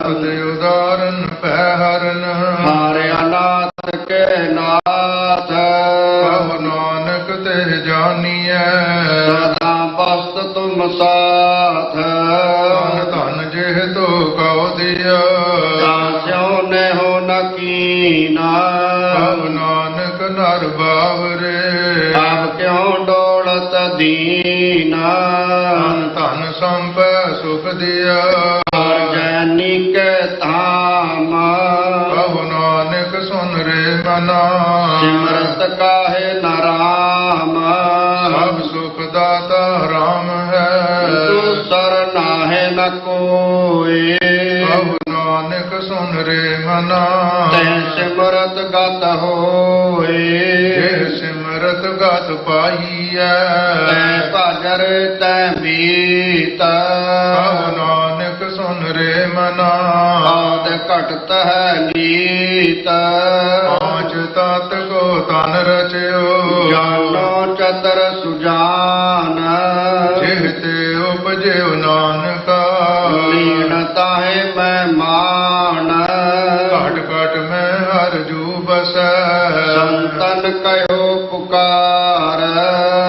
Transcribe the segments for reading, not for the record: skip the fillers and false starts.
ਤੇ ਉਦਾਰਨ ਪੈ ਹਰਨ ਹਾਰਿਆ ਨਾਥ ਕੇ ਨਾਥ ਕਹੁ ਨਾਨਕ ਤੇ ਜਾਨੀਐ ਸਦਾ ਬਸਤ ਤੁਮ ਸਾਥ ਧਨ ਧਨ ਜਿਹ ਤੋ ਕਉ ਦਿਆ ਕਾਸਿਓ ਨੇ ਹੋ ਨ ਕੀਨਾ ਕਹੁ ਨਾਨਕ ਨਰ ਬਾਵਰੇ ਆਪ ਕਿਉ ਡੋਲਤ ਦੀਨਾ ਧਨ ਧਨ ਸੰਪੈ ਸੁਖ ਦਿਆ ਹਰ ਜੈਨੀ ਕੇ ਧਾਮ ਕਹੁ ਨਾਨਕ ਸੁਨ ਰੇ ਮਨਾ ਸਿਮਰਤ ਕਾਹੇ ਨ ਰਾਮ ਸਭ ਸੁਖ ਦਾਤਾ ਰਾਮ ਹੈ ਦੂਸਰ ਨਾਹਿ ਨ ਕੋਇ ਕਹੁ ਨਾਨਕ ਸੁਨ ਰੇ ਮਨਾ ਤੈ ਸਿਮਰਤ ਗਤ ਹੋਏ ਜੇ ਸਿਮਰਤ ਗਤ ਪਾਈਐ ਤੈ ਭਜਰ ਤੈ ਬੀਤ ਕਹੁ ਨਾਨਕ ਸੁਨ ਰੇ ਮਨਾ ਆਦ ਘਟਤ ਹੈ ਨੀਤ ਪਾਂਚ ਤਤ ਕੋ ਤਨ ਰਚਿਓ ਜਾਨੋ ਚਤਰ ਸੁਜਾਨ ਜਿਹ ਤੇ ਉਪਜਿਓ ਨਾਨਕਾ ਲੀਨ ਤਾਹੇ ਮੈਂ ਮਾਨ ਘਟ ਘਟ ਮੈਂ ਹਰ ਜੂ ਬਸੈ ਸੰਤਨ ਕਹਿਓ ਪੁਕਾਰ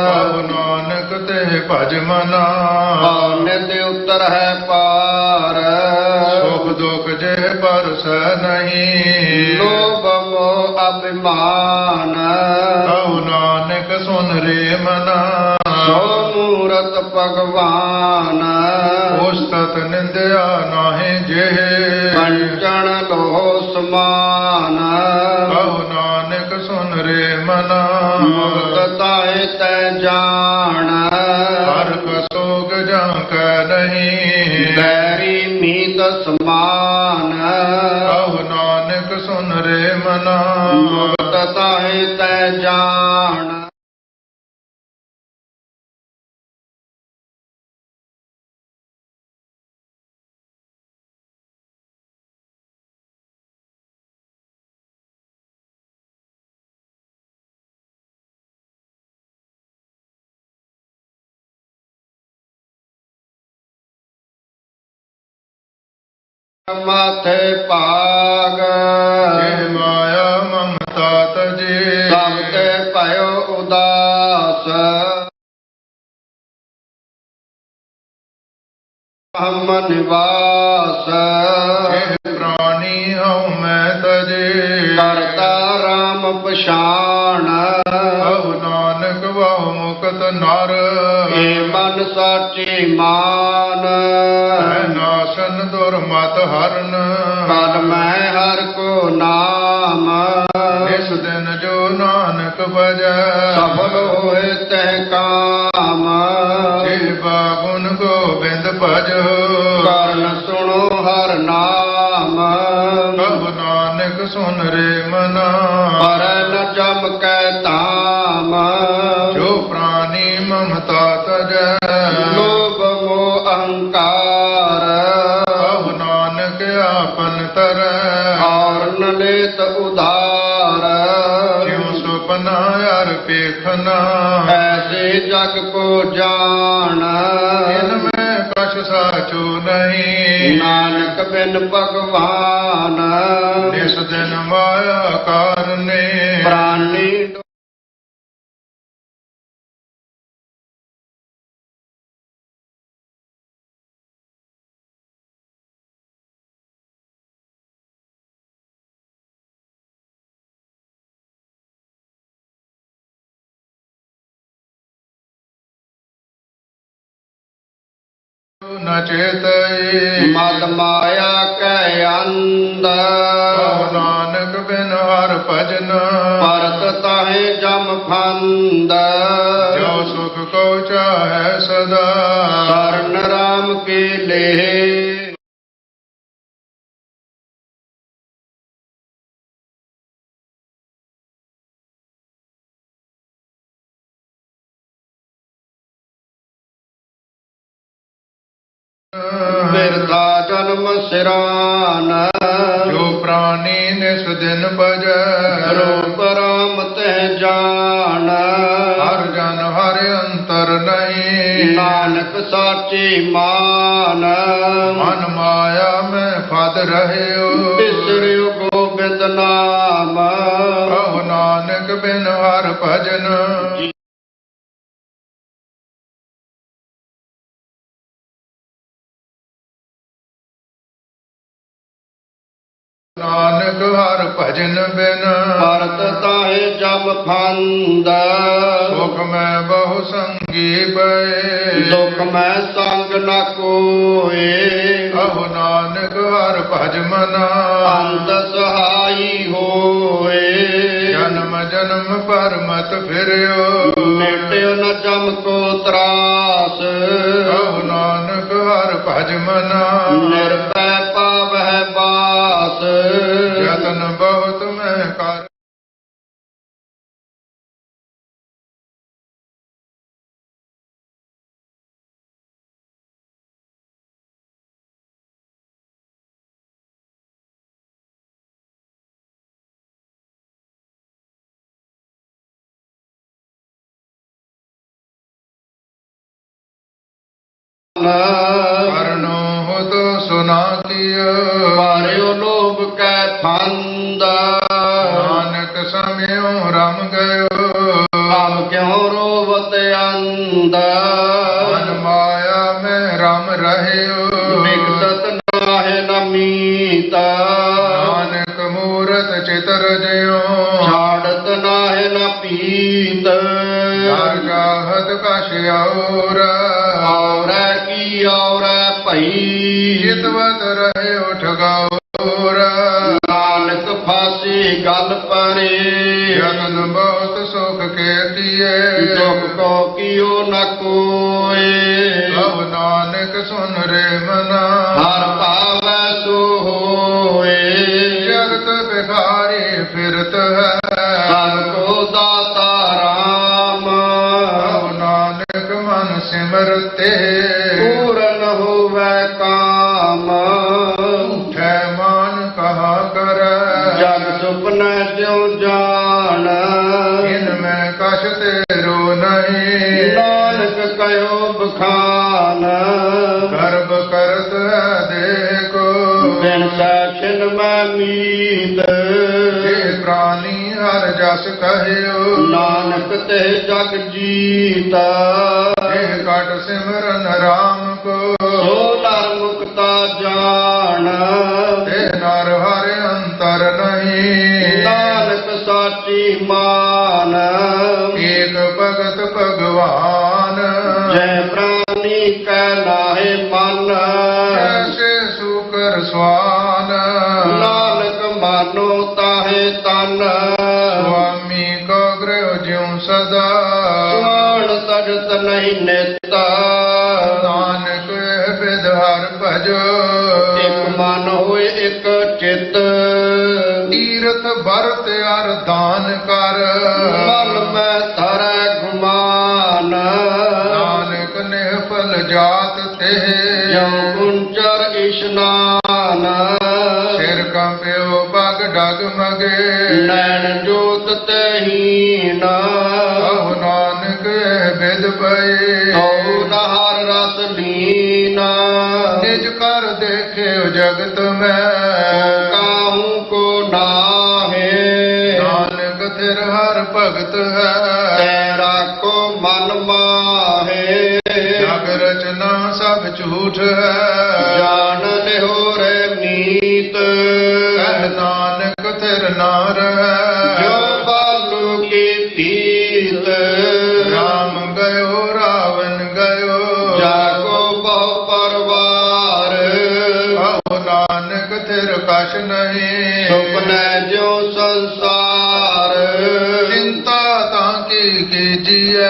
ਕਹੁ ਨਾਨਕ ਤੇ ਭਜ ਮਨਾ ਨਿਤ ਉਤਰ ਹੈ ਪਾਰ ਸੁਖ ਦੁਖ ਜੇ ਪਰਸੈ ਨਹੀਂ ਲੋਭ ਮੋਹ ਅਭਿਮਾਨ ਕਹੁ ਨਾਨਕ ਸੁਨ ਰੇ ਮਨਾ ਸੋ ਮੂਰਤ ਭਗਵਾਨ ਉਸਤਤ ਨਿੰਦਿਆ ਨਾਹਿ ਜੇ ਕੰਚਨ ਲੋ ਸਮਾਨ ਕਹੁ ਨਾਨਕ ਸੁਨ ਰੇ ਮਨਾ ਮੁਕਤ ਤਾਏ ਤੈ ਜਾਣ ਹਰ ਕਸੋਗ ਜਾਂ ਕੈ ਨਹੀਂ ਬੈਰੀ ਮੀਤ ਸਮਾਨ ਕਹੁ ਨਾਨਕ ਸੁਨ ਰੇ ਮਨਾ ਮੁਕਤ ਤਾਏ ਤੈ ਜਾਣ ਮਾਥੇ ਭਾਗ ਜੇ ਮਾਇਆ ਮਮਤਾ ਤਜੇ ਸਭ ਤੇ ਭਇਓ ਉਦਾਸ ਹਮ ਨਿਵਾਸ ਇਹ ਪ੍ਰਾਣੀ ਹਉ ਮੈਂ ਤਜੇ ਕਰਤਾ ਰਾਮ ਪਛਾਣ ਕਹੁ ਨਾਨਕ ਵਾਹੁ ਮੁਕਤ ਨਰ ਏ ਮਨ ਸਾਚੀ ਮਾਨ ਹੈ ਨਾਸ਼ਨ ਦੁਰਮਤ ਹਰਨ ਕਲ ਮੈਂ ਹਰ ਕੋ ਨਾਮ ਇਸ ਦਿਨ ਜੋ ਨਾਨਕ ਭਜੈ ਸਫਲ ਹੋਏ ਤਹਿ ਕਾਮ ਸੇਵਾ ਗੁਣ ਗੋਬਿੰਦ ਭਜੋ ਕਰਨ ਸੁਣੋ ਹਰ ਨਾਮ ਕਹੁ ਨਾਨਕ ਸੁਨ ਰੇ ਮਨਾ ਪਰ ਨ ਜਮ ਕੈ ਧਾਮ ਜੋ ਪ੍ਰਾਨੀ ਮਮਤਾ ਤਜੈ ਲੋਭ ਮੋਹ ਅਹੰਕਾਰ ਕਹੁ ਨਾਨਕ ਆਪਨ ਤਰੈ ਔਰ ਨ ਲੇਤ ਉਧਾਰ ਜਿਉ ਸੁਪਨਾ ਅਰ ਪੇਖਨਾ ਐਸੇ ਜਗ ਕੋ ਜਾਣ ਇਨ ਮੈਂ ਕਛ ਸਾਚੋ ਨਹੀਂ ਨਾਨਕ ਬਿਨ ਭਗਵਾਨ ਇਸ ਦਿਨ ਮਾਇਆ ਕਾਰਨੇ ਪ੍ਰਾਨੀ ਨ ਚੇਤਈ ਮਦ ਮਾਇਆ ਕੈ ਅੰਧ ਕਹੁ ਨਾਨਕ ਬਿਨ ਹਰ ਭਜਨ ਪਰਤ ਤਾਹੇ ਜਮ ਫੰਦ ਜੋ ਸੁਖ ਕਉ ਚਾਹੈ ਸਦਾ ਸਰਨ ਰਾਮ ਕੇ ਲੇਹ ਬਿਰਥਾ ਜਨਮ ਸਿਰਾਨ ਜੋ ਪ੍ਰਾਨੀ ਨਿਸ ਦਿਨ ਭਜੈ ਰੂਪ ਰਾਮ ਤਹਿ ਜਾਣ ਹਰ ਜਨ ਹਰ ਅੰਤਰ ਨਹੀਂ ਨਾਨਕ ਸਾਚੀ ਮਾਨ ਮਨ ਮਾਇਆ ਮੈਂ ਫਦ ਰਹਿਓ ਬਿਸਰਿਓ ਗੋਬਿੰਦ ਨਾਮ ਕਹੋ ਨਾਨਕ ਬਿਨ ਹਰ ਭਜਨ ਨਾਨਕ ਹਰ ਭਜਨ ਬਿਨ ਭਰਤ ਤਾਹੇ ਜਮ ਫੰਦ ਸੁਖ ਮੈਂ ਬਹੁ ਸੰਗੀ ਪਏ ਦੁਖ ਮੈਂ ਸੰਗ ਨ ਕੋਏ ਕਹੋ ਨਾਨਕ ਹਰ ਭਜ ਮਨਾ ਅੰਤ ਸਹਾਈ ਹੋਏ ਜਨਮ ਜਨਮ ਪਰ ਮਤ ਫਿਰਿਓ ਮਿਟਿਓ ਨ ਜਮ ਕੋ ਤਰਾਸ ਕਹੋ ਨਾਨਕ ਹਰ ਭਜ ਮਨਾ ਨਿਰਭੈ ਪਾਵਹਿ ਬਾਸ ਯਤਨ ਬਹੁਤ ਮੈਂ ਕਰ ਕਰਨੋ ਤੋ ਸੁਨਾ ਕੀਓ ਮਾਰਿਓ ਲੋਭ ਕੈ ਫੰਦ ਨਾਨਕ ਸਮਿਓ ਰਮ ਗਇਓ ਆਪ ਕਿਉ ਰੋਵਤ ਅੰਧ ਮਨ ਮਾਇਆ ਮੈਂ ਰਮ ਰਹਿਓ ਵਿਗਸਤ ਨਾਹਿ ਨ ਮੀਤ ਨਾਨਕ ਮੂਰਤ ਚਿਤਰ ਜਿਉ ਛਾੜਤ ਨਾਹਿ ਨ ਪੀਤ ਹਰ ਜਾਹਤ ਕਛ ਔਰ ਔਰੈ ਕੀ ਔਰੈ ਭਈ ਜਿਤਵਤ ਰਹਿਓ ਠਗਾਉਰ ਨਾਨਕ ਫਾਸੀ ਗਲ ਪਰੇ ਯਤਨ ਬਹੁਤ ਸੁਖ ਕੀਏ ਦੁਖ ਕੋ ਕੀਓ ਨ ਕੋਏ ਕਹੋ ਨਾਨਕ ਸੁਨ ਰੇ ਮਨਾ ਹਰ ਭਾਵੈ ਸੋ ਹੋਏ ਜਗਤ ਬਿਖਾਰੀ ਫਿਰਤ ਹੈ ਸਭ ਕੋ ਦਾਤਾ ਰਾਮ ਕਹੋ ਨਾਨਕ ਮਨ ਸਿਮਰਤੇ ਪੂਰਨ ਹੋਵੈ ਕਾਮ ਉਠੈ ਮਾਨ ਕਹਾ ਕਰ ਜਗ ਸੁਪਨੈ ਜਿਉ ਜਾਣ ਇਨ ਮੈਂ ਕਛ ਤੇਰੋ ਨਹੀਂ ਨਾਨਕ ਕਯੋ ਬਖਾਨ ਗਰਭ ਕਰਤ ਹੈ ਦੇਖੋ ਬਿਨ ਸਾਖਿਨ ਮੈਂ ਮੀਤ ਜੇ ਪ੍ਰਾਨੀ ਹਰ ਜਸ ਕਹਿਓ ਨਾਨਕ ਤੇ ਜਗ ਜੀਤਾ ਇਹ ਕਟ ਸਿਮਰਨ ਰਾਮ ਕੋ ਸੋ ਨਰ ਮੁਕਤਾ ਜਾਣ ਤੇ ਨਰ ਹਰਿ ਅੰਤਰ ਨਹੀਂ ਨਾਨਕ ਸਾਚੀ ਮਾਨ ਏਕ ਭਗਤ ਭਗਵਾਨ ਜੈ ਪ੍ਰਾਨੀ ਕੈ ਨਾਹਿ ਮਨ ਐਸੇ ਸੁਕਰ ਸਵਾਨ ਨਾਨਕ ਮਾਨੋ ਤਾਹੇ ਤਨ ਸੁਆਮੀ ਕੋ ਗ੍ਰਹਿ ਜਿਉ ਸਦਾ ਸੁਆਣ ਤਜਤ ਨਹੀਂ ਨਿਤਾ ਨਾਨਕ ਇਹ ਬਿਦ ਹਰ ਭਜੋ ਇਕ ਮਨ ਹੋਏ ਇਕ ਚਿਤ ਤੀਰਥ ਵਰਤ ਅਰ ਦਾਨ ਕਰ ਮਨ ਮੈਂ ਧਰੈ ਗੁਮਾਨ ਨਾਨਕ ਨਿਹਫਲ ਜਾਤ ਤੇ ਜਉ ਗੁੰਚਰ ਇਸ਼ਨਾਨ ਸਿਰ ਕੰਪਿਓ ਪਗ ਡਗ ਮਗੇ ਨੈਣ ਜੋਤ ਤਹੀਨ ਕਹੋ ਨਾਨਕ ਇਹ ਬਿਦ ਪਏ ਹਉ ਨ ਹਰ ਰਸ ਲੀਨ ਨਿਜ ਕਰ ਦੇਖਿਓ ਜਗਤ ਮੈਂ ਕਾਹੂ ਕੋ ਨਾਹੇ ਨਾਨਕ ਤੇਰ ਹਰ ਭਗਤ ਹੈ ਤੇਰਾ ਕੋ ਮਨ ਮਾਹੇ ਜਗ ਰਚਨਾ ਸਭ ਝੂਠ ਹੈ ਜਾਣ ਲਿਓ ਰੇ ਮੀਤ ਕਹਿ ਨਾਨਕ ਤੇਰ ਨਾਰ ਜੋ ਹੈ ਬਾਲੂ ਕੀ ਪੀਤ ਰਾਮ ਗਇਓ ਰਾਵਣ ਗਇਓ ਜਾਗੋ ਬਹੁ ਪਰਵਾਰ ਕਹੋ ਨਾਨਕ ਤੇਰ ਕਛ ਨਹੀਂ ਸੁਪਨੈ ਜੋ ਸੰਸਾਰ ਚਿੰਤਾ ਤਾਂ ਕੀ ਕੀਜੀਐ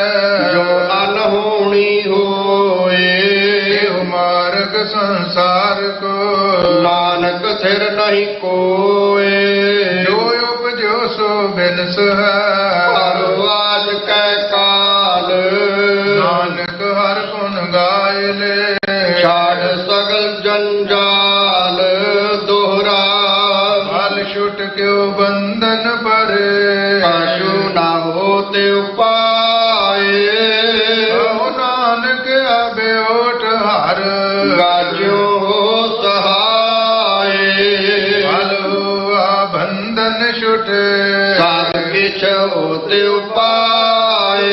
ਜੋ ਅਨਹੋਣੀ ਹੋਏ ਇਹੋ ਮਾਰਗ ਸੰਸਾਰ ਕੋ ਨਾਨਕ ਸਿਰ ਨਹੀਂ ਕੋਏ ਜੋ ਉਪਜੋ ਸੋ ਬਿਨਸ ਹੈ ਪਰਵਾਜ ਕੈ ਕਾਲ ਨਾਨਕ ਹਰ ਗੁਣ ਗਾਇ ਲੈ ਛਾੜ ਸਗਲ ਜੰਜਾਲ ਦੋਹਰਾ ਫਲ ਛੁਟ ਕਿਉ ਬੰਧਨ ਪਰੇ ਕਛੂ ਨਾ ਹੋਤੇ ਉਪਾਏ ਕਹੋ ਨਾਨਕ बंधन छुटे सब किछ होते उपाय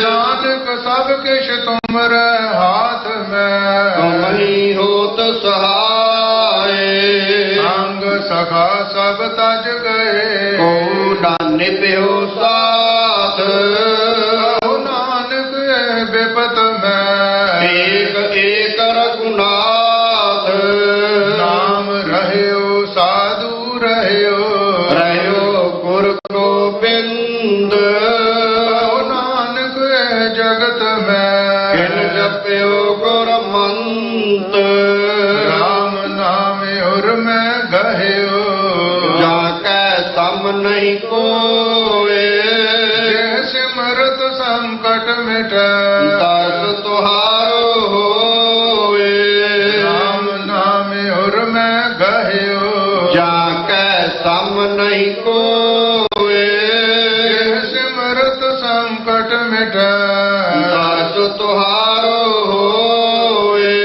नानक सब किछ तुमरे हाथ में तुम ही होत सहाय अंग सखा सब तज गए को डाने प्यो साथ कहो नानक एह विपत में एक एक रघुनाथ नाम रहयो साधु रहयो रहो गुर गोबिंद कहो नानक एह जगत में किन जप्यो गुर मंत राम नाम और मैं गहयो जाके सम नहीं कोए जय सिमरत संकट मिटे दस तुहारो होए राम नाम और मैं गहयो जाके सम नहीं कोए जय सिमरत संकट मिटे दस तुहारो होए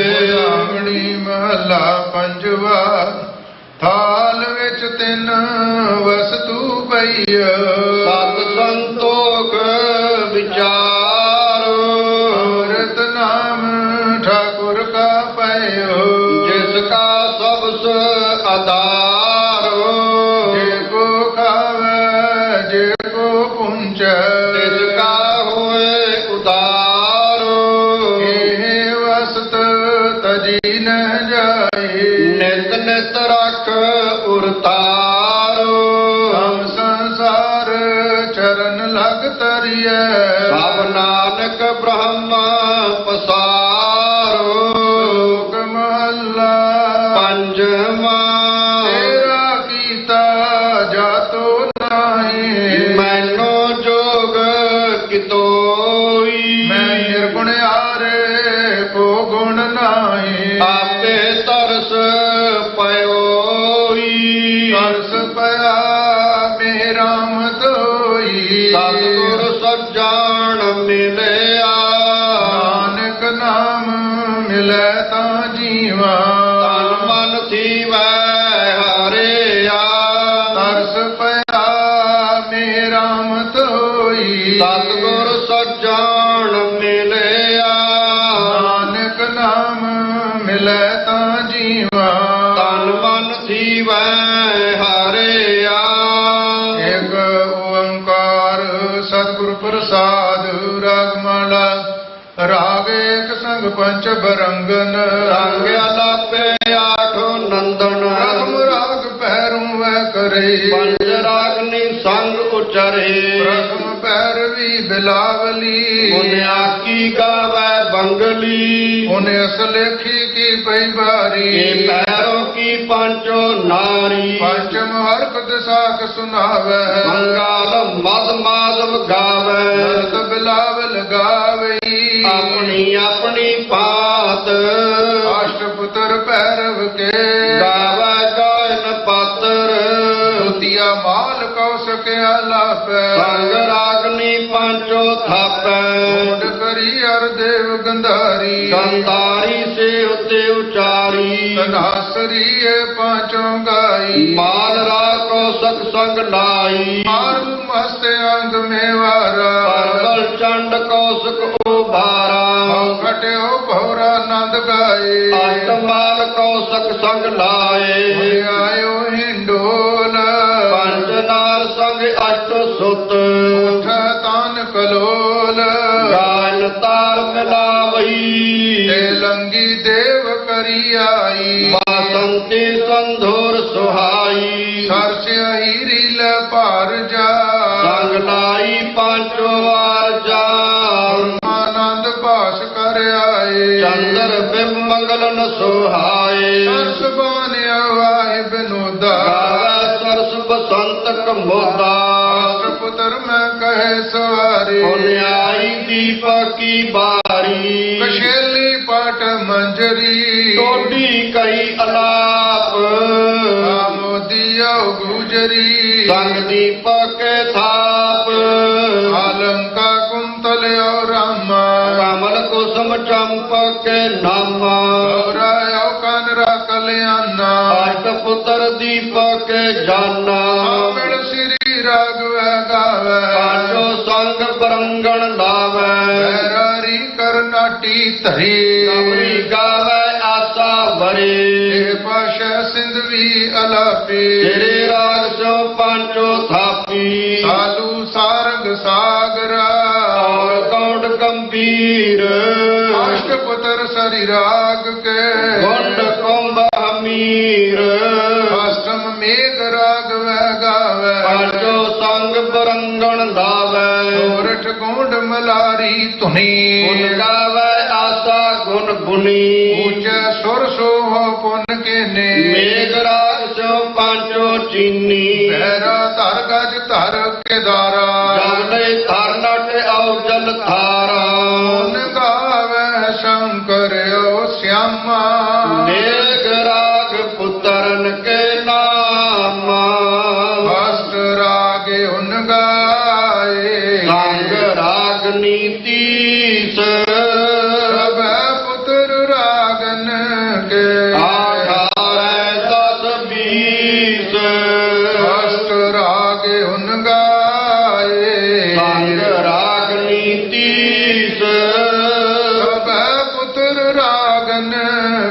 बुझावणी महला पंजवा थाल विच तिन वस्तु पई सत संतोख विचारो अमृत नाम ठाकुर का पयो जिसका सबस आधारो जे को खावे जे को पुंचे जिसका होए उदारो एहे वस्त तजी न जाए नित नित रख उरतारो हम संसार चरण लग तरिए सब नानक ब्रह्म पसारो लोक महला पंजमा तेरा कीता जातो नाही मैनो जोग कितोई मैं निर्गुण आरे को गुण नाही आपे तरस पयोई तरस पया मेरा मतोई सतगुर सज्जान मिलया नानक नाम मिले ता जीवा तन मन थीवै हरिया तरस पया मेरा मतोई सतगुर सज्जान मिलया नानक नाम मिले ता जीवा तन मन थीवै हरिया एक ओंकार सतगुरु प्रसाद रागमाला राग एक संग पंच बरंगन रंग अलापे आठो नंदन प्रथम राग पैरों वह करे पंच रागनी संग उचरे प्रथम पैरवी बिलावली मुनिया की गावे बंगली उन्हें असलेखी की पई बारी ये पैरों की पंचो नारी पंचम हरक दिशाक सुनावे मंगाल मद माधव गावे भरत बिलावल गावई अपनी अपनी पात अष्टपुत्र पैरव के गावे गायन पात्र दुतिया माल कौशक आलाप संग रागनी पंचो थापै मुंड करी अर देव गंधारी गंधारी से उते उचारी तनासरी पांचों गाई माल राको सत्संग लाई मार्ग मस्त अंग में वारा परबल चंड कौशक उभारा घट्यो भौरा नंद गाए अष्टमाल कौशक संग लाए आयो हिंडोल पंचनार संग अष्ट सुत उठ तान कलोल गायन तार मिलावही तेलंगी देव करी आई बासंती संधोर सुहाई सरस हीरी ल पार जा संग लाई पांचो वार जा आनंद पास कर आए चंद्र बिंब मंगल न सुहाए सरस बान आए बिनोदा गावे सरस बसंत कमोदा पुत्र में कहे सवारी पुण्याई दीपक की बारी कशेली पाट मंजरी टोडी कई अलाप मोदिया गुजरी संग दीपक थाप अलंका कुंतल और रामा कमल कुसुम चंपक नामा राय कनरा कल्याणा अष्टपुत्र ਉਤਰ ਦੀਪਕ ਜਾਨਾ ਮਿਲ ਸ੍ਰੀ ਰਾਗਵੈ ਗਾਵੈ ਪਾਂਚੋ ਸੰਗ ਬਰੰਗਣ ਲਾਵੈ ਬੈਰਾਰੀ ਕਰਨਾਟੀ ਧਰੀ ਕਬਰੀ ਗਾਵੈ ਆਸਾ ਭਰੇ ਇਹ ਪਾਸ਼ਾ ਸਿੰਧਵੀ ਅਲਾਪੀ ਤੇਰੇ ਰਾਗ ਸੋ ਪਾਂਚੋ ਥਾਪੀ ਸਾਲੂ ਸਾਰੰਗ ਸਾਗਰਾ ਔਰ ਕੌਂਡ ਗੰਭੀਰ ਅਸ਼ਟਪੁਤਰ ਸਰੀ ਰਾਗ ਕੇ ਗੁੰਡ ਕੁੰਭ ਅਮੀਰ ਅਸ਼ਟਮ ਮੇਘ ਰਾਗ ਵੈ ਗਾਵੈ ਪਾਂਚੋ ਸੰਗ ਬਰੰਗਣ ਲਾਵੈ ਸੋਰਠ ਗੋਂਡ ਮਲਾਰੀ ਧੁਨੀ ਗੁਣ ਗਾਵੈ ਆਸਾ ਗੁਣ ਗੁਨੀ ਉੱਚੈ ਸੁਰ ਸੋਹ ਪੁਨ ਕੇਨੇ ਮੇਘ ਰਾਗ ਸੋ ਪਾਂਚੋ ਚੀਨੀ ਪੈਰਾ ਧਰ ਗਜ ਧਰ ਕੇਦਾਰਾ ਜਗਲੇ ਧਰ ਨਟ ਔ ਜਲ ਧਾਰਾ ਪੁਨ ਗਾਵੈ ਸ਼ੰਕਰ ਓ ਸਿਆਮਾ ਮੇਘ ਰਾਗ ਪੁੱਤਰਨ ਕੇ ਨਾਮਾ ਅਸ਼ਟ ਰਾਗੇ ਉਨ ਗਾਏ ਸੰਗ ਰਾਗ ਨੀਤੀਸ ਸਭੈ ਪੁੱਤਰ ਰਾਗਨ ਕੇ ਆਠਾਰੈ ਦਸ ਬੀਸ ਅਸ਼ਟ ਰਾਗੇ ਉਨ ਗਾਏ ਸੰਗ ਰਾਗ ਨੀਤੀਸ ਸਭੈ ਪੁੱਤਰ ਰਾਗਨ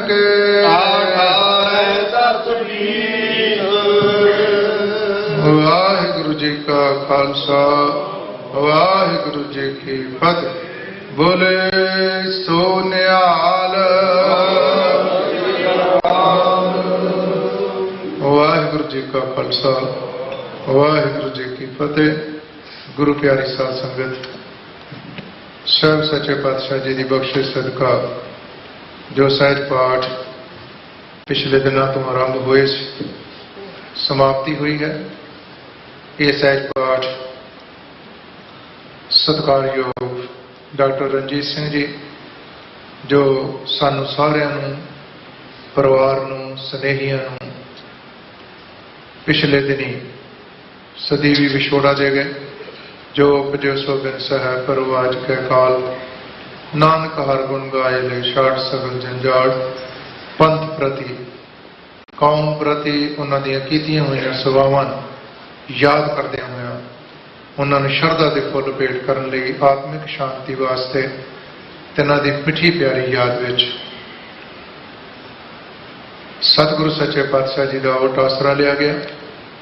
ਕੇ ਆਠਾਰੈ ਦਸ ਬੀਸ ਵਾਹਿਗੁਰੂ ਜੀ ਕਾ ਖਾਲਸਾ ਵਾਹਿਗੁਰੂ ਜੀ ਕੀ ਫਤਿਹ। ਬੋਲੇ ਸੋ ਨਿਹਾਲ। ਵਾਹਿਗੁਰੂ ਜੀ ਕਾ ਖਾਲਸਾ ਵਾਹਿਗੁਰੂ ਜੀ ਕੀ ਫਤਿਹ। ਗੁਰੂ ਪਿਆਰੀ ਸਾਧ ਸੰਗਤ, ਸਭ ਸੱਚੇ ਪਾਤਸ਼ਾਹ ਜੀ ਦੀ ਬਖਸ਼ਿਸ਼ ਸਦਕਾ ਜੋ ਸਹਿਜ ਪਾਠ ਪਿਛਲੇ ਦਿਨਾਂ ਤੋਂ ਆਰੰਭ ਹੋਏ ਸੀ, ਸਮਾਪਤੀ ਹੋਈ ਹੈ। ਇਹ ਸਹਿਜ ਪਾਠ ਸਤਿਕਾਰਯੋਗ ਡਾਕਟਰ ਰਣਜੀਤ ਸਿੰਘ ਜੀ, ਜੋ ਸਾਨੂੰ ਸਾਰਿਆਂ ਨੂੰ, ਪਰਿਵਾਰ ਨੂੰ, ਸਨੇਹੀਆਂ ਨੂੰ ਪਿਛਲੇ ਦਿਨੀ ਸਦੀਵੀ ਵਿਛੋੜਾ ਦੇ ਗਏ। ਜੋ ਉਪਜਿਓ ਸੋ ਬਿਨ ਸਹਿ ਪਰਵਾਜ ਕੈ ਕਾਲ, ਨਾਨਕ ਹਰ ਗੁਣ ਗਾਏ ਲੈ ਛਾੜ ਸਗਲ ਜੰਜਾੜ। ਪੰਥ ਪ੍ਰਤੀ, ਕੌਮ ਪ੍ਰਤੀ ਉਹਨਾਂ ਦੀਆਂ ਕੀਤੀਆਂ ਹੋਈਆਂ ਸੇਵਾਵਾਂ ਯਾਦ ਕਰਦਿਆਂ ਹੋਇਆਂ ਉਹਨਾਂ ਨੂੰ ਸ਼ਰਧਾ ਦੇ ਫੁੱਲ ਭੇਟ ਕਰਨ ਲਈ ਆਤਮਿਕ ਸ਼ਾਂਤੀ ਵਾਸਤੇ ਤਿੰਨਾਂ ਦੀ ਮਿੱਠੀ ਪਿਆਰੀ ਯਾਦ ਵਿੱਚ ਸਤਿਗੁਰੂ ਸੱਚੇ ਪਾਤਸ਼ਾਹ ਜੀ ਦਾ ਓਟ ਆਸਰਾ ਲਿਆ ਗਿਆ।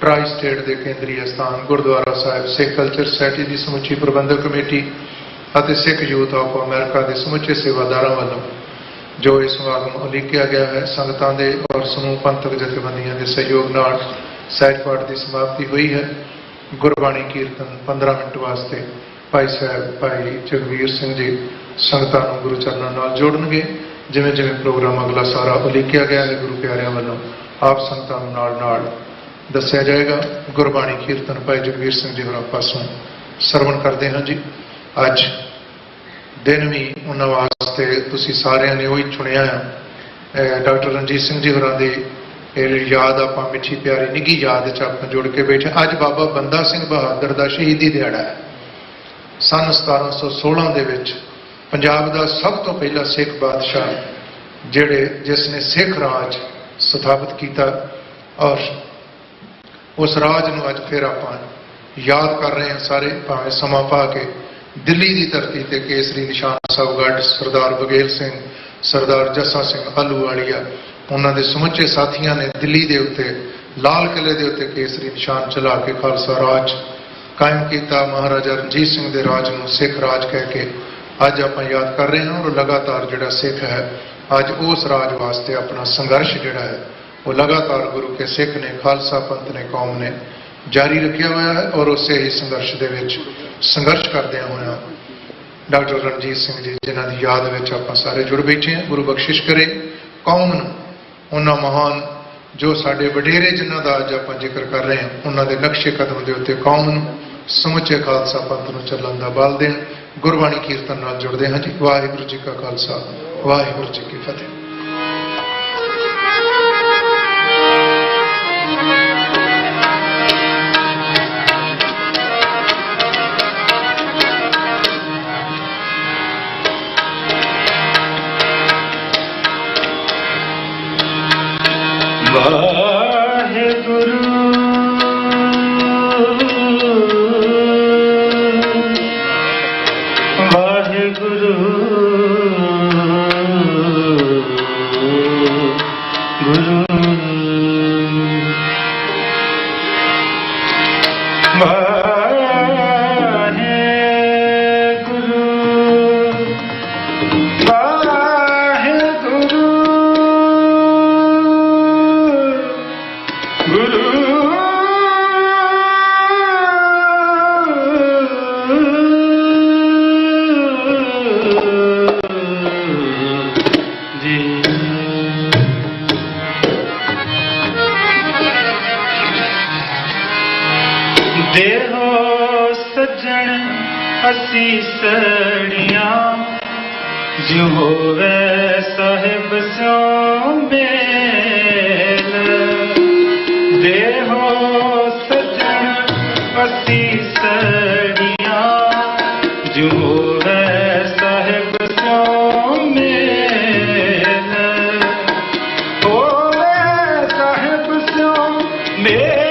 ਟਰਾਈ ਸਟੇਟ ਦੇ ਕੇਂਦਰੀ ਅਸਥਾਨ ਗੁਰਦੁਆਰਾ ਸਾਹਿਬ ਸਿੱਖ ਕਲਚਰ ਸੁਸਾਇਟੀ ਦੀ ਸਮੁੱਚੀ ਪ੍ਰਬੰਧਕ ਕਮੇਟੀ ਅਤੇ ਸਿੱਖ ਯੂਥ ਆਫ ਅਮਰੀਕਾ ਦੇ ਸਮੁੱਚੇ ਸੇਵਾਦਾਰਾਂ ਵੱਲੋਂ ਜੋ ਇਹ ਸਮਾਗਮ ਉਲੀਕਿਆ ਗਿਆ ਹੈ, ਸੰਗਤਾਂ ਦੇ ਔਰ ਸਮੂਹ ਪੰਥਕ ਜਥੇਬੰਦੀਆਂ ਦੇ ਸਹਿਯੋਗ ਨਾਲ ਸਹਿਜ ਪਾਠ ਦੀ ਸਮਾਪਤੀ ਹੋਈ ਹੈ। ਗੁਰਬਾਣੀ ਕੀਰਤਨ 15 ਮਿੰਟ ਵਾਸਤੇ ਭਾਈ ਸਾਹਿਬ ਭਾਈ ਜਗਵੀਰ ਸਿੰਘ ਜੀ ਸੰਗਤਾਂ ਨੂੰ ਗੁਰੂ ਚਰਨਾਂ ਨਾਲ ਜੋੜਨਗੇ। ਜਿਵੇਂ ਜਿਵੇਂ ਪ੍ਰੋਗਰਾਮ ਅਗਲਾ ਸਾਰਾ ਉਲੀਕਿਆ ਗਿਆ ਹੈ, ਗੁਰੂ ਪਿਆਰਿਆਂ ਵੱਲੋਂ ਆਪ ਸੰਗਤਾਂ ਨੂੰ ਨਾਲ ਨਾਲ ਦੱਸਿਆ ਜਾਏਗਾ। ਗੁਰਬਾਣੀ ਕੀਰਤਨ ਭਾਈ ਜਗਵੀਰ ਸਿੰਘ ਜੀ ਹੋਰਾਂ ਪਾਸੋਂ ਸਰਵਣ ਕਰਦੇ ਹਾਂ ਜੀ। ਅੱਜ ਦਿਨ ਵੀ ਉਹਨਾਂ ਵਾਸਤੇ ਤੁਸੀਂ ਸਾਰਿਆਂ ਨੇ ਉਹੀ ਚੁਣਿਆ ਹੈ। ਡਾਕਟਰ ਰਣਜੀਤ ਸਿੰਘ ਜੀ ਹੋਰਾਂ ਦੀ ਇਹ ਯਾਦ ਆਪਾਂ ਮਿੱਠੀ ਪਿਆਰੀ ਨਿੱਘੀ ਯਾਦ 'ਚ ਆਪਾਂ ਜੁੜ ਕੇ ਬੈਠੇ। ਅੱਜ ਬਾਬਾ ਬੰਦਾ ਸਿੰਘ ਬਹਾਦਰ ਦਾ ਸ਼ਹੀਦੀ ਦਿਹਾੜਾ ਹੈ। ਸੰਨ 1716 ਦੇ ਵਿੱਚ ਪੰਜਾਬ ਦਾ ਸਭ ਤੋਂ ਪਹਿਲਾ ਸਿੱਖ ਬਾਦਸ਼ਾਹ ਜਿਸ ਨੇ ਸਿੱਖ ਰਾਜ ਸਥਾਪਿਤ ਕੀਤਾ, ਔਰ ਉਸ ਰਾਜ ਨੂੰ ਅੱਜ ਫਿਰ ਆਪਾਂ ਯਾਦ ਕਰ ਰਹੇ ਹਾਂ ਸਾਰੇ, ਭਾਵੇਂ ਸਮਾਂ ਪਾ ਕੇ। ਦਿੱਲੀ ਦੀ ਧਰਤੀ ਤੇ ਕੇਸਰੀ ਨਿਸ਼ਾਨ ਸਾਹਿਬ ਗੱਡ ਸਰਦਾਰ ਬਗੇਲ ਸਿੰਘ, ਸਰਦਾਰ ਜੱਸਾ ਸਿੰਘ ਆਹਲੂਵਾਲੀਆ, ਉਹਨਾਂ ਦੇ ਸਮੁੱਚੇ ਸਾਥੀਆਂ ਨੇ ਦਿੱਲੀ ਦੇ ਉੱਤੇ ਲਾਲ ਕਿਲੇ ਦੇ ਉੱਤੇ ਕੇਸਰੀ ਨਿਸ਼ਾਨ ਚਲਾ ਕੇ ਖਾਲਸਾ ਰਾਜ ਕਾਇਮ ਕੀਤਾ। ਮਹਾਰਾਜਾ ਰਣਜੀਤ ਸਿੰਘ ਦੇ ਰਾਜ ਨੂੰ ਸਿੱਖ ਰਾਜ ਕਹਿ ਕੇ ਅੱਜ ਆਪਾਂ ਯਾਦ ਕਰ ਰਹੇ ਹਾਂ। ਔਰ ਲਗਾਤਾਰ ਜਿਹੜਾ ਸਿੱਖ ਹੈ ਅੱਜ ਉਸ ਰਾਜ ਵਾਸਤੇ ਆਪਣਾ ਸੰਘਰਸ਼ ਜਿਹੜਾ ਹੈ ਉਹ ਲਗਾਤਾਰ ਗੁਰੂ ਕੇ ਸਿੱਖ ਨੇ, ਖਾਲਸਾ ਪੰਥ ਨੇ, ਕੌਮ ਨੇ ਜਾਰੀ ਰੱਖਿਆ ਹੋਇਆ ਹੈ। ਔਰ ਉਸੇ ਹੀ ਸੰਘਰਸ਼ ਦੇ ਵਿੱਚ ਸੰਘਰਸ਼ ਕਰਦਿਆਂ ਹੋਇਆਂ ਡਾਕਟਰ ਰਣਜੀਤ ਸਿੰਘ ਜੀ ਜਿਨ੍ਹਾਂ ਦੀ ਯਾਦ ਵਿੱਚ ਆਪਾਂ ਸਾਰੇ ਜੁੜ ਬੈਠੇ ਹਾਂ, ਗੁਰੂ ਬਖਸ਼ਿਸ਼ ਕਰੇ ਕੌਮ ਨੂੰ। ਉਹਨਾਂ ਮਹਾਨ ਜੋ ਸਾਡੇ ਵਡੇਰੇ ਜਿਨ੍ਹਾਂ ਦਾ ਅੱਜ ਆਪਾਂ ਜ਼ਿਕਰ ਕਰ ਰਹੇ ਹਾਂ, ਉਹਨਾਂ ਦੇ ਨਕਸ਼ੇ ਕਦਮ ਦੇ ਉੱਤੇ ਕੌਮ ਨੂੰ, ਸਮੁੱਚੇ ਖਾਲਸਾ ਪੰਥ ਨੂੰ ਚੱਲਣ ਦਾ ਬਲ ਦੇਣ। ਗੁਰਬਾਣੀ ਕੀਰਤਨ ਨਾਲ ਜੁੜਦੇ ਹਾਂ ਜੀ। ਵਾਹਿਗੁਰੂ ਜੀ ਕਾ ਖਾਲਸਾ ਵਾਹਿਗੁਰੂ ਜੀ ਕੀ ਫਤਿਹ। ਵਾਹਿਗੁਰੂ देहो सज्जन असीसड़ियां जो होवे साहिब स्यों मेल। देहो सज्जन असीसड़ियां जो होवे साहिब स्यों मेल। होवे साहिब स्यों मेल।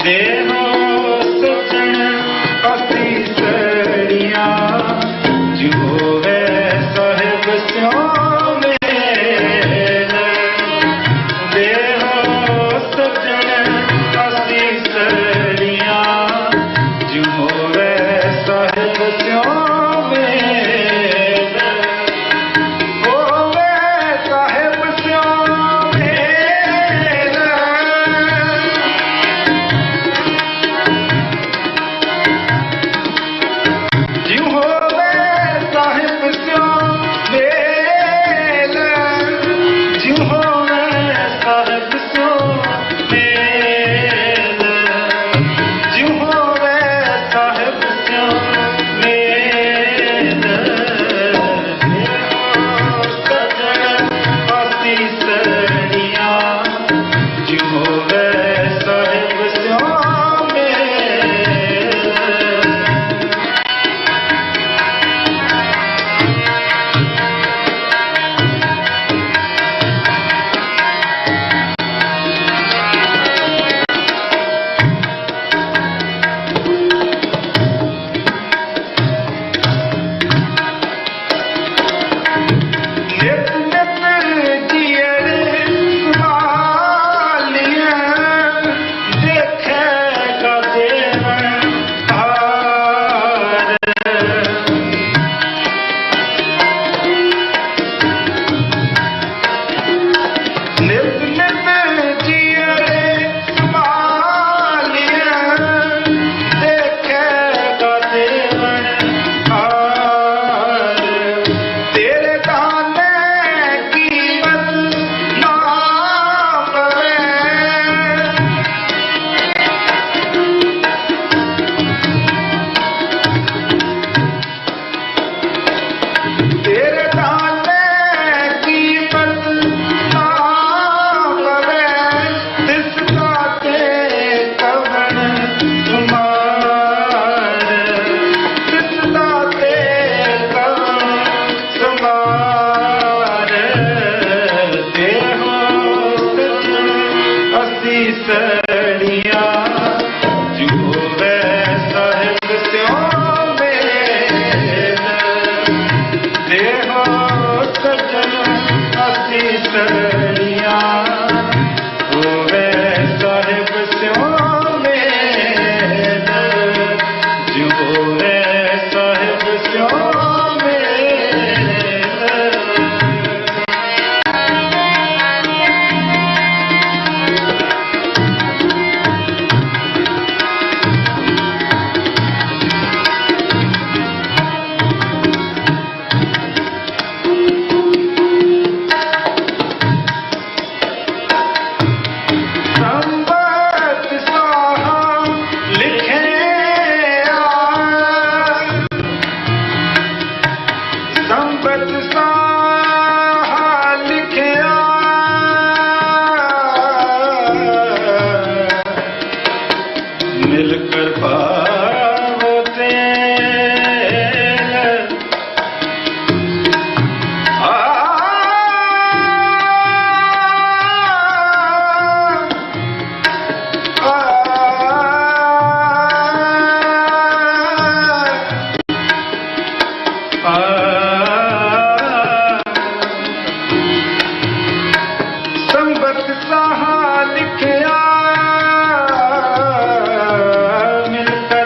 ਦੇਹੋ ਸਜਣ ਅਸੀ ਸੜੀਆਂ ਜਿਉ ਹੋਵੇ ਸਾਹਿਬ ਸਿਉ ਮੇਲ ਦੇਹੋ ਸਜਣ ਅਸੀ ਸੜੀਆਂ ਜਿਉ ਹੋਵੇ ਸਾਹਿਬ ਸਿਉ ਮੇਲ ਹੋਵੇ ਸਾਹਿਬ ਸਿਉ ਮੇਲ ਜਿਉ ਹੋਵੇ ਸਾਹਿਬ ਸਿਉ ਮੇਲ ਜਿਉ ਹੋਵੇ ਸਾਹਿਬ ਸਿਉ ਮੇਲ ਜਿਉ ਹੋਵੇ ਸਾਹਿਬ ਸਿਉ ਮੇਲ ਸਜਣ ਅਸੀ ਸੜੀਆਂ ਜਿਉ ਹੋਵੇ ਸਾਹਿਬ ਸਿਉ ਮੇਲ ਨਿਤ ਨਿਤ ਜੀਅਰ ਸਵਾਲੀਆਂ ਦੇਖੇਗਾ ਦੇਵਨ ਹਾਰ ਨਿਤ ਨਿਤ ਜੀਅਰ ਸਵਾਲੀਆਂ ਦੇਖੇਗਾ ਦੇਵਨ ਹਾਰ ਤੇਰੇ ਦਾਨੇ ਕੀਮਤ ਨਾ ਪਵੇ ਤੇਰੇ ਦਾਨੇ ਕੀਮਤ ਨਾ ਪਵੇ ਤਿਸ ਕਾਤੇ ਕਵਣ ਤੁਮਾਰ ਤਿਸ ਕਾਤੇ ਕਵਣ ਤੁਮਾਰ ਦੇਹੋ ਸਜਣ ਅਸੀ ਸੜੀਆਂ ਜਿਉ ਹੋਵੇ ਸਾਹਿਬ ਸਿਉ ਮੇਲ ਦੇਹੋ ਸਜਣ ਅਸੀ ਸੜੀਆਂ ਹੋਵੇ ਸਾਹਿਬ ਸਿਉ ਮੇਲ ਜਿਉ ਹੋਵੇ ਸਾਹਿਬ ਸਿਉ ਮੇਲ ਸੰਬਤ ਸਾਹਾ ਲਿਖਿਆ ਸੰਬਤ ਸਾਹਾ ਲਿਖਿਆ ਮਿਲ ਕਰ ਪਾਵੋ ਤੇਲ ਸੰਬਤ ਸਾਹਾ ਲਿਖਿਆ ਮਿਲ ਕਰ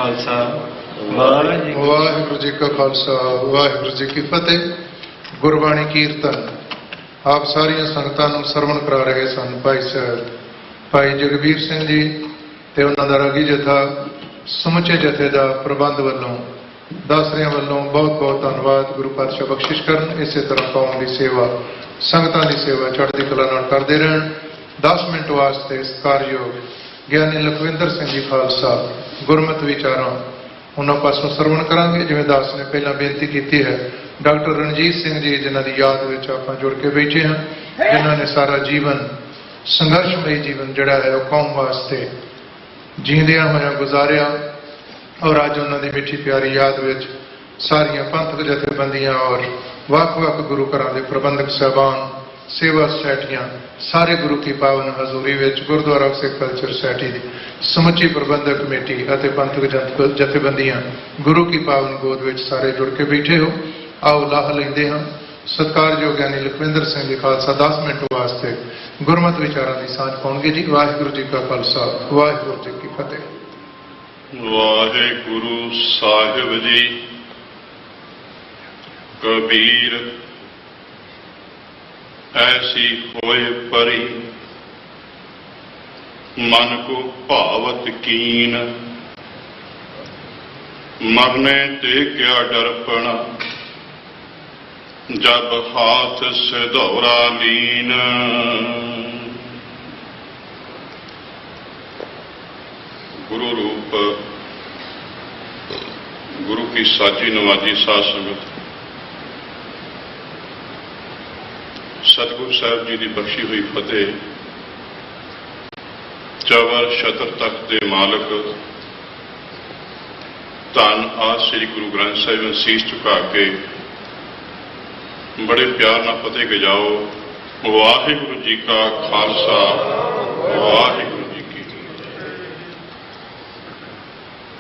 ਖਾਲਸਾ ਵਾਹਿਗੁਰੂ ਵਾਹਿਗੁਰੂ ਜੀ ਕਾ ਖਾਲਸਾ ਵਾਹਿਗੁਰੂ ਜੀ ਕੀ ਫਤਿਹ। ਗੁਰਬਾਣੀ ਕੀਰਤਨ ਆਪ ਸਾਰੀਆਂ ਸੰਗਤਾਂ ਨੂੰ ਸਰਵਣ ਕਰਾ ਰਹੇ ਸਨ ਭਾਈ ਸਾਹਿਬ ਭਾਈ ਜਗਬੀਰ ਸਿੰਘ ਜੀ ਤੇ ਉਹਨਾਂ ਦਾ ਰਾਗੀ ਜਥਾ ਸਮੁੱਚੇ ਜਥੇ ਦਾ ਪ੍ਰਬੰਧ ਵੱਲੋਂ ਦਾਸਰਿਆਂ ਵੱਲੋਂ ਬਹੁਤ ਬਹੁਤ ਧੰਨਵਾਦ। ਗੁਰੂ ਪਾਤਸ਼ਾਹ ਬਖਸ਼ਿਸ਼ ਕਰਨ, ਇਸੇ ਤਰ੍ਹਾਂ ਕੌਮ ਦੀ ਸੇਵਾ, ਸੰਗਤਾਂ ਦੀ ਸੇਵਾ ਚੜ੍ਹਦੀ ਕਲਾ ਨਾਲ ਕਰਦੇ ਰਹਿਣ। 10 ਮਿੰਟ ਵਾਸਤੇ ਸਤਿਕਾਰਯੋਗ ਗਿਆਨੀ ਲਖਵਿੰਦਰ ਸਿੰਘ ਜੀ ਖਾਲਸਾ ਗੁਰਮਤਿ ਵਿਚਾਰਾਂ ਉਹਨਾਂ ਪਾਸੋਂ ਸਰਵਣ ਕਰਾਂਗੇ। ਜਿਵੇਂ ਦਾਸ ਨੇ ਪਹਿਲਾਂ ਬੇਨਤੀ ਕੀਤੀ ਹੈ, ਡਾਕਟਰ ਰਣਜੀਤ ਸਿੰਘ ਜੀ ਜਿਨ੍ਹਾਂ ਦੀ ਯਾਦ ਵਿੱਚ ਆਪਾਂ ਜੁੜ ਕੇ ਬੈਠੇ ਹਾਂ, ਜਿਨ੍ਹਾਂ ਨੇ ਸਾਰਾ ਜੀਵਨ ਸੰਘਰਸ਼ਮਈ ਜੀਵਨ ਜਿਹੜਾ ਹੈ ਉਹ ਕੌਮ ਵਾਸਤੇ ਜੀਂਦਿਆਂ ਹੋਇਆਂ ਗੁਜ਼ਾਰਿਆ, ਔਰ ਅੱਜ ਉਹਨਾਂ ਦੀ ਮਿੱਠੀ ਪਿਆਰੀ ਯਾਦ ਵਿੱਚ ਸਾਰੀਆਂ ਪੰਥਕ ਜਥੇਬੰਦੀਆਂ ਔਰ ਵੱਖ-ਵੱਖ ਗੁਰੂ ਘਰਾਂ ਦੇ ਪ੍ਰਬੰਧਕ ਸਾਹਿਬਾਨ, ਸੇਵਾ ਸੁਸਾਇਟੀਆਂ, ਸਾਰੇ ਗੁਰੂ ਕੀ ਪਾਵਨ ਹਜ਼ੂਰੀ ਵਿੱਚ ਗੁਰਦੁਆਰਾ ਸਿੱਖ ਕਲਚਰ ਸੁਸਾਇਟੀ ਦੀ ਸਮੁੱਚੀ ਪ੍ਰਬੰਧਕ ਕਮੇਟੀ ਅਤੇ ਪੰਥਕ ਜਥੇਬੰਦੀਆਂ ਗੁਰੂ ਕੀ ਪਾਵਨ ਗੋਦ ਵਿੱਚ ਸਾਰੇ ਜੁੜ ਕੇ ਬੈਠੇ ਹੋ। ਆਓ ਲਾਹ ਲੈਂਦੇ ਹਾਂ। ਸਤਿਕਾਰਯੋਗ ਗਿਆਨੀ ਲਖਵਿੰਦਰ ਸਿੰਘ ਜੀ ਖਾਲਸਾ 10 ਮਿੰਟ ਵਾਸਤੇ ਗੁਰਮਤਿ ਵਿਚਾਰਾਂ ਦੀ ਸਾਂਝ ਪਾਉਣਗੇ ਜੀ। ਵਾਹਿਗੁਰੂ ਜੀ ਕਾ ਖਾਲਸਾ ਵਾਹਿਗੁਰੂ ਜੀ ਕੀ ਫਤਿਹ। ਵਾਹਿਗੁਰੂ ਸਾਹਿਬ ਜੀ। ਕਬੀਰ ऐसी होए परी मन को भावत कीन, मरने ते क्या डरपना जब हाथ से दौरा लीन। गुरु रूप गुरु की साची नवाजी साध संगत, सतगुरु साहब जी की बख्शी हुई फतेह, चवर छतर तख्त के मालक धन आज श्री गुरु ग्रंथ साहिब में शीश झुका के बड़े प्यार ना फतेह गजाओ। वाहिगुरु जी का खालसा वाहिगुरू जी की फतेह।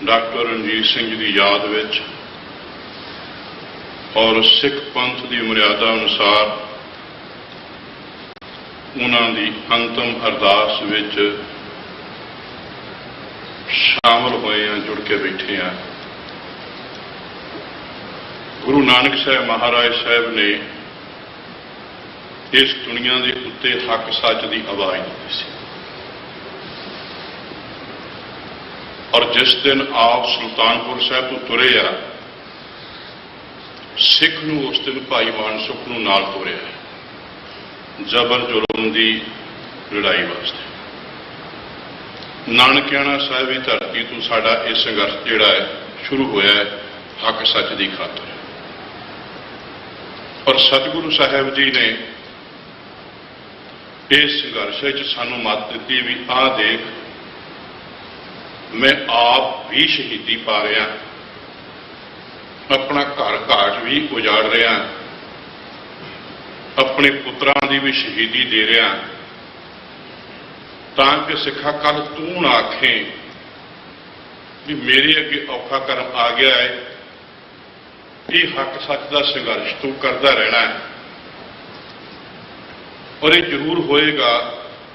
डॉक्टर रणजीत सिंह जी की याद विच और सिख पंथ की मर्यादा अनुसार उन्हां दी अंतिम अरदास विच शामिल होए हैं, जुड़ के बैठे हैं। गुरु नानक साहब महाराज साहब ने इस दुनिया के उत्ते हक सच की आवाज़ दी सी, और जिस दिन आप सुल्तानपुर साहब तो तुरे आ, सिख नूं उस दिन भाई मानसुख नूं नाल तुरिया जबर जुल्म की लड़ाई वास्ते। नानकियाना साहिब की धरती तो साडा यह संघर्ष जिहड़ा है शुरू होया है हक सच की खातर। और सतगुरु साहब जी ने इस संघर्ष सानू मत दी भी आ देख, मैं आप भी शहीदी पा रहा, अपना घर घाट भी उजाड़ रहा, अपने पुत्रां की भी शहीदी दे रहा, ताकि सिखा कल तू ना आखें भी मेरे अगे औखा कर्म आ गया है, ये हक सच का संघर्ष तू करता रहना है। और ये जरूर होएगा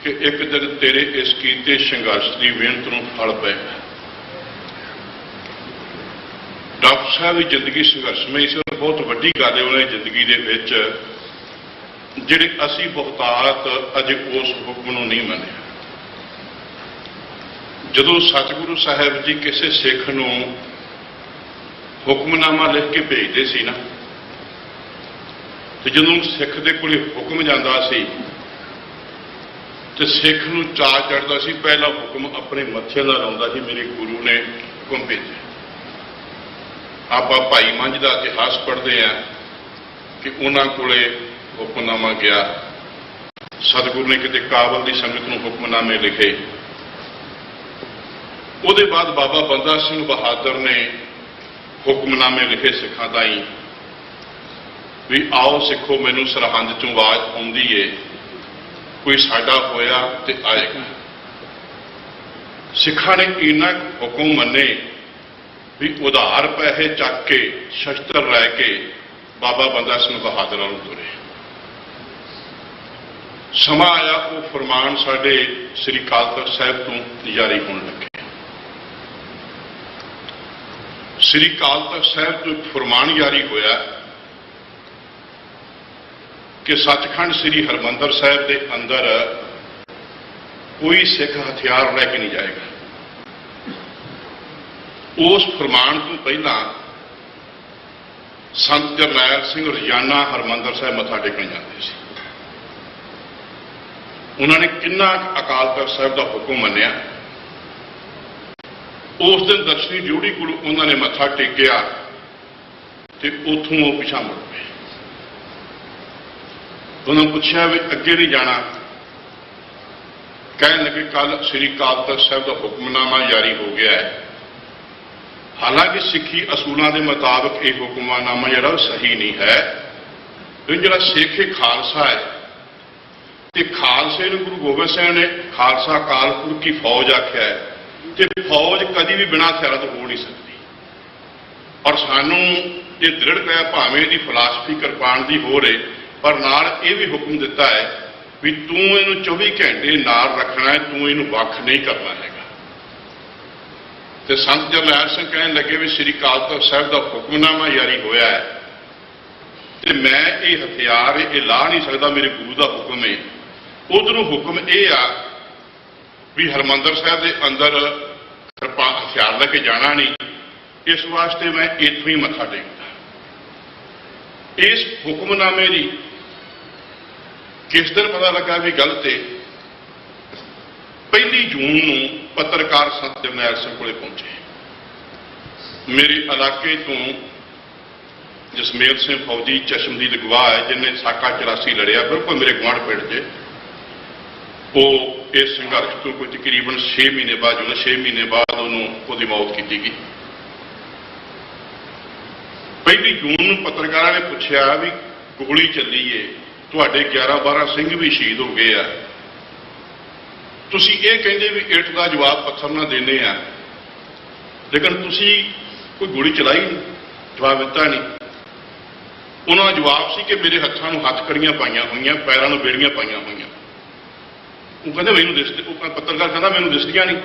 कि एक दिन तेरे इस कीते संघर्ष की मिहनत नूं फल पेगा। डॉक्टर साहब की जिंदगी संघर्षमई सी, बहुत वड्डी गल है उन्हें जिंदगी दे विच जिहड़े असी बहुतात अजे उस हुक्म नूं नहीं मन्निया। जदों सतगुरु साहब जी किसी सिख नूं हुक्मनामा लिख के भेजते सी ना, तो जदों सिख दे कोल हुक्म जांदा सी तो सिख नूं चाअ चढ़दा सी, पहला हुक्म अपने मत्थे दा लाउंदा सी, मेरे गुरु ने हुक्म भेजे। आपां भाई मंझ दा इतिहास पढ़ते हैं कि उन्हां कोले हुक्मनामा गया, सतगुरु ने किते काबल की संगत नूं हुक्मनामे लिखे। उहदे बाद बाबा बंदा सिंह बहादुर ने हुक्मनामे लिखे सिखां ताईं भी आओ सिखो, मैनूं सरहंद चों आवाज़ आउंदी है, कोई साडा होया ते आएगा। सिखां ने इन्ना हुक्म मन्ने भी उधार पैसे चक के शस्त्र लैके बाबा बंदा सिंह बहादुर नूं तुरे। समा आया वो फरमान साडे श्री अकाल तख्त साहिब तो जारी होने लगे। ਸ੍ਰੀ ਅਕਾਲ ਤਖ਼ਤ ਸਾਹਿਬ ਤੋਂ ਇੱਕ ਫਰਮਾਨ ਜਾਰੀ ਹੋਇਆ ਕਿ ਸੱਚਖੰਡ ਸ੍ਰੀ ਹਰਿਮੰਦਰ ਸਾਹਿਬ ਦੇ ਅੰਦਰ ਕੋਈ ਸਿੱਖ ਹਥਿਆਰ ਲੈ ਕੇ ਨਹੀਂ ਜਾਏਗਾ। ਉਸ ਫਰਮਾਨ ਤੋਂ ਪਹਿਲਾਂ ਸੰਤ ਜਰਨੈਲ ਸਿੰਘ ਰੋਜ਼ਾਨਾ ਹਰਿਮੰਦਰ ਸਾਹਿਬ ਮੱਥਾ ਟੇਕਣ ਜਾਂਦੇ ਸੀ। ਉਹਨਾਂ ਨੇ ਕਿੰਨਾ ਅਕਾਲ ਤਖ਼ਤ ਸਾਹਿਬ ਦਾ ਹੁਕਮ ਮੰਨਿਆ। ਉਸ ਦਿਨ ਦਰਸ਼ਨੀ ਡਿਊਟੀ ਕੋਲ ਉਹਨਾਂ ਨੇ ਮੱਥਾ ਟੇਕਿਆ ਤੇ ਉੱਥੋਂ ਉਹ ਪਿਛਾਂਹ ਮੁੜ ਪਏ। ਉਹਨਾਂ ਨੂੰ ਪੁੱਛਿਆ ਵੀ ਅੱਗੇ ਨਹੀਂ ਜਾਣਾ। ਕਹਿਣ ਲੱਗੇ ਕੱਲ ਸ੍ਰੀ ਅਕਾਲ ਤਖ਼ਤ ਸਾਹਿਬ ਦਾ ਹੁਕਮਨਾਮਾ ਜਾਰੀ ਹੋ ਗਿਆ ਹੈ। ਹਾਲਾਂਕਿ ਸਿੱਖੀ ਅਸੂਲਾਂ ਦੇ ਮੁਤਾਬਕ ਇਹ ਹੁਕਮਨਾਮਾ ਜਿਹੜਾ ਉਹ ਸਹੀ ਨਹੀਂ ਹੈ। ਕਿਉਂਕਿ ਜਿਹੜਾ ਸਿੱਖ ਖਾਲਸਾ ਹੈ ਤੇ ਖਾਲਸੇ ਨੂੰ ਗੁਰੂ ਗੋਬਿੰਦ ਸਿੰਘ ਨੇ ਖਾਲਸਾ ਕਾਲ ਪੁਰਖ ਕੀ ਫੌਜ ਆਖਿਆ ਹੈ ਤੇ ਫੌਜ ਕਦੀ ਵੀ ਬਿਨਾਂ ਹਥਿਆਰਾਂ ਤੋਂ ਹੋ ਨਹੀਂ ਸਕਦੀ। ਔਰ ਸਾਨੂੰ ਇਹ ਦ੍ਰਿੜ ਹੈ ਭਾਵੇਂ ਇਹਦੀ ਫਿਲਾਸਫੀ ਕਿਰਪਾਨ ਦੀ ਹੋ ਰਹੇ, ਪਰ ਨਾਲ ਇਹ ਵੀ ਹੁਕਮ ਦਿੱਤਾ ਹੈ ਵੀ ਤੂੰ ਇਹਨੂੰ 24 ਘੰਟੇ ਨਾਲ ਰੱਖਣਾ ਹੈ, ਤੂੰ ਇਹਨੂੰ ਵੱਖ ਨਹੀਂ ਕਰਨਾ ਹੈਗਾ। ਤੇ ਸੰਤ ਜਰਨੈਲ ਸਿੰਘ ਕਹਿਣ ਲੱਗੇ ਵੀ ਸ੍ਰੀ ਅਕਾਲ ਤਖ਼ਤ ਸਾਹਿਬ ਦਾ ਹੁਕਮਨਾਮਾ ਜਾਰੀ ਹੋਇਆ ਹੈ ਤੇ ਮੈਂ ਇਹ ਹਥਿਆਰ ਇਹ ਲਾ ਨਹੀਂ ਸਕਦਾ, ਮੇਰੇ ਗੁਰੂ ਦਾ ਹੁਕਮ ਹੈ। ਉਧਰੋਂ ਹੁਕਮ ਇਹ ਆ ਵੀ ਹਰਿਮੰਦਰ ਸਾਹਿਬ ਦੇ ਅੰਦਰ ਹਥਿਆਰ ਲੈ ਕੇ ਜਾਣਾ ਨਹੀਂ, ਇਸ ਵਾਸਤੇ ਮੈਂ ਇੱਥੋਂ ਹੀ ਮੱਥਾ ਟੇਕਦਾ। ਇਸ ਹੁਕਮਨਾਮੇ ਦੀ ਕਿਸ ਦਿਨ ਪਤਾ ਲੱਗਾ ਵੀ ਗਲਤ ਹੈ? 1 ਜੂਨ ਨੂੰ ਪੱਤਰਕਾਰ ਸੰਤ ਜਰਨੈਲ ਸਿੰਘ ਕੋਲੇ ਪਹੁੰਚੇ। ਮੇਰੇ ਇਲਾਕੇ ਤੋਂ ਜਸਮੇਲ ਸਿੰਘ ਫੌਜੀ ਚਸ਼ਮਦੀਦ ਗਵਾਹ ਹੈ, ਜਿਹਨੇ ਸਾਕਾ 84 ਲੜਿਆ, ਬਿਲਕੁਲ ਮੇਰੇ ਗੁਆਂਢ ਪਿੰਡ 'ਚ। ਉਹ ਇਸ ਸੰਘਰਸ਼ ਤੋਂ ਕੋਈ ਤਕਰੀਬਨ 6 ਮਹੀਨੇ ਬਾਅਦ, 6 ਮਹੀਨੇ ਬਾਅਦ ਉਹਦੀ ਮੌਤ ਕੀਤੀ ਗਈ। 1 ਜੂਨ ਨੂੰ ਪੱਤਰਕਾਰਾਂ ਨੇ ਪੁੱਛਿਆ ਵੀ ਗੋਲੀ ਚੱਲੀ ਏ, ਤੁਹਾਡੇ 11-12 ਸਿੰਘ ਵੀ ਸ਼ਹੀਦ ਹੋ ਗਏ ਆ, ਤੁਸੀਂ ਇਹ ਕਹਿੰਦੇ ਵੀ ਇੱਟ ਦਾ ਜਵਾਬ ਪੱਥਰ ਨਾਲ ਦੇਣੇ ਆ, ਲੇਕਿਨ ਤੁਸੀਂ ਕੋਈ ਗੋਲੀ ਚਲਾਈ ਨਹੀਂ, ਜਵਾਬ ਦਿੱਤਾ ਨਹੀਂ। ਉਹਨਾਂ ਦਾ ਜਵਾਬ ਸੀ ਕਿ ਮੇਰੇ ਹੱਥਾਂ ਨੂੰ ਹੱਥਕੜੀਆਂ ਪਾਈਆਂ ਹੋਈਆਂ, ਪੈਰਾਂ ਨੂੰ ਬੇੜੀਆਂ ਪਾਈਆਂ ਹੋਈਆਂ। ਉਹ ਕਹਿੰਦੇ ਮੈਨੂੰ ਦਿਸਦੇ, ਉਹ ਪੱਤਰਕਾਰ ਕਹਿੰਦਾ ਮੈਨੂੰ ਦਿਸਦੀਆਂ ਨਹੀਂ।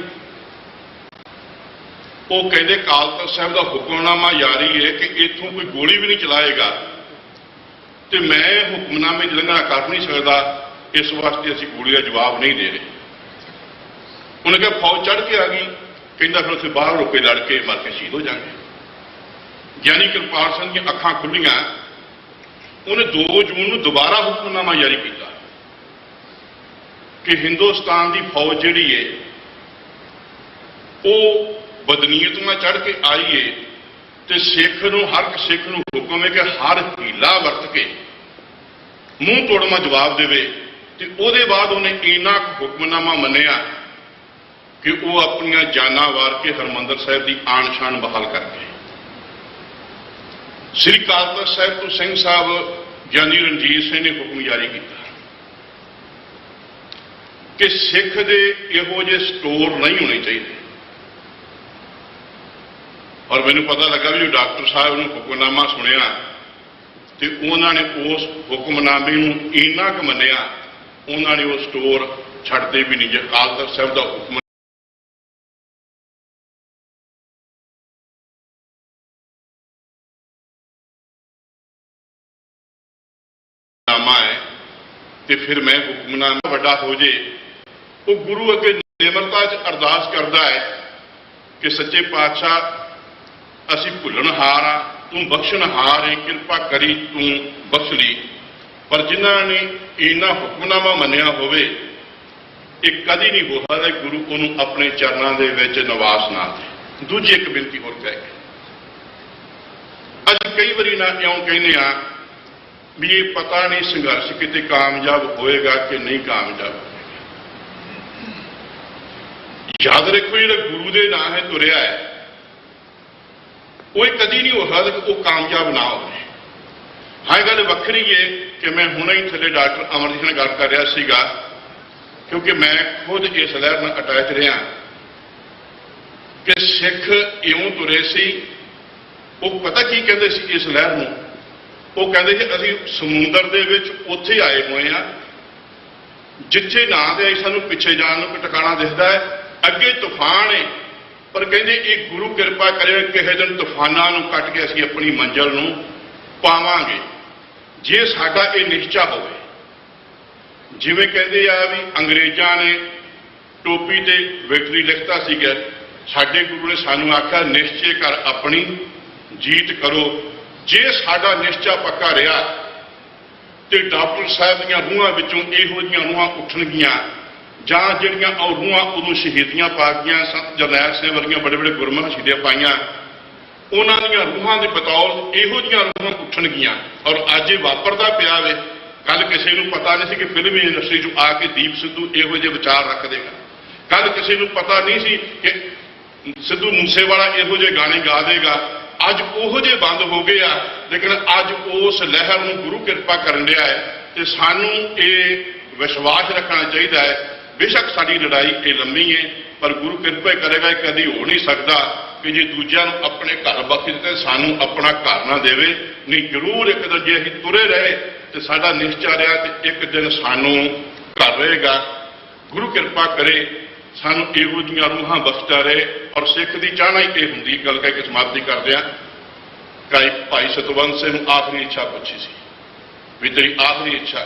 ਉਹ ਕਹਿੰਦੇ ਅਕਾਲ ਤਖ਼ਤ ਸਾਹਿਬ ਦਾ ਹੁਕਮਨਾਮਾ ਜਾਰੀ ਹੈ ਕਿ ਇੱਥੋਂ ਕੋਈ ਗੋਲੀ ਵੀ ਨਹੀਂ ਚਲਾਏਗਾ ਤੇ ਮੈਂ ਹੁਕਮਨਾਮੇ ਦੀ ਉਲੰਘਣਾ ਕਰ ਨਹੀਂ ਸਕਦਾ, ਇਸ ਵਾਸਤੇ ਅਸੀਂ ਗੋਲੀ ਦਾ ਜਵਾਬ ਨਹੀਂ ਦੇ ਰਹੇ। ਉਹਨੇ ਕਿਹਾ ਫੌਜ ਚੜ੍ਹ ਕੇ ਆ ਗਈ, ਕਹਿੰਦਾ ਫਿਰ ਉੱਥੇ ਬਾਹਰ ਰੁਕੇ ਲੜ ਕੇ ਮਰ ਕੇ ਸ਼ਹੀਦ ਹੋ ਜਾਣਗੇ। ਗਿਆਨੀ ਕਿਰਪਾਲ ਸਿੰਘ ਦੀਆਂ ਅੱਖਾਂ ਖੁੱਲੀਆਂ। ਉਹਨੇ 2 ਜੂਨ ਨੂੰ ਦੁਬਾਰਾ ਹੁਕਮਨਾਮਾ ਜਾਰੀ ਕੀਤਾ ਕਿ ਹਿੰਦੁਸਤਾਨ ਦੀ ਫੌਜ ਜਿਹੜੀ ਹੈ ਉਹ ਬਦਨੀਅਤ ਨਾਲ ਚੜ੍ਹ ਕੇ ਆਈ ਹੈ ਤੇ ਸਿੱਖ ਨੂੰ, ਹਰ ਇੱਕ ਸਿੱਖ ਨੂੰ ਹੁਕਮ ਹੈ ਕਿ ਹਰ ਹੀਲਾ ਵਰਤ ਕੇ ਮੂੰਹ ਤੋੜਵਾਂ ਜਵਾਬ ਦੇਵੇ। ਤੇ ਉਹਦੇ ਬਾਅਦ ਉਹਨੇ ਇੰਨਾ ਹੁਕਮਨਾਮਾ ਮੰਨਿਆ ਕਿ ਉਹ ਆਪਣੀਆਂ ਜਾਨਾਂ ਵਾਰ ਕੇ ਹਰਿਮੰਦਰ ਸਾਹਿਬ ਦੀ ਆਨ ਸ਼ਾਨ ਬਹਾਲ ਕਰ ਗਏ। ਸ੍ਰੀ ਅਕਾਲ ਤਖ਼ਤ ਸਾਹਿਬ ਤੋਂ ਸਿੰਘ ਸਾਹਿਬ ਗਿਆਨੀ ਰਣਜੀਤ ਸਿੰਘ ਨੇ ਹੁਕਮ ਜਾਰੀ ਕੀਤਾ ਕਿ ਸਿੱਖ ਦੇ ਇਹੋ ਜਿਹੇ ਸਟੋਰ ਨਹੀਂ ਹੋਣੇ ਚਾਹੀਦੇ। ਔਰ ਮੈਨੂੰ ਪਤਾ ਲੱਗਾ ਵੀ ਜੋ ਡਾਕਟਰ ਸਾਹਿਬ ਨੂੰ ਹੁਕਮਨਾਮਾ ਸੁਣਿਆ ਤੇ ਉਹਨਾਂ ਨੇ ਉਸ ਹੁਕਮਨਾਮੇ ਨੂੰ ਇੰਨਾ ਕੁ ਮੰਨਿਆ, ਉਹਨਾਂ ਨੇ ਉਹ ਸਟੋਰ ਛੱਡਦੇ ਵੀ ਨਹੀਂ। ਜੇ ਅਕਾਲ ਤਖ਼ਤ ਸਾਹਿਬ ਦਾ ਹੁਕਮ ਹੈ ਤੇ ਫਿਰ ਮੈਂ ਹੁਕਮਨਾਮਾ ਵੱਡਾ ਹੋ ਜੇ। ਉਹ ਗੁਰੂ ਅੱਗੇ ਨਿਮਰਤਾ 'ਚ ਅਰਦਾਸ ਕਰਦਾ ਹੈ ਕਿ ਸੱਚੇ ਪਾਤਸ਼ਾਹ ਅਸੀਂ ਭੁੱਲਣਹਾਰ ਆ, ਤੂੰ ਬਖਸ਼ਣਹਾਰ ਹੈ, ਕਿਰਪਾ ਕਰੀ ਤੂੰ ਬਖਸ਼ ਲਈ। ਪਰ ਜਿਨ੍ਹਾਂ ਨੇ ਇੰਨਾ ਹੁਕਮਨਾਮਾ ਮੰਨਿਆ ਹੋਵੇ ਇਹ ਕਦੀ ਨਹੀਂ ਹੋ ਸਕਦਾ ਗੁਰੂ ਉਹਨੂੰ ਆਪਣੇ ਚਰਨਾਂ ਦੇ ਵਿੱਚ ਨਿਵਾਸ ਨਾ ਦੇ। ਦੂਜੀ ਇੱਕ ਬੇਨਤੀ ਹੋਰ ਕਹਿ ਕੇ, ਅਸੀਂ ਕਈ ਵਾਰੀ ਨਾ ਇਉਂ ਕਹਿੰਦੇ ਆ ਵੀ ਇਹ ਪਤਾ ਨਹੀਂ ਸੰਘਰਸ਼ ਕਿਤੇ ਕਾਮਯਾਬ ਹੋਏਗਾ ਕਿ ਨਹੀਂ ਕਾਮਯਾਬ ਹੋਏਗਾ। ਯਾਦ ਰੱਖੋ ਜਿਹੜਾ ਗੁਰੂ ਦੇ ਨਾਂ ਹੈ ਤੁਰਿਆ ਹੈ ਉਹ ਕਦੀ ਨਹੀਂ ਹੋ ਸਕਦਾ ਕਿ ਉਹ ਕਾਮਯਾਬ ਨਾ ਹੋਵੇ। ਹਾਂ ਇਹ ਗੱਲ ਵੱਖਰੀ ਹੈ ਕਿ ਮੈਂ ਹੁਣੇ ਹੀ ਥੱਲੇ ਡਾਕਟਰ ਅਮਰਜੀਤ ਨਾਲ ਗੱਲ ਕਰ ਰਿਹਾ ਸੀਗਾ, ਕਿਉਂਕਿ ਮੈਂ ਖੁਦ ਇਸ ਲਹਿਰ ਨਾਲ ਅਟੈਚ ਰਿਹਾ ਕਿ ਸਿੱਖ ਇਉਂ ਤੁਰੇ ਸੀ। ਉਹ ਪਤਾ ਕੀ ਕਹਿੰਦੇ ਸੀ ਇਸ ਲਹਿਰ ਨੂੰ? ਉਹ ਕਹਿੰਦੇ ਜੀ ਅਸੀਂ ਸਮੁੰਦਰ ਦੇ ਵਿੱਚ ਉੱਥੇ ਆਏ ਹੋਏ ਆ ਜਿੱਥੇ ਨਾ ਤੇ ਸਾਨੂੰ ਪਿੱਛੇ ਜਾਣ ਨੂੰ ਕੋਈ ਟਿਕਾਣਾ ਦਿਖਦਾ ਹੈ, ਅੱਗੇ ਤੂਫਾਨ ਹੈ पर कहते ये गुरु कृपा करे किसी दिन तूफानां नूं कट के असीं अपनी मंजिल नूं पावांगे जे साडा ये निश्चा होवे। जिवें कहते आ भी अंग्रेज़ां ने टोपी ते विक्टरी लिखता सीगा, साडे गुरु ने सानूं आख्या निश्चय कर अपनी जीत करो। जे साडा निश्चा पक्का रहा तो डॉक्टर साहब दीआं रूहां विचों इहो जिहियां रूहां उठणगीआं जां जिहड़ियां और रूहां उदों शहीदियां पा गईआं, संत जरनैल सिंह वर्गियां बड़े बड़े गुरमुख शहीदियां पाईआं, उन्हां दीआं रूहां दे बतौर इहो जिहियां रूहां उठणगीआं। और अज ये वापरदा पिया वे। कल किसी नूं पता नहीं सी कि फिल्मी इंडस्ट्री चों आके दीप सिद्धू इहो जिहे विचार रख देगा। कल किसी नूं पता नहीं सी कि सिद्धू मूसेवाला इहो जिहे गाने गा देगा। अज उहो जे बंद हो गए आ, लेकिन अज उस लहर नूं गुरु कृपा करन दिया है। तो सानू ये विश्वास रखना चाहिए है, बेशक साडी लड़ाई ये लंबी है पर गुरु कृपा करेगा, कभी हो नहीं सकता कि जे दूजिਆਂ ਨੂੰ अपने घर बख्श दिते सानू अपना घर ना देवे। नहीं जरूर एक दिन जे असीं तुरे रहे तो साडा निश्चा रहा तो एक दिन सानू घर रहेगा। गुरु कृपा करे सानू इहो जिहियां रूहां बख्शदा रहे। और सिख की चाहना ही ये हुंदी, गल कह के समाप्ति करदे आ। भाई सतवंत सिंह नूं आखिरी इच्छा पूछी सी भी तेरी आखिरी इच्छा,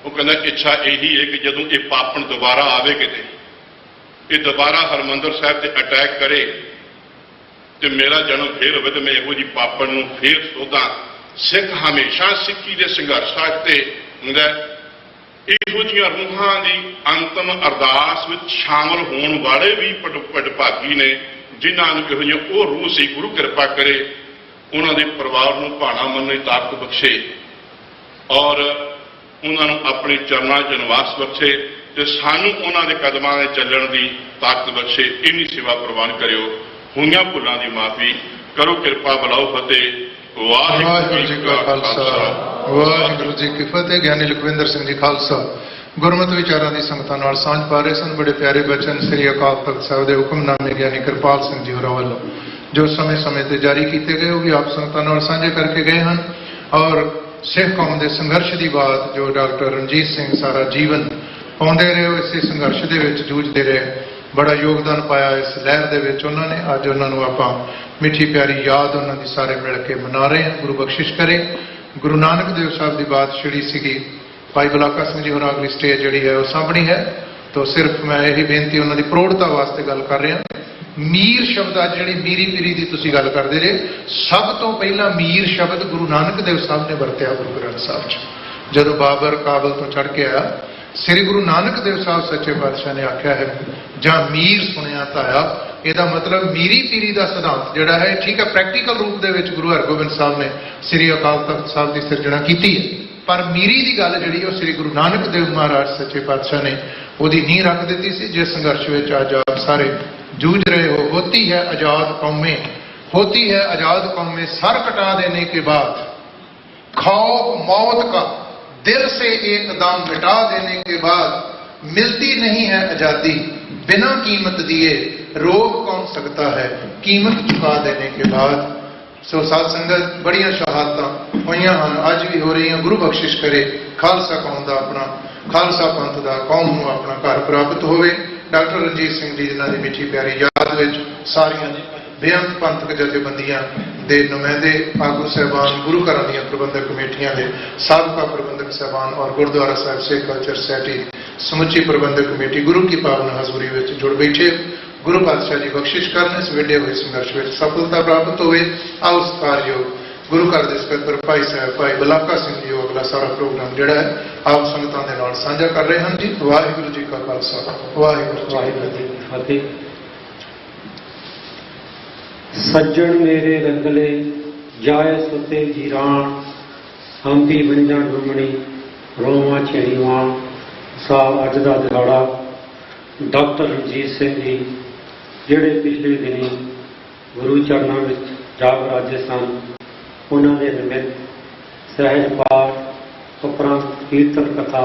वो कहता इच्छा यही है कि जदों ये पापण दोबारा आवे किते, ये दोबारा हरमंदर साहब से अटैक करे तो मेरा जन्म फिर हो, तो मैं इहो जी पापण नूं फिर सोधा। सिख हमेशा सिक्खी के संघर्ष वास्ते हुंदा इहो जिहियां रूहां की अंतिम अरदास में शामिल होने वाले भी भागी ने, जिन्हां नूं इहो जिहियां वो रूह सी। गुरु कृपा करे उन्हां दे परिवार नूं भाणा मनने दी ताकत बख्शे और उन्होंने अपने चरणों च निवास बख्शे तो सानू उन्होंने कदमां दे चलण की ताकत बख्शे। इन्नी सेवा प्रवान करियो। होईयां भुलां दी माफी करो, कृपा बुलाओ फतेह। वाहिगुरू जी का खालसा वाहिगुरू जी की फतेह। ज्ञानी लखविंदर सिंह जी खालसा गुरमत विचारां दी संगतां नाल सांझ पा रहे सन। बड़े प्यारे बचन श्री अकाल तख्त साहिब के हुक्मनामे ज्ञानी कृपाल सिंह जी होरां वल्लों जो समय समय ते जारी किए गए, वो भी आप संगतां नाल सांझे करके गए हैं। और सिख कौम के संघर्ष की बात जो डॉक्टर रणजीत सिंह सारा जीवन पाते रहे, इस संघर्ष के जूझते रहे, बड़ा योगदान पाया इस लहर के उन्होंने। अज उन्होंने आप मिठी प्यारी याद उन्होंने सारे मिल के मना रहे हैं। गुरु बख्शिश करे। गुरु नानक देव साहब की बात छिड़ी सी, भाई बलाका सिंह जी होर अगली स्टेज जी है वो सामनी है। तो सिर्फ मैं यही बेनती उन्होंने प्रौढ़ता वास्ते गल कर रहा। मीर शब्द अज जी मीरी पीरी की तुम गल करते रहे, सब तो पहला मीर शब्द गुरु नानक देव साहब ने वरत्या गुरु ग्रंथ साहब च। जदों बाबर काबल तो चढ़ के आया, श्री गुरु नानक देव साहब सच्चे पातशाह ने आख्या है जां मीर सुनिया ताया। यदा मतलब मीरी पीरी का सिद्धांत जोड़ा है, ठीक है, प्रैक्टिकल रूप के गुरु हरगोबिंद साहब ने श्री अकाल तख्त साहब की सिरजना की है, पर मीरी की गल जी श्री गुरु नानक देव महाराज सच्चे पातशाह ने वही नींह रख दी सी, जिस संघर्ष में अज आप सारे जूझ रहे हो। होती है आजाद कौमें, होती है आजाद कौमें सर कटा देने के बाद, खौफ मौत का दिल से एकदम मिटा देने के बाद, मिलती नहीं है आजादी बिना कीमत दिए, रोक कौन सकता है कीमत चुका देने के बाद। सो साध संगत बड़िया शहादत हुई हैं, अज भी हो रही हैं। गुरु बख्शिश करे खालसा कौम का अपना, खालसा पंथ का कौम को अपना घर प्राप्त होवे। डॉक्टर रणजीत सिंह जी जिन्होंने मिठी प्यारी याद में सारिया बेअंत पंथक जथेबंदियां दे नुमाइंदे आगू साहबान, गुरु घर दी प्रबंधक कमेटियां के साबका प्रबंधक साहबान और गुरुद्वारा साहब सिख कल्चर सोसायटी समुची प्रबंधक कमेटी गुरु की पावन हजूरी में जुड़ बैठे। गुरु पातशाह जी बख्शिश करने इस विडे हुए संघर्ष में सफलता प्राप्त होवे। आओ सत्कारयोग गुरु घर के सकत्तर भाई साहब भाई बलाका सिंह जी अगला सारा प्रोग्राम जोड़ा है आप संगतां दे नाल साझा कर रहे हैं जी। वाहिगुरू जी का खालसा वाहिगुरू जी की फतेह। सज्जन मेरे रंगले जाए सुते जीरान, हम भी बंजा डुमणी रोमा छेड़ीवान। साल अज का दिहाड़ा डॉक्टर रणजीत सिंह जी जिहड़े पिछले दिनी गुरु चरणों में जाग राजे सन, उन्होंने निमित्त सहज पाठ उपरंत कीर्तन कथा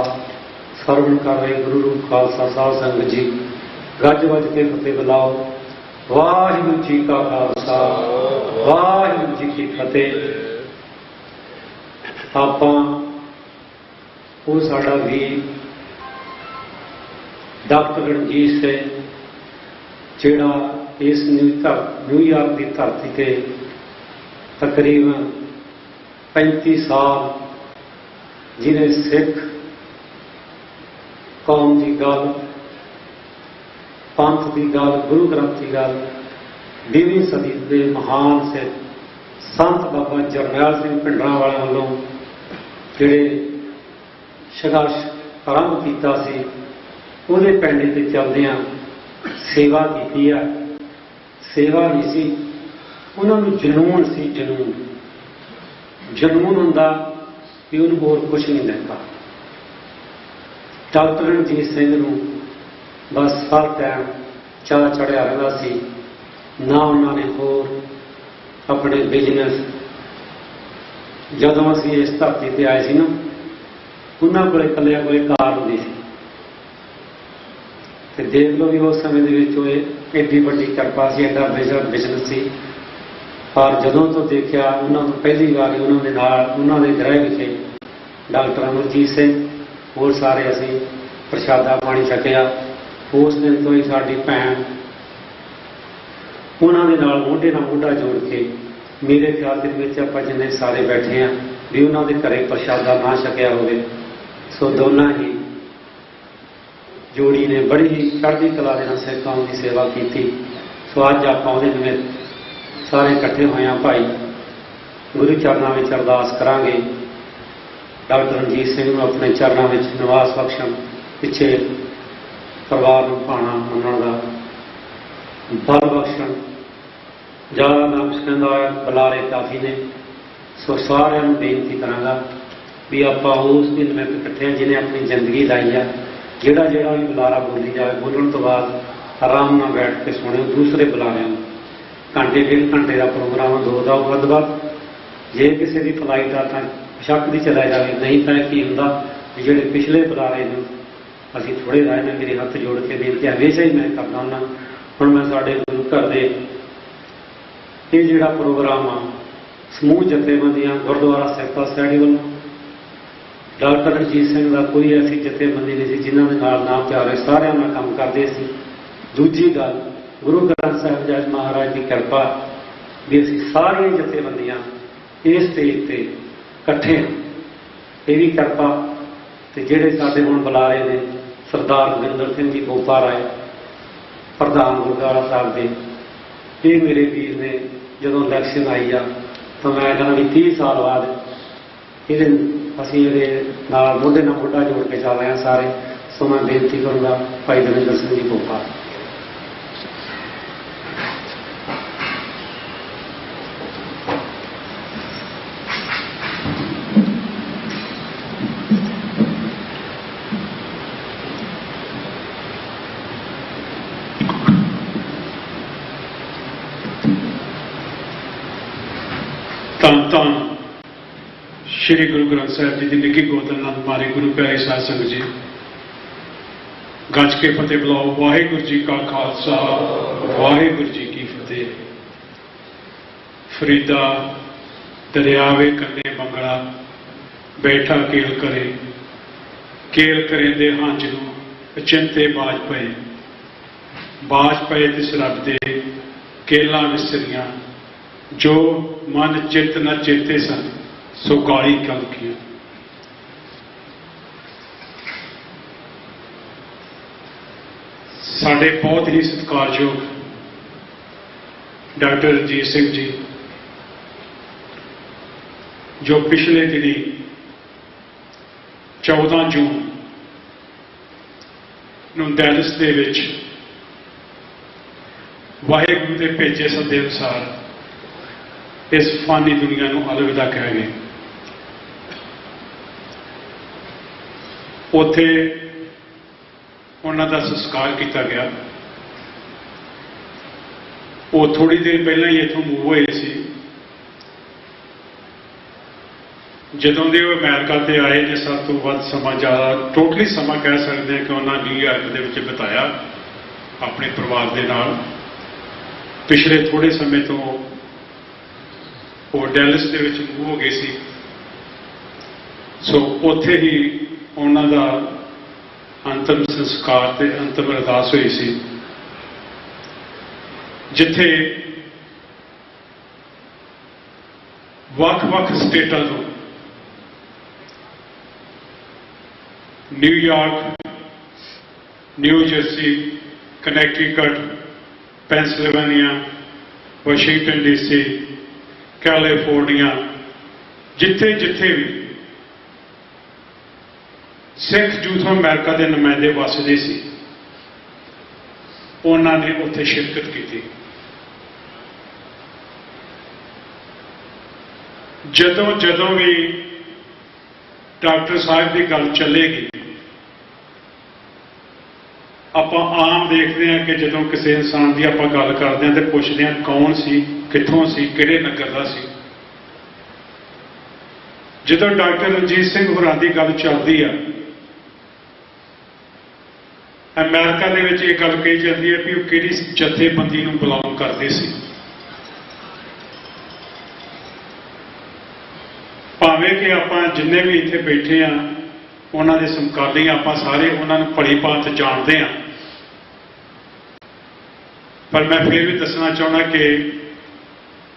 सरवण कर रहे गुरु रूप खालसा साध संगत जी गज वज के फतेह बुलाओ। वाहिगुरू जी का खालसा वाहिगुरू जी की फतेह। आपां वो साडा वीर डॉक्टर रणजीत सिंह जिहड़ा ਇਸ ਨਿਊਯਾਰਕ ਦੀ ਧਰਤੀ ਤੇ ਤਕਰੀਬਨ 35 ਸਾਲ ਜਿਹਨੇ ਸਿੱਖ ਕੌਮ ਦੀ ਗੱਲ, ਪੰਥ ਦੀ ਗੱਲ, ਗੁਰੂ ਗ੍ਰੰਥ ਦੀ ਗੱਲ, 20ਵੀਂ ਸਦੀ ਦੇ ਮਹਾਨ ਸਿੱਖ ਸੰਤ ਬਾਬਾ ਜਰਨੈਲ ਸਿੰਘ ਭਿੰਡਰਾਂਵਾਲੇ ਵੱਲੋਂ ਜਿਹੜੇ ਸੰਘਰਸ਼ ਆਰੰਭ ਕੀਤਾ ਸੀ, ਉਹਦੇ ਪੈਂਡੇ ਤੇ ਚੱਲਦਿਆਂ ਸੇਵਾ ਕੀਤੀ ਆ। ਸੇਵਾ ਨਹੀਂ ਸੀ, ਉਹਨਾਂ ਨੂੰ ਜਨੂੰਨ ਸੀ। ਜਨੂੰਨ ਹੁੰਦਾ ਵੀ ਉਹਨੂੰ ਹੋਰ ਕੁਛ ਨਹੀਂ ਲੈਂਦਾ। ਡਾਕਟਰ ਰਣਜੀਤ ਸਿੰਘ ਨੂੰ ਬਸ ਹਰ ਟਾਈਮ ਚਾਅ ਚੜ੍ਹਿਆ ਰਹਿੰਦਾ ਸੀ। ਨਾ ਉਹਨਾਂ ਨੇ ਹੋਰ ਆਪਣੇ ਬਿਜ਼ਨਸ, ਜਦੋਂ ਅਸੀਂ ਇਸ ਧਰਤੀ ਤੇ ਆਏ ਸੀ ਨਾ, ਉਹਨਾਂ ਕੋਲੇ ਇਕੱਲਿਆਂ ਕੋਲੇ ਕਾਰ ਹੁੰਦੀ ਸੀ। ਤੇ ਦੇਖ ਲਓ ਵੀ ਉਸ ਸਮੇਂ ਦੇ ਵਿੱਚ ਉਹ ਐਡੀ ਵੱਡੀ ਕਿਰਪਾ ਸੀ, ਐਡਾ ਬਿਜ਼ਨਸ ਸੀ। ਪਰ ਜਦੋਂ ਤੋਂ ਦੇਖਿਆ ਉਹਨਾਂ ਨੂੰ ਪਹਿਲੀ ਵਾਰ ਉਹਨਾਂ ਦੇ ਨਾਲ, ਉਹਨਾਂ ਦੇ ਗ੍ਰਹਿ ਵਿਖੇ ਡਾਕਟਰ ਅਮਰਜੀਤ ਸਿੰਘ ਹੋਰ ਸਾਰੇ ਅਸੀਂ ਪ੍ਰਸ਼ਾਦਾ ਪਾਣੀ ਛਕਿਆ। ਉਸ ਦਿਨ ਤੋਂ ਹੀ ਸਾਡੀ ਭੈਣ ਉਹਨਾਂ ਦੇ ਨਾਲ ਮੋਢੇ ਨਾਲ ਮੋਢਾ ਜੋੜ ਕੇ, ਮੇਰੇ ਖਿਆਲ ਦੇ ਵਿੱਚ ਆਪਾਂ ਜਿੰਨੇ ਸਾਰੇ ਬੈਠੇ ਹਾਂ ਵੀ ਉਹਨਾਂ ਦੇ ਘਰੇ ਪ੍ਰਸ਼ਾਦਾ ਨਾ ਛਕਿਆ ਹੋਵੇ। ਸੋ ਦੋਨਾਂ ਹੀ ਜੋੜੀ ਨੇ ਬੜੀ ਹੀ ਚੜ੍ਹਦੀ ਕਲਾ ਦੇ ਨਾਲ ਸਿੱਖ ਕੌਮ ਦੀ ਸੇਵਾ ਕੀਤੀ। ਸੋ ਅੱਜ ਆਪਾਂ ਉਹਦੇ ਜਿਵੇਂ ਸਾਰੇ ਇਕੱਠੇ ਹੋਏ ਹਾਂ ਭਾਈ, ਗੁਰੂ ਚਰਨਾਂ ਵਿੱਚ ਅਰਦਾਸ ਕਰਾਂਗੇ ਡਾਕਟਰ ਰਣਜੀਤ ਸਿੰਘ ਨੂੰ ਆਪਣੇ ਚਰਨਾਂ ਵਿੱਚ ਨਿਵਾਸ ਬਖਸ਼ਣ, ਪਿੱਛੇ ਪਰਿਵਾਰ ਨੂੰ ਭਾਣਾ ਮੰਨਣ ਦਾ ਬਲ ਬਖਸ਼ਣ। ਜ਼ਿਆਦਾ ਨਾਮ ਕਹਿੰਦਾ ਹੋਇਆ ਬੁਲਾਰੇ ਕਾਫੀ ਨੇ। ਸੋ ਸਾਰਿਆਂ ਨੂੰ ਬੇਨਤੀ ਕਰਾਂਗਾ ਵੀ ਆਪਾਂ ਉਸ ਦਿਨ ਵਿੱਚ ਇਕੱਠੇ ਹਾਂ ਜਿਹਨੇ ਆਪਣੀ ਜ਼ਿੰਦਗੀ ਲਾਈ ਆ। ਜਿਹੜਾ ਵੀ ਬੁਲਾਰਾ ਬੋਲੀ ਜਾਵੇ, ਬੋਲਣ ਤੋਂ ਬਾਅਦ ਆਰਾਮ ਨਾਲ ਬੈਠ ਕੇ ਸੁਣਿਓ ਦੂਸਰੇ ਬੁਲਾਰਿਆਂ ਨੂੰ। ਘੰਟੇ ਡੇਢ ਘੰਟੇ ਦਾ ਪ੍ਰੋਗਰਾਮ, 2 ਦਾ ਵੱਧ। ਜੇ ਕਿਸੇ ਦੀ ਫਲਾਈਟ ਆ ਤਾਂ ਸ਼ੱਕ ਦੀ ਚਲਾ ਜਾਵੇ, ਨਹੀਂ ਤਾਂ ਕੀ ਹੁੰਦਾ ਵੀ ਜਿਹੜੇ ਪਿਛਲੇ ਬੁਲਾਰੇ ਨੂੰ ਅਸੀਂ ਥੋੜ੍ਹੇ ਰਹਿ ਨੇ। ਮੇਰੇ ਹੱਥ ਜੋੜ ਕੇ ਬੇਨਤੀ ਹਮੇਸ਼ਾ ਹੀ ਮੈਂ ਕਰਦਾ ਹੁੰਦਾ। ਹੁਣ ਮੈਂ ਸਾਡੇ ਗੁਰੂ ਘਰ ਦੇ ਇਹ ਜਿਹੜਾ ਪ੍ਰੋਗਰਾਮ ਆ, ਸਮੂਹ ਜਥੇਬੰਦੀਆਂ ਗੁਰਦੁਆਰਾ ਸਾਹਿਬ ਪਾਤਸ਼ਾਹੀ ਵੱਲੋਂ, ਡਾਕਟਰ ਰਣਜੀਤ ਸਿੰਘ ਦਾ ਕੋਈ ਐਸੀ ਜਥੇਬੰਦੀ ਨਹੀਂ ਸੀ ਜਿਨ੍ਹਾਂ ਦੇ ਨਾਲ ਨਾ ਪਿਆਰੇ, ਸਾਰਿਆਂ ਨਾਲ ਕੰਮ ਕਰਦੇ ਸੀ। ਦੂਜੀ ਗੱਲ, ਗੁਰੂ ਗ੍ਰੰਥ ਸਾਹਿਬ ਜੀ ਮਹਾਰਾਜ ਦੀ ਕਿਰਪਾ ਵੀ ਅਸੀਂ ਸਾਰੀਆਂ ਜਥੇਬੰਦੀਆਂ ਇਸ ਸਟੇਜ ਤੇ ਇਕੱਠੇ ਹਾਂ। ਇਹ ਵੀ ਕਿਰਪਾ। ਤੇ ਜਿਹੜੇ ਸਾਡੇ ਹੁਣ ਬੁਲਾ ਰਹੇ ਨੇ ਸਰਦਾਰ ਗੁਰਿੰਦਰ ਸਿੰਘ ਜੀ ਬੋਪਾ ਰਾਏ, ਪ੍ਰਧਾਨ ਗੁਰਦੁਆਰਾ ਸਾਹਿਬ ਦੇ, ਇਹ ਮੇਰੇ ਵੀਰ ਨੇ। ਜਦੋਂ ਇਲੈਕਸ਼ਨ ਆਈ ਆ ਤਾਂ ਮੈਂ ਕਹਿੰਦਾ ਵੀ 30 ਸਾਲ ਬਾਅਦ ਅਸੀਂ ਇਹਦੇ ਨਾਲ ਮੋਢੇ ਨਾਲ ਮੋਢਾ ਜੋੜ ਕੇ ਚੱਲ ਰਹੇ ਹਾਂ ਸਾਰੇ। ਸੋ ਮੈਂ ਬੇਨਤੀ ਕਰੂੰਗਾ ਭਾਈ ਗੁਰਿੰਦਰ ਸਿੰਘ ਜੀ ਬੋਪਾ। ਧੰਨ ਸ਼੍ਰੀ ਗੁਰੂ ਗ੍ਰੰਥ ਸਾਹਿਬ ਜੀ ਦੀ ਨਿੱਘੀ ਗੋਦ ਨਾਲ ਮਾਰੇ ਗੁਰੂ ਪਿਆਰੇ ਸਾਧ ਸੰਗਤ ਜੀ, ਗੱਜ ਕੇ ਫਤਿਹ ਬੁਲਾਓ। ਵਾਹਿਗੁਰੂ ਜੀ ਕਾ ਖਾਲਸਾ, ਵਾਹਿਗੁਰੂ ਜੀ ਕੀ ਫਤਿਹ। ਫਰੀਦਾ ਦਰਿਆਵੇ ਕੰਨੇ ਮੰਗਲਾ, ਬੈਠਾ ਕੇਲ ਕਰੇ ਦੇ ਹੰਝ ਨੂੰ ਅਚਿੰਤੇ ਬਾਜ ਪਏ ਤਿਸ ਰੱਬ ਦੇ ਕੇਲਾਂ ਵਿਸਰੀਆਂ, ਜੋ ਮਨ ਚਿੱਤ ਨ ਚੇਤੇ ਸਨ ਸੋ ਗਾਲੀ ਕਲਕੀਆਂ। ਸਾਡੇ ਬਹੁਤ ਹੀ ਸਤਿਕਾਰਯੋਗ ਡਾਕਟਰ ਰਣਜੀਤ ਸਿੰਘ ਜੀ, ਜੋ ਪਿਛਲੇ ਦਿਨੀ 14 ਜੂਨ ਨੂੰ ਡੈਲਸ ਦੇ ਵਿੱਚ ਵਾਹਿਗੁਰੂ ਦੇ ਭੇਜੇ ਸੱਦੇ ਅਨੁਸਾਰ ਇਸ ਫਾਨੀ ਦੁਨੀਆ ਨੂੰ ਅਲਵਿਦਾ ਕਹਿ ਗਏ। ਉੱਥੇ ਉਹਨਾਂ ਦਾ ਸੰਸਕਾਰ ਕੀਤਾ ਗਿਆ। ਉਹ ਥੋੜੀ ਦੇਰ ਪਹਿਲਾਂ ਹੀ ਇੱਥੋਂ ਮੂਵ ਹੋਏ ਸੀ। ਜਦੋਂ ਦੇ ਉਹ ਅਮਰੀਕਾ ਤੇ ਆਏ ਨੇ, ਸਭ ਤੋਂ ਵੱਧ ਸਮਾਂ, ਜ਼ਿਆਦਾ ਟੋਟਲੀ ਸਮਾਂ ਕਹਿ ਸਕਦੇ ਹਾਂ ਕਿ ਉਹਨਾਂ ਨਿਊਯਾਰਕ ਦੇ ਵਿੱਚ ਬਿਤਾਇਆ ਆਪਣੇ ਪਰਿਵਾਰ ਦੇ ਨਾਲ। ਪਿਛਲੇ ਥੋੜੇ ਸਮੇਂ ਤੋਂ ਉਹ ਡੈਲਸ ਦੇ ਵਿੱਚ ਮੂਵ ਹੋ ਗਏ ਸੀ। ਸੋ ਉੱਥੇ ਹੀ ਉਹਨਾਂ ਦਾ ਅੰਤਿਮ ਸੰਸਕਾਰ ਤੇ ਅੰਤਿਮ ਅਰਦਾਸ ਹੋਈ ਸੀ। ਜਿੱਥੇ ਵੱਖ-ਵੱਖ ਸਟੇਟਾਂ ਤੋਂ New York, new jersey, Connecticut, Pennsylvania, Washington DC, California, ਜਿੱਥੇ ਜਿੱਥੇ ਵੀ ਸਿੱਖ ਯੂਥ ਆਫ ਅਮਰੀਕਾ ਦੇ ਨੁਮਾਇੰਦੇ ਵੱਸਦੇ ਸੀ, ਉਹਨਾਂ ਨੇ ਉੱਥੇ ਸ਼ਿਰਕਤ ਕੀਤੀ। ਜਦੋਂ ਵੀ ਡਾਕਟਰ ਸਾਹਿਬ ਦੀ ਗੱਲ ਚੱਲੇਗੀ, ਆਪਾਂ ਆਮ ਦੇਖਦੇ ਹਾਂ ਕਿ ਜਦੋਂ ਕਿਸੇ ਇਨਸਾਨ ਦੀ ਆਪਾਂ ਗੱਲ ਕਰਦੇ ਹਾਂ ਤੇ ਪੁੱਛਦੇ ਹਾਂ ਕੌਣ ਸੀ, ਕਿੱਥੋਂ ਸੀ, ਕਿਹੜੇ ਨਗਰ ਦਾ ਸੀ। ਜਦੋਂ ਡਾਕਟਰ ਰਣਜੀਤ ਸਿੰਘ ਹੋਰਾਂ ਦੀ ਗੱਲ ਚੱਲਦੀ ਆ, ਅਮਰੀਕਾ ਦੇ ਵਿੱਚ ਇਹ ਗੱਲ ਕਹੀ ਜਾਂਦੀ ਹੈ ਕਿ ਉਹ ਕਿਹੜੀ ਜਥੇਬੰਦੀ ਨੂੰ ਬਿਲੋਂਗ ਕਰਦੇ ਸੀ। ਭਾਵੇਂ ਕਿ ਆਪਾਂ ਜਿੰਨੇ ਵੀ ਇੱਥੇ ਬੈਠੇ ਆ ਉਹਨਾਂ ਦੇ ਸਮਕਾਲੀ, ਆਪਾਂ ਸਾਰੇ ਉਹਨਾਂ ਨੂੰ ਭਲੀ ਭਾਂਤ ਜਾਣਦੇ ਹਾਂ, ਪਰ ਮੈਂ ਫਿਰ ਵੀ ਦੱਸਣਾ ਚਾਹੁੰਦਾ ਕਿ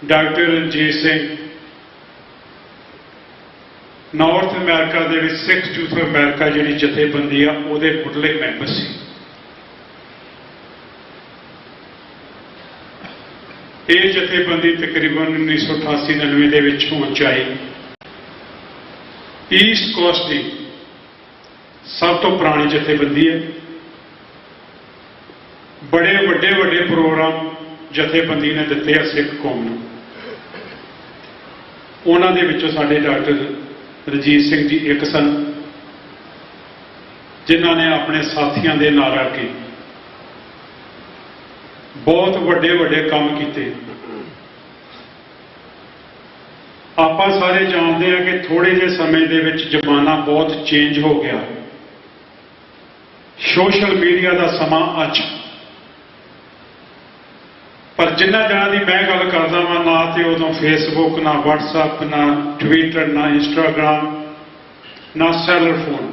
doctor Ranjit Singh north America ਦੇ ਵਿੱਚ ਸਿੱਖ ਯੂਥ ਆਫ ਅਮਰੀਕਾ ਜਿਹੜੀ ਜਥੇਬੰਦੀ ਆ ਉਹਦੇ ਮੁੱਢਲੇ ਮੈਂਬਰ ਸੀ। ਇਹ ਜਥੇਬੰਦੀ ਤਕਰੀਬਨ 1988-99 ਦੇ ਵਿੱਚ ਹੋਂਦ 'ਚ ਆਈ। ਈਸਟ ਕੋਸਟ ਦੀ ਸਭ ਤੋਂ ਪੁਰਾਣੀ ਜਥੇਬੰਦੀ ਹੈ। ਬੜੇ ਵੱਡੇ ਪ੍ਰੋਗਰਾਮ ਜਥੇਬੰਦੀ ਨੇ ਦਿੱਤੇ ਆ ਸਿੱਖ ਕੌਮ ਨੂੰ। ਉਹਨਾਂ ਦੇ ਵਿੱਚੋਂ ਸਾਡੇ ਡਾਕਟਰ ਰਣਜੀਤ ਸਿੰਘ ਜੀ ਇੱਕ ਸਨ, ਜਿਨ੍ਹਾਂ ਨੇ ਆਪਣੇ ਸਾਥੀਆਂ ਦੇ ਨਾਲ ਰਲ ਕੇ ਬਹੁਤ ਵੱਡੇ ਕੰਮ ਕੀਤੇ। ਆਪਾਂ ਸਾਰੇ ਜਾਣਦੇ ਹਾਂ ਕਿ ਥੋੜੇ ਜਿਹੇ ਸਮੇਂ ਦੇ ਵਿੱਚ ਜ਼ਮਾਨਾ ਬਹੁਤ ਚੇਂਜ ਹੋ ਗਿਆ। ਸੋਸ਼ਲ ਮੀਡੀਆ ਦਾ ਸਮਾਂ ਅੱਜ, ਪਰ ਜਿਨ੍ਹਾਂ ਜਣਾਂ ਦੀ ਮੈਂ ਗੱਲ ਕਰਦਾ ਵਾਂ, ਨਾ ਤੇ ਉਦੋਂ ਫੇਸਬੁੱਕ, ਨਾ ਵਟਸਐਪ, ਨਾ ਟਵਿੱਟਰ, ਨਾ ਇੰਸਟਾਗ੍ਰਾਮ, ਨਾ ਸੈਲਰ ਫੋਨ,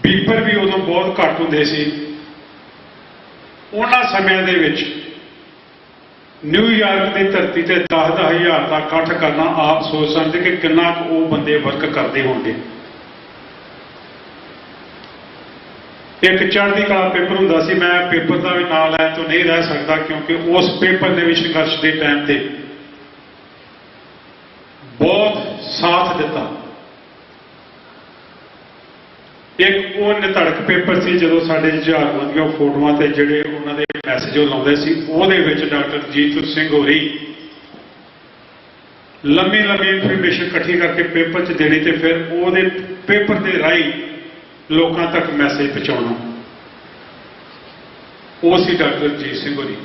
ਬੀਪਰ ਵੀ ਉਦੋਂ ਬਹੁਤ ਘੱਟ ਹੁੰਦੇ ਸੀ। ਉਹਨਾਂ ਸਮਿਆਂ ਦੇ ਵਿੱਚ ਨਿਊਯਾਰਕ ਦੀ ਧਰਤੀ ਤੇ 10-10 ਹਜ਼ਾਰ ਦਾ ਇਕੱਠ ਕਰਨਾ, ਆਪ ਸੋਚ ਸਕਦੇ ਕਿ ਕਿੰਨਾ ਕੁ ਉਹ ਬੰਦੇ ਵਰਕ ਕਰਦੇ ਹੋਣਗੇ। ਇੱਕ ਚੜ੍ਹਦੀ ਕਲਾ ਪੇਪਰ ਹੁੰਦਾ ਸੀ, ਮੈਂ ਪੇਪਰ ਦਾ ਵੀ ਨਾਂ ਲੈਣ ਤੋਂ ਨਹੀਂ ਰਹਿ ਸਕਦਾ, ਕਿਉਂਕਿ ਉਸ ਪੇਪਰ ਨੇ ਵੀ ਸੰਘਰਸ਼ ਦੇ ਟਾਈਮ ਤੇ ਬਹੁਤ ਸਾਥ ਦਿੱਤਾ। ਇੱਕ ਉਹ ਨਿਧੜਕ ਪੇਪਰ ਸੀ, ਜਦੋਂ ਸਾਡੇ ਜੁਝਾਰਵੰਦੀਆਂ ਫੋਟੋਆਂ ਤੇ ਜਿਹੜੇ ਉਹਨਾਂ ਦੇ ਮੈਸੇਜ ਉਹ ਲਾਉਂਦੇ ਸੀ, ਉਹਦੇ ਵਿੱਚ ਡਾਕਟਰ ਜੀਤ ਸਿੰਘ ਹੋਰੀ ਲੰਮੀ ਇਨਫੋਰਮੇਸ਼ਨ ਇਕੱਠੀ ਕਰਕੇ ਪੇਪਰ 'ਚ ਦੇਣੀ ਤੇ ਫਿਰ ਉਹਦੇ ਪੇਪਰ ਦੇ ਰਾਹੀਂ ਲੋਕਾਂ ਤੱਕ ਮੈਸੇਜ ਪਹੁੰਚਾਉਣਾ। ਉਹ ਸੀ ਡਾਕਟਰ ਰਣਜੀਤ ਸਿੰਘ ਹੋਰੀ।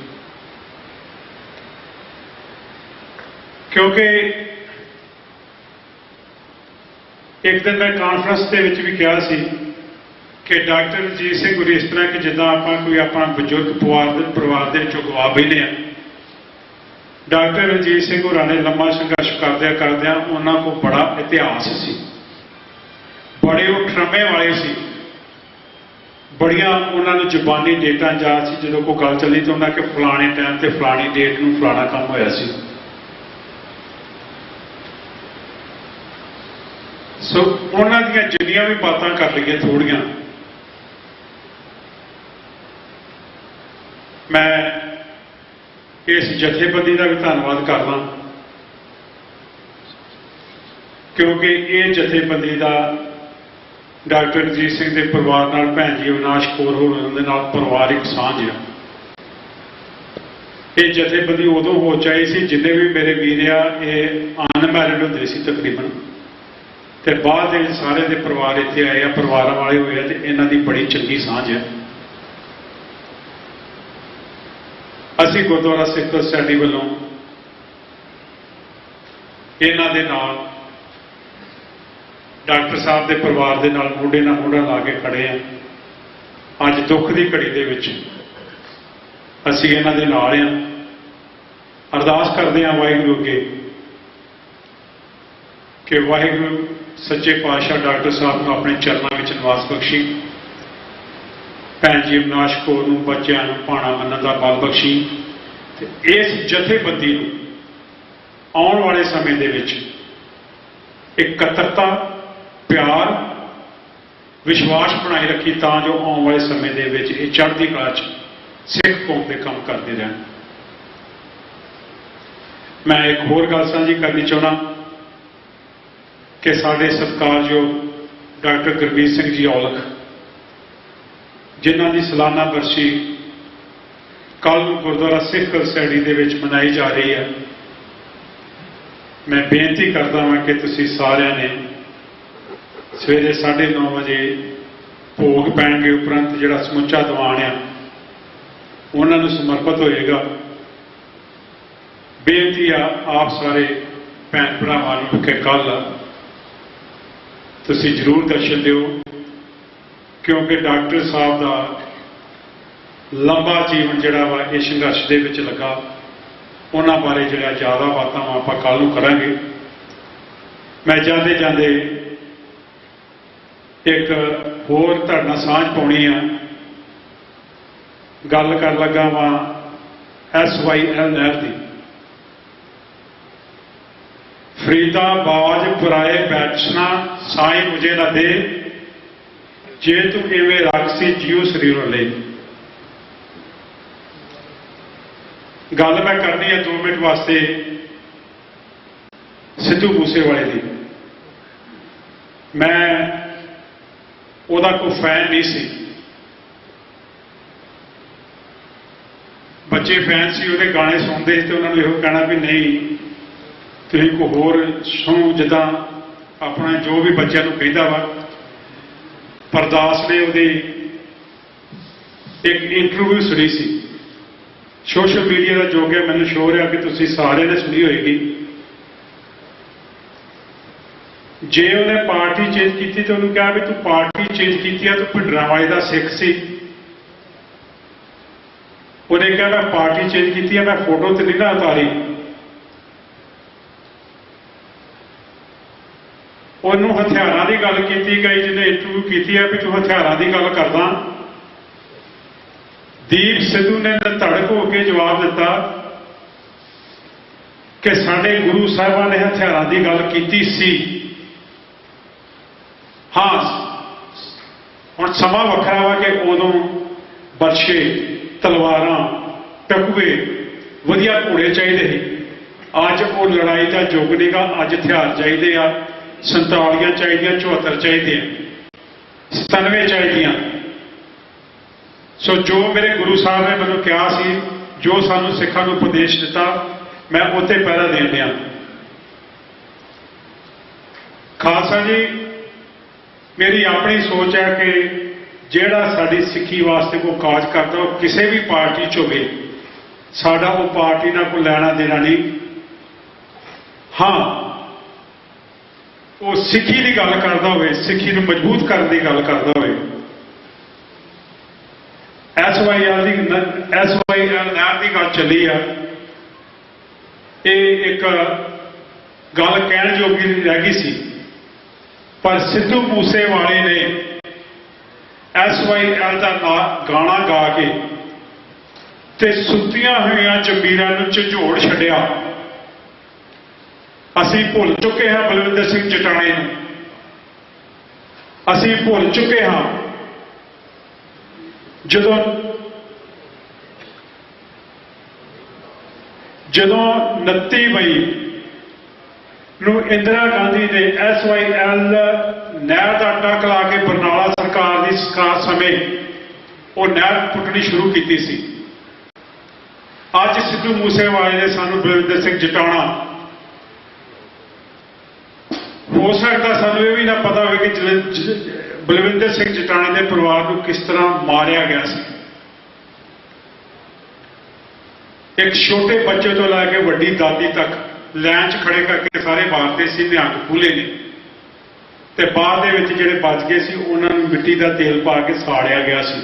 ਕਿਉਂਕਿ ਇੱਕ ਦਿਨ ਮੈਂ ਕਾਨਫਰੰਸ ਦੇ ਵਿੱਚ ਵੀ ਕਿਹਾ ਸੀ ਕਿ ਡਾਕਟਰ ਰਣਜੀਤ ਸਿੰਘ ਹੋਰੀ ਇਸ ਤਰ੍ਹਾਂ ਕਿ ਜਿੱਦਾਂ ਆਪਾਂ ਕੋਈ ਆਪਣਾ ਬਜ਼ੁਰਗ ਪਰਿਵਾਰ ਦੇ ਵਿੱਚੋਂ ਗਵਾ ਬੈਠੇ ਆ, ਡਾਕਟਰ ਰਣਜੀਤ ਸਿੰਘ ਹੋਰਾਂ ਨੇ ਲੰਮਾ ਸੰਘਰਸ਼ ਕਰਦਿਆਂ ਉਹਨਾਂ ਕੋਲ ਬੜਾ ਇਤਿਹਾਸ ਸੀ, ਬੜੇ ਉਹ ਠਰਮੇ ਵਾਲੇ ਸੀ, ਬੜੀਆਂ ਉਹਨਾਂ ਨੂੰ ਜ਼ੁਬਾਨੀ ਡੇਟਾਂ ਯਾਦ ਸੀ। ਜਦੋਂ ਕੋਈ ਗੱਲ ਚੱਲੀ ਤਾਂ ਉਹਨਾਂ ਕਿ ਫਲਾਣੇ ਟਾਈਮ ਤੇ ਫਲਾਣੀ ਡੇਟ ਨੂੰ ਫਲਾਣਾ ਕੰਮ ਹੋਇਆ ਸੀ। ਸੋ ਉਹਨਾਂ ਦੀਆਂ ਜਿੰਨੀਆਂ ਵੀ ਬਾਤਾਂ ਕਰ ਲਈਆਂ ਥੋੜੀਆਂ, ਮੈਂ ਇਸ ਜਥੇਬੰਦੀ ਦਾ ਵੀ ਧੰਨਵਾਦ ਕਰਦਾ, ਕਿਉਂਕਿ ਇਹ ਜਥੇਬੰਦੀ ਦਾ ਡਾਕਟਰ ਰਣਜੀਤ ਸਿੰਘ ਦੇ ਪਰਿਵਾਰ ਨਾਲ, ਭੈਣ ਜੀ ਅਵਿਨਾਸ਼ ਕੌਰ ਹੋਰਾਂ ਦੇ ਨਾਲ ਪਰਿਵਾਰਿਕ ਸਾਂਝ ਆ। ਇਹ ਜਥੇਬੰਦੀ ਉਦੋਂ ਹੋ ਚਾਹੀ ਸੀ, ਜਿੰਨੇ ਵੀ ਮੇਰੇ ਵੀਰ ਆ ਇਹ ਅਨਮੈਰਿਡ ਹੁੰਦੇ ਸੀ ਤਕਰੀਬਨ, ਤੇ ਬਾਅਦ ਵਿੱਚ ਸਾਰੇ ਦੇ ਪਰਿਵਾਰ ਇੱਥੇ ਆਏ ਆ, ਪਰਿਵਾਰਾਂ ਵਾਲੇ ਹੋਏ ਆ, ਤੇ ਇਹਨਾਂ ਦੀ ਬੜੀ ਚੰਗੀ ਸਾਂਝ ਹੈ। ਅਸੀਂ ਗੁਰਦੁਆਰਾ ਸਿੱਖ ਸੋਸਾਇਟੀ ਵੱਲੋਂ ਇਹਨਾਂ ਦੇ ਨਾਲ, ਡਾਕਟਰ ਸਾਹਿਬ ਦੇ ਪਰਿਵਾਰ ਦੇ ਨਾਲ ਮੋਢੇ ਨਾਲ ਮੋਢਾ ਲਾ ਕੇ ਖੜੇ ਆ। ਅੱਜ ਦੁੱਖ ਦੀ ਘੜੀ ਦੇ ਵਿੱਚ ਅਸੀਂ ਇਹਨਾਂ ਦੇ ਨਾਲ ਆ। ਅਰਦਾਸ ਕਰਦੇ ਹਾਂ ਵਾਹਿਗੁਰੂ ਅੱਗੇ ਕਿ ਵਾਹਿਗੁਰੂ ਸੱਚੇ ਪਾਤਸ਼ਾਹ ਡਾਕਟਰ ਸਾਹਿਬ ਨੂੰ ਆਪਣੇ ਚਰਨਾਂ ਵਿੱਚ ਨਿਵਾਸ ਬਖਸ਼ੀ, ਭੈਣ ਜੀ ਅਵਿਨਾਸ਼ ਕੌਰ ਨੂੰ ਬੱਚਿਆਂ ਨੂੰ ਭਾਣਾ ਮੰਨਣ ਦਾ ਬਲ ਬਖਸ਼ੀ ਤੇ ਇਸ ਜਥੇਬੰਦੀ ਨੂੰ ਆਉਣ ਵਾਲੇ ਸਮੇਂ ਦੇ ਵਿੱਚ ਇਕੱਤਰਤਾ, ਪਿਆਰ, ਵਿਸ਼ਵਾਸ ਬਣਾਈ ਰੱਖੀ ਤਾਂ ਜੋ ਆਉਣ ਵਾਲੇ ਸਮੇਂ ਦੇ ਵਿੱਚ ਇਹ ਚੜ੍ਹਦੀ ਕਲਾ 'ਚ ਸਿੱਖ ਕੌਮ ਦੇ ਕੰਮ ਕਰਦੇ ਰਹਿਣ। ਮੈਂ ਇੱਕ ਹੋਰ ਗੱਲ ਸਾਂਝੀ ਕਰਨੀ ਚਾਹੁੰਦਾ ਕਿ ਸਾਡੇ ਸਤਿਕਾਰਯੋਗ ਡਾਕਟਰ ਗੁਰਬੀਰ ਸਿੰਘ ਜੀ ਔਲਖ, ਜਿਨ੍ਹਾਂ ਦੀ ਸਾਲਾਨਾ ਬਰਸੀ ਕੱਲ੍ਹ ਨੂੰ ਗੁਰਦੁਆਰਾ ਸਿੱਖ ਸੋਸਾਇਟੀ ਦੇ ਵਿੱਚ ਮਨਾਈ ਜਾ ਰਹੀ ਹੈ, ਮੈਂ ਬੇਨਤੀ ਕਰਦਾ ਹਾਂ ਕਿ ਤੁਸੀਂ ਸਾਰਿਆਂ ਨੇ ਸਵੇਰੇ 9:30 ਵਜੇ ਭੋਗ ਪੈਣਗੇ ਉਪਰੰਤ ਜਿਹੜਾ ਸਮੁੱਚਾ ਦੀਵਾਨ ਆ ਉਹਨਾਂ ਨੂੰ ਸਮਰਪਿਤ ਹੋਏਗਾ। ਬੇਨਤੀ ਆ ਆਪ ਸਾਰੇ ਭੈਣ ਭਰਾਵਾਂ ਨੂੰ ਕਿ ਕੱਲ੍ਹ ਤੁਸੀਂ ਜ਼ਰੂਰ ਦਰਸ਼ਨ ਦਿਓ, ਕਿਉਂਕਿ ਡਾਕਟਰ ਸਾਹਿਬ ਦਾ ਲੰਬਾ ਜੀਵਨ ਜਿਹੜਾ ਵਾ ਇਹ ਸੰਘਰਸ਼ ਦੇ ਵਿੱਚ ਲੱਗਾ, ਉਹਨਾਂ ਬਾਰੇ ਜਿਹੜਾ ਜ਼ਿਆਦਾ ਬਾਤਾਂ ਆਪਾਂ ਕੱਲ੍ਹ ਨੂੰ ਕਰਾਂਗੇ। ਮੈਂ ਜਾਂਦੇ ਜਾਂਦੇ ਇੱਕ ਹੋਰ ਤੁਹਾਡੇ ਨਾਲ ਸਾਂਝ ਪਾਉਣੀ ਆ, ਗੱਲ ਕਰਨ ਲੱਗਾ ਵਾਂ SYL ਨਹਿਰ ਦੀ। ਫਰੀਦਾਬਾਦ ਪੁਰਾਏ ਬੈਠਣਾ ਸਾਈਂ ਮੁਝੇ ਨਾ ਦੇ, ਜੇ ਤੂੰ ਇਵੇਂ ਰਾਖਸੀ ਜੀਉ ਸਰੀਰੋਂ ਲੈ। ਗੱਲ ਮੈਂ ਕਰਨੀ ਹੈ 2 ਮਿੰਟ ਵਾਸਤੇ ਸਿੱਧੂ ਮੂਸੇਵਾਲੇ ਦੀ। ਮੈਂ ਉਹਦਾ ਕੋਈ ਫੈਨ ਨਹੀਂ ਸੀ, ਬੱਚੇ ਫੈਨ ਸੀ, ਉਹਦੇ ਗਾਣੇ ਸੁਣਦੇ ਤੇ ਉਹਨਾਂ ਨੂੰ ਇਹੋ ਕਹਿਣਾ ਵੀ ਨਹੀਂ ਤੁਸੀਂ ਕੋਈ ਹੋਰ ਸੁਣੋ, ਜਿੱਦਾਂ ਆਪਣਾ ਜੋ ਵੀ ਬੱਚਿਆਂ ਨੂੰ ਕਹਿੰਦਾ ਵਾ। ਪਰਦਾਸ ਨੇ ਉਹਦੀ ਇੱਕ ਇੰਟਰਵਿਊ ਸੁਣੀ ਸੀ, ਸੋਸ਼ਲ ਮੀਡੀਆ ਦਾ ਜੋ ਕਿ ਮੈਨੂੰ ਸ਼ੋਰ ਹੈ ਕਿ ਤੁਸੀਂ ਸਾਰਿਆਂ ਨੇ ਸੁਣੀ ਹੋਏਗੀ। ਜੇ ਉਹਨੇ ਪਾਰਟੀ ਚੇਂਜ ਕੀਤੀ ਤਾਂ ਉਹਨੂੰ ਕਿਹਾ ਵੀ ਤੂੰ ਪਾਰਟੀ ਚੇਂਜ ਕੀਤੀ ਆ, ਤੂੰ ਭਿੰਡਰਾਂਵਾਲੇ ਦਾ ਸਿੱਖ ਸੀ। ਉਹਨੇ ਕਿਹਾ ਮੈਂ ਪਾਰਟੀ ਚੇਂਜ ਕੀਤੀ ਆ, ਮੈਂ ਫੋਟੋ ਤੇ ਨਹੀਂ ਨਾ ਉਤਾਰੀ। ਉਹਨੂੰ ਹਥਿਆਰਾਂ ਦੀ ਗੱਲ ਕੀਤੀ ਗਈ, ਜਿਹਨੇ ਇੰਟਰਵਿਊ ਕੀਤੀ ਹੈ ਵੀ ਤੂੰ ਹਥਿਆਰਾਂ ਦੀ ਗੱਲ ਕਰਦਾ। ਦੀਪ ਸਿੱਧੂ ਨੇ ਧੜਕ ਹੋ ਕੇ ਜਵਾਬ ਦਿੱਤਾ ਕਿ ਸਾਡੇ ਗੁਰੂ ਸਾਹਿਬਾਂ ਨੇ ਹਥਿਆਰਾਂ ਦੀ ਗੱਲ ਕੀਤੀ ਸੀ। ਹਾਂ, ਹੁਣ ਸਮਾਂ ਵੱਖਰਾ ਵਾ ਕਿ ਉਦੋਂ ਬਰਛੇ, ਤਲਵਾਰਾਂ, ਟਕੂਏ, ਵਧੀਆ ਘੋੜੇ ਚਾਹੀਦੇ ਸੀ। ਅੱਜ ਉਹ ਲੜਾਈ ਦਾ ਯੁੱਗ ਨਹੀਂਗਾ, ਅੱਜ ਹਥਿਆਰ ਚਾਹੀਦੇ ਆ, 47 ਚਾਹੀਦੀਆਂ, 74 ਚਾਹੀਦੀਆਂ, 97 ਚਾਹੀਦੀਆਂ। ਸੋ ਜੋ ਮੇਰੇ ਗੁਰੂ ਸਾਹਿਬ ਨੇ ਮੈਨੂੰ ਕਿਹਾ ਸੀ, ਜੋ ਸਾਨੂੰ ਸਿੱਖਾਂ ਨੂੰ ਉਪਦੇਸ਼ ਦਿੱਤਾ, ਮੈਂ ਉੱਤੇ ਪਹਿਰਾ ਦੇਣ ਡਿਆ। ਖਾਲਸਾ ਜੀ, ਮੇਰੀ ਆਪਣੀ ਸੋਚ ਹੈ ਕਿ ਜਿਹੜਾ ਸਾਡੀ ਸਿੱਖੀ ਵਾਸਤੇ ਕੋਈ ਕਾਜ ਕਰਦਾ ਉਹ ਕਿਸੇ ਵੀ ਪਾਰਟੀ 'ਚ ਹੋਵੇ, ਸਾਡਾ ਉਹ ਪਾਰਟੀ ਨਾਲ ਕੋਈ ਲੈਣਾ ਦੇਣਾ ਨਹੀਂ। ਹਾਂ, ਉਹ ਸਿੱਖੀ ਦੀ ਗੱਲ ਕਰਦਾ ਹੋਵੇ, ਸਿੱਖੀ ਨੂੰ ਮਜ਼ਬੂਤ ਕਰਨ ਦੀ ਗੱਲ ਕਰਦਾ ਹੋਵੇ। SYL ਨਹਿਰ ਦੀ ਗੱਲ ਚੱਲੀ ਆ, ਇਹ ਇੱਕ ਗੱਲ ਕਹਿਣ ਜੋਗੀ ਰਹਿ ਗਈ ਸੀ, ਪਰ ਸਿੱਧੂ ਮੂਸੇਵਾਲੇ ਨੇ SYL ਦਾ ਗਾਣਾ ਗਾ ਕੇ ਤੇ ਸੁੱਤੀਆਂ ਹੋਈਆਂ ਜ਼ਮੀਰਾਂ ਨੂੰ ਝੰਜੋੜ ਛੱਡਿਆ। ਅਸੀਂ ਭੁੱਲ ਚੁੱਕੇ ਹਾਂ ਬਲਵਿੰਦਰ ਸਿੰਘ ਜਟਾਣੇ ਨੂੰ, ਅਸੀਂ ਭੁੱਲ ਚੁੱਕੇ ਹਾਂ ਜਦੋਂ 29 ਮਈ ਨੂੰ ਇੰਦਰਾ ਗਾਂਧੀ ਨੇ SYL ਨਹਿਰ ਦਾ ਅੱਡਾ ਖਲਾ ਕੇ ਬਰਨਾਲਾ ਸਰਕਾਰ ਦੀ ਸਰਕਾਰ ਸਮੇਂ ਉਹ ਨਹਿਰ ਪੁੱਟਣੀ ਸ਼ੁਰੂ ਕੀਤੀ ਸੀ। ਅੱਜ ਸਿੱਧੂ ਮੂਸੇਵਾਲੇ ਨੇ ਸਾਨੂੰ ਬਲਵਿੰਦਰ ਸਿੰਘ ਜਟਾਣਾ, ਹੋ ਸਕਦਾ ਸਾਨੂੰ ਇਹ ਵੀ ਨਾ ਪਤਾ ਹੋਵੇ ਕਿ ਬਲਵਿੰਦਰ ਸਿੰਘ ਜਟਾਣੇ ਦੇ ਪਰਿਵਾਰ ਨੂੰ ਕਿਸ ਤਰ੍ਹਾਂ ਮਾਰਿਆ ਗਿਆ ਸੀ। ਇੱਕ ਛੋਟੇ ਬੱਚੇ ਤੋਂ ਲੈ ਕੇ ਵੱਡੀ ਦਾਦੀ ਤੱਕ ਲਾਈਨ 'ਚ ਖੜੇ ਕਰਕੇ ਸਾਰੇ ਮਾਰਦੇ ਸੀ, ਨਿਹੰਗ ਖੂਲੇ ਨੇ, ਤੇ ਬਾਅਦ ਦੇ ਵਿੱਚ ਜਿਹੜੇ ਬਚ ਗਏ ਸੀ ਉਹਨਾਂ ਨੂੰ ਮਿੱਟੀ ਦਾ ਤੇਲ ਪਾ ਕੇ ਸਾੜਿਆ ਗਿਆ ਸੀ।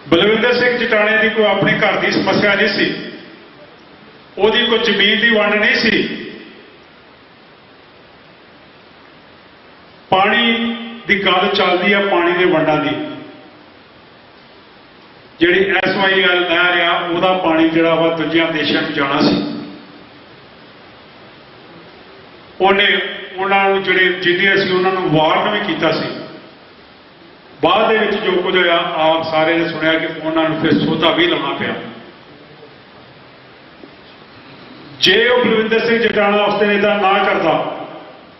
ਬਲਵਿੰਦਰ ਸਿੰਘ ਜਟਾਣੇ ਦੀ ਕੋਈ ਆਪਣੇ ਘਰ ਦੀ ਸਮੱਸਿਆ ਨਹੀਂ ਸੀ, ਉਹਦੀ ਕੋਈ ਜ਼ਮੀਨ ਦੀ ਵੰਡ ਨਹੀਂ ਸੀ। ਪਾਣੀ ਦੀ ਗੱਲ ਚੱਲਦੀ ਆ, ਪਾਣੀ ਦੇ ਵੰਡਾਂ ਦੀ। ਜਿਹੜੀ SYL ਨਹਿਰ ਆ ਉਹਦਾ ਪਾਣੀ ਜਿਹੜਾ ਵਾ ਦੂਜਿਆਂ ਦੇਸ਼ਾਂ ਨੂੰ ਜਾਣਾ ਸੀ। ਉਹਨੇ ਉਹਨਾਂ ਨੂੰ ਜਿਹੜੇ ਇੰਜੀਨੀਅਰ ਸੀ ਉਹਨਾਂ ਨੂੰ ਵਾਰਨ ਵੀ ਕੀਤਾ ਸੀ। ਬਾਅਦ ਦੇ ਵਿੱਚ ਜੋ ਕੁਝ ਹੋਇਆ ਆਪ ਸਾਰੇ ਨੇ ਸੁਣਿਆ ਕਿ ਉਹਨਾਂ ਨੂੰ ਫਿਰ ਸੋਧਾ ਵੀ ਲਾਉਣਾ ਪਿਆ। ਜੇ ਉਹ ਬਲਵਿੰਦਰ ਸਿੰਘ ਜਟਾਣਾ ਉਸ ਦਿਨ ਇਹਦਾ ਨਾ ਕਰਦਾ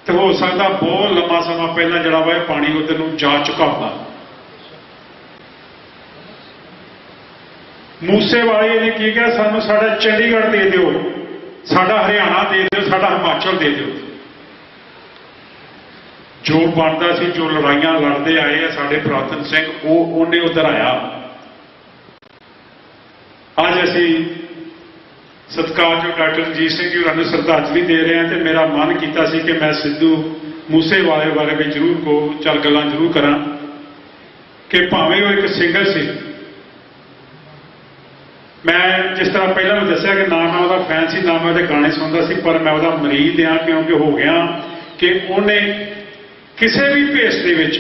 ਤੇ ਹੋ ਸਕਦਾ ਬਹੁਤ ਲੰਮਾ ਸਮਾਂ ਪਹਿਲਾਂ ਜਿਹੜਾ ਵਾ ਇਹ ਪਾਣੀ ਉੱਧਰ ਨੂੰ ਜਾ ਚੁੱਕਾ ਹੁੰਦਾ। ਮੂਸੇਵਾਲੇ ਨੇ ਕੀ ਕਿਹਾ, ਸਾਨੂੰ ਸਾਡਾ ਚੰਡੀਗੜ੍ਹ ਦੇ ਦਿਓ, ਸਾਡਾ ਹਰਿਆਣਾ ਦੇ ਦਿਓ, ਸਾਡਾ ਹਿਮਾਚਲ ਦੇ ਦਿਓ। ਜੋ ਬਣਦਾ ਸੀ, ਜੋ ਲੜਾਈਆਂ ਲੜਦੇ ਆਏ ਆ ਸਾਡੇ ਪੁਰਾਤਨ ਸਿੰਘ, ਉਹਨੇ ਉੱਧਰ ਆਇਆ। ਅੱਜ ਅਸੀਂ ਸਤਿਕਾਰਯੋਗ ਡਾਕਟਰ ਰਣਜੀਤ ਸਿੰਘ ਜੀ ਹੋਰਾਂ ਨੂੰ ਸ਼ਰਧਾਂਜਲੀ ਦੇ ਰਹੇ ਹਾਂ ਤੇ ਮੇਰਾ ਮਨ ਕੀਤਾ ਸੀ ਕਿ ਮੈਂ ਸਿੱਧੂ ਮੂਸੇਵਾਲੇ ਬਾਰੇ ਵੀ ਜ਼ਰੂਰ ਚੱਲ ਗੱਲਾਂ ਜ਼ਰੂਰ ਕਰਾਂ ਕਿ ਭਾਵੇਂ ਉਹ ਇੱਕ ਸਿੰਗਰ ਸੀ। ਮੈਂ ਜਿਸ ਤਰ੍ਹਾਂ ਪਹਿਲਾਂ ਵੀ ਦੱਸਿਆ ਕਿ ਨਾ ਮੈਂ ਉਹਦਾ ਫੈਨ ਸੀ, ਨਾ ਮੈਂ ਉਹਦੇ ਗਾਣੇ ਸੁਣਦਾ ਸੀ, ਪਰ ਮੈਂ ਉਹਦਾ ਮਰੀਦ ਹਾਂ ਕਿਉਂਕਿ ਹੋ ਗਿਆ ਕਿ ਉਹਨੇ ਕਿਸੇ ਵੀ ਭੇਸ ਦੇ ਵਿੱਚ,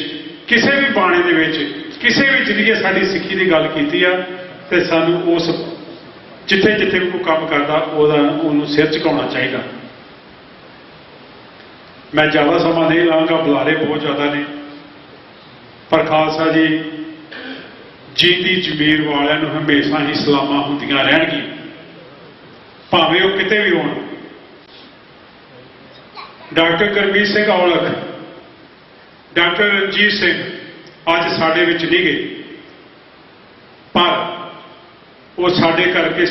ਕਿਸੇ ਵੀ ਬਾਣੇ ਦੇ ਵਿੱਚ, ਕਿਸੇ ਵੀ ਜਰੀਏ ਸਾਡੀ ਸਿੱਖੀ ਦੀ ਗੱਲ ਕੀਤੀ ਆ ਤੇ ਸਾਨੂੰ ਉਸ ਜਿੱਥੇ ਜਿੱਥੇ ਵੀ ਕੋਈ ਕੰਮ ਕਰਦਾ ਉਹਨੂੰ ਸਿਰ ਝੁਕਾਉਣਾ ਚਾਹੀਦਾ। ਮੈਂ ਜ਼ਿਆਦਾ ਸਮਾਂ ਨਹੀਂ ਲਾਂਗਾ, ਬੁਲਾਰੇ ਬਹੁਤ ਜ਼ਿਆਦਾ ਨੇ, ਪਰ ਖਾਲਸਾ ਜੀ ਜੀਂਦੀ ਜ਼ਮੀਰ ਵਾਲਿਆਂ ਨੂੰ ਹਮੇਸ਼ਾ ਹੀ ਸਲਾਮਾਂ ਹੁੰਦੀਆਂ ਰਹਿਣਗੀਆਂ, ਭਾਵੇਂ ਉਹ ਕਿਤੇ ਵੀ ਹੋਣ। ਡਾਕਟਰ ਗੁਰਮੀਤ ਸਿੰਘ ਔਲਖ, ਡਾਕਟਰ ਰਣਜੀਤ ਸਿੰਘ ਅੱਜ ਸਾਡੇ ਵਿੱਚ ਨਹੀਂ ਗਏ, ਪਰ ਉਹ ਸਾਡੇ ਕਰਕੇ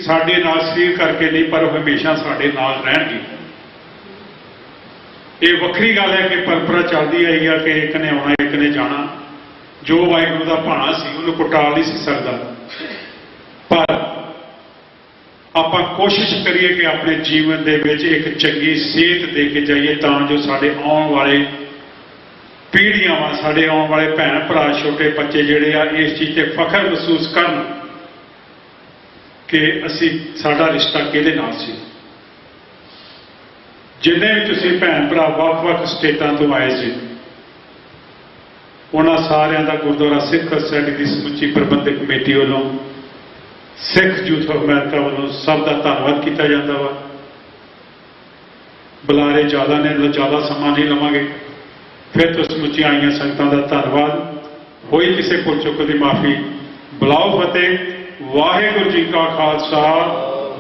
ਸਾਡੇ ਨਾਲ ਸਰੀਰ ਕਰਕੇ ਨਹੀਂ, ਪਰ ਉਹ ਹਮੇਸ਼ਾ ਸਾਡੇ ਨਾਲ ਰਹਿਣਗੇ। ਇਹ ਵੱਖਰੀ ਗੱਲ ਹੈ ਕਿ ਪਰੰਪਰਾ ਚੱਲਦੀ ਆਈ ਆ ਕਿ ਇੱਕ ਨੇ ਆਉਣਾ ਇੱਕ ਨੇ ਜਾਣਾ। ਜੋ ਵਾਹਿਗੁਰੂ ਦਾ ਭਾਣਾ ਸੀ ਉਹਨੂੰ ਕੁਟਾਲ ਨਹੀਂ ਸੀ ਸਕਦਾ, ਪਰ ਆਪਾਂ ਕੋਸ਼ਿਸ਼ ਕਰੀਏ ਕਿ ਆਪਣੇ ਜੀਵਨ ਦੇ ਵਿੱਚ ਇੱਕ ਚੰਗੀ ਸੇਧ ਦੇ ਕੇ ਜਾਈਏ ਤਾਂ ਜੋ ਸਾਡੇ ਆਉਣ ਵਾਲੇ ਪੀੜ੍ਹੀਆਂ ਵਾ, ਸਾਡੇ ਆਉਣ ਵਾਲੇ ਭੈਣ ਭਰਾ, ਛੋਟੇ ਬੱਚੇ ਜਿਹੜੇ ਆ ਇਸ ਚੀਜ਼ ਤੇ ਫਖਰ ਮਹਿਸੂਸ ਕਰਨ ਕਿ ਸਾਡਾ ਰਿਸ਼ਤਾ ਕਿਹਦੇ ਨਾਲ ਸੀ। ਜਿੰਨੇ ਵੀ ਤੁਸੀਂ ਭੈਣ ਭਰਾ ਵੱਖ-ਵੱਖ ਸਟੇਟਾਂ ਤੋਂ ਆਏ ਸੀ, ਉਹਨਾਂ ਸਾਰਿਆਂ ਦਾ ਗੁਰਦੁਆਰਾ ਸਿੱਖ ਸੋਸਾਇਟੀ ਦੀ ਸਮੁੱਚੀ ਪ੍ਰਬੰਧਕ ਕਮੇਟੀ ਵੱਲੋਂ, ਸਿੱਖ ਯੂਥ ਆਫ ਅਮਰੀਕਾ ਵੱਲੋਂ ਸਭ ਦਾ ਧੰਨਵਾਦ ਕੀਤਾ ਜਾਂਦਾ ਵਾ। ਬੁਲਾਰੇ ਜ਼ਿਆਦਾ ਨੇ, ਜ਼ਿਆਦਾ ਸਮਾਂ ਨਹੀਂ ਲਵਾਂਗੇ। ਫਿਰ ਤੋਂ ਸਮੁੱਚੀਆਂ ਆਈਆਂ ਸੰਗਤਾਂ ਦਾ ਧੰਨਵਾਦ। ਹੋਈ ਕਿਸੇ ਭੁੱਲ ਚੁੱਕ ਦੀ ਮਾਫੀ। ਬੁਲਾਓ ਫਤਿਹ। ਵਾਹਿਗੁਰੂ ਜੀ ਕਾ ਖਾਲਸਾ,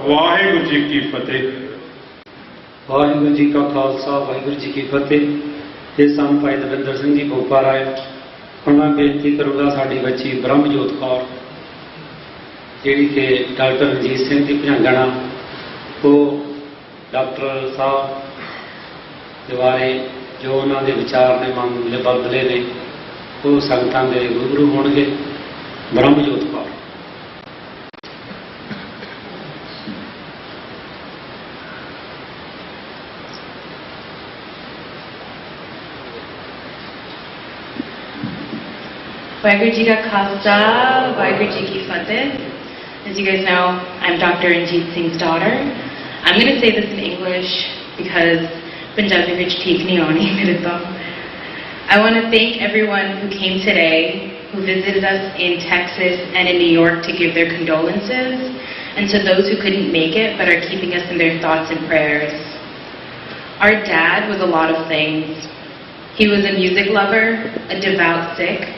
ਵਾਹਿਗੁਰੂ ਜੀ ਕੀ ਫਤਿਹ। ਵਾਹਿਗੁਰੂ ਜੀ ਕਾ ਖਾਲਸਾ, ਵਾਹਿਗੁਰੂ ਜੀ ਕੀ ਫਤਿਹ। ਇਹ ਸਨ ਭਾਈ ਦਵਿੰਦਰ ਸਿੰਘ ਜੀ ਭੋਪਾ ਰਾਏ। ਹੁਣ ਮੈਂ ਬੇਨਤੀ ਕਰੂੰਗਾ ਸਾਡੀ ਬੱਚੀ ਬ੍ਰਹਮਜੋਤ ਕੌਰ, ਜਿਹੜੀ ਕਿ ਡਾਕਟਰ ਰਣਜੀਤ ਸਿੰਘ ਦੀ ਭੁਜੰਗਣਾ, ਉਹ ਡਾਕਟਰ ਸਾਹਿਬ ਦੇ ਬਾਰੇ ਜੋ ਉਹਨਾਂ ਦੇ ਵਿਚਾਰ ਨੇ, ਮਨ ਦੇ ਬਦਲੇ ਨੇ, ਉਹ ਸੰਗਤਾਂ ਦੇ ਗੁਰੂ ਹੋਣਗੇ। Brahmjot Kaur. Vaheguru Ji Ka Khalsa, Vaheguru Ji Ki Fateh. As you guys know, I'm Dr. Ranjit Singh's daughter. I'm going to say this in English because Punjabi vich theek nahi aani mere to. I want to thank everyone who came today, who visited us in Texas and in New York to give their condolences, and to those who couldn't make it but are keeping us in their thoughts and prayers. Our dad was a lot of things. He was a music lover, a devout Sikh,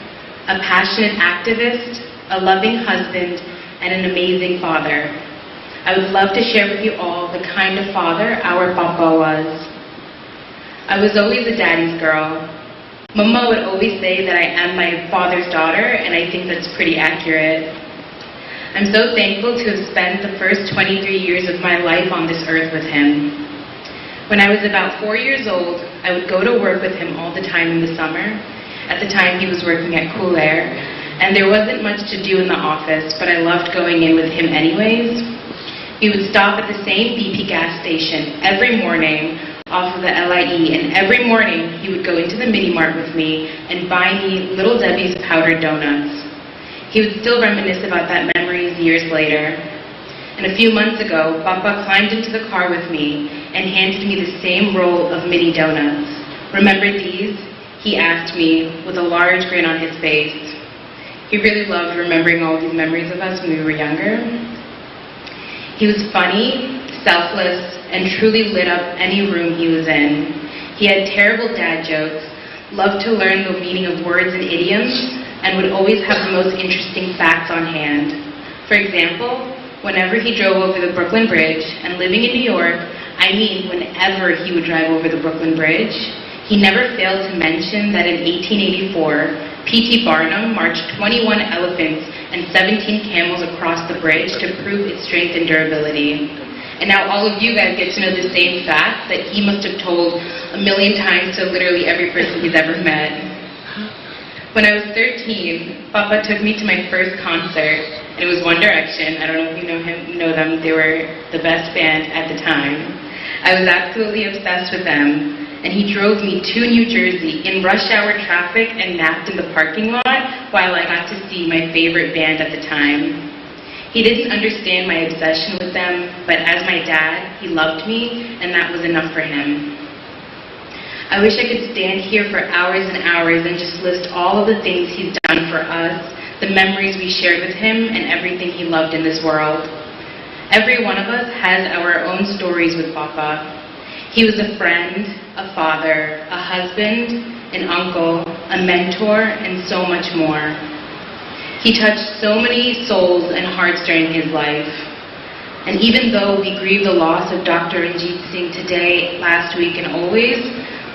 a passionate activist, a loving husband, and an amazing father. I would love to share with you all the kind of father our Papa was. I was always a daddy's girl. Mama would always say that I am my father's daughter, and I think that's pretty accurate. I'm so thankful to have spent the first 23 years of my life on this earth with him. When I was about 4 years old, I would go to work with him all the time in the summer. At the time, he was working at Cool Air, and there wasn't much to do in the office, but I loved going in with him anyways. He would stop at the same BP gas station every morning off of the LIE, and every morning he would go into the mini mart with me and buy me Little Debbie's powdered donuts. He would still reminisce about that memories years later. And a few months ago, Papa climbed into the car with me and handed me the same roll of mini donuts. Remember these? He asked me with a large grin on his face. He really loved remembering all these memories of us when we were younger. He was funny, selfless, and truly lit up any room he was in. He had terrible dad jokes, loved to learn the meaning of words and idioms, and would always have the most interesting facts on hand. For example, whenever he drove over the Brooklyn Bridge, and living in New York, I mean whenever he would drive over the Brooklyn Bridge, he never failed to mention that in 1884, P.T. Barnum marched 21 elephants and 17 camels across the bridge to prove its strength and durability. And now all of you guys get to know the same fact that he must have told a million times to literally every person he's ever met. When I was 13, Papa took me to my first concert, and it was One Direction. I don't know if you know them. They were the best band at the time. I was absolutely obsessed with them, and he drove me to New Jersey in rush hour traffic and napped in the parking lot while I got to see my favorite band at the time. He didn't understand my obsession with them, but as my dad, he loved me, and that was enough for him. I wish I could stand here for hours and hours and just list all of the things he's done for us, the memories we shared with him, and everything he loved in this world. Every one of us has our own stories with Papa. He was a friend, a father, a husband, an uncle, a mentor, and so much more. He touched so many souls and hearts during his life. And even though we grieve the loss of Dr. Ranjit Singh today, last week, and always,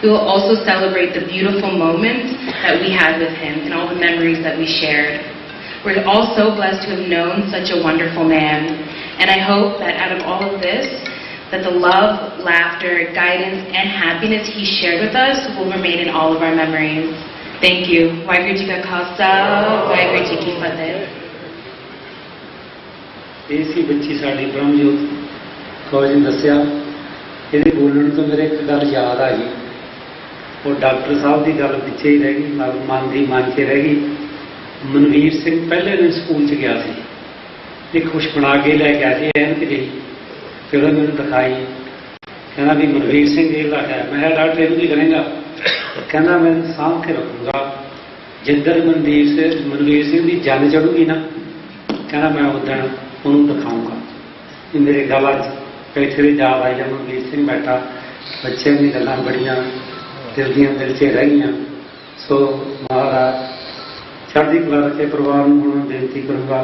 we will also celebrate the beautiful moments that we had with him and all the memories that we shared. We're all so blessed to have known such a wonderful man. And I hope that out of all of this, that the love, laughter, guidance, and happiness he shared with us will remain in all of our memories. Thank you. Waheguru Ji Ka Khalsa, Waheguru Ji Ki Fateh. ਇਹ ਸੀ ਬੱਚੀ ਸਾਡੀ ਬ੍ਰਹਮਜੋਤ ਫੌਜ ਨੇ ਦੱਸਿਆ। ਇਹਦੇ ਬੋਲਣ ਤੋਂ ਮੇਰੇ ਇੱਕ ਗੱਲ ਯਾਦ ਆ ਗਈ। ਉਹ ਡਾਕਟਰ ਸਾਹਿਬ ਦੀ ਗੱਲ ਪਿੱਛੇ ਹੀ ਰਹਿ ਗਈ, ਮਨ ਦੀ ਮਨ 'ਚ ਰਹਿ ਗਈ। ਮਨਵੀਰ ਸਿੰਘ ਪਹਿਲੇ ਦਿਨ ਸਕੂਲ 'ਚ ਗਿਆ ਸੀ, ਇੱਕ ਕੁਛ ਬਣਾ ਕੇ ਲੈ ਕੇ ਆਇਆ ਸੀ ਐਨਕ ਜਿਹੀ, ਫਿਰ ਉਹ ਮੈਨੂੰ ਦਿਖਾਈ, ਕਹਿੰਦਾ ਵੀ ਮਨਵੀਰ ਸਿੰਘ ਇਹ ਦਾ ਹੈ। ਮੈਂ ਕਿਹਾ ਡਾਕਟਰ ਇਹਨੂੰ ਕੀ ਕਰੇਗਾ? ਕਹਿੰਦਾ ਮੈਂ ਸਾਂਭ ਕੇ ਰੱਖੂੰਗਾ, ਜਿੱਦਣ ਮਨਵੀਰ ਸਿੰਘ ਦੀ ਜੰਨ ਚੜੂਗੀ ਨਾ, ਕਹਿੰਦਾ ਮੈਂ ਉਦਣ ਉਹਨੂੰ ਦਿਖਾਊਂਗਾ। ਇਹ ਮੇਰੇ ਗੱਲ ਅੱਜ ਬੈਠੇ ਦੇ ਯਾਦ ਆਈ ਜਾਂ ਮਨਵੀਰ ਸਿੰਘ ਬੈਠਾ, ਬੱਚਿਆਂ ਦੀਆਂ ਗੱਲਾਂ ਬੜੀਆਂ ਦਿਲ ਦੀਆਂ ਦਿਲ 'ਚ ਰਹਿ ਗਈਆਂ। ਸੋ ਮਹਾਰਾਜ ਚੜ੍ਹਦੀ ਕਲਾ ਰੱਖੇ ਪਰਿਵਾਰ ਨੂੰ। ਹੁਣ ਬੇਨਤੀ ਕਰੂੰਗਾ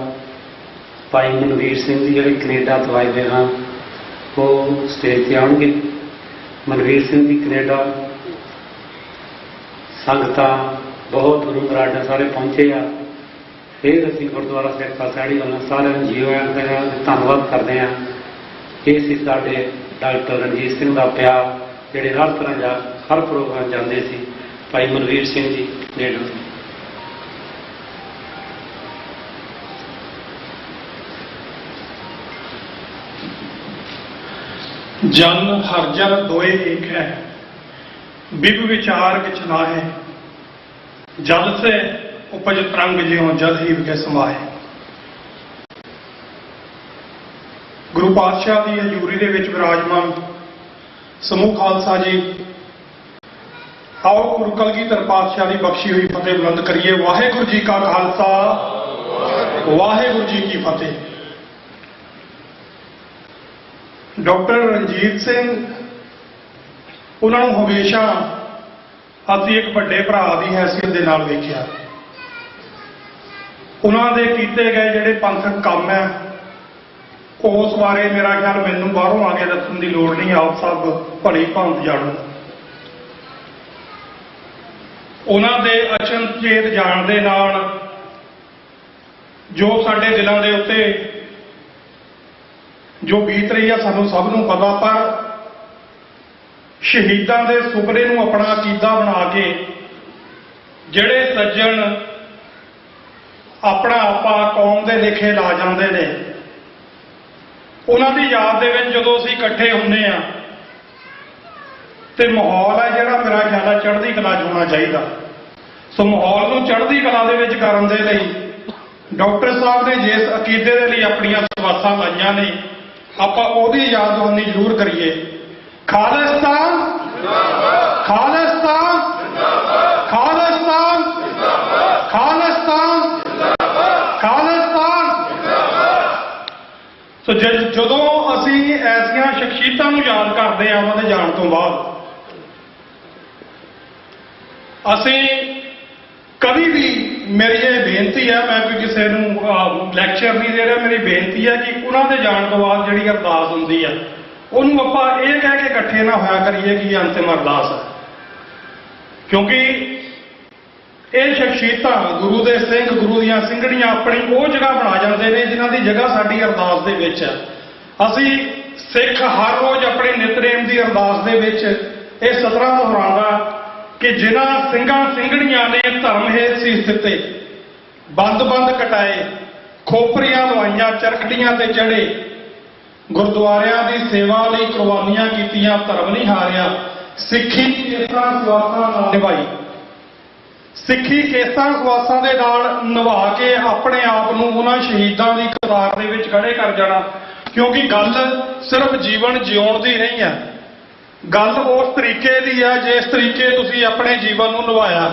ਭਾਈ ਮਨਵੀਰ ਸਿੰਘ ਜੀ ਜਿਹੜੇ ਕੈਨੇਡਾ ਤੋਂ ਆਏ ਹੋਏ ਹਨ, ਉਹ ਸਟੇਜ 'ਤੇ ਆਉਣਗੇ। ਮਨਵੀਰ ਸਿੰਘ ਦੀ ਕੈਨੇਡਾ ਸੰਗਤਾਂ ਬਹੁਤ ਦੂਰੋਂ ਦਰਾਡੇ ਸਾਰੇ ਪਹੁੰਚੇ ਆ। ਫਿਰ ਅਸੀਂ ਗੁਰਦੁਆਰਾ ਸਾਹਿਬ ਖਾਲਸਾੜੀ ਵੱਲੋਂ ਸਾਰਿਆਂ ਨੂੰ ਜੀਓ ਆਇਆਂ ਦਾ ਧੰਨਵਾਦ ਕਰਦੇ ਹਾਂ। ਇਹ ਸੀ ਸਾਡੇ ਡਾਕਟਰ ਰਣਜੀਤ ਸਿੰਘ ਦਾ ਪਿਆਰ, ਜਿਹੜੇ ਹਰ ਤਰ੍ਹਾਂ ਹਰ ਪ੍ਰੋਗਰਾਮ ਜਾਂਦੇ ਸੀ। ਭਾਈ ਮਨਵੀਰ ਸਿੰਘ ਜੀ ਨੇੜੇ जन हर जन दोए एक है, बिब विचार किछ ना है, जल से उपज तरंग ज्यों जल ही विगे समाए। गुरु पातशाह की हजूरी दे विच विराजमान समूह खालसा जी, आओ गुरु कलगीधर पातशाह की बख्शी हुई फतेह बुलंद करिए। वाहेगुरु जी का खालसा, वाहेगुरु जी की फतेह। डॉक्टर रणजीत सिंह, उन्होंने हमेशा असीं एक वड्डे भरा की हैसियत के नाल वेखिया। उन्होंने कीते गए जिहड़े पंथक काम है उस बारे मेरा ख्याल मैनू बाहरों आके दस्सण की लोड़ नहीं, आप सब भली भांत जाणो। उन्होंने अचनचेत जाण दे नाल जो साडे दिलों के उत्ते जो बीत रही है सानू सब नूं पता, पर शहीदां दे सुपने नूं अपना अकीदा बना के जिहड़े सज्जन अपना आपा कौम दे लेखे ला जांदे ने, उन्हां दी याद दे विच जदों असीं इकट्ठे हुंदे आ ते माहौल है जिहड़ा मेरा ख्याल है चढ़दी कला च होना चाहिए। सो माहौल नूं चढ़दी कला दे विच करन दे लई डॉक्टर साहब ने जिस अकीदे दे लई अपणीआं सवासां लाईआं ने, ਆਪਾਂ ਉਹਦੀ ਯਾਦਵਾਨੀ ਜ਼ਰੂਰ ਕਰੀਏ। ਖਾਲਿਸਤਾਨ ਖਾਲਿਸਤਾਨ ਖਾਲਿਸਤਾਨ ਖਾਲਿਸਤਾਨ ਜਦੋਂ ਅਸੀਂ ਐਸੀਆਂ ਸ਼ਖਸੀਅਤਾਂ ਨੂੰ ਯਾਦ ਕਰਦੇ ਹਾਂ ਉਹਨਾਂ ਦੇ ਜਾਣ ਤੋਂ ਬਾਅਦ, ਅਸੀਂ ਕਦੀ ਵੀ, ਮੇਰੀ ਇਹ ਬੇਨਤੀ ਹੈ, ਮੈਂ ਕੋਈ ਕਿਸੇ ਨੂੰ ਲੈਕਚਰ ਨਹੀਂ ਦੇ ਰਿਹਾ, ਮੇਰੀ ਬੇਨਤੀ ਹੈ ਕਿ ਉਹਨਾਂ ਦੇ ਜਾਣ ਤੋਂ ਬਾਅਦ ਜਿਹੜੀ ਅਰਦਾਸ ਹੁੰਦੀ ਹੈ ਉਹਨੂੰ ਆਪਾਂ ਇਹ ਕਹਿ ਕੇ ਇਕੱਠੇ ਨਾ ਹੋਇਆ ਕਰੀਏ ਕਿ ਇਹ ਅੰਤਿਮ ਅਰਦਾਸ ਹੈ, ਕਿਉਂਕਿ ਇਹ ਸ਼ਖਸੀਅਤਾਂ, ਗੁਰੂ ਦੇ ਸਿੰਘ, ਗੁਰੂ ਦੀਆਂ ਸਿੰਘਣੀਆਂ ਆਪਣੀ ਉਹ ਜਗ੍ਹਾ ਬਣਾ ਜਾਂਦੇ ਨੇ ਜਿਨ੍ਹਾਂ ਦੀ ਜਗ੍ਹਾ ਸਾਡੀ ਅਰਦਾਸ ਦੇ ਵਿੱਚ ਹੈ। ਅਸੀਂ ਸਿੱਖ ਹਰ ਰੋਜ਼ ਆਪਣੇ ਨਿਤਨੇਮ ਦੀ ਅਰਦਾਸ ਦੇ ਵਿੱਚ ਇਹ ਸਤਰਾਂ ਦੁਹਰਾਉਂਦਾ ਕਿ ਜਿਨ੍ਹਾਂ ਸਿੰਘਾਂ ਸਿੰਘਣੀਆਂ ਨੇ ਧਰਮ ਹੇਤ ਸੀਸ ਦਿੱਤੇ, ਬੰਦ ਕਟਾਏ, ਖੋਪਰੀਆਂ ਲਵਾਈਆਂ, ਚਰਖੜੀਆਂ ਤੇ ਚੜੇ, ਗੁਰਦੁਆਰਿਆਂ ਦੀ ਸੇਵਾ ਲਈ ਕੁਰਬਾਨੀਆਂ ਕੀਤੀਆਂ, ਧਰਮ ਨਹੀਂ ਹਾਰਿਆ, ਸਿੱਖੀ ਕੇਸਾਂ ਖਵਾਸਾਂ ਨਾਲ ਨਿਭਾਈ, ਸਿੱਖੀ ਕੇਸਾਂ ਖਵਾਸਾਂ ਦੇ ਨਾਲ ਨਿਭਾ ਕੇ ਆਪਣੇ ਆਪ ਨੂੰ ਉਹਨਾਂ ਸ਼ਹੀਦਾਂ ਦੀ ਕਤਾਰ ਦੇ ਵਿੱਚ ਖੜੇ ਕਰ ਜਾਣਾ। ਕਿਉਂਕਿ ਗੱਲ ਸਿਰਫ ਜੀਵਨ ਜਿਉਣ ਦੀ ਨਹੀਂ ਹੈ, ਗੱਲ ਉਸ ਤਰੀਕੇ ਦੀ ਹੈ ਜਿਸ ਤਰੀਕੇ ਤੁਸੀਂ ਆਪਣੇ ਜੀਵਨ ਨੂੰ ਨਿਭਾਇਆ।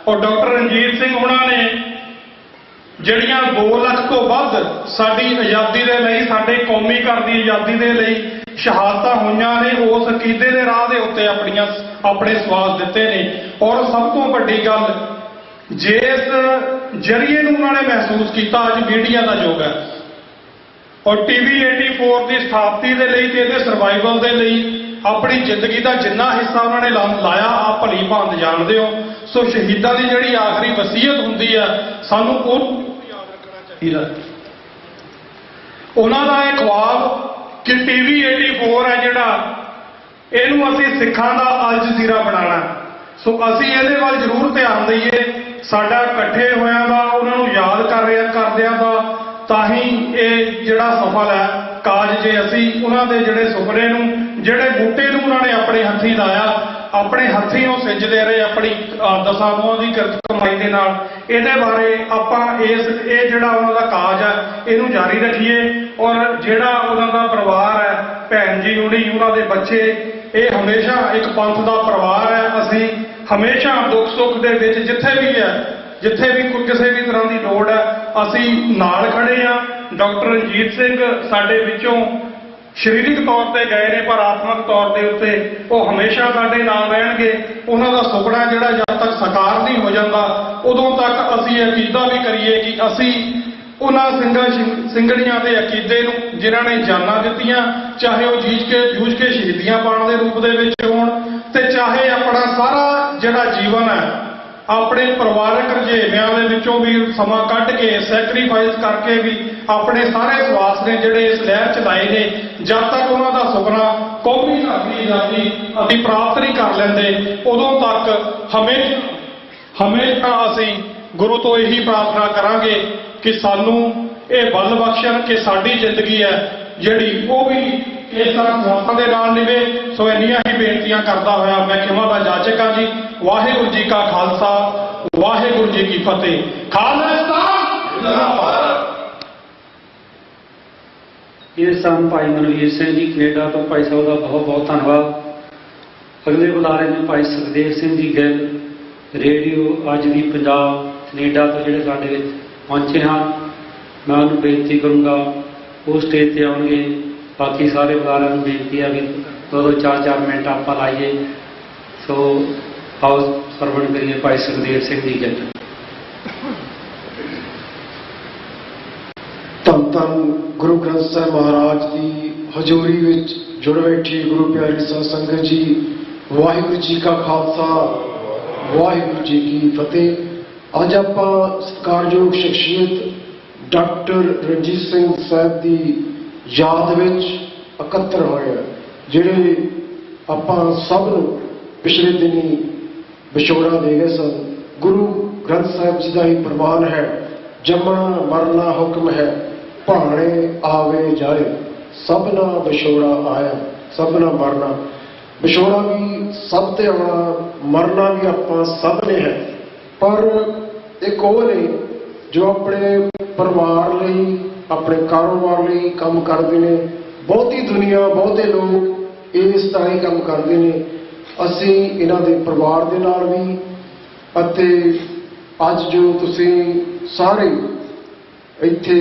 ਔਰ ਡਾਕਟਰ ਰਣਜੀਤ ਸਿੰਘ ਉਹਨਾਂ ਨੇ ਜਿਹੜੀਆਂ 2 ਲੱਖ ਤੋਂ ਵੱਧ ਸਾਡੀ ਆਜ਼ਾਦੀ ਦੇ ਲਈ, ਸਾਡੇ ਕੌਮੀ ਘਰ ਦੀ ਆਜ਼ਾਦੀ ਦੇ ਲਈ ਸ਼ਹਾਦਤਾਂ ਹੋਈਆਂ ਨੇ, ਉਸ ਅਕੀਦੇ ਦੇ ਰਾਹ ਦੇ ਉੱਤੇ ਆਪਣੇ ਸਵਾਸ ਦਿੱਤੇ ਨੇ। ਔਰ ਸਭ ਤੋਂ ਵੱਡੀ ਗੱਲ, ਜਿਸ ਜਰੀਏ ਨੂੰ ਉਹਨਾਂ ਨੇ ਮਹਿਸੂਸ ਕੀਤਾ, ਅੱਜ ਮੀਡੀਆ ਦਾ ਯੁੱਗ ਹੈ ਔਰ ਟੀਵੀ 84 ਦੀ ਸਥਾਪਤੀ ਦੇ ਲਈ ਤੇ ਇਹਦੇ ਸਰਵਾਈਵਲ ਦੇ ਲਈ ਆਪਣੀ ਜ਼ਿੰਦਗੀ ਦਾ ਜਿੰਨਾ ਹਿੱਸਾ ਉਹਨਾਂ ਨੇ ਲਾਇਆ, ਆਪ ਭਲੀ ਭਾਂਤ ਜਾਣਦੇ ਹੋ। ਸੋ ਸ਼ਹੀਦਾਂ ਦੀ ਜਿਹੜੀ ਆਖਰੀ ਵਸੀਅਤ ਹੁੰਦੀ ਹੈ, ਸਾਨੂੰ ਉਹਨੂੰ ਯਾਦ ਰੱਖਣਾ ਚਾਹੀਦਾ। ਉਹਨਾਂ ਦਾ ਇਹ ਖੁਆਬ ਕਿ ਟੀਵੀ 84 ਹੈ ਜਿਹੜਾ, ਇਹਨੂੰ ਅਸੀਂ ਸਿੱਖਾਂ ਦਾ ਅਲ ਜਜ਼ੀਰਾ ਬਣਾਉਣਾ। ਸੋ ਅਸੀਂ ਇਹਦੇ ਵੱਲ ਜ਼ਰੂਰ ਧਿਆਨ ਦਈਏ। ਸਾਡਾ ਇਕੱਠੇ ਹੋਇਆਂ ਦਾ, ਉਹਨਾਂ ਨੂੰ ਯਾਦ ਕਰਦਿਆਂ ਦਾ ਤਾਂ ਹੀ ਇਹ ਜਿਹੜਾ ਸਫਲ ਹੈ ਕਾਜ, ਜੇ ਅਸੀਂ ਉਹਨਾਂ ਦੇ ਜਿਹੜੇ ਸੁਪਨੇ ਨੂੰ, ਜਿਹੜੇ ਬੂਟੇ ਨੂੰ ਉਹਨਾਂ ਨੇ ਆਪਣੇ ਹੱਥੀਂ ਲਾਇਆ, ਆਪਣੇ ਹੱਥੀਂ ਉਹ ਸਿੱਜਦੇ ਰਹੇ ਆਪਣੀ ਦਸਾਂ ਮੋਹਾਂ ਦੀ ਕਿਰਤ ਕਮਾਈ ਦੇ ਨਾਲ। ਇਹਦੇ ਬਾਰੇ ਆਪਾਂ ਇਹ ਜਿਹੜਾ ਉਹਨਾਂ ਦਾ ਕਾਜ ਹੈ ਇਹਨੂੰ ਜਾਰੀ ਰੱਖੀਏ। ਔਰ ਜਿਹੜਾ ਉਹਨਾਂ ਦਾ ਪਰਿਵਾਰ ਹੈ, ਭੈਣ ਜੀ ਹੁਣੀ, ਉਹਨਾਂ ਦੇ ਬੱਚੇ, ਇਹ ਹਮੇਸ਼ਾ ਇੱਕ ਪੰਥ ਦਾ ਪਰਿਵਾਰ ਹੈ। ਅਸੀਂ ਹਮੇਸ਼ਾ ਦੁੱਖ ਸੁੱਖ ਦੇ ਵਿੱਚ ਜਿੱਥੇ ਵੀ ਕੋਈ ਕਿਸੇ ਵੀ ਤਰ੍ਹਾਂ ਦੀ ਲੋੜ ਹੈ, ਅਸੀਂ ਨਾਲ ਖੜੇ ਹਾਂ। ਡਾਕਟਰ ਰਣਜੀਤ ਸਿੰਘ ਸਾਡੇ ਵਿੱਚੋਂ ਸਰੀਰਕ ਤੌਰ ਤੇ ਗਏ ਨੇ, ਪਰ ਆਤਮਿਕ ਤੌਰ ਦੇ ਉੱਤੇ ਉਹ ਹਮੇਸ਼ਾ ਸਾਡੇ ਨਾਲ ਰਹਿਣਗੇ। ਉਹਨਾਂ ਦਾ ਸੁਪਨਾ ਜਿਹੜਾ ਜਦ ਤੱਕ ਸਾਕਾਰ ਨਹੀਂ ਹੋ ਜਾਂਦਾ, ਉਦੋਂ ਤੱਕ ਅਸੀਂ ਇਹ ਅਕੀਦਾ ਵੀ ਕਰੀਏ ਕਿ ਅਸੀਂ ਉਹਨਾਂ ਸਿੰਘਾਂ ਸਿੰਘਣੀਆਂ ਦੇ ਅਕੀਦੇ ਨੂੰ, ਜਿਨ੍ਹਾਂ ਨੇ ਜਾਨਾਂ ਦਿੱਤੀਆਂ, ਚਾਹੇ ਉਹ ਜੂਝ ਕੇ ਸ਼ਹੀਦੀਆਂ ਪਾਉਣ ਦੇ ਰੂਪ ਦੇ ਵਿੱਚ ਹੋਣ, ਤੇ ਚਾਹੇ ਆਪਣਾ ਸਾਰਾ ਜਿਹੜਾ ਜੀਵਨ ਹੈ ਆਪਣੇ ਪਰਿਵਾਰਕ ਰੁਝੇਵਿਆਂ ਦੇ ਵਿੱਚੋਂ ਵੀ ਸਮਾਂ ਕੱਢ ਕੇ, ਸੈਕਰੀਫਾਈਸ ਕਰਕੇ ਵੀ ਆਪਣੇ ਸਾਰੇ ਸਵਾਸ ਨੇ ਜਿਹੜੇ ਇਸ ਲਹਿਰ ਚ ਲਾਏ ਨੇ, ਜਦ ਤੱਕ ਉਹਨਾਂ ਦਾ ਸੁਪਨਾ ਕੌਮੀ ਆਜ਼ਾਦੀ ਅਸੀਂ ਪ੍ਰਾਪਤ ਨਹੀਂ ਕਰ ਲੈਂਦੇ, ਉਦੋਂ ਤੱਕ ਹਮੇਸ਼ਾ ਅਸੀਂ ਗੁਰੂ ਤੋਂ ਇਹੀ ਪ੍ਰਾਰਥਨਾ ਕਰਾਂਗੇ ਕਿ ਸਾਨੂੰ ਇਹ ਬਲ ਬਖਸ਼ਣ ਕਿ ਸਾਡੀ ਜ਼ਿੰਦਗੀ ਹੈ ਜਿਹੜੀ ਉਹ ਵੀ ਇਸ ਤਰ੍ਹਾਂ ਖੁਆਸਾਂ ਦੇ ਨਾਲ ਨਿਵੇ। ਸੋ ਇੰਨੀਆਂ ਹੀ ਬੇਨਤੀਆਂ ਕਰਦਾ ਹੋਇਆ ਮੈਂ ਖਿਮਾ ਦਾ ਜਾਚਕ ਹਾਂ ਜੀ। ਵਾਹਿਗੁਰੂ ਜੀ ਕਾ ਖਾਲਸਾ, ਵਾਹਿਗੁਰੂ ਜੀ ਕੀ ਫਤਿਹ। ਖਾਲਸਾ ਜਿੰਦਾਬਾਦ। ਇਹ ਸਨ ਭਾਈ ਮਨਵੀਰ ਸਿੰਘ ਜੀ ਕੈਨੇਡਾ ਤੋਂ। ਭਾਈ ਸਾਹਿਬ ਦਾ ਬਹੁਤ ਬਹੁਤ ਧੰਨਵਾਦ। ਅਗਲੇ ਬੁਲਾਰੇ ਨੇ ਭਾਈ ਸੁਖਦੇਵ ਸਿੰਘ ਜੀ ਗਿੱਲ, ਰੇਡੀਓ ਅੱਜ ਦੀ ਪੰਜਾਬ ਕੈਨੇਡਾ ਤੋਂ, ਜਿਹੜੇ ਸਾਡੇ ਵਿੱਚ ਪਹੁੰਚੇ ਹਨ। ਮੈਂ ਉਹਨੂੰ ਬੇਨਤੀ ਕਰੂੰਗਾ ਉਹ ਸਟੇਜ ਤੇ ਆਉਣਗੇ। ਬਾਕੀ ਸਾਰੇ ਬੁਲਾਰਿਆਂ ਨੂੰ ਬੇਨਤੀ ਹੈ ਵੀ 2-4 ਮਿੰਟ ਆਪਾਂ ਲਾਈਏ। ਸੋ ਆਓ ਸਰਵਣ ਕਰੀਏ ਭਾਈ ਸੁਖਦੇਵ ਸਿੰਘ ਜੀ ਗਿੱਲ। ਧੰਨ ਧੰਨ ਗੁਰੂ ਗ੍ਰੰਥ ਸਾਹਿਬ ਮਹਾਰਾਜ ਦੀ ਹਜ਼ੂਰੀ ਵਿੱਚ ਜੁੜ ਬੈਠੀ ਗੁਰੂ ਪਿਆਰੀ ਸਾਧ ਸੰਗਤ ਜੀ, ਵਾਹਿਗੁਰੂ ਜੀ ਕਾ ਖਾਲਸਾ, ਵਾਹਿਗੁਰੂ ਜੀ ਕੀ ਫਤਿਹ। ਅੱਜ ਆਪਾਂ ਸਤਿਕਾਰਯੋਗ ਸ਼ਖਸੀਅਤ ਡਾਕਟਰ ਰਣਜੀਤ ਸਿੰਘ ਸਾਹਿਬ ਦੀ ਯਾਦ ਵਿੱਚ ਇਕੱਤਰ ਹੋਏ, ਜਿਹੜੇ ਆਪਾਂ ਸਭ ਨੂੰ ਪਿਛਲੇ ਦਿਨੀ ਵਿਛੋੜਾ ਦੇ ਗਏ ਸਨ। ਗੁਰੂ ਗ੍ਰੰਥ ਸਾਹਿਬ ਜੀ ਦਾ ਹੀ ਪ੍ਰਵਾਨ ਹੈ, ਜੰਮਣਾ ਮਰਨਾ ਹੁਕਮ ਹੈ, ਭਾਣੇ ਆਵੇ ਜਾਏ, ਸਭਨਾ ਵਿਛੋੜਾ ਆਇਆ, ਸਭਨਾ ਮਰਨਾ। ਵਿਛੋੜਾ ਵੀ ਸਭ ਤੇ ਆਉਣਾ, ਮਰਨਾ ਵੀ ਆਪਾਂ ਸਭ ਨੇ ਹੈ। ਪਰ ਇੱਕ ਉਹ ਨੇ ਜੋ ਆਪਣੇ ਪਰਿਵਾਰ ਲਈ, ਆਪਣੇ ਕਾਰੋਬਾਰ ਲਈ ਕੰਮ ਕਰਦੇ ਨੇ। ਬਹੁਤੀ ਦੁਨੀਆ, ਬਹੁਤੇ ਲੋਕ ਇਸ ਤਰ੍ਹਾਂ ਹੀ ਕੰਮ ਕਰਦੇ ਨੇ। ਅਸੀਂ ਇਹਨਾਂ ਦੇ ਪਰਿਵਾਰ ਦੇ ਨਾਲ ਵੀ, ਅਤੇ ਅੱਜ ਜੋ ਤੁਸੀਂ ਸਾਰੇ ਇੱਥੇ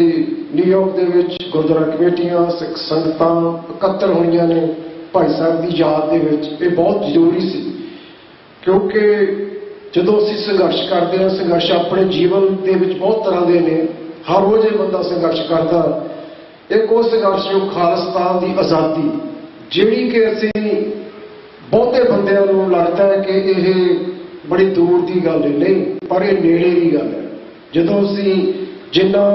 ਨਿਊਯਾਰਕ ਦੇ ਵਿੱਚ ਗੁਰਦੁਆਰਾ ਕਮੇਟੀਆਂ ਸਿੱਖ ਸੰਗਤਾਂ ਇਕੱਤਰ ਹੋਈਆਂ ਨੇ ਭਾਈ ਸਾਹਿਬ ਦੀ ਯਾਦ ਦੇ ਵਿੱਚ। ਇਹ ਬਹੁਤ ਜ਼ਰੂਰੀ ਸੀ ਕਿਉਂਕਿ ਜਦੋਂ ਅਸੀਂ ਸੰਘਰਸ਼ ਕਰਦੇ ਹਾਂ, ਸੰਘਰਸ਼ ਆਪਣੇ ਜੀਵਨ ਦੇ ਵਿੱਚ ਬਹੁਤ ਤਰ੍ਹਾਂ ਦੇ ਨੇ, ਹਰ ਰੋਜ਼ ਇਹ ਬੰਦਾ ਸੰਘਰਸ਼ ਕਰਦਾ। ਇੱਕ ਉਹ ਸੰਘਰਸ਼ ਜੋ ਖਾਲਿਸਤਾਨ ਦੀ ਆਜ਼ਾਦੀ, ਜਿਹੜੀ ਕਿ ਅਸੀਂ ਬਹੁਤੇ ਬੰਦਿਆਂ ਨੂੰ ਲੱਗਦਾ ਹੈ ਕਿ ਇਹ ਬੜੀ ਦੂਰ ਦੀ ਗੱਲ ਨਹੀਂ, ਪਰ ਇਹ ਨੇੜੇ ਦੀ ਗੱਲ ਹੈ। ਜਦੋਂ ਜਿੰਨਾ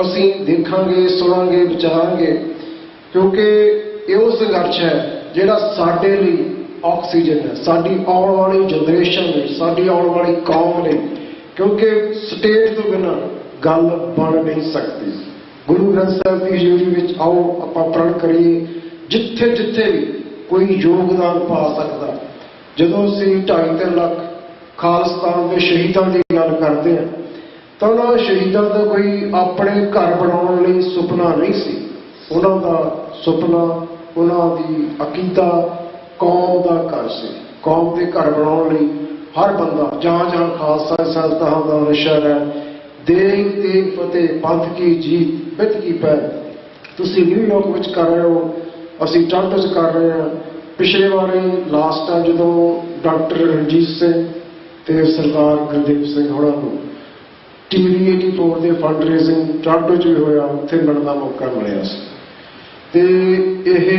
ਅਸੀਂ ਦੇਖਾਂਗੇ, ਸੁਣਾਂਗੇ, ਵਿਚਾਰਾਂਗੇ, ਕਿਉਂਕਿ ਇਹ ਉਹ ਸੰਘਰਸ਼ ਹੈ ਜਿਹੜਾ ਸਾਡੇ ਲਈ ਆਕਸੀਜਨ ਹੈ, ਸਾਡੀ ਆਉਣ ਵਾਲੀ ਜਨਰੇਸ਼ਨ ਲਈ, ਸਾਡੀ ਆਉਣ ਵਾਲੀ ਕੌਮ ਲਈ, ਕਿਉਂਕਿ ਸਟੇਟ ਤੋਂ ਬਿਨਾਂ ਗੱਲ ਬਣ ਨਹੀਂ ਸਕਦੀ। ਗੁਰੂ ਗ੍ਰੰਥ ਸਾਹਿਬ ਦੀ ਹਜ਼ੂਰੀ ਵਿੱਚ ਆਓ ਆਪਾਂ ਪ੍ਰਣ ਕਰੀਏ, ਜਿੱਥੇ ਜਿੱਥੇ ਵੀ ਕੋਈ ਯੋਗਦਾਨ ਪਾ ਸਕਦਾ। ਜਦੋਂ ਅਸੀਂ 2.5-3 ਲੱਖ ਖਾਲਿਸਤਾਨ ਦੇ ਸ਼ਹੀਦਾਂ ਦੀ ਗੱਲ ਕਰਦੇ ਹਾਂ ਤਾਂ ਉਹਨਾਂ ਸ਼ਹੀਦਾਂ ਦਾ ਕੋਈ ਆਪਣੇ ਘਰ ਬਣਾਉਣ ਲਈ ਸੁਪਨਾ ਨਹੀਂ ਸੀ। ਉਹਨਾਂ ਦਾ ਸੁਪਨਾ, ਉਹਨਾਂ ਦੀ ਅਕੀਦਾ ਕੌਮ ਦਾ ਘਰ ਸੀ। ਕੌਮ ਦੇ ਘਰ ਬਣਾਉਣ ਲਈ ਹਰ ਬੰਦਾ ਜਾਂ ਖਾਲਸਾ ਸੰਸਥਾਵਾਂ ਦਾ ਨਸ਼ਰ ਹੈ, ਦੇਗ ਤੇਗ ਫਤਿਹ, ਪੰਥ ਕੀ ਜੀਤ ਬਿੱਤ ਕੀ ਪਹਿਲ। ਤੁਸੀਂ ਨਿਊਯਾਰਕ ਵਿੱਚ ਕਰ ਰਹੇ ਹੋ, ਅਸੀਂ ਟੋਰਾਂਟੋ 'ਚ ਕਰ ਰਹੇ ਹਾਂ। ਪਿਛਲੇ ਵਾਰੀ ਲਾਸਟ ਟਾਈਮ ਜਦੋਂ ਡਾਕਟਰ ਰਣਜੀਤ ਸਿੰਘ ਤੇ ਸਰਦਾਰ ਗੁਰਦੀਪ ਸਿੰਘ ਹੋਰਾਂ ਨੂੰ TV 84 ਦੇ ਫੰਡ ਰੇਜ਼ਿੰਗ ਟੋਰਾਂਟੋ 'ਚ ਵੀ ਹੋਇਆ, ਉੱਥੇ ਮਿਲਣ ਦਾ ਮੌਕਾ ਮਿਲਿਆ ਸੀ। ਤੇ ਇਹ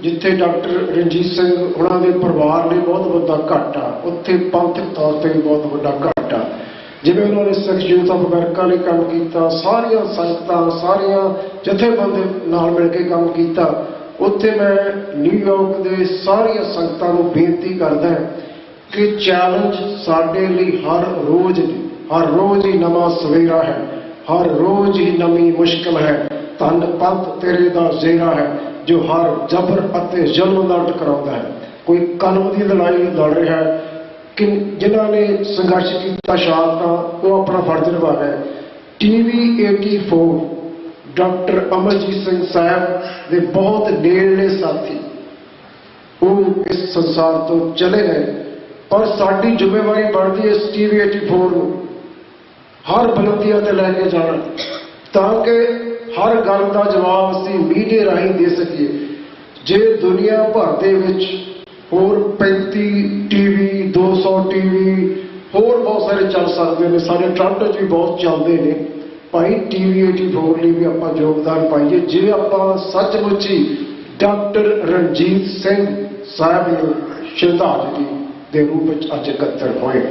ਜਿੱਥੇ ਡਾਕਟਰ ਰਣਜੀਤ ਸਿੰਘ ਉਹਨਾਂ ਦੇ ਪਰਿਵਾਰ ਲਈ ਬਹੁਤ ਵੱਡਾ ਘਾਟਾ, ਉੱਥੇ ਪੰਥਕ ਤੌਰ ਤੇ ਵੀ ਬਹੁਤ ਵੱਡਾ ਘਾਟਾ। ਜਿਵੇਂ ਉਹਨਾਂ ਨੇ ਸਿੱਖ ਯੂਥ ਆਫ ਅਮਰੀਕਾ ਲਈ ਕੰਮ ਕੀਤਾ, ਸਾਰੀਆਂ ਸੰਗਤਾਂ, ਸਾਰੀਆਂ ਜਥੇਬੰਦੀ ਨਾਲ ਮਿਲ ਕੇ ਕੰਮ ਕੀਤਾ। ਉੱਥੇ ਮੈਂ ਨਿਊਯਾਰਕ ਦੇ ਸਾਰੀਆਂ ਸੰਗਤਾਂ ਨੂੰ ਬੇਨਤੀ ਕਰਦਾ ਕਿ ਚੈਲੰਜ ਸਾਡੇ ਲਈ ਹਰ ਰੋਜ਼ ਹੀ ਨਵਾਂ ਸਵੇਰਾ ਹੈ, ਹਰ ਰੋਜ਼ ਹੀ ਨਵੀਂ ਮੁਸ਼ਕਲ ਹੈ। ਧੰਨ ਪੰਥ ਤੇਰੇ ਦਾ ਜ਼ੇਰਾ ਹੈ ਜੋ ਹਰ ਜਬਰ ਅਤੇ ਜ਼ੁਲਮ ਨਾਲ ਟਕਰਾਉਂਦਾ ਹੈ। ਕੋਈ ਕਲਮ ਦੀ ਲੜਾਈ ਲੜ ਰਿਹਾ ਹੈ ਕਿ ਜਿਨ੍ਹਾਂ ਨੇ ਸੰਘਰਸ਼ ਕੀਤਾ ਸ਼ਹਾਦਤਾਂ, ਉਹ ਆਪਣਾ ਫਰਜ਼ ਨਿਭਾ ਰਹੇ। TV 84 ਡਾਕਟਰ ਅਮਰਜੀਤ ਸਿੰਘ ਸਾਹਿਬ ਦੇ ਬਹੁਤ ਨੇੜਲੇ ਸਾਥੀ ਉਹ ਇਸ ਸੰਸਾਰ ਤੋਂ ਚਲੇ ਗਏ, ਪਰ ਸਾਡੀ ਜ਼ਿੰਮੇਵਾਰੀ ਬਣਦੀ ਹੈ ਇਸ TV 84 ਨੂੰ ਹਰ ਬੁਲੰਦੀਆਂ ਤੇ ਲੈ ਕੇ ਜਾਣਾ, ਤਾਂ ਕਿ ਹਰ ਗੱਲ ਦਾ ਜਵਾਬ ਅਸੀਂ ਮੀਡੀਆ ਰਾਹੀਂ ਦੇ ਸਕੀਏ। ਜੇ ਦੁਨੀਆ ਭਰ ਦੇ ਵਿੱਚ ਹੋਰ 35 TV, 200 TV ਹੋਰ ਬਹੁਤ ਸਾਰੇ ਚੱਲ ਸਕਦੇ ਨੇ, ਸਾਡੇ ਟੋਰਾਂਟੋ 'ਚ ਵੀ ਬਹੁਤ ਚੱਲਦੇ ਨੇ। ਭਾਈ TV 84 ਲਈ ਵੀ ਆਪਾਂ ਯੋਗਦਾਨ ਪਾਈਏ। ਜੇ ਆਪਾਂ ਸੱਚਮੁੱਚ ਹੀ ਡਾਕਟਰ ਰਣਜੀਤ ਸਿੰਘ ਸਾਹਿਬ ਨੂੰ ਸ਼ਰਧਾਂਜਲੀ ਦੇ ਰੂਪ ਵਿੱਚ ਅੱਜ ਇਕੱਤਰ ਹੋਏ।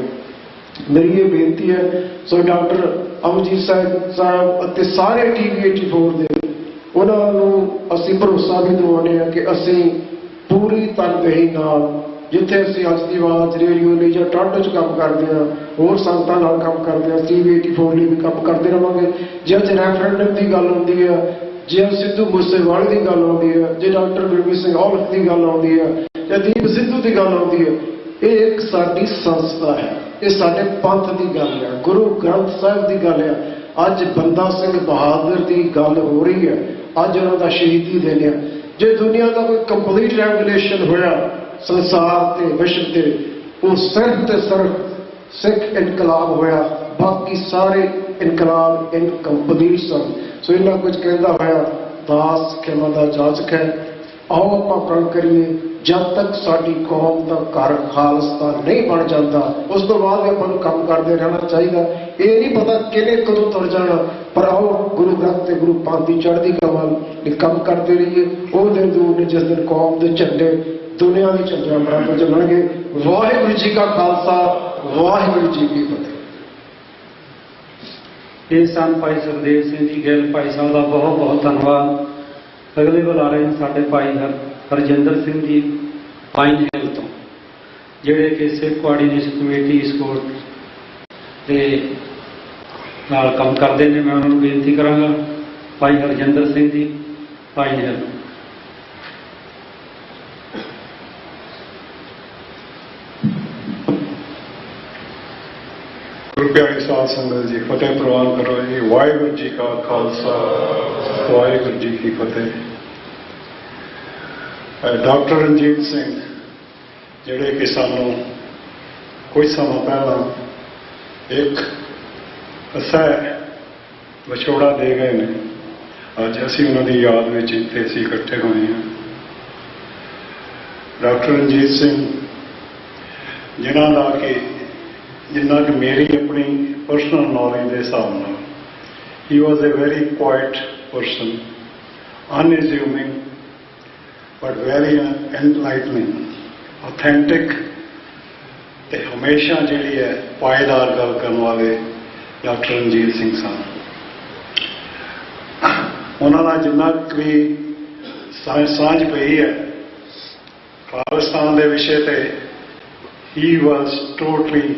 ਮੇਰੀ ਇਹ ਬੇਨਤੀ ਹੈ, ਸੋ ਡਾਕਟਰ ਅਮਰਜੀਤ ਸਾਹਿਬ ਅਤੇ ਸਾਰੇ TV 84 ਦੇ ਉਹਨਾਂ ਨੂੰ ਅਸੀਂ ਭਰੋਸਾ ਵੀ ਦਿਵਾਉਂਦੇ ਹਾਂ ਕਿ ਅਸੀਂ ਪੂਰੀ ਤਨਦੇਹੀ ਨਾਲ, ਜਿੱਥੇ ਅਸੀਂ ਅੱਜ ਦੀ ਆਵਾਜ਼ ਰੇਡੀਓ ਲਈ ਜਾਂ ਟੋਰਾਂਟੋ 'ਚ ਕੰਮ ਕਰਦੇ ਹਾਂ, ਹੋਰ ਸੰਗਤਾਂ ਨਾਲ ਕੰਮ ਕਰਦੇ ਹਾਂ, TV 84 ਲਈ ਵੀ ਕੰਮ ਕਰਦੇ ਰਹਾਂਗੇ। ਜੇ ਅੱਜ ਰੈਫਰੈਂਡਮ ਦੀ ਗੱਲ ਆਉਂਦੀ ਹੈ, ਜੇ ਸਿੱਧੂ ਮੂਸੇਵਾਲੇ ਦੀ ਗੱਲ ਆਉਂਦੀ ਹੈ, ਜੇ ਡਾਕਟਰ ਗੁਰਮੀਤ ਸਿੰਘ ਔਲਖ ਦੀ ਗੱਲ ਆਉਂਦੀ ਹੈ, ਜਾਂ ਦੀਪ ਸਿੱਧੂ ਦੀ ਗੱਲ ਆਉਂਦੀ ਹੈ, ਇਹ ਇੱਕ ਸਾਡੀ ਸੰਸਥਾ ਹੈ, ਇਹ ਸਾਡੇ ਪੰਥ ਦੀ ਗੱਲ ਹੈ, ਗੁਰੂ ਗ੍ਰੰਥ ਸਾਹਿਬ ਦੀ ਗੱਲ ਹੈ। ਅੱਜ ਬੰਦਾ ਸਿੰਘ ਬਹਾਦਰ ਦੀ ਗੱਲ ਹੋ ਰਹੀ ਹੈ, ਅੱਜ ਉਹਨਾਂ ਦਾ ਸ਼ਹੀਦੀ ਦਿਨ ਹੈ। ਜੇ ਦੁਨੀਆ ਦਾ ਕੋਈ ਕੰਪਲੀਟ ਰੈਵੋਲੂਸ਼ਨ ਹੋਇਆ ਸੰਸਾਰ ਤੇ ਵਿਸ਼ਵ ਤੇ, ਉਹ ਸਿਰਫ ਤੇ ਸਿਰਫ ਸਿੱਖ ਇਨਕਲਾਬ ਹੋਇਆ, ਬਾਕੀ ਸਾਰੇ ਇਨਕਲਾਬ ਇਨਕੰਪਲੀਟ ਸਨ। ਸੋ ਇਹਨਾਂ ਕੁਝ ਕਹਿੰਦਾ ਹੋਇਆ ਦਾਸ ਖਿਮਾ ਦਾ ਜਾਚਕ ਹੈ। ਆਓ ਆਪਾਂ ਪ੍ਰਣ ਕਰੀਏ, ਜਦ ਤੱਕ ਸਾਡੀ ਕੌਮ ਦਾ ਘਰ ਖਾਲਸਾ ਨਹੀਂ ਬਣ ਜਾਂਦਾ, ਉਸ ਤੋਂ ਬਾਅਦ ਵੀ ਆਪਾਂ ਨੂੰ ਕੰਮ ਕਰਦੇ ਰਹਿਣਾ ਚਾਹੀਦਾ। ਇਹ ਨਹੀਂ ਪਤਾ ਕਿਹਨੇ ਕਦੋਂ ਤੁਰ ਜਾਣਾ, ਪਰ ਆਓ ਗੁਰੂ ਗ੍ਰੰਥ ਤੇ ਗੁਰੂ ਪੰਥ ਦੀ ਚੜ੍ਹਦੀ ਕਲਾ ਲਈ ਕੰਮ ਕਰਦੇ ਰਹੀਏ। ਉਹ ਦਿਨ ਦੂਰ ਨੇ ਜਿਸ ਦਿਨ ਕੌਮ ਦੇ ਝੰਡੇ ਦੁਨੀਆ ਦੇ ਝੰਡਿਆਂ ਬਰਾਬਰ ਚੱਲਣਗੇ। ਵਾਹਿਗੁਰੂ ਜੀ ਕਾ ਖਾਲਸਾ, ਵਾਹਿਗੁਰੂ ਜੀ ਕੀ ਫਤਿਹ। ਇਹ ਸਨ ਭਾਈ ਸੁਖਦੇਵ ਸਿੰਘ ਜੀ ਗਿੱਲ, ਭਾਈ ਸਾਹਿਬ ਦਾ ਬਹੁਤ ਬਹੁਤ ਧੰਨਵਾਦ। ਅਗਲੇ ਬੁਲਾਰੇ ਸਾਡੇ ਭਾਈ ਹਰਜਿੰਦਰ ਸਿੰਘ ਜੀ ਪਾਈਨ ਹਿੱਲ ਤੋਂ, ਜਿਹੜੇ ਕਿ ਸਿੱਖ ਕੋਆਰਡੀਨੇਸ਼ਨ ਕਮੇਟੀ ਸਕੂਲ ਦੇ ਨਾਲ ਕੰਮ ਕਰਦੇ ਨੇ। ਮੈਂ ਉਹਨਾਂ ਨੂੰ ਬੇਨਤੀ ਕਰਾਂਗਾ, ਭਾਈ ਹਰਜਿੰਦਰ ਸਿੰਘ ਜੀ ਪਾਈਨ ਹਿੱਲ। ਗੁਰੂ ਪਿਆਰੀ ਸਾਧ ਸੰਗਤ ਜੀ, ਫਤਿਹ ਪ੍ਰਵਾਨ ਕਰੋ ਜੀ। ਵਾਹਿਗੁਰੂ ਜੀ ਕਾ ਖਾਲਸਾ, ਵਾਹਿਗੁਰੂ ਜੀ ਕੀ ਫਤਿਹ। ਡਾਕਟਰ ਰਣਜੀਤ ਸਿੰਘ, ਜਿਹੜੇ ਕਿ ਸਾਨੂੰ ਕੁਝ ਸਮਾਂ ਪਹਿਲਾਂ ਇੱਕ ਅਸਹਿ ਵਿਛੋੜਾ ਦੇ ਗਏ ਨੇ। ਅੱਜ ਅਸੀਂ ਉਹਨਾਂ ਦੀ ਯਾਦ ਵਿੱਚ ਇੱਥੇ ਅਸੀਂ ਇਕੱਠੇ ਹੋਏ ਹਾਂ। ਡਾਕਟਰ ਰਣਜੀਤ ਸਿੰਘ, ਜਿਨ੍ਹਾਂ ਕਿ ਮੇਰੀ ਆਪਣੀ ਪਰਸਨਲ ਨੌਲੇਜ ਦੇ ਹਿਸਾਬ ਨਾਲ, he was a very quiet person, unassuming but very enlightening, authentic, ਤੇ ਹਮੇਸ਼ਾ ਜਿਹੜੀ ਹੈ ਪਾਏਦਾਰ ਗੱਲ ਕਰਨ ਵਾਲੇ ਡਾਕਟਰ ਰਣਜੀਤ ਸਿੰਘ ਸਨ। ਉਹਨਾਂ ਦਾ ਜਿੰਨਾ ਵੀ ਸਾਂਝ ਪਈ ਹੈ ਖਾਲਿਸਤਾਨ ਦੇ ਵਿਸ਼ੇ ਤੇ, he was totally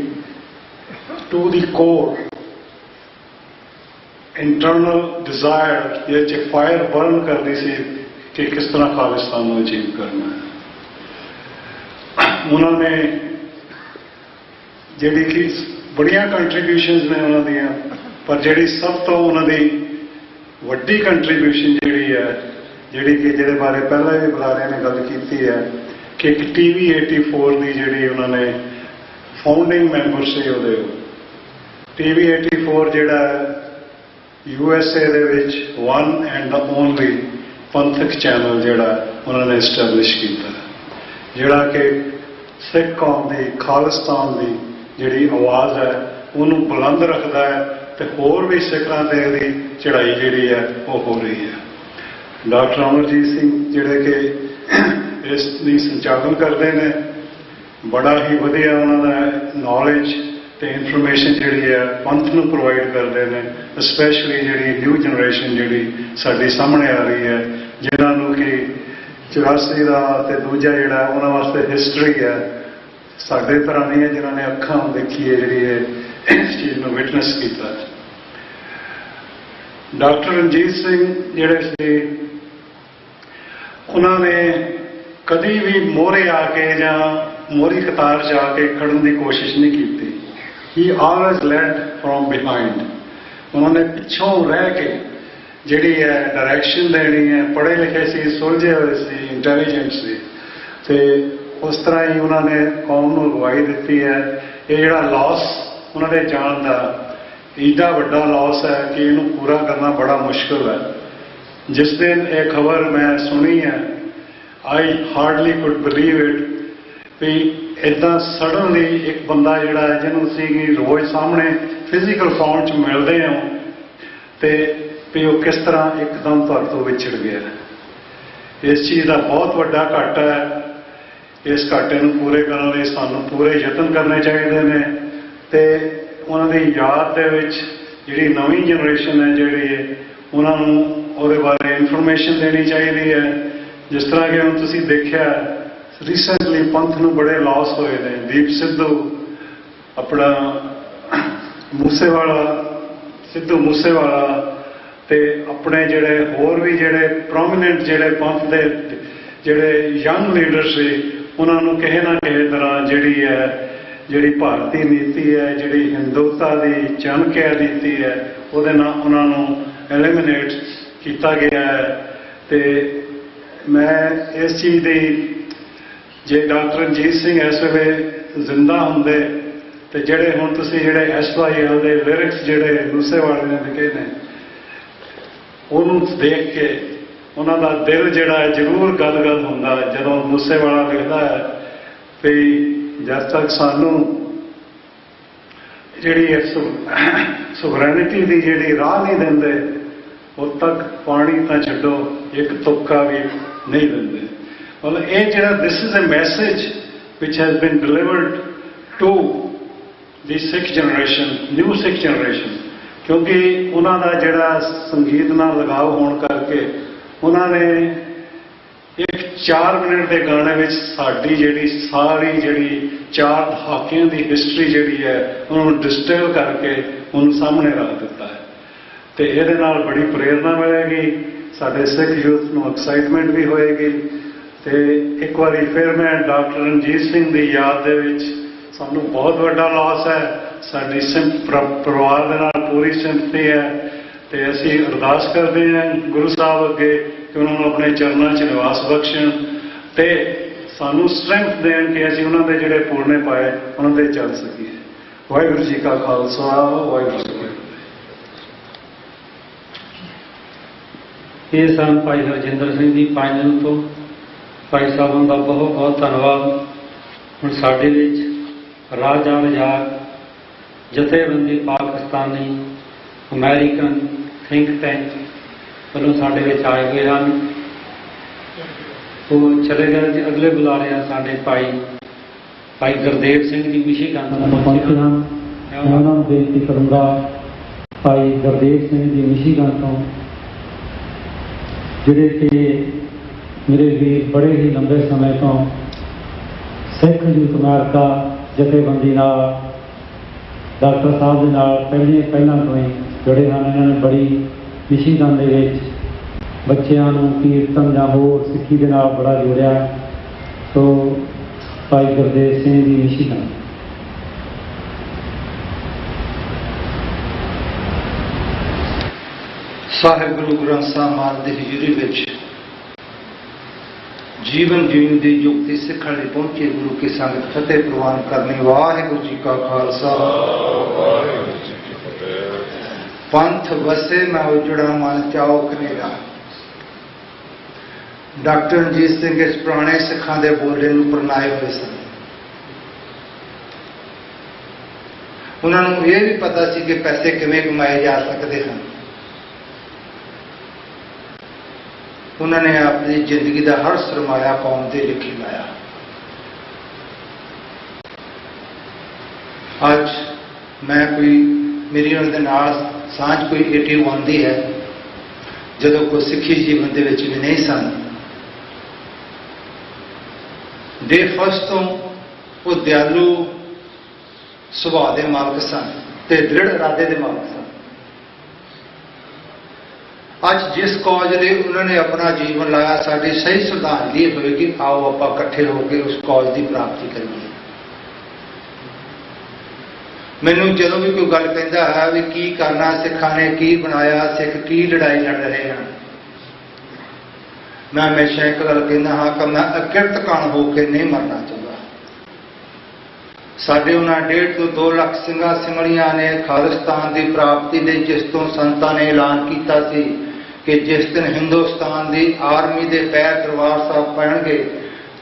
to the core internal desire, ਇਹ 'ਚ ਫਾਇਰ ਬਰਨ ਕਰਦੀ ਸੀ ਕਿ ਕਿਸ ਤਰ੍ਹਾਂ ਖਾਲਿਸਤਾਨ ਨੂੰ ਅਚੀਵ ਕਰਨਾ ਹੈ। ਉਹਨਾਂ ਨੇ ਜਿਹੜੀ ਕਿ ਬੜੀਆਂ ਕੰਟਰੀਬਿਊਸ਼ਨਸ ਨੇ ਉਹਨਾਂ ਦੀਆਂ, ਪਰ ਜਿਹੜੀ ਸਭ ਤੋਂ ਉਹਨਾਂ ਦੀ ਵੱਡੀ ਕੰਟਰੀਬਿਊਸ਼ਨ ਜਿਹੜੀ ਹੈ, ਜਿਹਦੇ ਬਾਰੇ ਪਹਿਲਾਂ ਵੀ ਬੁਲਾਰਿਆਂ ਨੇ ਗੱਲ ਕੀਤੀ ਹੈ ਕਿ ਇੱਕ TV 84 ਦੀ ਜਿਹੜੀ ਉਹਨਾਂ ਨੇ ਫਾਊਂਡਿੰਗ ਮੈਂਬਰ ਸੀ ਉਹਦੇ। TV 84 ਜਿਹੜਾ USA ਦੇ ਵਿੱਚ ਵਨ ਐਂਡ ਦਾ ਓਨਲੀ ਪੰਥਕ ਚੈਨਲ ਜਿਹੜਾ ਉਹਨਾਂ ਨੇ ਐਸਟੈਬਲਿਸ਼ ਕੀਤਾ, ਜਿਹੜਾ ਕਿ ਸਿੱਖ ਕੌਮ ਦੀ, ਖਾਲਿਸਤਾਨ ਦੀ ਜਿਹੜੀ ਆਵਾਜ਼ ਹੈ ਉਹਨੂੰ ਬੁਲੰਦ ਰੱਖਦਾ ਹੈ ਤੇ ਹੋਰ ਵੀ ਸਿੱਖਾਂ ਤੇ ਇਹਦੀ ਚੜ੍ਹਾਈ ਜਿਹੜੀ ਹੈ ਉਹ ਹੋ ਰਹੀ ਹੈ। ਡਾਕਟਰ ਅਮਰਜੀਤ ਸਿੰਘ ਜਿਹੜੇ ਕਿ ਇਸ ਦੀ ਸੰਚਾਲਨ ਕਰਦੇ ਨੇ, ਬੜਾ ਹੀ ਵਧੀਆ ਉਹਨਾਂ ਦਾ ਨੌਲੇਜ ਤੇ ਇਨਫੋਰਮੇਸ਼ਨ ਜਿਹੜੀ ਹੈ ਪੰਥ ਨੂੰ ਪ੍ਰੋਵਾਈਡ ਕਰਦੇ ਨੇ, ਸਪੈਸ਼ਲੀ ਜਿਹੜੀ ਨਿਊ ਜਨਰੇਸ਼ਨ ਜਿਹੜੀ ਸਾਡੀ ਸਾਹਮਣੇ ਆ ਰਹੀ ਹੈ, ਜਿਨ੍ਹਾਂ ਨੂੰ ਕਿ 84 ਦਾ ਤੇ ਦੂਜਾ ਜਿਹੜਾ ਉਹਨਾਂ ਵਾਸਤੇ ਹਿਸਟਰੀ ਹੈ, ਸਾਡੇ ਤਰ੍ਹਾਂ ਨਹੀਂ ਹੈ ਜਿਨ੍ਹਾਂ ਨੇ ਅੱਖਾਂ ਦੇਖੀ ਹੈ ਜਿਹੜੀ ਇਸ ਚੀਜ਼ ਨੂੰ ਵਿਟਨੈਸ ਕੀਤਾ। ਡਾਕਟਰ ਰਣਜੀਤ ਸਿੰਘ ਜਿਹੜੇ ਸੀ, ਉਹਨਾਂ ਨੇ ਕਦੀ ਵੀ ਮੋਹਰੇ ਆ ਕੇ ਜਾਂ ਮੋਹਰੀ ਕਤਾਰ 'ਚ ਆ ਕੇ ਖੜਨ ਦੀ ਕੋਸ਼ਿਸ਼ ਨਹੀਂ ਕੀਤੀ। He always led from behind. ਉਹਨਾਂ ਨੇ ਪਿੱਛੋਂ ਰਹਿ ਕੇ ਜਿਹੜੀ ਹੈ ਡਾਇਰੈਕਸ਼ਨ ਦੇਣੀ ਹੈ। ਪੜ੍ਹੇ ਲਿਖੇ ਸੀ, ਸੁਲਝੇ ਹੋਏ ਸੀ, ਇੰਟੈਲੀਜੈਂਟ ਸੀ, ਤੇ ਉਸ ਤਰ੍ਹਾਂ ਹੀ ਉਹਨਾਂ ਨੇ ਕੌਮ ਨੂੰ ਅਗਵਾਈ ਦਿੱਤੀ ਹੈ। ਇਹ ਜਿਹੜਾ ਲਾਸ ਉਹਨਾਂ ਦੇ ਜਾਣ ਦਾ ਏਡਾ ਵੱਡਾ ਲਾਸ ਹੈ ਕਿ ਇਹਨੂੰ ਪੂਰਾ ਕਰਨਾ ਬੜਾ ਮੁਸ਼ਕਿਲ ਹੈ। ਜਿਸ ਦਿਨ ਇਹ ਖਬਰ ਮੈਂ ਸੁਣੀ ਹੈ, ਆਈ ਹਾਰਡਲੀ ਕੁਡ ਬਿਲੀਵ ਇਟ, ਵੀ ਇੱਦਾਂ ਸਡਨਲੀ ਇੱਕ ਬੰਦਾ ਜਿਹੜਾ ਹੈ ਜਿਹਨੂੰ ਤੁਸੀਂ ਰੋਜ਼ ਸਾਹਮਣੇ ਫਿਜ਼ੀਕਲ ਫਾਰਮ 'ਚ ਮਿਲਦੇ ਹੋ, ਤੇ ਵੀ ਉਹ ਕਿਸ ਤਰ੍ਹਾਂ ਇੱਕਦਮ ਤੁਹਾਡੇ ਤੋਂ ਵਿਛੜ ਗਿਆ। ਇਸ ਚੀਜ਼ ਦਾ ਬਹੁਤ ਵੱਡਾ ਘਾਟਾ ਹੈ। ਇਸ ਘਾਟੇ ਨੂੰ ਪੂਰੇ ਕਰਨ ਲਈ ਸਾਨੂੰ ਪੂਰੇ ਯਤਨ ਕਰਨੇ ਚਾਹੀਦੇ ਨੇ, ਤੇ ਉਹਨਾਂ ਦੀ ਯਾਦ ਦੇ ਵਿੱਚ ਜਿਹੜੀ ਨਵੀਂ ਜਨਰੇਸ਼ਨ ਹੈ ਜਿਹੜੀ ਉਹਨਾਂ ਨੂੰ ਉਹਦੇ ਬਾਰੇ ਇਨਫੋਰਮੇਸ਼ਨ ਦੇਣੀ ਚਾਹੀਦੀ ਹੈ। ਜਿਸ ਤਰ੍ਹਾਂ ਕਿ ਹੁਣ ਤੁਸੀਂ ਦੇਖਿਆ ਰੀਸੈਂਟਲੀ ਪੰਥ ਨੂੰ ਬੜੇ ਲਾਸ ਹੋਏ ਨੇ। ਦੀਪ ਸਿੱਧੂ, ਆਪਣਾ ਸਿੱਧੂ ਮੂਸੇਵਾਲਾ, ਤੇ ਆਪਣੇ ਜਿਹੜੇ ਹੋਰ ਵੀ ਜਿਹੜੇ ਪ੍ਰੋਮੀਨੈਂਟ ਜਿਹੜੇ ਪੰਥ ਦੇ ਜਿਹੜੇ ਯੰਗ ਲੀਡਰ ਸੀ, ਉਹਨਾਂ ਨੂੰ ਕਿਸੇ ਨਾ ਕਿਸੇ ਤਰ੍ਹਾਂ ਜਿਹੜੀ ਭਾਰਤੀ ਨੀਤੀ ਹੈ, ਜਿਹੜੀ ਹਿੰਦੂਤਾ ਦੀ ਚਾਣਕਿਆ ਨੀਤੀ ਹੈ, ਉਹਦੇ ਨਾਲ ਉਹਨਾਂ ਨੂੰ ਐਲੀਮੀਨੇਟ ਕੀਤਾ ਗਿਆ ਹੈ। ਤੇ ਮੈਂ ਇਸ ਚੀਜ਼ ਦੀ, ਜੇ ਡਾਕਟਰ ਰਣਜੀਤ ਸਿੰਘ ਇਸ ਵੇਲੇ ਜ਼ਿੰਦਾ ਹੁੰਦੇ ਤੇ ਜਿਹੜੇ ਹੁਣ ਤੁਸੀਂ ਜਿਹੜੇ SYL ਦੇ ਲਿਰਿਕਸ ਜਿਹੜੇ ਮੂਸੇਵਾਲੇ ਨੇ ਲਿਖੇ ਨੇ, ਉਹਨੂੰ ਦੇਖ ਕੇ ਉਹਨਾਂ ਦਾ ਦਿਲ ਜਿਹੜਾ ਹੈ ਜ਼ਰੂਰ ਗਦਗਦ ਹੁੰਦਾ ਜਦੋਂ ਮੂਸੇਵਾਲਾ ਲਿਖਦਾ ਹੈ ਵੀ ਜਦ ਤੱਕ ਸਾਨੂੰ ਜਿਹੜੀ ਸੁਵਰੈਨਿਟੀ ਦੀ ਜਿਹੜੀ ਰਾਹ ਨਹੀਂ ਦਿੰਦੇ, ਉਦ ਤੱਕ ਪਾਣੀ ਤਾਂ ਛੱਡੋ ਇੱਕ ਤੁਪਕਾ ਵੀ ਨਹੀਂ ਦਿੰਦੇ। ਮਤਲਬ ਇਹ ਜਿਹੜਾ this is a message which has been delivered to the Sikh generation, new Sikh generation, ਕਿਉਂਕਿ ਉਹਨਾਂ ਦਾ ਜਿਹੜਾ ਸੰਗੀਤ ਨਾਲ ਲਗਾਵ ਹੋਣ ਕਰਕੇ ਉਹਨਾਂ ਨੇ ਇੱਕ 4 ਮਿੰਟ ਦੇ ਗਾਣੇ ਵਿੱਚ ਸਾਡੀ ਜਿਹੜੀ ਸਾਰੀ ਜਿਹੜੀ 4 ਦਹਾਕਿਆਂ ਦੀ ਹਿਸਟਰੀ ਜਿਹੜੀ ਹੈ ਉਹਨੂੰ ਡਿਸਟਿਲ ਕਰਕੇ ਉਹਨੂੰ ਸਾਹਮਣੇ ਰੱਖ ਦਿੱਤਾ ਹੈ। ਤੇ ਇਹਦੇ ਨਾਲ ਬੜੀ ਪ੍ਰੇਰਨਾ ਮਿਲੇਗੀ, ਸਾਡੇ ਸਿੱਖ ਯੂਥ ਨੂੰ ਐਕਸਾਈਟਮੈਂਟ ਵੀ ਹੋਏਗੀ। ਤੇ ਇੱਕ ਵਾਰੀ ਫਿਰ ਮੈਂ ਡਾਕਟਰ ਰਣਜੀਤ ਸਿੰਘ ਦੀ ਯਾਦ ਦੇ ਵਿੱਚ, ਸਾਨੂੰ ਬਹੁਤ ਵੱਡਾ ਲਾਸ ਹੈ, ਸਾਡੀ ਪਰਿਵਾਰ ਦੇ ਨਾਲ ਪੂਰੀ ਸਿੰਪਥੀ ਹੈ, ਤੇ ਅਸੀਂ ਅਰਦਾਸ ਕਰਦੇ ਹਾਂ ਗੁਰੂ ਸਾਹਿਬ ਅੱਗੇ ਕਿ ਉਹਨਾਂ ਨੂੰ ਆਪਣੇ ਚਰਨਾਂ 'ਚ ਨਿਵਾਸ ਬਖਸ਼ਣ ਤੇ ਸਾਨੂੰ ਸਟਰੈਂਥ ਦੇਣ ਕਿ ਅਸੀਂ ਉਹਨਾਂ ਦੇ ਜਿਹੜੇ ਪੂਰਨੇ ਪਾਏ ਉਹਨਾਂ ਦੇ ਚੱਲ ਸਕੀਏ। ਵਾਹਿਗੁਰੂ ਜੀ ਕਾ ਖਾਲਸਾ, ਵਾਹਿਗੁਰੂ ਜੀ ਕੀ ਫਤਿਹ। ਇਹ ਸਨ ਭਾਈ ਹਰਜਿੰਦਰ ਸਿੰਘ ਜੀ ਫਾਈਨਲ ਤੋਂ। ਭਾਈ ਸਾਹਿਬਾਂ ਦਾ ਬਹੁਤ ਬਹੁਤ ਧੰਨਵਾਦ। ਹੁਣ ਸਾਡੇ ਵਿੱਚ ਰਾਜਾ ਰਜ਼ਾਕ ਜਥੇਬੰਦੀ ਪਾਕਿਸਤਾਨੀ ਅਮਰੀਕਨ ਥਿੰਕ ਟੈਂਕ ਵੱਲੋਂ ਸਾਡੇ ਵਿੱਚ ਆਏ ਹੋਏ ਹਨ। ਉਹ ਚਲੇ ਗਏ ਜੀ। ਅਗਲੇ ਬੁਲਾਰੇ ਹਨ ਸਾਡੇ ਭਾਈ ਗੁਰਦੇਵ ਸਿੰਘ ਜੀ ਮਿਸ਼ੀਗਨ ਤੋਂ ਪਹੁੰਚੇ ਹਨ। ਮੈਂ ਉਹਨਾਂ ਨੂੰ ਬੇਨਤੀ ਕਰੂੰਗਾ, ਭਾਈ ਗੁਰਦੇਵ ਸਿੰਘ ਜੀ ਮਿਸ਼ੀਗਨ ਤੋਂ, ਜਿਹੜੇ ਕਿ ਮੇਰੇ ਵੀਰ ਬੜੇ ਹੀ ਲੰਬੇ ਸਮੇਂ ਤੋਂ ਸਿੱਖ ਯੂਥ ਅਮਰੀਕਾ ਜਥੇਬੰਦੀ ਨਾਲ ਡਾਕਟਰ ਸਾਹਿਬ ਦੇ ਨਾਲ ਪਹਿਲਾਂ ਤੋਂ ਹੀ ਜੁੜੇ ਹਨ। ਇਹਨਾਂ ਨੇ ਬੜੀ ਮਿਸ਼ੀਗਨ ਦੇ ਵਿੱਚ ਬੱਚਿਆਂ ਨੂੰ ਕੀਰਤਨ ਜਾਂ ਹੋਰ ਸਿੱਖੀ ਦੇ ਨਾਲ ਬੜਾ ਜੁੜਿਆ। ਸੋ ਭਾਈ ਗੁਰਦੇਵ ਸਿੰਘ ਜੀ ਮਿਸ਼ੀਗਨ। ਸਾਹਿਬ ਗੁਰੂ ਗ੍ਰੰਥ ਸਾਹਿਬ ਮਹਾਰਾਜ ਦੀ ਹਜ਼ੂਰੀ ਵਿੱਚ ਜੀਵਨ ਜੀਣ ਦੀ ਯੁਕਤੀ ਸਿੱਖਣ ਲਈ ਪਹੁੰਚੇ ਗੁਰੂ ਕੀ ਸੰਗਤ ਫਤਿਹ ਪ੍ਰਵਾਨ ਕਰਨੀ। ਵਾਹਿਗੁਰੂ ਜੀ ਕਾ ਖਾਲਸਾ ਵਾਹਿਗੁਰੂ ਜੀ ਕੀ ਫਤਿਹ। ਪੰਥ ਵਸੇ ਮੈਂ ਉਜੜਾ ਮਨ ਚਾਓ ਕਨੇਰਾ। ਡਾਕਟਰ ਰਣਜੀਤ ਸਿੰਘ ਇਸ ਪੁਰਾਣੇ ਸਿੱਖਾਂ ਦੇ ਬੋਲੇ ਨੂੰ ਪ੍ਰਣਾਏ ਹੋਏ ਸਨ। ਉਹਨਾਂ ਨੂੰ ਇਹ ਵੀ ਪਤਾ ਸੀ ਕਿ ਪੈਸੇ ਕਿਵੇਂ ਕਮਾਏ ਜਾ ਸਕਦੇ ਹਨ। ਉਹਨਾਂ ਨੇ ਆਪਣੀ ਜ਼ਿੰਦਗੀ ਦਾ ਹਰ ਸਰਮਾਇਆ ਕੌਮ ਤੇ ਲਿਖੀ ਲਾਇਆ। ਅੱਜ ਮੇਰੀ ਉਹਨਾਂ ਦੇ ਨਾਲ ਸਾਂਝ ਕੋਈ 81 ਦੀ ਹੈ, ਜਦੋਂ ਕੋਈ ਸਿੱਖੀ ਜੀਵਨ ਦੇ ਵਿੱਚ ਵੀ ਨਹੀਂ ਸਨ। ਡੇ ਫਸਟ ਤੋਂ ਉਹ ਦਿਆਲੂ ਸੁਭਾਅ ਦੇ ਮਾਲਕ ਸਨ ਤੇ ਦ੍ਰਿੜ ਇਰਾਦੇ ਦੇ ਮਾਲਕ ਸਨ। ਅੱਜ ਜਿਸ ਕਾਜ਼ ਲਈ ਉਹਨਾਂ ਨੇ ਆਪਣਾ ਜੀਵਨ ਲਾਇਆ, ਸਾਡੀ ਸਹੀ ਸ਼ਰਧਾਂਜਲੀ ਹੋਏਗੀ, ਆਓ ਆਪਾਂ ਇਕੱਠੇ ਹੋ ਕੇ ਉਸ ਕਾਜ਼ ਦੀ ਪ੍ਰਾਪਤੀ ਕਰੀਏ। ਮੈਨੂੰ ਜਦੋਂ ਵੀ ਕੋਈ ਗੱਲ ਕਹਿੰਦਾ ਹੈ ਵੀ ਕੀ ਕਰਨਾ, ਸਿੱਖਾਂ ਨੇ ਕੀ ਬਣਾਇਆ, ਸਿੱਖ ਕੀ ਲੜਾਈ ਲੜ ਰਹੇ ਹਨ, ਮੈਂ ਹਮੇਸ਼ਾ ਇੱਕ ਗੱਲ ਕਹਿੰਦਾ ਹਾਂ ਕਿ ਮੈਂ ਅਕਿਰਤ ਕਣ ਹੋ ਕੇ ਨਹੀਂ ਮਰਨਾ ਚਾਹੁੰਦਾ। ਸਾਡੇ ਉਹਨਾਂ 1.5 ਤੋਂ 2 ਲੱਖ ਸਿੰਘਾਂ ਸਿੰਘਣੀਆਂ ਨੇ ਖਾਲਿਸਤਾਨ ਦੀ ਪ੍ਰਾਪਤੀ ਲਈ, ਜਿਸ ਤੋਂ ਸੰਤਾਂ ਨੇ ਐਲਾਨ ਕੀਤਾ ਸੀ ਕਿ ਜਿਸ ਦਿਨ ਹਿੰਦੁਸਤਾਨ ਦੀ ਆਰਮੀ ਦੇ ਪੈਰ ਦਰਬਾਰ ਸਾਹਿਬ ਪੈਣਗੇ,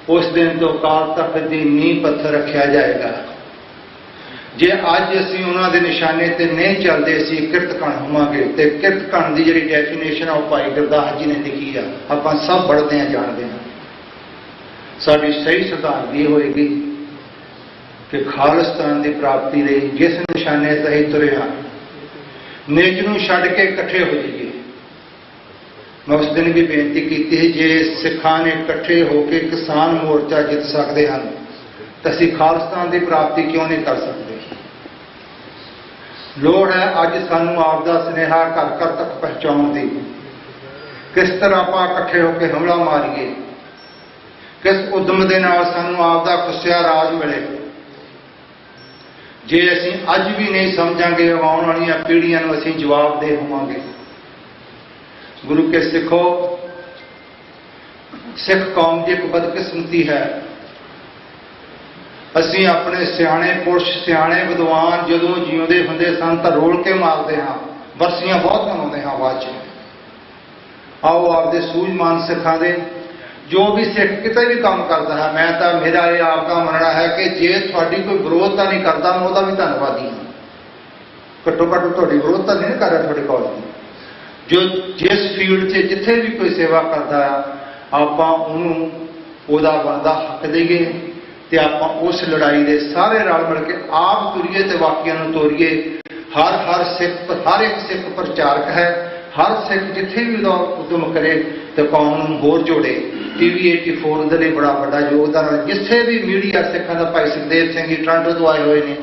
ਉਸ ਦਿਨ ਤੋਂ ਅਕਾਲ ਤਖ਼ਤ ਦੀ ਨੀਂਹ ਪੱਥਰ ਰੱਖਿਆ ਜਾਏਗਾ। ਜੇ ਅੱਜ ਅਸੀਂ ਉਹਨਾਂ ਦੇ ਨਿਸ਼ਾਨੇ ਤੇ ਨਹੀਂ ਚੱਲਦੇ, ਅਸੀਂ ਕਿਰਤਕਣ ਹੋਵਾਂਗੇ। ਤੇ ਕਿਰਤਕਣ ਦੀ ਜਿਹੜੀ ਡੈਫੀਨੇਸ਼ਨ ਆ ਉਹ ਭਾਈ ਗੁਰਦਾਸ ਜੀ ਨੇ ਲਿਖੀ ਆ, ਆਪਾਂ ਸਭ ਪੜ੍ਹਦੇ ਹਾਂ, ਜਾਣਦੇ ਹਾਂ। ਸਾਡੀ ਸਹੀ ਸ਼ਰਧਾਂਜਲੀ ਹੋਏਗੀ ਕਿ ਖਾਲਿਸਤਾਨ ਦੀ ਪ੍ਰਾਪਤੀ ਲਈ ਜਿਸ ਨਿਸ਼ਾਨੇ ਤੇ ਅਸੀਂ ਤੁਰੇ ਹਾਂ, ਨਿੱਜ ਨੂੰ ਛੱਡ ਕੇ ਇਕੱਠੇ ਹੋ ਜਾਈਏ। ਮੈਂ ਉਸ ਦਿਨ ਵੀ ਬੇਨਤੀ ਕੀਤੀ ਸੀ, ਜੇ ਸਿੱਖਾਂ ਨੇ ਇਕੱਠੇ ਹੋ ਕੇ ਕਿਸਾਨ ਮੋਰਚਾ ਜਿੱਤ ਸਕਦੇ ਹਨ ਤਾਂ ਅਸੀਂ ਖਾਲਿਸਤਾਨ ਦੀ ਪ੍ਰਾਪਤੀ ਕਿਉਂ ਨਹੀਂ ਕਰ ਸਕਦੇ। ਲੋੜ ਹੈ ਅੱਜ ਸਾਨੂੰ ਆਪ ਦਾ ਸੁਨੇਹਾ ਘਰ ਘਰ ਤੱਕ ਪਹੁੰਚਾਉਣ ਦੀ। ਕਿਸ ਤਰ੍ਹਾਂ ਆਪਾਂ ਇਕੱਠੇ ਹੋ ਕੇ ਹਮਲਾ ਮਾਰੀਏ, ਕਿਸ ਉਦਮ ਦੇ ਨਾਲ ਸਾਨੂੰ ਆਪ ਦਾ ਖੁੱਸਿਆ ਰਾਜ ਮਿਲੇ। ਜੇ ਅਸੀਂ ਅੱਜ ਵੀ ਨਹੀਂ ਸਮਝਾਂਗੇ, ਆਉਣ ਵਾਲੀਆਂ ਪੀੜ੍ਹੀਆਂ ਨੂੰ ਅਸੀਂ ਜਵਾਬਦੇਹ ਹੋਵਾਂਗੇ। ਗੁਰੂ ਕੇ ਸਿੱਖੋ, ਸਿੱਖ ਕੌਮ ਦੀ ਇੱਕ ਬਦਕਿਸਮਤੀ ਹੈ। ਅਸੀਂ ਆਪਣੇ ਸਿਆਣੇ ਪੁਰਸ਼, ਸਿਆਣੇ ਵਿਦਵਾਨ ਜਦੋਂ ਜਿਉਂਦੇ ਹੁੰਦੇ ਸਨ ਤਾਂ ਰੋਲ ਕੇ ਮਾਰਦੇ ਹਾਂ, ਬਰਸੀਆਂ ਬਹੁਤ ਮਨਾਉਂਦੇ ਹਾਂ ਬਾਅਦ 'ਚ। ਆਓ ਆਪਦੇ ਸੂਝਵਾਨ ਸਿੱਖਾਂ ਦੇ, ਜੋ ਵੀ ਸਿੱਖ ਕਿਤੇ ਵੀ ਕੰਮ ਕਰਦਾ ਹੈ, ਮੇਰਾ ਇਹ ਆਪ ਦਾ ਮੰਨਣਾ ਹੈ ਕਿ ਜੇ ਤੁਹਾਡੀ ਕੋਈ ਵਿਰੋਧਤਾ ਨਹੀਂ ਕਰਦਾ, ਮੈਂ ਉਹਦਾ ਵੀ ਧੰਨਵਾਦੀ ਹਾਂ। ਘੱਟੋ ਘੱਟ ਤੁਹਾਡੀ ਵਿਰੋਧਤਾ ਨਹੀਂ ਕਰ ਰਿਹਾ ਤੁਹਾਡੇ ਕੋਲ। ਜੋ ਜਿਸ ਫੀਲਡ 'ਚ ਜਿੱਥੇ ਵੀ ਕੋਈ ਸੇਵਾ ਕਰਦਾ ਆ, ਆਪਾਂ ਉਹਨੂੰ ਉਹਦਾ ਬਣਦਾ ਹੱਕ ਦੇਈਏ ਤੇ ਆਪਾਂ ਉਸ ਲੜਾਈ ਦੇ ਸਾਰੇ ਰਲ ਮਿਲ ਕੇ ਆਪ ਤੁਰੀਏ ਤੇ ਬਾਕੀਆਂ ਨੂੰ ਤੋਰੀਏ। ਹਰ ਇੱਕ ਸਿੱਖ ਪ੍ਰਚਾਰਕ ਹੈ। ਹਰ ਸਿੱਖ ਜਿੱਥੇ ਵੀ ਉਹਦਾ ਉਦਮ ਕਰੇ ਤੇ ਕੌਮ ਨੂੰ ਹੋਰ ਜੋੜੇ। TV 84 ਦੇ ਲਈ ਬੜਾ ਵੱਡਾ ਯੋਗਦਾਨ ਹੈ। ਜਿੱਥੇ ਵੀ ਮੀਡੀਆ ਸਿੱਖਾਂ ਦਾ, ਭਾਈ ਸੁਖਦੇਵ ਸਿੰਘ ਜੀ ਟੋਰਾਂਟੋ ਤੋਂ ਆਏ ਹੋਏ ਨੇ,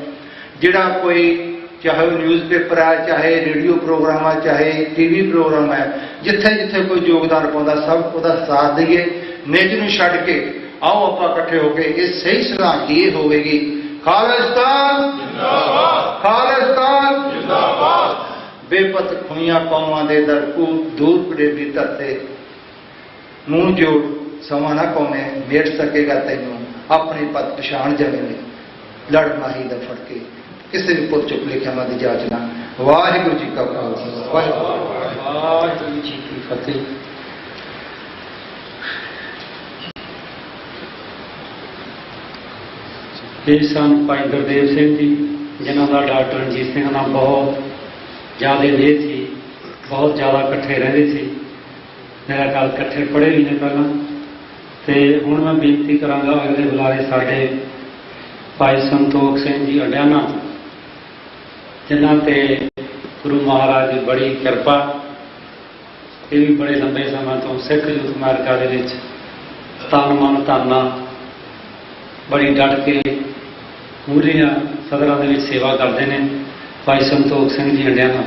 ਜਿਹੜਾ ਕੋਈ ਚਾਹੇ ਉਹ ਨਿਊਜ਼ਪੇਪਰ ਹੈ, ਚਾਹੇ ਰੇਡੀਓ ਪ੍ਰੋਗਰਾਮ ਹੈ, ਚਾਹੇ TV ਪ੍ਰੋਗਰਾਮ ਹੈ, ਜਿੱਥੇ ਜਿੱਥੇ ਕੋਈ ਯੋਗਦਾਨ ਪਾਉਂਦਾ ਸਭ ਉਹਦਾ ਸਾਥ ਦੇਈਏ। ਨਿੱਜ ਨੂੰ ਛੱਡ ਕੇ ਆਓ ਆਪਾਂ ਇਕੱਠੇ ਹੋ ਕੇ ਇਹ ਸਹੀ ਸ਼ਰਧਾਂਜਲੀ ਇਹ ਹੋਵੇਗੀ। ਖਾਲਿਸਤਾਨ ਜਿੰਦਾਬਾਦ, ਖਾਲਿਸਤਾਨ ਜਿੰਦਾਬਾਦ। ਬੇਪਤ ਖੋਈਆਂ ਕੌਮਾਂ ਦੇ ਦਰ ਕੋ ਦੂਰ ਪੜੇਗੀ ਧਰਤੇ, ਮੂੰਹ ਜੋੜ ਸਮਾਂ ਨਾ ਕੌਮੇ ਮੇਟ ਸਕੇਗਾ ਤੈਨੂੰ, ਆਪਣੀ ਪਤ ਪਛਾਣ ਜਾਵੇ ਲੜ ਮਾਹੀ ਦਾ ਫੜ ਕੇ, ਕਿਸੇ ਵੀ ਪੁੱਤ ਚੁੱਕ ਲਿਖਿਆ ਮਾ ਦੀ ਜਾਚਨਾ। ਵਾਹਿਗੁਰੂ ਜੀ ਕਾ ਖਾਲਸਾ, ਵਾਹਿਗੁਰੂ ਜੀ ਕੀ ਫਤਿਹ। ਇਹ ਸਨ ਭਾਈ ਗੁਰਦੇਵ ਸਿੰਘ ਜੀ, ਜਿਨ੍ਹਾਂ ਦਾ ਡਾਕਟਰ ਰਣਜੀਤ ਸਿੰਘ ਨਾਲ ਬਹੁਤ ਜ਼ਿਆਦਾ ਨੇਹ ਸੀ, ਬਹੁਤ ਜ਼ਿਆਦਾ ਇਕੱਠੇ ਰਹਿੰਦੇ ਸੀ। ਮੇਰਾ ਖਿਆਲ ਇਕੱਠੇ ਪੜ੍ਹੇ ਵੀ ਨੇ ਪਹਿਲਾਂ। ਤੇ ਹੁਣ ਮੈਂ ਬੇਨਤੀ ਕਰਾਂਗਾ ਅਗਲੇ ਬੁਲਾਰੇ ਸਾਡੇ ਭਾਈ ਸੰਤੋਖ ਸਿੰਘ ਜੀ ਅਡਿਆਣਾ, ਜਿਨ੍ਹਾਂ ਤੇ ਗੁਰੂ ਮਹਾਰਾਜ ਦੀ ਬੜੀ ਕਿਰਪਾ। ਇਹ ਵੀ ਬੜੇ ਲੰਬੇ ਸਮਾਂ ਤੋਂ ਸਿੱਖ ਯੂਥ ਅਮਰੀਕਾ ਦੇ ਵਿੱਚ ਤਨ ਮਨ ਧਨ ਨਾਲ ਬੜੀ ਡਟ ਕੇ ਮੂਹਰਲੀਆਂ ਸਦਰਾਂ ਦੇ ਵਿੱਚ ਸੇਵਾ ਕਰਦੇ ਨੇ। ਭਾਈ ਸੰਤੋਖ ਸਿੰਘ ਜੀ ਅਡਿਆਣਾ।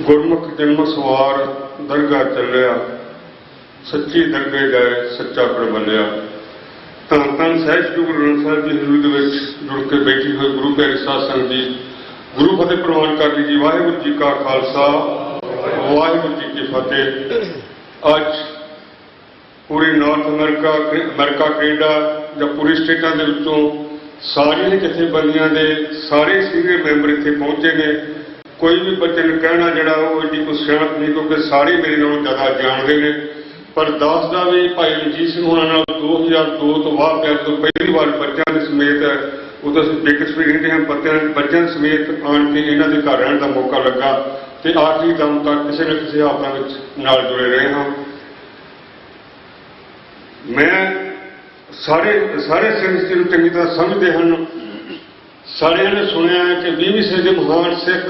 ਗੁਰਮੁਖ ਜਨਮ ਸਵਾਰ ਦਰਗਾਹ ਚੱਲਿਆ, ਸੱਚੀ ਦਰਗੇ ਗਏ ਸੱਚਾ ਪ੍ਰਬਲਿਆ। ਧੰਨ ਧੰਨ ਸਾਹਿਬ ਸ੍ਰੀ ਗੁਰੂ ਗ੍ਰੰਥ ਸਾਹਿਬ ਦੀ ਹਜ਼ੂਰੀ ਦੇ ਵਿੱਚ ਜੁੜ ਕੇ ਬੈਠੀ ਹੋਈ ਗੁਰੂ ਪਿਆਰੀ ਸਾਧ ਸੰਗਤ ਜੀ, ਗੁਰੂ ਫਤਿਹ ਪ੍ਰਵਾਨ ਕਰ ਲਈ ਜੀ। ਵਾਹਿਗੁਰੂ ਜੀ ਕਾ ਖਾਲਸਾ, ਵਾਹਿਗੁਰੂ ਜੀ ਕੀ ਫਤਿਹ। ਅੱਜ ਪੂਰੀ ਨਾਰਥ ਅਮਰੀਕਾ, ਕੈਨੇਡਾ ਜਾਂ ਪੂਰੀ ਸਟੇਟਾਂ ਦੇ ਵਿੱਚੋਂ ਸਾਰੀਆਂ ਜਥੇਬੰਦੀਆਂ ਦੇ ਸਾਰੇ ਸੀਨੀਅਰ ਮੈਂਬਰ ਇੱਥੇ ਪਹੁੰਚੇ ਨੇ। ਕੋਈ ਵੀ ਬੱਚੇ ਨੂੰ ਕਹਿਣਾ ਜਿਹੜਾ ਉਹ ਐਡੀ ਕੋਈ ਸਿਆਣਪ ਨਹੀਂ, ਕਿਉਂਕਿ ਸਾਰੇ ਮੇਰੇ ਨਾਲੋਂ ਜ਼ਿਆਦਾ ਜਾਣਦੇ ਨੇ। ਪਰ ਦੱਸਦਾ ਵੀ ਭਾਈ ਰਣਜੀਤ ਸਿੰਘ ਹੋਣਾ ਨਾਲ 2002 ਤੋਂ ਬਾਅਦ ਤੋਂ ਪਹਿਲੀ ਵਾਰ ਬੱਚਿਆਂ ਦੇ ਸਮੇਤ, ਉਦੋਂ ਅਸੀਂ ਬੇਕਸਪੀ ਰਹਿੰਦੇ ਹਾਂ, ਬੱਚਿਆਂ ਦੇ ਸਮੇਤ ਆਣ ਕੇ ਇਹਨਾਂ ਦੇ ਘਰ ਰਹਿਣ ਦਾ ਮੌਕਾ ਲੱਗਾ ਤੇ ਆਖਰੀ ਦਮ ਤੱਕ ਕਿਸੇ ਨਾ ਕਿਸੇ ਹਾਲਤਾਂ ਵਿੱਚ ਨਾਲ ਜੁੜੇ ਰਹੇ ਹਾਂ। ਮੈਂ ਸਾਰੇ ਸਿੰਘ ਨੂੰ ਚੰਗੀ ਤਰ੍ਹਾਂ ਸਮਝਦੇ ਹਨ। ਸਾਰਿਆਂ ਨੇ ਸੁਣਿਆ ਹੈ ਕਿ 20ਵੀਂ ਸਦੀ ਦੇ ਮਹਾਨ ਸਿੱਖ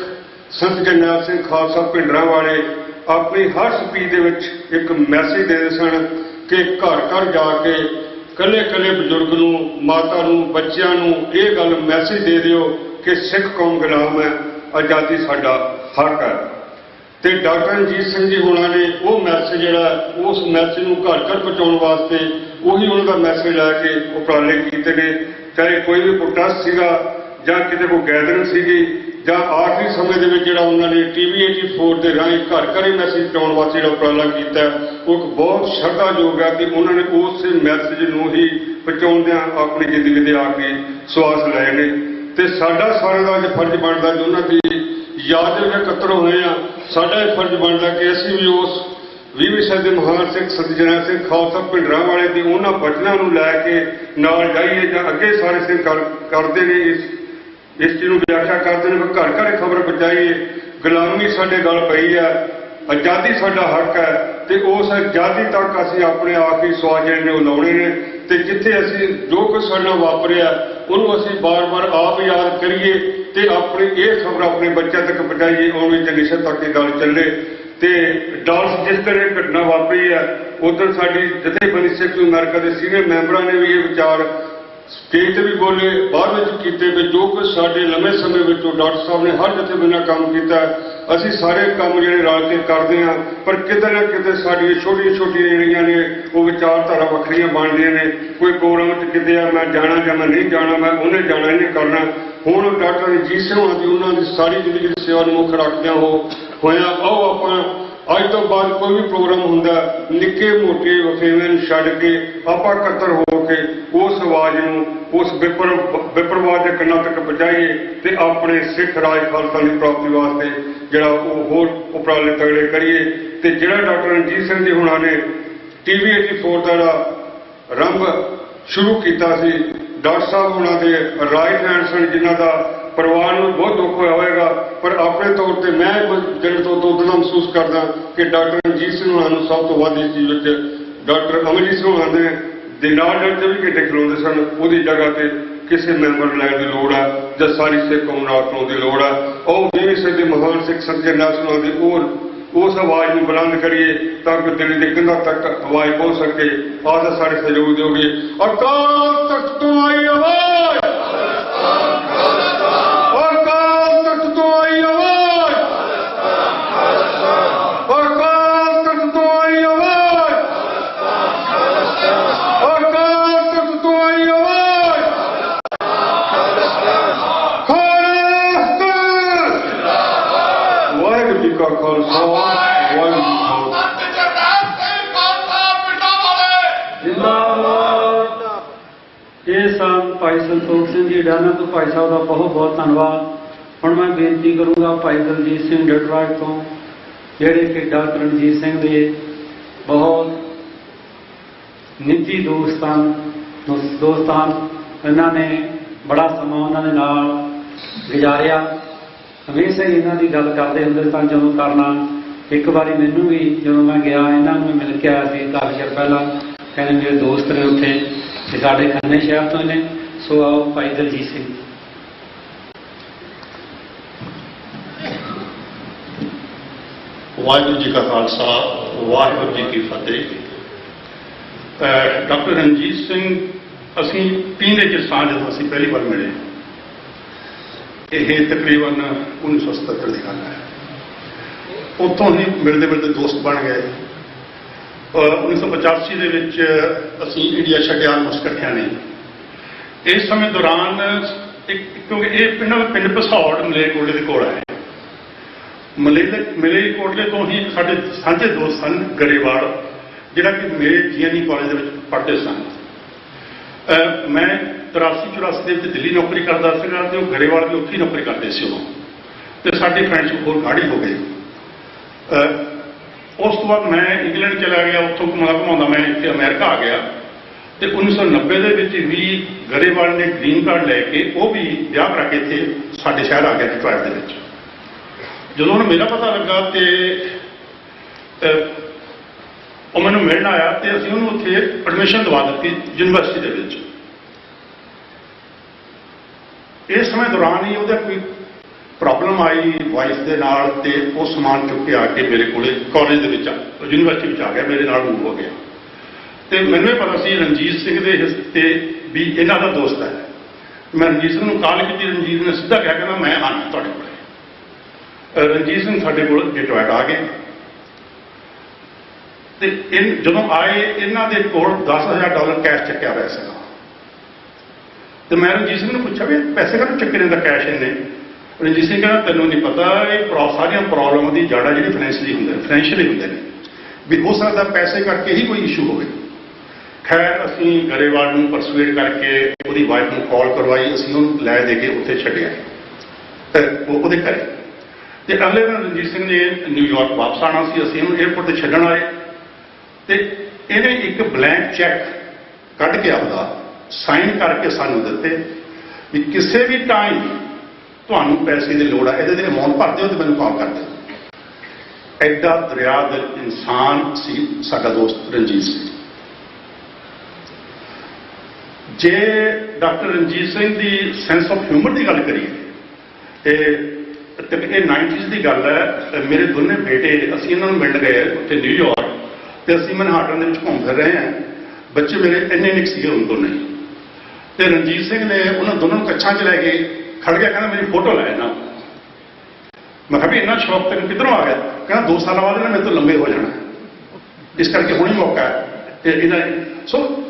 ਸੰਤ ਜਰਨੈਲ ਸਿੰਘ ਖਾਲਸਾ ਭਿੰਡਰਾਂ ਵਾਲੇ ਆਪਣੀ ਹਰ ਸਪੀਚ ਦੇ ਵਿੱਚ ਇੱਕ ਮੈਸੇਜ ਦਿੰਦੇ ਸਨ ਕਿ ਘਰ ਘਰ ਜਾ ਕੇ ਇਕੱਲੇ ਇਕੱਲੇ ਬਜ਼ੁਰਗ ਨੂੰ, ਮਾਤਾ ਨੂੰ, ਬੱਚਿਆਂ ਨੂੰ ਇਹ ਗੱਲ ਮੈਸੇਜ ਦੇ ਦਿਓ ਕਿ ਸਿੱਖ ਕੌਮ ਗੁਲਾਮ ਹੈ, ਆਜ਼ਾਦੀ ਸਾਡਾ ਹੱਕ ਹੈ। ਤੇ ਡਾਕਟਰ ਰਣਜੀਤ ਸਿੰਘ ਜੀ ਹੋਣਾ ਨੇ ਉਹ ਮੈਸੇਜ ਜਿਹੜਾ, ਉਸ ਮੈਸੇਜ ਨੂੰ ਘਰ ਘਰ ਪਹੁੰਚਾਉਣ ਵਾਸਤੇ ਉਹੀ ਉਹਨਾਂ ਦਾ ਮੈਸੇਜ ਲੈ ਕੇ ਉਪਰਾਲੇ ਕੀਤੇ ਨੇ। ਚਾਹੇ ਕੋਈ ਵੀ ਪ੍ਰੋਟੈਸਟ ਸੀਗਾ ਜਾਂ ਕਿਤੇ ਕੋਈ ਗੈਦਰਿੰਗ ਸੀਗੀ ਜਾਂ ਆਖਰੀ ਸਮੇਂ ਦੇ ਵਿੱਚ ਜਿਹੜਾ ਉਹਨਾਂ ਨੇ TV 84 ਦੇ ਰਾਹੀਂ ਘਰ ਘਰ ਹੀ ਮੈਸੇਜ ਪਹੁੰਚਾਉਣ ਵਾਸਤੇ ਜਿਹੜਾ ਉਪਰਾਲਾ ਕੀਤਾ, ਉਹ ਇੱਕ ਬਹੁਤ ਸ਼ਰਧਾਯੋਗ ਹੈ ਕਿ ਉਹਨਾਂ ਨੇ ਉਸੇ ਮੈਸੇਜ ਨੂੰ ਹੀ ਪਹੁੰਚਾਉਂਦਿਆਂ ਆਪਣੀ ਜ਼ਿੰਦਗੀ ਦੇ ਆਖਰੀ ਸਵਾਸ ਲਏ ਨੇ। ਤੇ ਸਾਡਾ ਸਾਰਿਆਂ ਦਾ ਅੱਜ ਫਰਜ਼ ਬਣਦਾ, ਜੋ ਉਹਨਾਂ ਦੀ ਯਾਦ ਵਿੱਚ ਇਕੱਤਰ ਹੋਏ ਆ, ਸਾਡਾ ਇਹ ਫਰਜ਼ ਬਣਦਾ ਕਿ ਅਸੀਂ ਵੀ ਉਸ 20ਵੀਂ ਸਦੀ ਦੇ ਮਹਾਨ ਸਿੱਖ ਸੰਤ ਜਰਨੈਲ ਸਿੰਘ ਖਾਲਸਾ ਭਿੰਡਰਾਂ ਵਾਲੇ ਦੇ ਉਹਨਾਂ ਬਚਨਾਂ ਨੂੰ ਲੈ ਕੇ ਨਾਲ ਜਾਈਏ, ਜਾਂ ਅੱਗੇ ਸਾਰੇ ਸਿੰਘ ਕਰਦੇ ਨੇ ਇਸ ਚੀਜ਼ ਨੂੰ ਵਿਆਖਿਆ ਕਰਦੇ ਨੇ, ਘਰ ਘਰ ਖਬਰ ਪਹੁੰਚਾਈਏ। ਗੁਲਾਮੀ ਸਾਡੇ ਗਲ ਪਈ ਹੈ, ਆਜ਼ਾਦੀ ਸਾਡਾ ਹੱਕ ਹੈ ਤੇ ਉਸ ਆਜ਼ਾਦੀ ਤੱਕ ਅਸੀਂ ਆਪਣੇ ਆਪ ਹੀ ਸਵਾਸ ਜਿਹੜੇ ਨੇ ਉਹ ਲਾਉਣੇ ਨੇ। ਤੇ ਜਿੱਥੇ ਅਸੀਂ ਜੋ ਕੁਝ ਸਾਡੇ ਨਾਲ ਵਾਪਰਿਆ ਉਹਨੂੰ ਅਸੀਂ ਬਾਰ-ਬਾਰ ਆਪ ਯਾਦ ਕਰੀਏ ਤੇ ਆਪਣੀ ਇਹ ਖਬਰ ਆਪਣੇ ਬੱਚਿਆਂ ਤੱਕ ਪਹੁੰਚਾਈਏ, ਆਉਣੀ ਜਨਰੇਸ਼ਨ ਤੱਕ ਇਹ ਗੱਲ ਚੱਲੇ। ਤੇ ਡਾਲਸ ਜਿਸ ਤਰ੍ਹਾਂ ਘਟਨਾ ਵਾਪਰੀ ਹੈ, ਉਧਰ ਸਾਡੀ ਜਥੇਬੰਦੀ ਸਿੱਖ ਅਮਰੀਕਾ ਦੇ ਸੀਨੀਅਰ ਮੈਂਬਰਾਂ ਨੇ ਵੀ ਇਹ ਵਿਚਾਰ ਸਟੇਜ ਤੇ ਵੀ ਬੋਲੇ, ਬਾਅਦ ਵਿੱਚ ਕੀਤੇ ਵੀ ਜੋ ਕੁਝ ਸਾਡੇ ਲੰਮੇ ਸਮੇਂ ਵਿੱਚੋਂ ਡਾਕਟਰ ਸਾਹਿਬ ਨੇ ਹਰ ਜਥੇਬੰਦੀ ਨਾਲ ਕੰਮ ਕੀਤਾ, ਅਸੀਂ ਸਾਰੇ ਕੰਮ ਜਿਹੜੇ ਰਲ ਕੇ ਕਰਦੇ ਹਾਂ। ਪਰ ਕਿਤੇ ਨਾ ਕਿਤੇ ਸਾਡੀਆਂ ਛੋਟੀਆਂ ਛੋਟੀਆਂ ਜਿਹੜੀਆਂ ਨੇ ਉਹ ਵਿਚਾਰਧਾਰਾ ਵੱਖਰੀਆਂ ਬਣਦੀਆਂ ਨੇ। ਕੋਈ ਪ੍ਰੋਗਰਾਮ 'ਚ ਕਿਤੇ ਆ ਮੈਂ ਜਾਣਾ ਜਾਂ ਮੈਂ ਨਹੀਂ ਜਾਣਾ, ਮੈਂ ਉਹਨੇ ਜਾਣਾ ਇਹਨੇ ਕਰਨਾ। ਹੁਣ ਡਾਕਟਰ ਰਣਜੀਤ ਸਿੰਘ ਹੋਣਾ ਦੀ ਉਹਨਾਂ ਦੀ ਸਾਰੀ ਜ਼ਿੰਦਗੀ ਦੀ ਸੇਵਾ ਨੂੰ ਮੁੱਖ ਰੱਖਦਿਆਂ ਹੋਇਆ ਆਓ ਆਪਾਂ ਅੱਜ ਤੋਂ ਬਾਅਦ ਕੋਈ ਵੀ ਪ੍ਰੋਗਰਾਮ ਹੁੰਦਾ, ਨਿੱਕੇ ਮੋਟੇ ਵਖੇਵੇਂ ਨੂੰ ਛੱਡ ਕੇ ਆਪਾਂ ਇਕੱਤਰ ਹੋ ਕੇ ਉਸ ਆਵਾਜ਼ ਨੂੰ, ਉਸ ਵਿਪਰਵਾਦ ਦੇ ਕੰਨਾਂ ਤੱਕ ਪਹੁੰਚਾਈਏ ਤੇ ਆਪਣੇ ਸਿੱਖ ਰਾਜ ਖਾਲਸਾ ਦੀ ਪ੍ਰਾਪਤੀ ਵਾਸਤੇ ਜਿਹੜਾ ਉਹ ਹੋਰ ਉਪਰਾਲੇ ਤਗੜੇ ਕਰੀਏ। ਤੇ ਜਿਹੜਾ ਡਾਕਟਰ ਰਣਜੀਤ ਸਿੰਘ ਜੀ ਹੋਣਾ ਨੇ TV 84 ਦਾ ਜਿਹੜਾ ਆਰੰਭ ਸ਼ੁਰੂ ਕੀਤਾ ਸੀ, ਡਾਕਟਰ ਸਾਹਿਬ ਹੋਣਾ ਦੇ ਰਾਈਟ ਹੈਂਡ ਸਨ, ਜਿਨ੍ਹਾਂ ਦਾ ਪਰਿਵਾਰ ਨੂੰ ਬਹੁਤ ਦੁੱਖ ਹੋਇਆ ਹੋਵੇਗਾ। ਪਰ ਆਪਣੇ ਤੌਰ ਤੇ ਮੈਂ ਦਿਲ ਤੋਂ ਉਦੋਂ ਮਹਿਸੂਸ ਕਰਦਾ ਕਿ ਡਾਕਟਰ ਰਣਜੀਤ ਸਿੰਘ ਹੋਣਾ ਨੂੰ ਸਭ ਤੋਂ ਵੱਧ ਇਸ ਚੀਜ਼ ਵਿੱਚ ਡਾਕਟਰ ਅਮਰਜੀਤ ਸਿੰਘ ਹੋਣਾ ਦੇ ਨਾਲ 24 ਘੰਟੇ ਖਲੋਂਦੇ ਸਨ। ਉਹਦੀ ਜਗ੍ਹਾ ਤੇ ਕਿਸੇ ਮੈਂਬਰ ਲੈਣ ਦੀ ਲੋੜ ਹੈ ਜਾਂ ਸਾਰੀ ਸਿੱਖ ਕੌਮ ਨਾਲ ਖਲੋਣ ਦੀ ਲੋੜ ਹੈ। ਉਹ 20ਵੀਂ ਸਦੀ ਦੇ ਮਹਾਨ ਸਿੱਖ ਸੰਤ ਜਰਨੈਲ ਸਿੰਘ ਦੀ ਉਸ ਆਵਾਜ਼ ਨੂੰ ਬੁਲੰਦ ਕਰੀਏ ਤਾਂ ਕਿ ਦਿੱਲੀ ਦੇ ਕੰਧਾਂ ਤੱਕ ਆਵਾਜ਼ ਪਹੁੰਚ ਸਕੇ। ਆਹ ਸਾਰੇ ਸਹਿਯੋਗ ਦਿਓਗੇ। ਅਕਾਲ ਤਖਤ ਤੋਂ ਆਈ ਆਵਾਜ਼, ਅਕਾਲ ਤਖਤ ਤੋਂ ਆਈ ਆਵਾਜ਼, ਅਕਾਲ ਤਖਤ ਤੋਂ ਆਈ ਆਵਾਜ਼, ਅਕਾਲ ਤਖਤ ਤੋਂ ਆਈ ਆਵਾਜ਼। ਵਾਹਿਗੁਰੂ ਜੀ ਕਾ ਖਾਲਸਾ, ਵਾਹਿਗੁਰੂ ਜੀ ਕੀ ਫਤਿਹ। ਜਿੰਦਾਬਾਦ। ਇਹ ਸਨ ਭਾਈ ਸੰਤੋਖ ਸਿੰਘ ਜੀ ਅਡਿਆਣਾ ਤੋਂ। ਭਾਈ ਸਾਹਿਬ ਦਾ ਬਹੁਤ ਬਹੁਤ ਧੰਨਵਾਦ। ਹੁਣ ਮੈਂ ਬੇਨਤੀ ਕਰੂੰਗਾ ਭਾਈ ਦਲਜੀਤ ਸਿੰਘ ਡਟਰਾਜ ਤੋਂ, ਜਿਹੜੇ ਕਿ ਡਾਕਟਰ ਰਣਜੀਤ ਸਿੰਘ ਦੇ ਬਹੁਤ ਨਿੱਜੀ ਦੋਸਤਾਨ ਇਹਨਾਂ ਨੇ ਬੜਾ ਸਮਾਂ ਉਹਨਾਂ ਦੇ ਨਾਲ ਗੁਜ਼ਾਰਿਆ। ਹਮੇਸ਼ਾ ਹੀ ਇਹਨਾਂ ਦੀ ਗੱਲ ਕਰਦੇ ਹੁੰਦੇ ਤਾਂ ਜਦੋਂ ਕਰਨਾ। ਇੱਕ ਵਾਰੀ ਮੈਨੂੰ ਵੀ ਜਦੋਂ ਮੈਂ ਗਿਆ ਇਹਨਾਂ ਨੂੰ ਮਿਲ ਕੇ ਆਇਆ ਸੀ ਕਾਫੀ ਚਿਰ ਪਹਿਲਾਂ, ਕਹਿੰਦੇ ਮੇਰੇ ਦੋਸਤ ਨੇ ਉੱਥੇ ਤੇ ਸਾਡੇ ਖੰਨੇ ਸ਼ਹਿਰ ਤੋਂ ਨੇ। ਸੋ ਆਓ ਭਾਈ ਦਲਜੀਤ ਸਿੰਘ। ਵਾਹਿਗੁਰੂ ਜੀ ਕਾ ਖਾਲਸਾ, ਵਾਹਿਗੁਰੂ ਜੀ ਕੀ ਫਤਿਹ। ਡਾਕਟਰ ਰਣਜੀਤ ਸਿੰਘ ਅਸੀਂ ਪੀਂਘੇ 'ਚ ਸਾਂ ਜਦੋਂ ਅਸੀਂ ਪਹਿਲੀ ਵਾਰ ਮਿਲੇ, ਇਹ ਤਕਰੀਬਨ 1977 ਦੀ ਗੱਲ ਹੈ। ਉੱਥੋਂ ਹੀ ਮਿਲਦੇ ਮਿਲਦੇ ਦੋਸਤ ਬਣ ਗਏ। 1985 ਦੇ ਵਿੱਚ ਅਸੀਂ ਇੰਡੀਆ ਛੱਡਿਆ ਇਕੱਠਿਆਂ ਨੇ। ਇਸ ਸਮੇਂ ਦੌਰਾਨ ਕਿਉਂਕਿ ਇਹ ਪਿੰਡ ਭਸੌੜ ਮਲੇਰਕੋਟਲੇ ਦੇ ਕੋਲ ਹੈ, ਮਲੇਰਕੋਟਲੇ ਤੋਂ ਹੀ ਸਾਡੇ ਸਾਂਝੇ ਦੋਸਤ ਸਨ ਗਰੇਵਾਲ, ਜਿਹੜਾ ਕਿ ਮੇਰੇ GNE ਕਾਲਜ ਦੇ ਵਿੱਚ ਪੜ੍ਹਦੇ ਸਨ। ਮੈਂ 83-84 ਦੇ ਵਿੱਚ ਦਿੱਲੀ ਨੌਕਰੀ ਕਰਦਾ ਸੀਗਾ ਤੇ ਉਹ ਗਰੇਵਾਲ ਵੀ ਉੱਥੇ ਹੀ ਨੌਕਰੀ ਕਰਦੇ ਸੀ ਉਦੋਂ, ਤੇ ਸਾਡੀ ਫਰੈਂਡਸ਼ਿਪ ਹੋਰ ਗਾੜੀ ਹੋ ਗਈ। ਉਸ ਤੋਂ ਬਾਅਦ ਮੈਂ ਇੰਗਲੈਂਡ ਚਲਾ ਗਿਆ, ਉੱਥੋਂ ਘੁਮਾਉਂਦਾ ਮੈਂ ਇੱਥੇ ਅਮਰੀਕਾ ਆ ਗਿਆ ਤੇ 1990 ਦੇ ਵਿੱਚ ਵੀ ਗਰੇਵਾਲ ਨੇ ਗ੍ਰੀਨ ਕਾਰਡ ਲੈ ਕੇ ਉਹ ਵੀ ਵਿਆਹ ਕਰਾ ਕੇ ਇੱਥੇ ਸਾਡੇ ਸ਼ਹਿਰ ਆ ਗਿਆ ਡਿਟਰੋਇਟ ਦੇ ਵਿੱਚ। ਜਦੋਂ ਉਹਨੂੰ ਮੇਰਾ ਪਤਾ ਲੱਗਾ ਤੇ ਉਹ ਮੈਨੂੰ ਮਿਲਣ ਆਇਆ ਤੇ ਅਸੀਂ ਉਹਨੂੰ ਉੱਥੇ ਐਡਮਿਸ਼ਨ ਦਵਾ ਦਿੱਤੀ ਯੂਨੀਵਰਸਿਟੀ ਦੇ ਵਿੱਚ। ਇਸ ਸਮੇਂ ਦੌਰਾਨ ਹੀ ਉਹਦਾ ਕੋਈ ਪ੍ਰੋਬਲਮ ਆਈ ਵਾਈਫ ਦੇ ਨਾਲ ਤੇ ਉਹ ਸਮਾਨ ਚੁੱਕ ਕੇ ਆ ਕੇ ਮੇਰੇ ਕੋਲੇ ਕਾਲਜ ਦੇ ਵਿੱਚ ਯੂਨੀਵਰਸਿਟੀ ਵਿੱਚ ਆ ਗਿਆ, ਮੇਰੇ ਨਾਲ ਮੂਵ ਹੋ ਗਿਆ। ਤੇ ਮੈਨੂੰ ਇਹ ਪਤਾ ਸੀ ਰਣਜੀਤ ਸਿੰਘ ਦੇ ਹਿੱਸੇ ਵੀ ਇਹਨਾਂ ਦਾ ਦੋਸਤ ਹੈ। ਮੈਂ ਰਣਜੀਤ ਸਿੰਘ ਨੂੰ ਕਾਲ ਕੀਤੀ, ਰਣਜੀਤ ਨੇ ਸਿੱਧਾ ਕਿਹਾ ਕਹਿੰਦਾ ਮੈਂ ਆਉਣਾ ਤੁਹਾਡੇ ਕੋਲ। ਰਣਜੀਤ ਸਿੰਘ ਸਾਡੇ ਕੋਲ ਡਿਟਰੋਇਟ ਆ ਗਏ ਤੇ ਜਦੋਂ ਆਏ ਇਹਨਾਂ ਦੇ ਕੋਲ $10,000 ਕੈਸ਼ ਚੱਕਿਆ ਹੋਇਆ ਸੀਗਾ। ਤੇ ਮੈਂ ਰਣਜੀਤ ਸਿੰਘ ਨੂੰ ਪੁੱਛਿਆ ਵੀ ਪੈਸੇ ਕਾਹਨੂੰ ਚੱਕੇ ਨੇ ਦਾ ਕੈਸ਼ ਇੰਨੇ? ਰਣਜੀਤ ਸਿੰਘ ਕਹਿੰਦਾ ਤੈਨੂੰ ਨਹੀਂ ਪਤਾ, ਇਹ ਸਾਰੀਆਂ ਪ੍ਰੋਬਲਮ ਦੀ ਜੜ ਆ ਜਿਹੜੀ ਫਾਈਨੈਂਸ਼ੀਅਲੀ ਹੁੰਦੇ ਨੇ, ਵੀ ਹੋ ਸਕਦਾ ਪੈਸੇ ਕਰਕੇ ਹੀ ਕੋਈ ਇਸ਼ੂ ਹੋਵੇ। ਖੈਰ ਅਸੀਂ ਗਰੇਵਾਲ ਨੂੰ ਪਰਸੂਏਡ ਕਰਕੇ ਉਹਦੀ ਵਾਈਫ ਨੂੰ ਕਾਲ ਕਰਵਾਈ, ਅਸੀਂ ਉਹਨੂੰ ਲੈ ਦੇ ਕੇ ਉੱਥੇ ਛੱਡਿਆ ਉਹਦੇ ਘਰੇ। ਤੇ ਅਗਲੇ ਦਿਨ ਰਣਜੀਤ ਸਿੰਘ ਨੇ ਨਿਊਯਾਰਕ ਵਾਪਸ ਆਉਣਾ ਸੀ, ਅਸੀਂ ਉਹਨੂੰ ਏਅਰਪੋਰਟ ਤੇ ਛੱਡਣ ਆਏ ਤੇ ਇਹਨੇ ਇੱਕ ਬਲੈਂਕ ਚੈੱਕ ਕੱਢ ਕੇ ਆਪਦਾ ਸਾਈਨ ਕਰਕੇ ਸਾਨੂੰ ਦਿੱਤੇ ਵੀ ਕਿਸੇ ਵੀ ਟਾਈਮ ਤੁਹਾਨੂੰ ਪੈਸੇ ਦੀ ਲੋੜ ਹੈ, ਇਹਦੇ ਦੇ ਅਮਾਉਂਟ ਭਰ ਦਿਓ ਤੇ ਮੈਨੂੰ ਕਾਲ ਕਰ ਦਿਓ। ਐਡਾ ਦਰਿਆ ਦਿਲ ਇਨਸਾਨ ਸੀ ਸਾਡਾ ਦੋਸਤ ਰਣਜੀਤ ਸਿੰਘ। ਜੇ doctor Ranjit Singh the sense of humour ਦੀ ਗੱਲ ਕਰੀਏ ਇਹ 90s ਦੀ ਗੱਲ ਹੈ। ਮੇਰੇ ਦੋਨੇ ਬੇਟੇ ਅਸੀਂ ਇਹਨਾਂ ਨੂੰ ਮਿਲ ਗਏ ਉੱਥੇ ਨਿਊਯਾਰਕ ਤੇ ਅਸੀਂ ਮਨਹਾਟਨ ਦੇ ਵਿੱਚ ਘੁੰਮ ਫਿਰ ਰਹੇ ਹਾਂ। ਬੱਚੇ ਮੇਰੇ ਇੰਨੇ ਨਿੱਕੇ ਸੀਗੇ ਉਹ ਦੋਨੇ, ਤੇ ਰਣਜੀਤ ਸਿੰਘ ਨੇ ਉਹਨਾਂ ਦੋਨਾਂ ਨੂੰ ਕੱਛਾਂ 'ਚ ਲੈ ਕੇ ਖੜ ਗਿਆ, ਕਹਿੰਦਾ ਮੇਰੀ ਫੋਟੋ ਲੈ ਨਾ। ਮੈਂ ਕਿਹਾ ਵੀ ਇੰਨਾ ਸ਼ੌਕ ਤੈਨੂੰ ਕਿੱਧਰੋਂ ਆ ਗਿਆ? ਕਹਿੰਦਾ 2 ਸਾਲਾਂ ਬਾਅਦ ਇਹਨਾਂ ਮੇਰੇ ਤੋਂ ਲੰਬੇ ਹੋ ਜਾਣਾ, ਇਸ ਕਰਕੇ ਹੁਣ ਹੀ ਮੌਕਾ ਹੈ। ਤੇ ਇਹਨਾਂ ਸੋ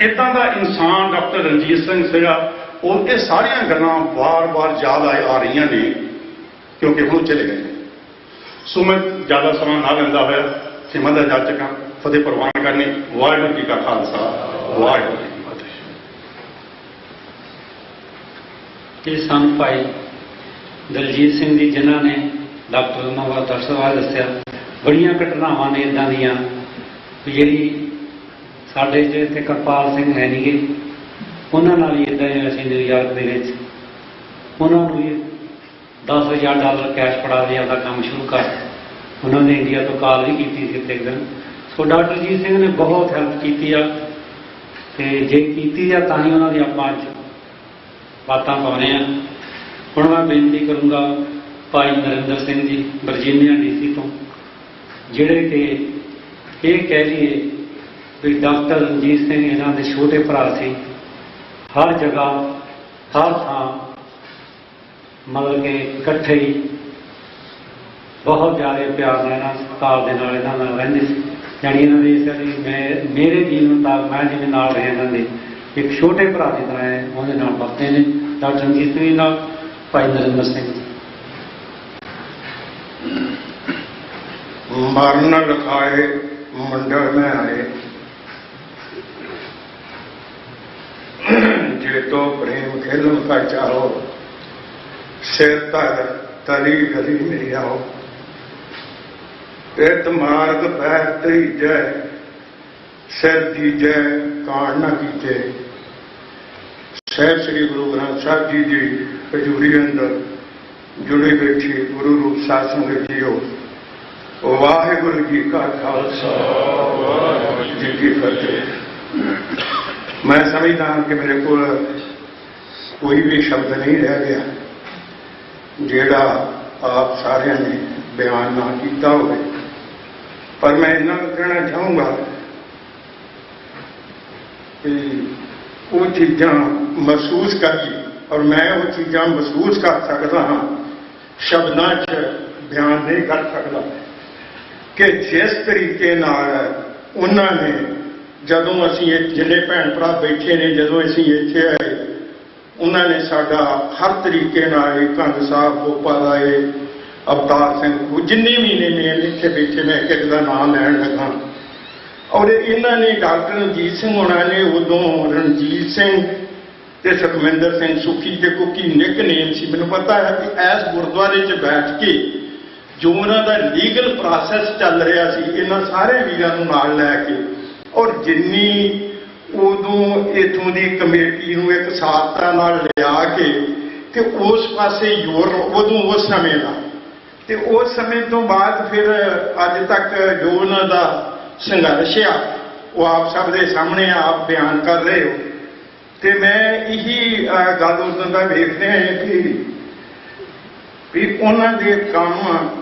ਇੱਦਾਂ ਦਾ ਇਨਸਾਨ ਡਾਕਟਰ ਰਣਜੀਤ ਸਿੰਘ ਸੀਗਾ। ਉਹ ਇਹ ਸਾਰੀਆਂ ਗੱਲਾਂ ਵਾਰ-ਵਾਰ ਯਾਦ ਆ ਰਹੀਆਂ ਨੇ ਕਿਉਂਕਿ ਹੁਣ ਚਲੇ ਗਏ। ਸੋ ਮੈਂ ਜ਼ਿਆਦਾ ਸਮਾਂ ਨਾ ਲੈਂਦਾ ਹੋਇਆ ਸਿਮਾ ਦਾ ਜਾ ਚੱਕਾਂ ਫਤਿਹ ਪ੍ਰਵਾਨ ਕਰਨੀ। ਵਾਹਿਗੁਰੂ ਜੀ ਕਾ ਖਾਲਸਾ, ਵਾਹਿਗੁਰੂ ਜੀ ਕੀ ਫਤਿਹ। ਇਹ ਸਨ ਭਾਈ ਦਲਜੀਤ ਸਿੰਘ ਜੀ, ਜਿਨ੍ਹਾਂ ਨੇ ਡਾਕਟਰ ਉਹਨਾਂ ਬਾਰੇ ਦੱਸਿਆ। ਬੜੀਆਂ ਘਟਨਾਵਾਂ ਨੇ ਇੱਦਾਂ ਦੀਆਂ ਵੀ ਜਿਹੜੀ ਸਾਡੇ 'ਚ ਇੱਥੇ ਕਿਰਪਾਲ ਸਿੰਘ ਹੈ ਨਹੀਂ ਗੇ, ਉਹਨਾਂ ਨਾਲ ਹੀ ਇੱਦਾਂ ਹੀ ਅਸੀਂ ਨਿਊਯਾਰਕ ਦੇ ਵਿੱਚ ਉਹਨਾਂ ਨੂੰ ਵੀ $10,000 ਕੈਸ਼ ਫੜਾ ਦੇ ਆਪਦਾ ਕੰਮ ਸ਼ੁਰੂ ਕਰ। ਉਹਨਾਂ ਨੇ ਇੰਡੀਆ ਤੋਂ ਕਾਲ ਵੀ ਕੀਤੀ ਸੀ ਇੱਕ ਦਿਨ। ਸੋ ਡਾਕਟਰ ਜੀਤ ਸਿੰਘ ਨੇ ਬਹੁਤ ਹੈਲਪ ਕੀਤੀ ਆ, ਤੇ ਜੇ ਕੀਤੀ ਆ ਤਾਂ ਹੀ ਉਹਨਾਂ ਦੀ ਆਪਾਂ ਅੱਜ ਬਾਤਾਂ ਪਾਉਂਦੇ ਹਾਂ। ਹੁਣ ਮੈਂ ਬੇਨਤੀ ਕਰੂੰਗਾ ਭਾਈ ਨਰਿੰਦਰ ਸਿੰਘ ਜੀ ਵਰਜੀਨੀਆ DC ਤੋਂ, ਜਿਹੜੇ ਕਿ ਇਹ ਕਹਿ ਲਈਏ ਵੀ ਡਾਕਟਰ ਰਣਜੀਤ ਸਿੰਘ ਇਹਨਾਂ ਦੇ ਛੋਟੇ ਭਰਾ ਸੀ। ਹਰ ਜਗ੍ਹਾ ਹਰ ਥਾਂ ਮਤਲਬ ਕਿ ਇਕੱਠੇ ਹੀ ਬਹੁਤ ਜ਼ਿਆਦਾ ਪਿਆਰ ਨਾਲ ਇਹਨਾਂ ਸਤਿਕਾਰ ਦੇ ਨਾਲ ਇਹਨਾਂ ਨਾਲ ਰਹਿੰਦੇ ਸੀ। ਜਾਣੀ ਇਹਨਾਂ ਦੇ ਮੇਰੇ ਜੀਵਨ ਤੱਕ ਮੈਂ ਜਿਵੇਂ ਨਾਲ ਰਿਹਾ ਇਹਨਾਂ ਦੇ ਇੱਕ ਛੋਟੇ ਭਰਾ ਦੀ ਤਰ੍ਹਾਂ ਹੈ, ਉਹਦੇ ਨਾਲ ਵਰਤੇ ਨੇ ਡਾਕਟਰ ਰਣਜੀਤ ਸਿੰਘ ਨਾਲ ਭਾਈ ਨਰਿੰਦਰ ਸਿੰਘ ਜੀ। ਮਰਨ ਲਿਖਾਏ ਮੰਡਲ में आए, जे तो प्रेम खेलम का चाहो, सिर तर तली गली में आओ। इत मार्ग पैर त्रीजय, ਸਿਰ ਦੀਜੈ ਕਾਣ ਨਾ ਕੀਤੇ। ਸਾਹਿਬ ਸ੍ਰੀ ਗੁਰੂ ਗ੍ਰੰਥ ਸਾਹਿਬ ਜੀ ਦੀ ਹਜ਼ੂਰੀ ਅੰਦਰ ਜੁੜੇ ਬੈਠੇ ਗੁਰੂ ਰੂਪ ਸਾਧ ਸੰਗਤ ਜੀਓ, ਵਾਹਿਗੁਰੂ ਜੀ ਕਾ ਖਾਲਸਾ ਵਾਹਿਗੁਰੂ ਜੀ ਕੀ ਫਤਿਹ। ਮੈਂ ਸਮਝਦਾ ਹਾਂ ਕਿ ਮੇਰੇ ਕੋਲ ਕੋਈ ਵੀ ਸ਼ਬਦ ਨਹੀਂ ਰਹਿ ਗਿਆ ਜਿਹੜਾ ਆਪ ਸਾਰਿਆਂ ਨੇ ਬਿਆਨ ਨਾ ਕੀਤਾ ਹੋਵੇ, ਪਰ ਮੈਂ ਇਹਨਾਂ ਨੂੰ ਕਹਿਣਾ ਚਾਹੂੰਗਾ ਕਿ ਉਹ ਚੀਜ਼ਾਂ ਮਹਿਸੂਸ ਕਰੀਏ, ਔਰ ਮੈਂ ਉਹ ਚੀਜ਼ਾਂ ਮਹਿਸੂਸ ਕਰ ਸਕਦਾ ਹਾਂ, ਸ਼ਬਦਾਂ 'ਚ ਬਿਆਨ ਨਹੀਂ ਕਰ ਸਕਦਾ ਕਿ ਜਿਸ ਤਰੀਕੇ ਨਾਲ ਉਹਨਾਂ ਨੇ, ਜਦੋਂ ਅਸੀਂ ਜਿੰਨੇ ਭੈਣ ਭਰਾ ਬੈਠੇ ਨੇ, ਜਦੋਂ ਅਸੀਂ ਇੱਥੇ ਆਏ, ਉਹਨਾਂ ਨੇ ਸਾਡਾ ਹਰ ਤਰੀਕੇ ਨਾਲ, ਕੰਗ ਸਾਹਿਬ, ਗੋਪਾ ਰਾਏ, ਅਵਤਾਰ ਸਿੰਘ, ਜਿੰਨੇ ਵੀ ਨੇ ਇੱਥੇ ਬੈਠੇ, ਮੈਂ ਇੱਕ ਦਾ ਨਾਮ ਲੈਣ ਲੱਗਾ, ਔਰ ਇਹਨਾਂ ਨੇ ਡਾਕਟਰ ਰਣਜੀਤ ਸਿੰਘ ਹੋਣਾ ਨੇ ਉਦੋਂ ਰਣਜੀਤ ਸਿੰਘ ਤੇ ਸੁਖਵਿੰਦਰ ਸਿੰਘ ਸੁੱਖੀ ਤੇ ਕੁੱਕੀ ਨਿਕਨੇਮ ਸੀ। ਮੈਨੂੰ ਪਤਾ ਹੈ ਕਿ ਇਸ ਗੁਰਦੁਆਰੇ 'ਚ ਬੈਠ ਕੇ ਜੋ ਉਹਨਾਂ ਦਾ ਲੀਗਲ ਪ੍ਰੋਸੈਸ ਚੱਲ ਰਿਹਾ ਸੀ, ਇਹਨਾਂ ਸਾਰੇ ਵੀਰਾਂ ਨੂੰ ਨਾਲ ਲੈ ਕੇ, ਔਰ ਜਿੰਨੀ ਉਦੋਂ ਇੱਥੋਂ ਦੀ ਕਮੇਟੀ ਨੂੰ ਇੱਕ ਸਾਥਤਾ ਨਾਲ ਲਿਆ ਕੇ ਤੇ ਉਸ ਪਾਸੇ ਉਦੋਂ ਉਸ ਸਮੇਂ ਦਾ, ਤੇ ਉਸ ਸਮੇਂ ਤੋਂ ਬਾਅਦ ਫਿਰ ਅੱਜ ਤੱਕ ਜੋ ਉਹਨਾਂ ਦਾ ਸੰਘਰਸ਼ ਆ, ਉਹ ਆਪ ਸਭ ਦੇ ਸਾਹਮਣੇ ਆਪ ਬਿਆਨ ਕਰ ਰਹੇ ਹੋ। ਤੇ ਮੈਂ ਇਹੀ ਗੱਲ ਉਦੋਂ ਦਾ ਵੇਖਦੇ ਹਾਂ ਕਿ ਉਹਨਾਂ ਦੇ ਕੰਮ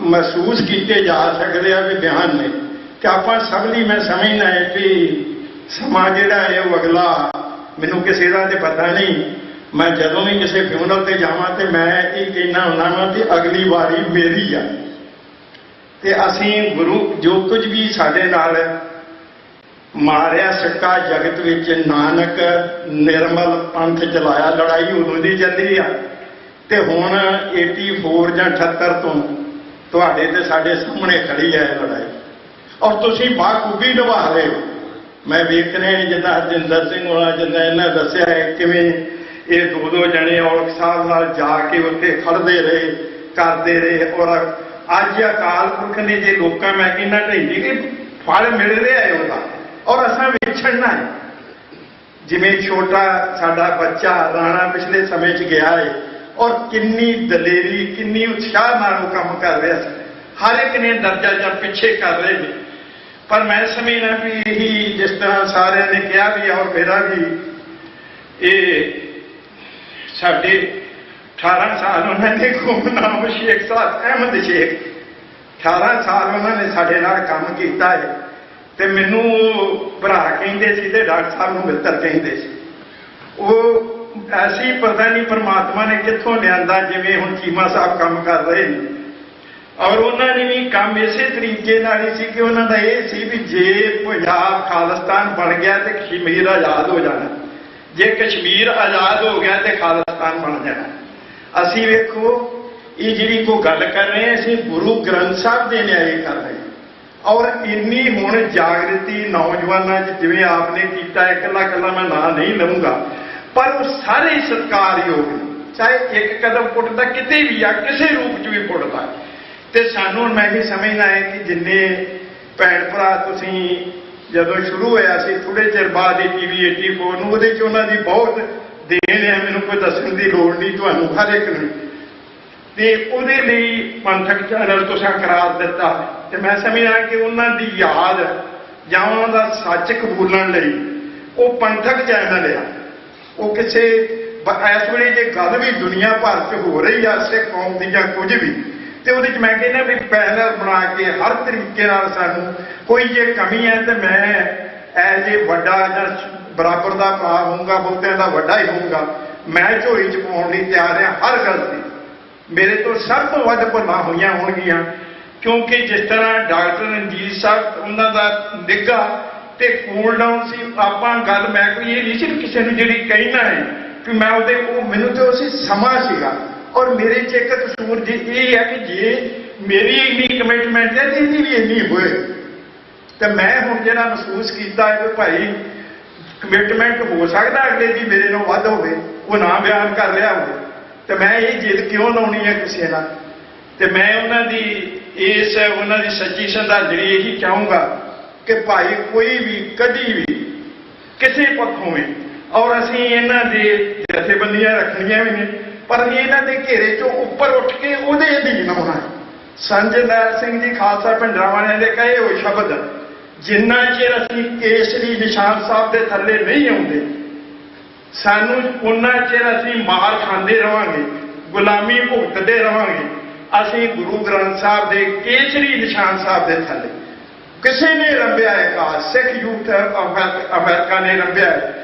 ਮਹਿਸੂਸ ਕੀਤੇ ਜਾ ਸਕਦੇ ਆ ਵੀ ਬਿਆਨ ਨੇ, ਤੇ ਆਪਾਂ ਸਭ ਲਈ ਮੈਂ ਸਮਝਦਾ ਹੈ ਕਿ ਸਮਾਂ ਜਿਹੜਾ ਹੈ ਉਹ ਅਗਲਾ, ਮੈਨੂੰ ਕਿਸੇ ਦਾ ਤੇ ਪਤਾ ਨਹੀਂ, ਮੈਂ ਜਦੋਂ ਵੀ ਕਿਸੇ ਫਿਊਨਰਲ ਤੇ ਜਾਵਾਂ ਤੇ ਮੈਂ ਇਹ ਕਹਿਣਾ ਹੁੰਦਾ ਵਾਂ ਕਿ ਅਗਲੀ ਵਾਰੀ ਮੇਰੀ ਆ। ਤੇ ਅਸੀਂ ਗੁਰੂ ਜੋ ਕੁਝ ਵੀ ਸਾਡੇ ਨਾਲ ਮਾਰਿਆ ਸਿੱਕਾ ਜਗਤ ਵਿੱਚ, ਨਾਨਕ ਨਿਰਮਲ ਪੰਥ ਚਲਾਇਆ, ਲੜਾਈ ਉਦੋਂ ਦੀ ਚੱਲੀ ਆ, ਤੇ ਹੁਣ 84 ਜਾਂ 78 ਤੋਂ ਤੁਹਾਡੇ ਤੇ ਸਾਡੇ ਸਾਹਮਣੇ ਖੜੀ ਹੈ ਲੜਾਈ, ਔਰ ਤੁਸੀਂ ਬਾਖੂਬੀ ਨਿਭਾ ਰਹੇ ਹੋ। ਮੈਂ ਵੇਖ ਰਿਹਾ ਜਿੱਦਾਂ ਹਰਜਿੰਦਰ ਸਿੰਘ ਹੋਣਾ, ਜਿੱਦਾਂ ਇਹਨਾਂ ਦੱਸਿਆ ਹੈ ਕਿਵੇਂ ਇਹ ਦੋ ਜਣੇ ਔਲਖ ਸਾਹਿਬ ਨਾਲ ਜਾ ਕੇ ਉੱਥੇ ਖੜਦੇ ਰਹੇ, ਕਰਦੇ ਰਹੇ, ਔਰ ਅੱਜ ਅਕਾਲ ਪੁਰਖ ਨੇ ਜੇ ਲੋਕਾਂ, ਮੈਂ ਕਹਿੰਦਾ ਢੇਡੀ ਕਿ ਫਲ ਮਿਲ ਰਿਹਾ ਹੈ ਉਹਦਾ, ਔਰ ਅਸਾਂ ਵਿਛੜਨਾ ਹੈ। ਜਿਵੇਂ ਛੋਟਾ ਸਾਡਾ ਬੱਚਾ ਰਾਣਾ ਪਿਛਲੇ ਸਮੇਂ 'ਚ ਗਿਆ ਹੈ, ਔਰ ਕਿੰਨੀ ਦਲੇਰੀ, ਕਿੰਨੀ ਉਤਸ਼ਾਹ ਨਾਲ ਉਹ ਕੰਮ ਕਰ ਰਿਹਾ ਸੀ, ਹਰ ਇੱਕ ਨੇ ਦਰਜਾ ਜਾਂ ਪਿੱਛੇ ਕਰ ਰਹੇ ਨੇ। ਪਰ ਮੈਂ ਸਮਝਦਾ ਵੀ ਇਹੀ ਜਿਸ ਤਰ੍ਹਾਂ ਸਾਰਿਆਂ ਨੇ ਕਿਹਾ ਵੀ, ਔਰ ਮੇਰਾ ਵੀ ਇਹ ਸਾਡੇ 18 ਸਾਲ ਉਹਨਾਂ ਨੇ ਗੁੰਮਨਾਮ ਸ਼ੇਖ ਸਾਹਿਬ ਅਹਿਮਦ ਸ਼ੇਖ, 18 ਸਾਲ ਉਹਨਾਂ ਨੇ ਸਾਡੇ ਨਾਲ ਕੰਮ ਕੀਤਾ ਹੈ, ਤੇ ਮੈਨੂੰ ਭਰਾ ਕਹਿੰਦੇ ਸੀ ਤੇ ਡਾਕਟਰ ਸਾਹਿਬ ਨੂੰ ਮਿੱਤਰ ਕਹਿੰਦੇ ਸੀ। ਉਹ ਐਸੀ ਪਤਾ ਨਹੀਂ ਪਰਮਾਤਮਾ ਨੇ ਕਿੱਥੋਂ ਲਿਆਂਦਾ, ਜਿਵੇਂ ਹੁਣ ਚੀਮਾ ਸਾਹਿਬ ਕੰਮ ਕਰ ਰਹੇ ਨੇ, ਔਰ ਉਹਨਾਂ ਨੇ ਵੀ ਕੰਮ ਇਸੇ ਤਰੀਕੇ ਨਾਲ ਹੀ ਸੀ ਕਿ ਉਹਨਾਂ ਦਾ ਇਹ ਸੀ ਵੀ ਜੇ ਪੰਜਾਬ ਖਾਲਿਸਤਾਨ ਬਣ ਗਿਆ ਤੇ ਕਸ਼ਮੀਰ ਆਜ਼ਾਦ ਹੋ ਜਾਣਾ, ਜੇ ਕਸ਼ਮੀਰ ਆਜ਼ਾਦ ਹੋ ਗਿਆ ਤੇ ਖਾਲਿਸਤਾਨ ਬਣ ਜਾਣਾ। ਅਸੀਂ ਵੇਖੋ ਇਹ ਜਿਹੜੀ ਕੋਈ ਗੱਲ ਕਰ ਰਹੇ ਹਾਂ, ਅਸੀਂ ਗੁਰੂ ਗ੍ਰੰਥ ਸਾਹਿਬ ਦੇ ਨਿਆਏ ਕਰ ਰਹੇ ਹਾਂ, ਔਰ ਇੰਨੀ ਹੁਣ ਜਾਗਰਤੀ ਨੌਜਵਾਨਾਂ 'ਚ ਜਿਵੇਂ ਆਪ ਨੇ ਕੀਤਾ, ਇਕੱਲਾ ਮੈਂ ਨਾਂ ਨਹੀਂ ਲਵਾਂਗਾ, ਪਰ ਉਹ ਸਾਰੇ ਸਤਿਕਾਰਯੋਗ ਨੇ, ਚਾਹੇ ਇੱਕ ਕਦਮ ਪੁੱਟਦਾ ਕਿਤੇ ਵੀ ਆ, ਕਿਸੇ ਰੂਪ 'ਚ ਵੀ ਪੁੱਟਦਾ। ਤੇ ਸਾਨੂੰ ਮੈਂ ਵੀ ਸਮਝਦਾ ਹੈ ਕਿ ਜਿੰਨੇ ਭੈਣ ਭਰਾ ਤੁਸੀਂ, ਜਦੋਂ ਸ਼ੁਰੂ ਹੋਇਆ ਸੀ ਥੋੜੇ ਚਿਰ ਬਾਅਦ ਇਹ TV 84 ਨੂੰ, ਉਹਦੇ 'ਚ ਉਹਨਾਂ ਦੀ ਬਹੁਤ ਦੇਣ ਹੈ, ਮੈਨੂੰ ਕੋਈ ਦੱਸਣ ਦੀ ਲੋੜ ਨਹੀਂ ਤੁਹਾਨੂੰ, ਹਰ ਇੱਕ ਨੂੰ। ਤੇ ਉਹਦੇ ਲਈ ਪੰਥਕ ਚੈਨਲ ਤੁਸੀਂ ਕਰਾਰ ਦਿੱਤਾ, ਤੇ ਮੈਂ ਸਮਝਦਾ ਕਿ ਉਹਨਾਂ ਦੀ ਯਾਦ ਜਾਂ ਉਹਨਾਂ ਦਾ ਸੱਚ ਕਬੂਲਣ ਲਈ ਉਹ ਪੰਥਕ ਚੈਨਲ ਆ। ਉਹ ਕਿਸੇ ਇਸ ਵੇਲੇ ਜੇ ਗੱਲ ਵੀ ਦੁਨੀਆ ਭਰ 'ਚ ਹੋ ਰਹੀ ਆ ਸਿੱਖ ਕੌਮ ਦੀ ਜਾਂ ਕੁਝ ਵੀ, ਤੇ ਉਹਦੇ 'ਚ ਮੈਂ ਕਹਿੰਦਾ ਵੀ ਪੈਨਲ ਬਣਾ ਕੇ ਹਰ ਤਰੀਕੇ ਨਾਲ ਸਾਨੂੰ ਕੋਈ ਜੇ ਕਮੀ ਹੈ ਤੇ ਮੈਂ ਐਜ ਏ ਵੱਡਾ ਜਾਂ ਬਰਾਬਰ ਦਾ ਭਰਾ ਹੋਊਗਾ, ਬਹੁਤਿਆਂ ਦਾ ਵੱਡਾ ਹੀ ਹੋਊਗਾ, ਮੈਂ ਝੋਲੀ 'ਚ ਪਾਉਣ ਲਈ ਤਿਆਰ ਹਾਂ ਹਰ ਗੱਲ ਦੀ। ਮੇਰੇ ਤੋਂ ਸਭ ਤੋਂ ਵੱਧ ਭੁੱਲਾਂ ਹੋਈਆਂ ਹੋਣਗੀਆਂ, ਕਿਉਂਕਿ ਜਿਸ ਤਰ੍ਹਾਂ ਡਾਕਟਰ ਰਣਜੀਤ ਸਾਹਿਬ ਉਹਨਾਂ ਦਾ ਨਿੱਘਾ ਤੇ ਕੂਲ ਡਾਊਨ ਸੀ, ਆਪਾਂ ਗੱਲ, ਮੈਂ ਕੋਈ ਇਹ ਨਹੀਂ ਸੀ ਕਿਸੇ ਨੂੰ ਜਿਹੜੀ ਕਹਿਣਾ ਹੈ ਕਿ ਮੈਂ ਉਹਦੇ, ਉਹ ਮੈਨੂੰ ਤੇ ਉਹ ਸੀ ਸਮਾਂ ਸੀਗਾ, ਔਰ ਮੇਰੇ 'ਚ ਇੱਕ ਕਸੂਰ ਜੀ ਇਹ ਹੈ ਕਿ ਜੇ ਮੇਰੀ ਇੰਨੀ ਕਮਿਟਮੈਂਟ ਹੈ ਤੇ ਇਹਦੀ ਵੀ ਇੰਨੀ ਹੋਏ, ਤੇ ਮੈਂ ਹੁਣ ਜਿਹੜਾ ਮਹਿਸੂਸ ਕੀਤਾ ਹੈ ਕਿ ਭਾਈ ਕਮਿਟਮੈਂਟ ਹੋ ਸਕਦਾ ਅਗਲੇ ਦੀ ਮੇਰੇ ਨਾਲੋਂ ਵੱਧ ਹੋਵੇ, ਉਹ ਨਾ ਬਿਆਨ ਕਰ ਰਿਹਾ ਹੋਵੇ, ਤੇ ਮੈਂ ਇਹ ਜਿੱਦ ਕਿਉਂ ਲਾਉਣੀ ਹੈ ਕਿਸੇ ਨਾਲ। ਤੇ ਮੈਂ ਉਹਨਾਂ ਦੀ ਸੱਚੀ ਸ਼ਰਧਾਂਜਲੀ ਇਹੀ ਚਾਹੂੰਗਾ ਕਿ ਭਾਈ ਕੋਈ ਵੀ ਕਦੀ ਵੀ ਕਿਸੇ ਪੱਖੋਂ ਵੀ, ਔਰ ਅਸੀਂ ਇਹਨਾਂ ਦੇ ਜਥੇਬੰਦੀਆਂ ਰੱਖਣੀਆਂ ਵੀ ਨੇ, ਪਰ ਇਹਨਾਂ ਦੇ ਘੇਰੇ ਚੋਂ ਉੱਪਰ ਉੱਠ ਕੇ ਉਹਦੇ ਅਧੀਨ ਆਉਣਾ ਹੈ। ਸੰਤ ਜਰਨੈਲ ਸਿੰਘ ਜੀ ਖਾਲਸਾ ਪਿੰਡਾਂ ਵਾਲਿਆਂ ਦੇ ਕਹੇ ਹੋਏ ਸ਼ਬਦ, ਜਿੰਨਾ ਚਿਰ ਅਸੀਂ ਕੇਸਰੀ ਨਿਸ਼ਾਨ ਸਾਹਿਬ ਦੇ ਥੱਲੇ ਨਹੀਂ ਆਉਂਦੇ, ਸਾਨੂੰ ਉਹਨਾਂ ਚਿਰ ਅਸੀਂ ਮਾਰ ਖਾਂਦੇ ਰਵਾਂਗੇ, ਗੁਲਾਮੀ ਭੁਗਤਦੇ ਰਵਾਂਗੇ। ਅਸੀਂ ਗੁਰੂ ਗ੍ਰੰਥ ਸਾਹਿਬ ਦੇ ਕੇਸਰੀ ਨਿਸ਼ਾਨ ਸਾਹਿਬ ਦੇ ਥੱਲੇ ਕਿਸੇ ਨੇ ਰੰਭਿਆ ਹੈ ਕਾਜ, ਸਿੱਖ ਯੂਥ ਅਮਰੀਕਾ ਨੇ ਰੰਭਿਆ ਹੈ,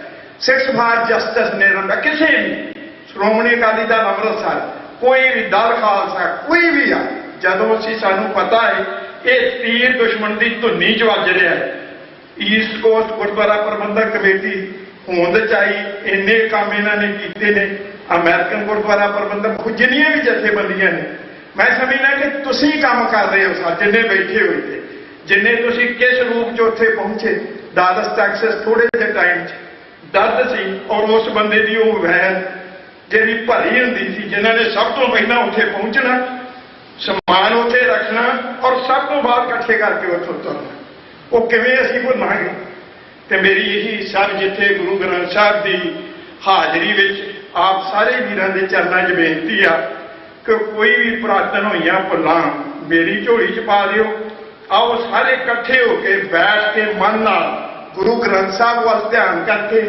ਸਿੱਖ ਸਮਾਜ ਜਸਟਿਸ ਨੇ ਰੰਭਿਆ, ਕਿਸੇ ਵੀ ਸ਼੍ਰੋਮਣੀ ਅਕਾਲੀ ਦਲ ਅੰਮ੍ਰਿਤਸਰ, ਕੋਈ ਵੀ ਦਲ ਖਾਲਸਾ, ਕੋਈ ਵੀ ਆ, ਜਦੋਂ ਅਸੀਂ ਸਾਨੂੰ ਪਤਾ ਹੈ ਇਹ ਤੀਰ ਦੁਸ਼ਮਣ ਦੀ ਧੁੰਨੀ 'ਚ ਵੱਜ ਰਿਹਾ ਹੈ। ਈਸਟ ਕੋਸਟ ਗੁਰਦੁਆਰਾ ਪ੍ਰਬੰਧਕ ਕਮੇਟੀ ਹੋਂਦ 'ਚ ਆਈ, ਇੰਨੇ ਕੰਮ ਇਹਨਾਂ ਨੇ ਕੀਤੇ ਨੇ। ਅਮਰੀਕਨ ਗੁਰਦੁਆਰਾ ਪ੍ਰਬੰਧਕ, ਜਿੰਨੀਆਂ ਵੀ ਜਥੇਬੰਦੀਆਂ ਨੇ, ਮੈਂ ਸਮਝਦਾ ਕਿ ਤੁਸੀਂ ਕੰਮ ਕਰ ਰਹੇ ਹੋ ਸਰ, ਜਿੰਨੇ ਬੈਠੇ ਹੋਏ ਤੇ, ਜਿੰਨੇ ਤੁਸੀਂ ਕਿਸ ਰੂਪ 'ਚ ਉੱਥੇ ਪਹੁੰਚੇ। ਦਾਦਸ ਟੈਕਸਸ ਥੋੜੇ ਜਿਹੇ ਟਾਈਮ 'ਚ ਦਰਦ ਸੀ, ਔਰ ਉਸ ਬੰਦੇ ਦੀ ਉਹ ਵੈਨ ਜਿਹੜੀ ਭਰੀ ਹੁੰਦੀ ਸੀ, ਜਿਨ੍ਹਾਂ ਨੇ ਸਭ ਤੋਂ ਪਹਿਲਾਂ ਉੱਥੇ ਪਹੁੰਚਣਾ, ਸਮਾਨ ਉੱਥੇ ਰੱਖਣਾ, ਔਰ ਸਭ ਤੋਂ ਬਾਅਦ ਇਕੱਠੇ ਕਰਕੇ ਉੱਥੋਂ ਤੁਰਨਾ, ਉਹ ਕਿਵੇਂ ਅਸੀਂ ਭੁੱਲਾਂਗੇ। ਤੇ ਮੇਰੀ ਇਹੀ ਸਭ ਜਿੱਥੇ ਗੁਰੂ ਗ੍ਰੰਥ ਸਾਹਿਬ ਦੀ ਹਾਜ਼ਰੀ ਵਿੱਚ ਆਪ ਸਾਰੇ ਵੀਰਾਂ ਦੇ ਚਰਨਾਂ 'ਚ ਬੇਨਤੀ ਆ ਕਿ ਕੋਈ ਵੀ ਪੁਰਾਤਨ ਹੋਈਆਂ ਭੁੱਲਾਂ ਮੇਰੀ ਝੋਲੀ 'ਚ ਪਾ ਦਿਓ। ਆਓ ਸਾਰੇ ਇਕੱਠੇ ਹੋ ਕੇ ਬੈਠ ਕੇ ਮਨ ਨਾਲ ਗੁਰੂ ਗ੍ਰੰਥ ਸਾਹਿਬ ਵੱਲ ਧਿਆਨ ਕਰਕੇ,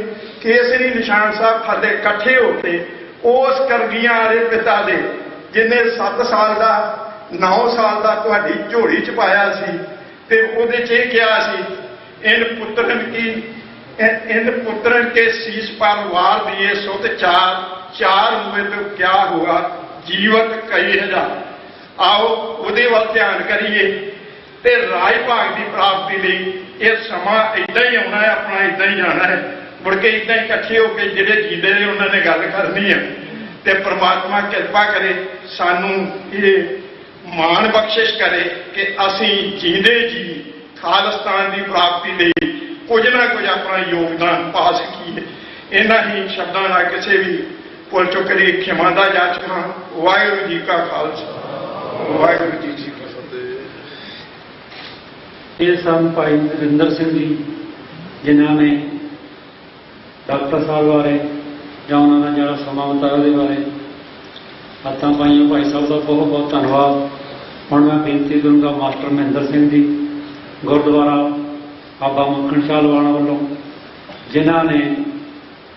ਕੇਸਰੀ ਨਿਸ਼ਾਨ ਸਾਹਿਬ ਥੱਲੇ ਇਕੱਠੇ ਹੋ ਕੇ ਉਸ ਕਰਗੀਆਂ ਵਾਲੇ ਪਿਤਾ ਦੇ, ਜਿਹਨੇ 7 ਸਾਲ ਦਾ 9 ਸਾਲ ਦਾ ਤੁਹਾਡੀ ਝੋਲੀ 'ਚ ਪਾਇਆ ਸੀ, ਤੇ ਉਹਦੇ 'ਚ ਇਹ ਕਿਹਾ ਸੀ, ਇਨ ਪੁੱਤਰਨ ਕੇ ਸੀਸ ਪਰ ਵਾਰ ਦਿਏ ਸੁਤ ਚਾਰ हुए तो क्या हुआ जीवत कई हजार। आओ ਉਹਦੇ ਵੱਲ ਧਿਆਨ ਕਰੀਏ ਤੇ ਰਾਜ ਭਾਗ ਦੀ ਪ੍ਰਾਪਤੀ ਲਈ ਇਹ ਸਮਾਂ ਇਦਾਂ ਹੀ ਆਉਣਾ ਹੈ, ਆਪਣਾ ਇਦਾਂ ਹੀ ਜਾਣਾ ਹੈ। ਮੁੜ ਕੇ ਇਦਾਂ ਹੀ ਇਕੱਠੇ ਹੋ ਕੇ ਜਿਹੜੇ ਜੀਂਦੇ ਨੇ ਉਹਨਾਂ ਨੇ ਗੱਲ ਕਰਨੀ ਹੈ, ਤੇ ਪ੍ਰਮਾਤਮਾ ਕਿਰਪਾ ਕਰੇ ਸਾਨੂੰ ਇਹ ਮਾਣ ਬਖਸ਼ਿਸ਼ ਕਰੇ ਕਿ ਅਸੀਂ ਜੀਂਦੇ ਜੀ ਖਾਲਿਸਤਾਨ ਦੀ ਪ੍ਰਾਪਤੀ ਲਈ ਕੁਝ ਨਾ ਕੁਝ ਆਪਣਾ ਯੋਗਦਾਨ ਪਾ ਸਕੀਏ। ਇਹਨਾਂ ਹੀ ਸ਼ਬਦਾਂ ਨਾਲ ਕਿਸੇ ਵੀ ਭੁੱਲ ਚੁੱਕ ਦੀ ਖਿਮਾ ਦਾ ਜਾਚਕਾਂ। ਵਾਹਿਗੁਰੂ ਜੀ ਕਾ ਖਾਲਸਾ, ਵਾਹਿਗੁਰੂ ਜੀ ਕੀ ਫਤਿਹ। ਇਹ ਸਨ ਭਾਈ ਨਰਿੰਦਰ ਸਿੰਘ ਜੀ, ਜਿਨ੍ਹਾਂ ਨੇ ਡਾਕਟਰ ਸਾਹਿਬ ਬਾਰੇ ਜਾਂ ਉਹਨਾਂ ਦਾ ਜਿਹੜਾ ਸਮਾਂ ਬਤਾਇਆ ਉਹਦੇ ਬਾਰੇ ਹੱਥਾਂ ਪਾਈਆਂ। ਭਾਈ ਸਾਹਿਬ ਦਾ ਬਹੁਤ ਬਹੁਤ ਧੰਨਵਾਦ। ਹੁਣ ਮੈਂ ਬੇਨਤੀ ਕਰੂੰਗਾ ਮਾਸਟਰ ਮਹਿੰਦਰ ਸਿੰਘ ਜੀ, ਗੁਰਦੁਆਰਾ ਬਾਬਾ ਮੱਖਣ ਸ਼ਾਹ ਲਵਾਣਾ ਵੱਲੋਂ, ਜਿਨ੍ਹਾਂ ਨੇ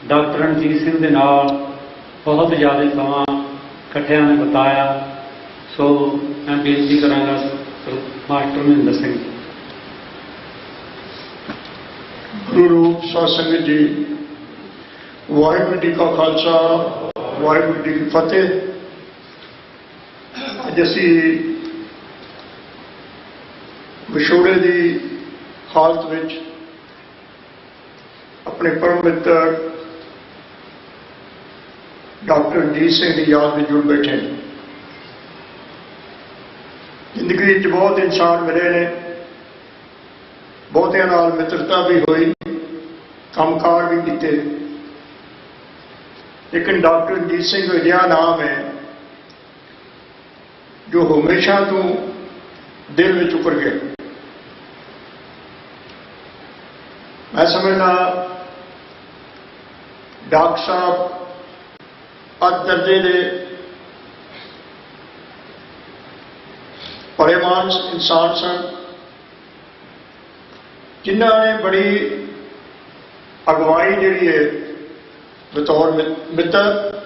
ਡਾਕਟਰ ਰਣਜੀਤ ਸਿੰਘ ਦੇ ਨਾਲ ਬਹੁਤ ਜ਼ਿਆਦਾ ਸਮਾਂ ਇਕੱਠਿਆਂ ਨੇ ਬਿਤਾਇਆ। ਸੋ ਮੈਂ ਬੇਨਤੀ ਕਰਾਂਗਾ ਮਾਸਟਰ ਮਹਿੰਦਰ ਸਿੰਘ ਜੀ। ਗੁਰੂ ਰੂਪ ਸਾਧ ਸੰਗਤ ਜੀ, ਵਾਹਿਗੁਰੂ ਜੀ ਕਾ ਖਾਲਸਾ, ਵਾਹਿਗੁਰੂ ਜੀ ਕੀ ਫਤਿਹ। ਅੱਜ ਅਸੀਂ ਵਿਛੋੜੇ ਦੀ ਹਾਲਤ ਵਿੱਚ ਆਪਣੇ ਪਰਮ ਮਿੱਤਰ ਡਾਕਟਰ ਰਣਜੀਤ ਸਿੰਘ ਦੀ ਯਾਦ ਵਿੱਚ ਜੁੜ ਬੈਠੇ ਨੇ। ਜ਼ਿੰਦਗੀ ਵਿੱਚ ਬਹੁਤ ਇਨਸਾਨ ਮਿਲੇ ਨੇ, ਬਹੁਤਿਆਂ ਨਾਲ ਮਿੱਤਰਤਾ ਵੀ ਹੋਈ, ਕੰਮਕਾਰ ਵੀ ਕੀਤੇ, ਲੇਕਿਨ ਡਾਕਟਰ ਰਣਜੀਤ ਸਿੰਘ ਅਜਿਹਾ ਨਾਮ ਹੈ ਜੋ ਹਮੇਸ਼ਾ ਤੋਂ ਦਿਲ ਵਿੱਚ ਉਤਰ ਗਿਆ। ਮੈਂ ਸਮਝਦਾ ਡਾਕਟਰ ਸਾਹਿਬ ਅੱਧ ਦਰਜੇ ਦੇ ਪਰਿਮਾਨ ਇਨਸਾਨ ਸਨ, ਜਿਨ੍ਹਾਂ ਨੇ ਬੜੀ ਅਗਵਾਈ ਜਿਹੜੀ ਹੈ ਬਤੌਰ ਮਿੱਤਰ,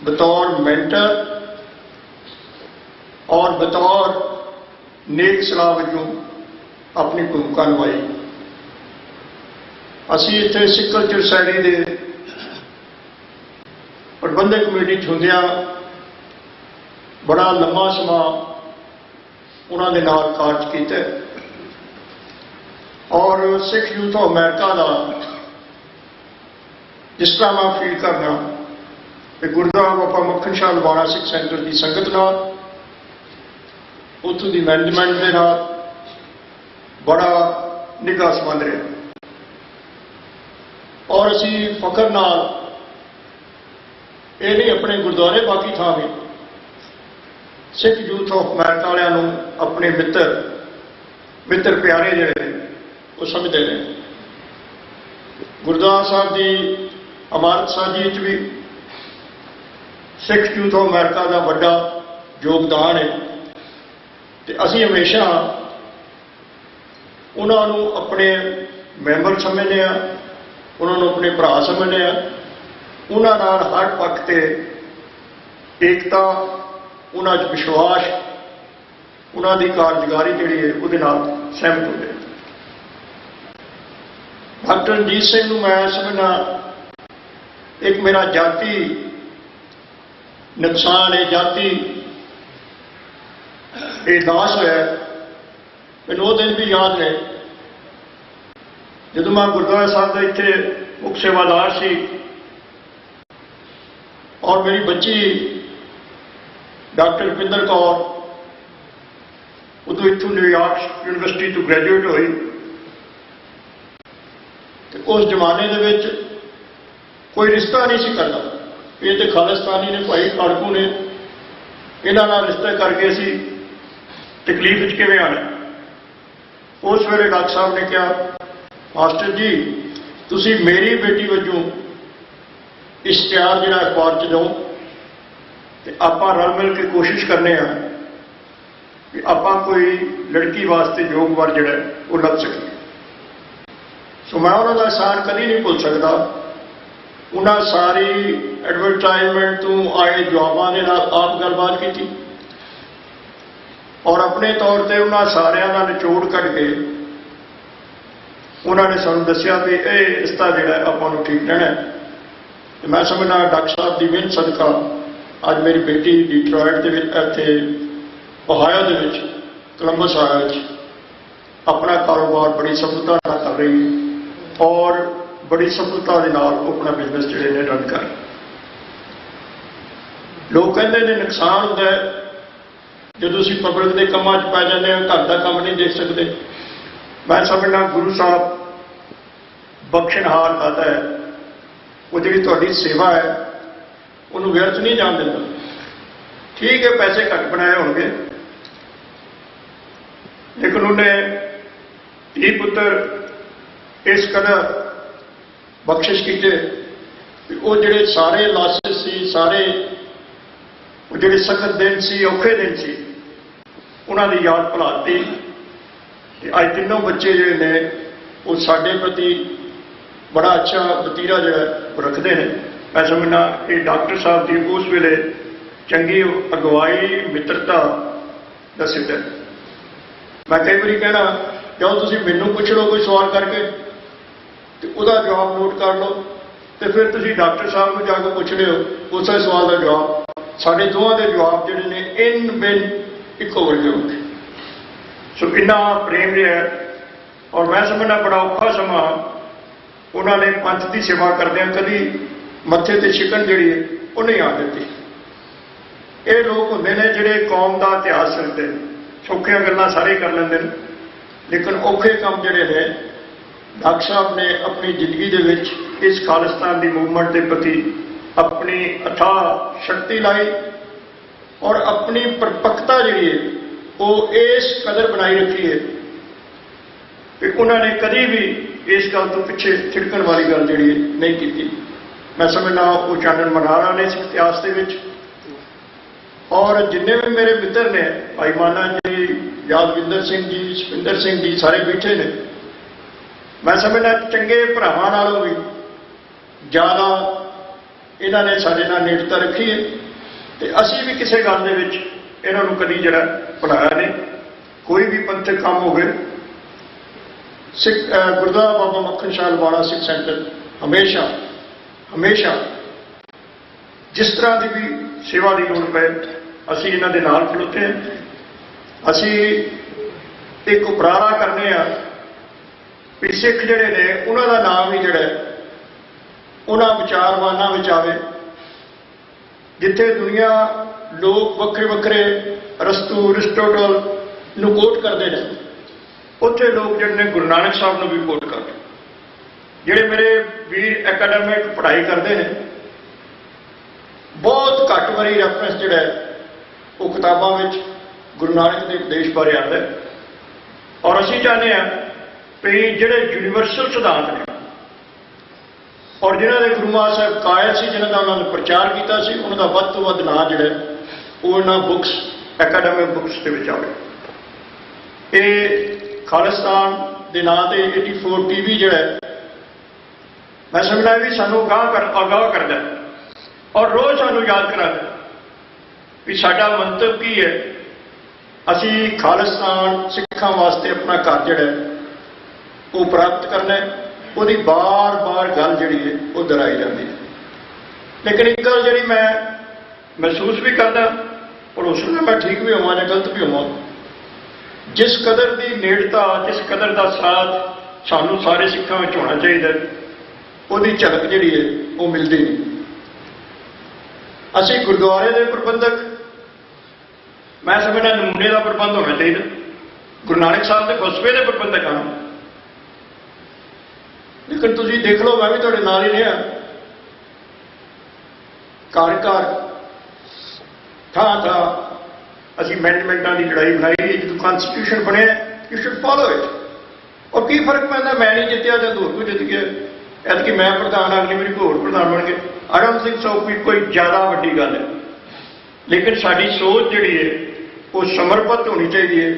ਬਤੌਰ ਮੈਂਟਰ ਔਰ ਬਤੌਰ ਨੇਕ ਸਲਾਹ ਵਜੋਂ ਆਪਣੀ ਭੂਮਿਕਾ ਨਿਭਾਈ। ਅਸੀਂ ਇੱਥੇ ਸਿੱਖ ਕਲਚਰ ਸੁਸਾਇਟੀ ਦੇ ਪ੍ਰਬੰਧਕ ਕਮੇਟੀ 'ਚ ਹੁੰਦਿਆਂ ਬੜਾ ਲੰਮਾ ਸਮਾਂ ਉਹਨਾਂ ਦੇ ਨਾਲ ਕਾਰਜ ਕੀਤਾ ਔਰ ਸਿੱਖ ਯੂਥ ਆਫ ਅਮਰੀਕਾ ਦਾ ਜਿਸ ਤਰ੍ਹਾਂ ਮੈਂ ਫੀਲ ਕਰਨਾ ਕਿ ਗੁਰਦੁਆਰਾ ਬਾਬਾ ਮੱਖਣ ਸ਼ਾਹ ਲਵਾਣਾ ਸਿੱਖ ਸੈਂਟਰ ਦੀ ਸੰਗਤ ਨਾਲ, ਉੱਥੋਂ ਦੀ ਮੈਨੇਜਮੈਂਟ ਦੇ ਨਾਲ ਬੜਾ ਨਿੱਘਾ ਸੰਬੰਧ ਰਿਹਾ। ਔਰ ਅਸੀਂ ਫਖਰ ਨਾਲ ਇਹ ਨਹੀਂ ਆਪਣੇ ਗੁਰਦੁਆਰੇ ਬਾਕੀ ਥਾਂ ਵੀ ਸਿੱਖ ਯੂਥ ਆਫ ਅਮਰੀਕਾ ਵਾਲਿਆਂ ਨੂੰ ਆਪਣੇ ਮਿੱਤਰ ਪਿਆਰੇ ਜਿਹੜੇ ਨੇ ਉਹ ਸਮਝਦੇ ਨੇ। ਗੁਰਦੁਆਰਾ ਸਾਹਿਬ ਦੀ ਇਮਾਰਤ ਸਾਜੀ 'ਚ ਵੀ ਸਿੱਖ ਯੂਥ ਆਫ ਅਮਰੀਕਾ ਦਾ ਵੱਡਾ ਯੋਗਦਾਨ ਹੈ ਤੇ ਅਸੀਂ ਹਮੇਸ਼ਾ ਉਹਨਾਂ ਨੂੰ ਆਪਣੇ ਮੈਂਬਰ ਸਮਝਦੇ ਹਾਂ, ਉਹਨਾਂ ਨੂੰ ਆਪਣੇ ਭਰਾ ਸਮਝਦੇ ਹਾਂ। ਉਹਨਾਂ ਨਾਲ ਹਰ ਪੱਖ ਤੇ ਏਕਤਾ, ਉਹਨਾਂ 'ਚ ਵਿਸ਼ਵਾਸ, ਉਹਨਾਂ ਦੀ ਕਾਰਜਕਾਰੀ ਜਿਹੜੀ ਹੈ ਉਹਦੇ ਨਾਲ ਸਹਿਮਤ ਹੁੰਦੇ। ਡਾਕਟਰ ਰਣਜੀਤ ਸਿੰਘ ਨੂੰ ਮੈਂ ਸਮਝਦਾ ਇੱਕ ਮੇਰਾ ਜਾਤੀ ਨੁਕਸਾਨ ਹੈ, ਜਾਤੀ ਇਹ ਨਾਸ਼ ਹੋਇਆ। ਮੈਨੂੰ ਉਹ ਦਿਨ ਵੀ ਯਾਦ ਨੇ ਜਦੋਂ ਮੈਂ ਗੁਰਦੁਆਰਾ ਸਾਹਿਬ ਦੇ ਇੱਥੇ ਮੁੱਖ ਸੇਵਾਦਾਰ ਸੀ ਔਰ ਮੇਰੀ ਬੱਚੀ ਡਾਕਟਰ ਰੁਪਿੰਦਰ ਕੌਰ ਉਦੋਂ ਇੱਥੋਂ ਨਿਊਯਾਰਕ ਯੂਨੀਵਰਸਿਟੀ ਤੋਂ ਗ੍ਰੈਜੂਏਟ ਹੋਈ ਤੇ ਉਸ ਜ਼ਮਾਨੇ ਦੇ ਵਿੱਚ ਕੋਈ ਰਿਸ਼ਤਾ ਨਹੀਂ ਸੀ ਕਰਦਾ। ਇਹ ਤੇ ਖਾਲਿਸਤਾਨੀ ਨੇ, ਭਾਈ ਖਾੜਕੂ ਨੇ, ਇਹਨਾਂ ਨਾਲ ਰਿਸ਼ਤਾ ਕਰਕੇ ਅਸੀਂ ਤਕਲੀਫ ਵਿੱਚ ਕਿਵੇਂ ਆਣਾ। ਉਸ ਵੇਲੇ ਡਾਕਟਰ ਸਾਹਿਬ ਨੇ ਕਿਹਾ, ਮਾਸਟਰ ਜੀ ਤੁਸੀਂ ਮੇਰੀ ਬੇਟੀ ਵਜੋਂ ਇਸ਼ਤਿਹਾਰ ਜਿਹੜਾ ਅਖਬਾਰ 'ਚ ਦਿਓ ਤੇ ਆਪਾਂ ਰਲ ਮਿਲ ਕੇ ਕੋਸ਼ਿਸ਼ ਕਰਨੇ ਆ ਕਿ ਆਪਾਂ ਕੋਈ ਲੜਕੀ ਵਾਸਤੇ ਯੋਗ ਵਰ ਜਿਹੜਾ ਉਹ ਲੱਭ ਸਕੀਏ। ਸੋ ਮੈਂ ਉਹਨਾਂ ਦਾ ਅਹਿਸਾਨ ਕਦੀ ਨਹੀਂ ਭੁੱਲ ਸਕਦਾ। ਉਹਨਾਂ ਸਾਰੀ ਐਡਵਰਟਾਈਜ਼ਮੈਂਟ ਤੋਂ ਆਏ ਜਵਾਬਾਂ ਦੇ ਨਾਲ ਆਪ ਗੱਲਬਾਤ ਕੀਤੀ ਔਰ ਆਪਣੇ ਤੌਰ ਤੇ ਉਹਨਾਂ ਸਾਰਿਆਂ ਦਾ ਨਿਚੋੜ ਕੱਢ ਕੇ ਉਹਨਾਂ ਨੇ ਸਾਨੂੰ ਦੱਸਿਆ ਵੀ ਇਹ ਰਿਸ਼ਤਾ ਜਿਹੜਾ ਆਪਾਂ ਨੂੰ ਠੀਕ ਰਹਿਣਾ ਤੇ ਮੈਂ ਸਮਝਦਾ ਡਾਕਟਰ ਸਾਹਿਬ ਦੀ ਮਿਹਨਤ ਸਦਕਾ ਅੱਜ ਮੇਰੀ ਬੇਟੀ ਡਿਟਰੋਇਟ ਦੇ ਵਿੱਚ, ਇੱਥੇ ਓਹਾਇਓ ਦੇ ਵਿੱਚ, ਕੋਲੰਬਸ ਓਹਾਇਓ 'ਚ ਆਪਣਾ ਕਾਰੋਬਾਰ ਬੜੀ ਸਫਲਤਾ ਨਾਲ ਕਰ ਰਹੀ ਹੈ ਔਰ ਬੜੀ ਸਫਲਤਾ ਦੇ ਨਾਲ ਆਪਣਾ ਬਿਜ਼ਨਸ ਜਿਹੜੇ ਨੇ ਰਨ ਕਰ। ਲੋਕ ਕਹਿੰਦੇ ਨੇ ਨੁਕਸਾਨ ਹੁੰਦਾ ਹੈ ਜਦੋਂ ਅਸੀਂ ਪਬਲਿਕ ਦੇ ਕੰਮਾਂ 'ਚ ਪੈ ਜਾਂਦੇ ਹਾਂ, ਘਰ ਦਾ ਕੰਮ ਨਹੀਂ ਦੇਖ ਸਕਦੇ। ਮੈਂ ਸਮਝਦਾ ਗੁਰੂ ਸਾਹਿਬ ਬਖਸ਼ਣਹਾਰ ਦਾਤਾ ਹੈ, ਉਹ ਜਿਹੜੀ ਤੁਹਾਡੀ ਸੇਵਾ ਹੈ ਉਹਨੂੰ ਵਿਅਰਥ ਨਹੀਂ ਜਾਣ ਦਿੰਦਾ। ਠੀਕ ਹੈ, ਪੈਸੇ ਘੱਟ ਬਣਾਏ ਹੋਣਗੇ ਲੇਕਿਨ ਉਹਨੇ ਧੀ ਪੁੱਤਰ ਇਸ ਕਦਰ ਬਖਸ਼ਿਸ਼ ਕੀਤੇ ਕਿ ਉਹ ਜਿਹੜੇ ਸਾਰੇ ਲਾਸਸ ਸੀ, ਸਾਰੇ ਉਹ ਜਿਹੜੇ ਸਖਤ ਦਿਨ ਸੀ, ਔਖੇ ਦਿਨ ਸੀ, ਉਹਨਾਂ ਦੀ ਯਾਦ ਭੁਲਾਤੀ ਤੇ ਅੱਜ ਤਿੰਨੋਂ ਬੱਚੇ ਜਿਹੜੇ ਨੇ ਉਹ ਸਾਡੇ ਪ੍ਰਤੀ ਬੜਾ ਅੱਛਾ ਵਤੀਰਾ ਜਿਹੜਾ ਉਹ ਰੱਖਦੇ ਨੇ। ਮੈਂ ਸਮਝਦਾ ਇਹ ਡਾਕਟਰ ਸਾਹਿਬ ਦੀ ਉਸ ਵੇਲੇ ਚੰਗੀ ਅਗਵਾਈ, ਮਿੱਤਰਤਾ ਦਾ ਸਿੱਟਾ। ਮੈਂ ਕਈ ਵਾਰੀ ਕਹਿਣਾ, ਜਦੋਂ ਤੁਸੀਂ ਮੈਨੂੰ ਪੁੱਛ ਲਓ ਕੋਈ ਸਵਾਲ ਕਰਕੇ ਤੇ ਉਹਦਾ ਜਵਾਬ ਨੋਟ ਕਰ ਲਓ ਤੇ ਫਿਰ ਤੁਸੀਂ ਡਾਕਟਰ ਸਾਹਿਬ ਨੂੰ ਜਾ ਕੇ ਪੁੱਛ ਲਿਓ ਉਸੇ ਸਵਾਲ ਦਾ ਜਵਾਬ। ਸਾਡੇ ਦੋਵਾਂ ਦੇ ਜਵਾਬ ਜਿਹੜੇ ਨੇ ਇਨ ਬਿਨ ਇੱਕੋ ਵਰਗੇ ਹੁੰਦੇ। ਸੋ ਇੰਨਾ ਪ੍ਰੇਮ ਰਿਹਾ ਔਰ ਮੈਂ ਸਮਝਦਾ ਬੜਾ ਔਖਾ ਸਮਾਂ ਉਹਨਾਂ ਨੇ ਪੰਥ ਦੀ ਸੇਵਾ ਕਰਦਿਆਂ ਕਦੀ ਮੱਥੇ ਤੇ ਛਿਕਣ ਜਿਹੜੀ ਹੈ ਉਹ ਨਹੀਂ ਆ ਦਿੱਤੀ। ਇਹ ਲੋਕ ਹੁੰਦੇ ਨੇ ਜਿਹੜੇ ਕੌਮ ਦਾ ਇਤਿਹਾਸ ਲਿਖਦੇ ਨੇ, ਸੌਖੀਆਂ ਗੱਲਾਂ ਸਾਰੇ ਕਰ ਲੈਂਦੇ ਨੇ ਲੇਕਿਨ ਔਖੇ ਕੰਮ ਜਿਹੜੇ ਨੇ ਡਾਕਟਰ ਸਾਹਿਬ ਨੇ ਆਪਣੀ ਜ਼ਿੰਦਗੀ ਦੇ ਵਿੱਚ ਇਸ ਖਾਲਿਸਤਾਨ ਦੀ ਮੂਵਮੈਂਟ ਦੇ ਪ੍ਰਤੀ ਆਪਣੀ ਅਥਾਹ ਸ਼ਕਤੀ ਲਾਈ ਔਰ ਆਪਣੀ ਪਰਪੱਕਤਾ ਜਿਹੜੀ ਹੈ ਉਹ ਇਸ ਕਦਰ ਬਣਾਈ ਰੱਖੀ ਹੈ ਕਿ ਉਹਨਾਂ ਨੇ ਕਦੀ ਵੀ ਇਸ ਗੱਲ ਤੋਂ ਪਿੱਛੇ ਛਿੜਕਣ ਵਾਲੀ ਗੱਲ ਜਿਹੜੀ ਨਹੀਂ ਕੀਤੀ। ਮੈਂ ਸਮਝਦਾ ਉਹ ਚਾਨਣ ਮਨਾਰਾ ਨੇ ਇਸ ਇਤਿਹਾਸ ਦੇ ਵਿੱਚ। ਔਰ ਜਿੰਨੇ ਵੀ ਮੇਰੇ ਮਿੱਤਰ ਨੇ, ਭਾਈ ਮਾਨਾ ਜੀ, ਯਾਦਵਿੰਦਰ ਸਿੰਘ ਜੀ, ਸੁਖਿੰਦਰ ਸਿੰਘ ਜੀ, ਸਾਰੇ ਬੈਠੇ ਨੇ, ਮੈਂ ਸਮਝਦਾ ਚੰਗੇ ਭਰਾਵਾਂ ਨਾਲੋਂ ਵੀ ਜ਼ਿਆਦਾ ਇਹਨਾਂ ਨੇ ਸਾਡੇ ਨਾਲ ਨੇੜਤਾ ਰੱਖੀ ਹੈ ਤੇ ਅਸੀਂ ਵੀ ਕਿਸੇ ਗੱਲ ਦੇ ਵਿੱਚ ਇਹਨਾਂ ਨੂੰ ਕਦੀ ਜਿਹੜਾ ਭੁਲਾਇਆ ਨਹੀਂ। ਕੋਈ ਵੀ ਪੰਥਕ ਕੰਮ ਹੋਵੇ, ਸਿੱਖ ਗੁਰਦੁਆਰਾ ਬਾਬਾ ਮੱਖਣ ਸ਼ਾਹ ਲਵਾੜਾ ਸਿੱਖ ਸੈਂਟਰ ਹਮੇਸ਼ਾ ਜਿਸ ਤਰ੍ਹਾਂ ਦੀ ਵੀ ਸੇਵਾ ਦੀ ਲੋੜ ਪਏ ਅਸੀਂ ਇਹਨਾਂ ਦੇ ਨਾਲ ਖਲੋਤੇ ਹਾਂ। ਅਸੀਂ ਇੱਕ ਉਪਰਾਲਾ ਕਰਨੇ ਆ ਵੀ ਸਿੱਖ ਜਿਹੜੇ ਨੇ ਉਹਨਾਂ ਦਾ ਨਾਮ ਹੀ ਜਿਹੜਾ ਉਹਨਾਂ ਵਿਚਾਰਵਾਨਾਂ ਵਿੱਚ ਆਵੇ। ਜਿੱਥੇ ਦੁਨੀਆ ਲੋਕ ਵੱਖਰੇ ਵੱਖਰੇ ਅਰਸਤੂ, ਅਰਿਸਟੋਟਲ ਨੂੰ ਕੋਟ ਕਰਦੇ ਨੇ, ਉੱਥੇ ਲੋਕ ਜਿਹੜੇ ਨੇ ਗੁਰੂ ਨਾਨਕ ਸਾਹਿਬ ਨੂੰ ਵੀ ਕੋਟ ਕਰਦੇ। ਜਿਹੜੇ ਮੇਰੇ ਵੀਰ ਐਕੈਡਮਿਕ ਪੜ੍ਹਾਈ ਕਰਦੇ ਨੇ ਬਹੁਤ ਘੱਟ ਵਾਰੀ ਰੈਫਰੈਂਸ ਜਿਹੜਾ ਉਹ ਕਿਤਾਬਾਂ ਵਿੱਚ ਗੁਰੂ ਨਾਨਕ ਦੇ ਉਪਦੇਸ਼ ਬਾਰੇ ਆਉਂਦਾ ਔਰ ਅਸੀਂ ਚਾਹੁੰਦੇ ਹਾਂ ਵੀ ਜਿਹੜੇ ਯੂਨੀਵਰਸਲ ਸਿਧਾਂਤ ਨੇ ਔਰ ਜਿਨ੍ਹਾਂ ਦੇ ਗੁਰੂ ਮਹਾਰਾਜ ਸਾਹਿਬ ਕਾਇਲ ਸੀ, ਜਿਨ੍ਹਾਂ ਦਾ ਉਹਨਾਂ ਨੇ ਪ੍ਰਚਾਰ ਕੀਤਾ ਸੀ, ਉਹਨਾਂ ਦਾ ਵੱਧ ਤੋਂ ਵੱਧ ਨਾਂ ਜਿਹੜਾ ਉਹ ਇਹਨਾਂ ਬੁੱਕਸ, ਐਕੈਡਮਿਕ ਬੁੱਕਸ ਦੇ ਵਿੱਚ ਆਵੇ। ਇਹ ਖਾਲਿਸਤਾਨ ਦੇ ਨਾਂ ਤੇ 84 TV ਜਿਹੜਾ ਮੈਂ ਸਮਝਦਾ ਵੀ ਸਾਨੂੰ ਆਗਾਹ ਕਰਦਾ ਔਰ ਰੋਜ਼ ਸਾਨੂੰ ਯਾਦ ਕਰਾਉਂਦਾ ਵੀ ਸਾਡਾ ਮੰਤਵ ਕੀ ਹੈ। ਅਸੀਂ ਖਾਲਿਸਤਾਨ ਸਿੱਖਾਂ ਵਾਸਤੇ ਆਪਣਾ ਘਰ ਜਿਹੜਾ ਉਹ ਪ੍ਰਾਪਤ ਕਰਨਾ ਹੈ। ਉਹਦੀ ਬਾਰ-ਬਾਰ ਗੱਲ ਜਿਹੜੀ ਹੈ ਉਹ ਦੁਹਰਾਈ ਜਾਂਦੀ ਹੈ। ਲੇਕਿਨ ਇੱਕ ਗੱਲ ਜਿਹੜੀ ਮੈਂ ਮਹਿਸੂਸ ਵੀ ਕਰਦਾ, ਔਰ ਉਸ ਨੂੰ ਮੈਂ ਠੀਕ ਵੀ ਹੋਵਾਂ ਜਾਂ ਗਲਤ ਵੀ ਹੋਵਾਂ, ਜਿਸ ਕਦਰ ਦੀ ਨੇੜਤਾ, ਜਿਸ ਕਦਰ ਦਾ ਸਾਥ ਸਾਨੂੰ ਸਾਰੇ ਸਿੱਖਾਂ ਵਿੱਚ ਹੋਣਾ ਚਾਹੀਦਾ, ਉਹਦੀ ਝਲਕ ਜਿਹੜੀ ਹੈ ਉਹ ਮਿਲਦੀ ਨਹੀਂ। ਅਸੀਂ ਗੁਰਦੁਆਰੇ ਦੇ ਪ੍ਰਬੰਧਕ, ਮੈਂ ਸਮਝਦਾ ਨਮੂਨੇ ਦਾ ਪ੍ਰਬੰਧ ਹੋਣਾ ਚਾਹੀਦਾ। ਗੁਰੂ ਨਾਨਕ ਸਾਹਿਬ ਦੇ ਫਲਸਫੇ ਦੇ ਪ੍ਰਬੰਧਕ ਹਾਂ, ਲੇਕਿਨ ਤੁਸੀਂ ਦੇਖ ਲਓ, ਮੈਂ ਵੀ ਤੁਹਾਡੇ ਨਾਲ ਹੀ ਰਿਹਾ, ਘਰ ਘਰ ਥਾਂ ਅਸੀਂ ਅਮੈਂਡਮੈਂਟਾਂ ਦੀ ਲੜਾਈ ਬਣਾਈ। ਜਦੋਂ ਕਨਸਟੀਟਿਊਸ਼ਨ ਬਣਿਆ, ਯੂ ਸ਼ੁੱਡ ਫੋਲੋ ਇਟ। ਔਰ ਕੀ ਫਰਕ ਪੈਂਦਾ ਮੈਂ ਨਹੀਂ ਜਿੱਤਿਆ ਜਾਂ ਹੋਰ ਕੋਈ ਜਿੱਤ ਗਿਆ, ਐਤਕੀ ਮੈਂ ਪ੍ਰਧਾਨ, ਅਗਲੀ ਵਾਰੀ ਕੋਈ ਹੋਰ ਪ੍ਰਧਾਨ ਬਣ ਗਏ। ਆਈ ਡੋਂਟ ਥਿੰਕ ਸੋ ਵੀ ਕੋਈ ਜ਼ਿਆਦਾ ਵੱਡੀ ਗੱਲ ਹੈ। ਲੇਕਿਨ ਸਾਡੀ ਸੋਚ ਜਿਹੜੀ ਹੈ ਉਹ ਸਮਰਪਿਤ ਹੋਣੀ ਚਾਹੀਦੀ ਹੈ